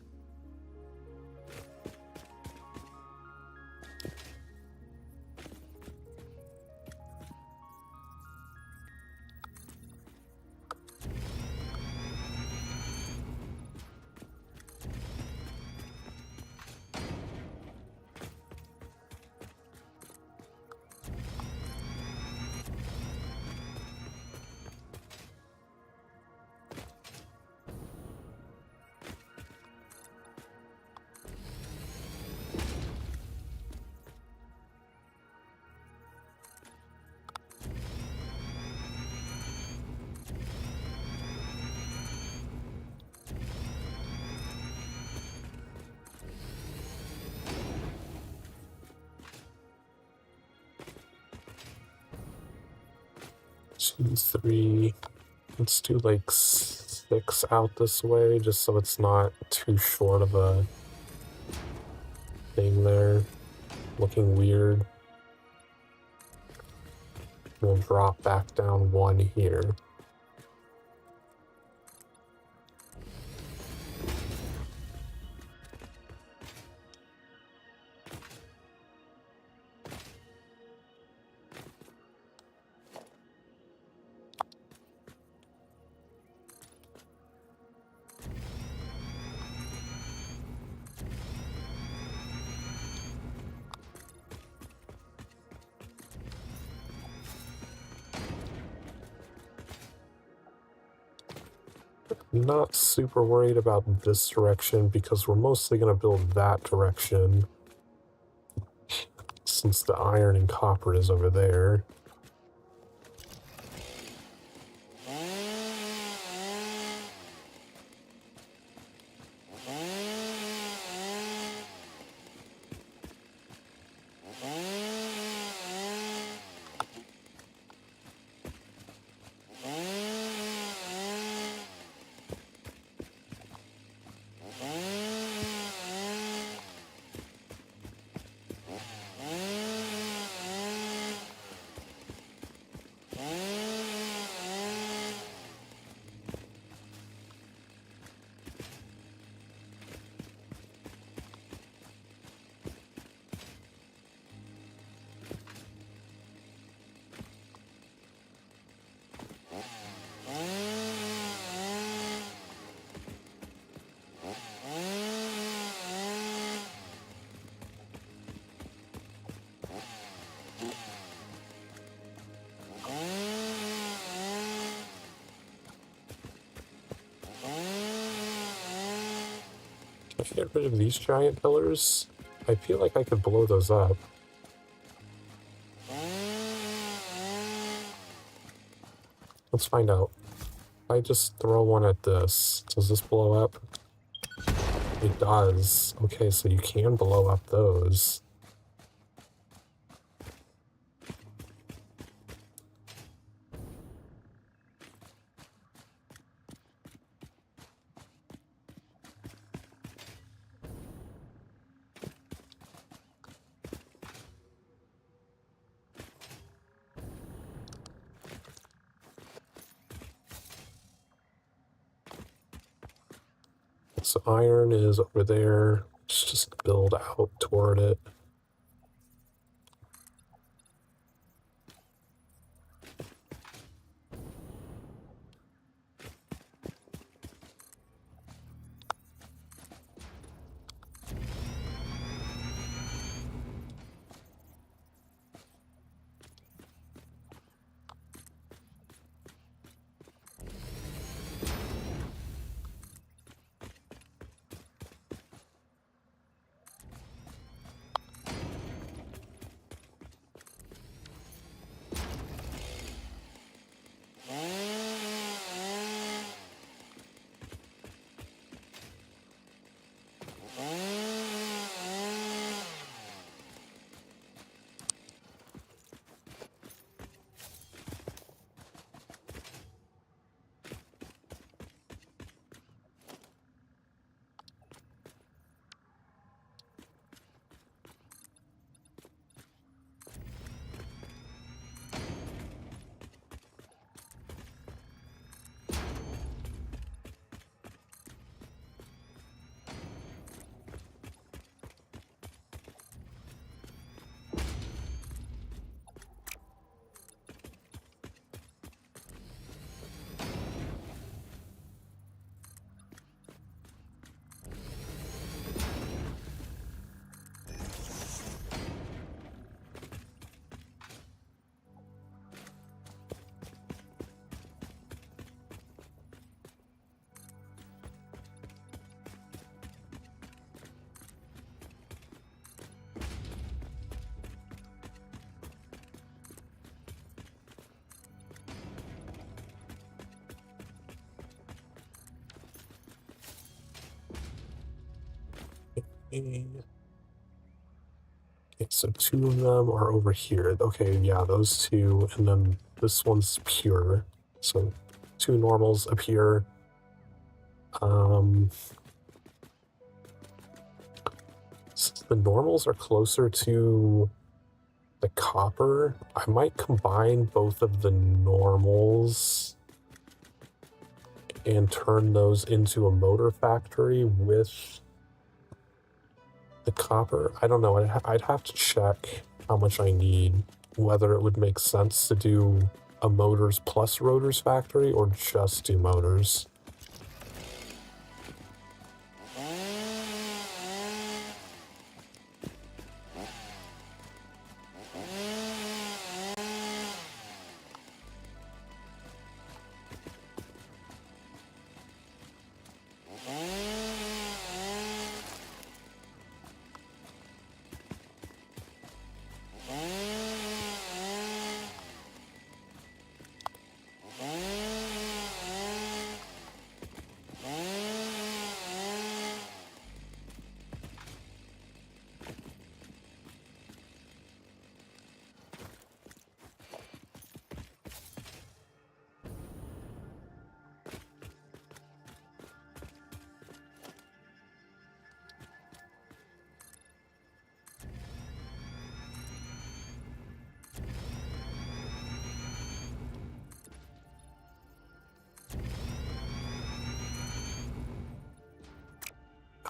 Two, three. Let's do like 6 out this way, just so it's not too short of a thing there. Looking weird. We'll drop back down one here. Not super worried about this direction because we're mostly going to build that direction since the iron and copper is over there. I get rid of these giant pillars, I feel like I could blow those up. Let's find out. If I just throw one at this, does this blow up? It does. Okay, so you can blow up those. So iron is over there. Let's just build out toward it. Okay, so 2 of them are over here. Okay, yeah, those 2, and then this one's pure. So 2 normals appear. Since the normals are closer to the copper, I might combine both of the normals and turn those into a motor factory with the copper. I don't know. I'd have to check how much I need, whether it would make sense to do a motors plus rotors factory or just do motors.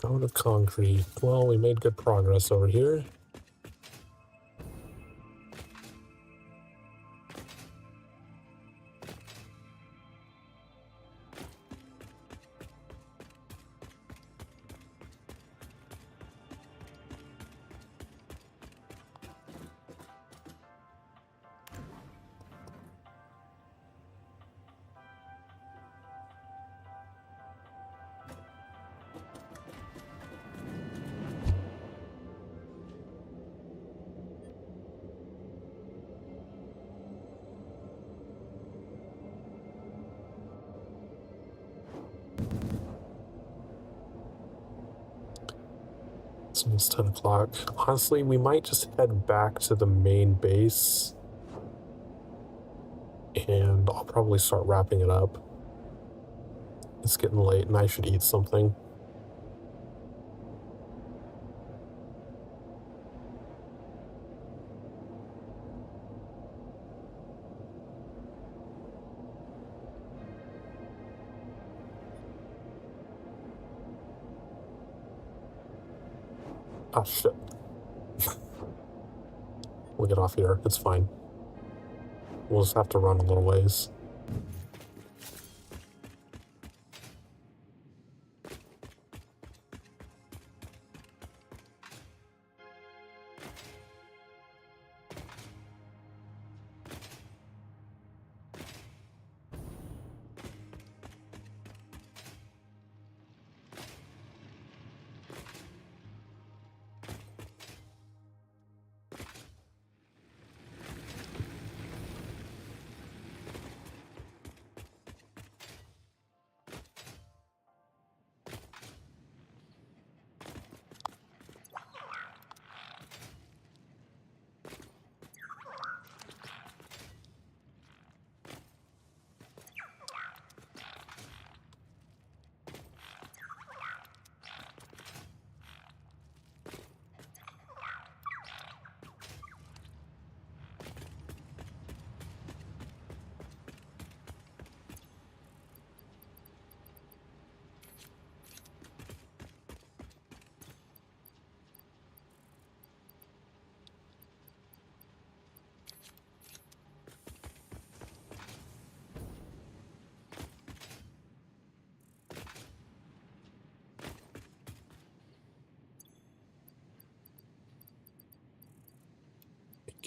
Out of concrete. Well, we made good progress over here. It's almost 10 o'clock. Honestly, we might just head back to the main base. And I'll probably start wrapping it up. It's getting late and I should eat something. Ah, shit. We'll get off here. It's fine. We'll just have to run a little ways.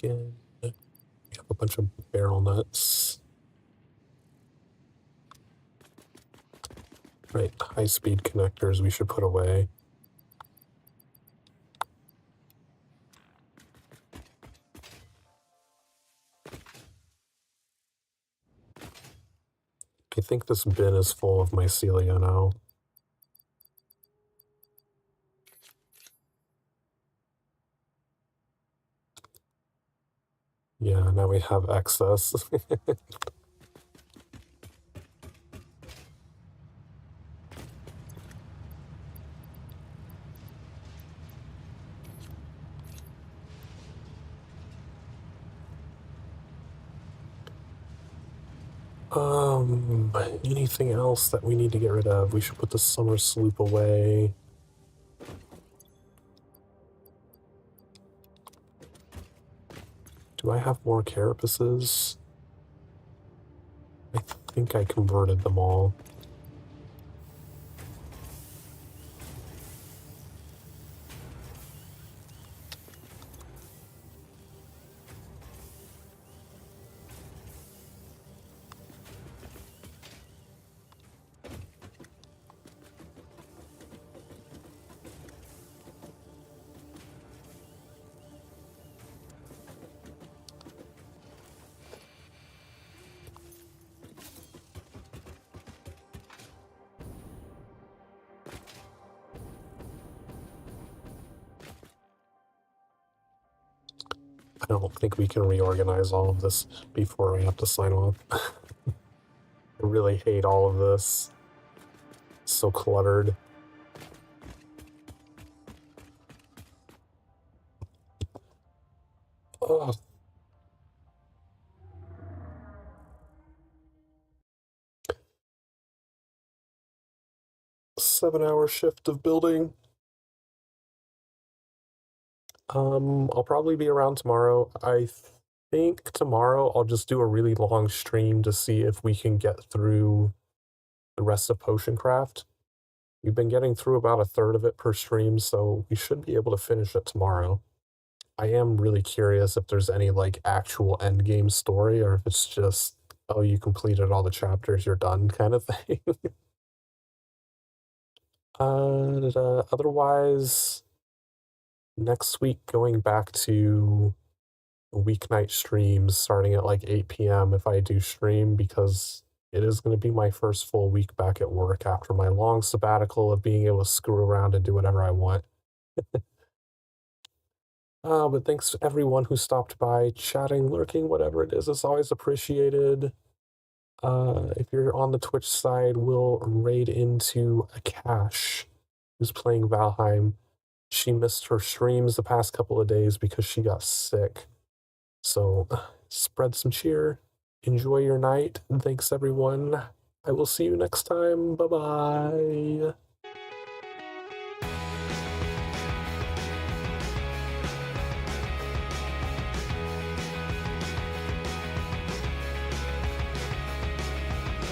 Again, we have a bunch of barrel nuts. Right, high-speed connectors we should put away. I think this bin is full of mycelia now. Yeah, now we have excess. Anything else that we need to get rid of? We should put the summer sloop away. Do I have more carapaces? I think I converted them all. I don't think we can reorganize all of this before I have to sign off. I really hate all of this. It's so cluttered. Ugh. Seven-hour shift of building. I'll probably be around tomorrow. I think tomorrow I'll just do a really long stream to see if we can get through the rest of Potion Craft. We've been getting through about a third of it per stream, so we should be able to finish it tomorrow. I am really curious if there's any like actual end game story or if it's just, oh, you completed all the chapters, you're done kind of thing. Otherwise, next week going back to weeknight streams starting at like 8 p.m. if I do stream, because it is going to be my first full week back at work after my long sabbatical of being able to screw around and do whatever I want. But thanks to everyone who stopped by, chatting, lurking, whatever it is. It's always appreciated. If you're on the Twitch side, we'll raid into a cache who's playing Valheim. She missed her streams the past couple of days because she got sick. So spread some cheer. Enjoy your night. Thanks, everyone. I will see you next time. Bye bye.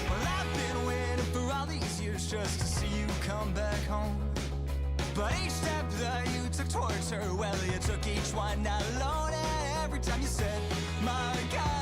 Well, I've been waiting for all these years just to see you come back home. But each step that you took towards her, well, you took each one alone. And every time you said, my God.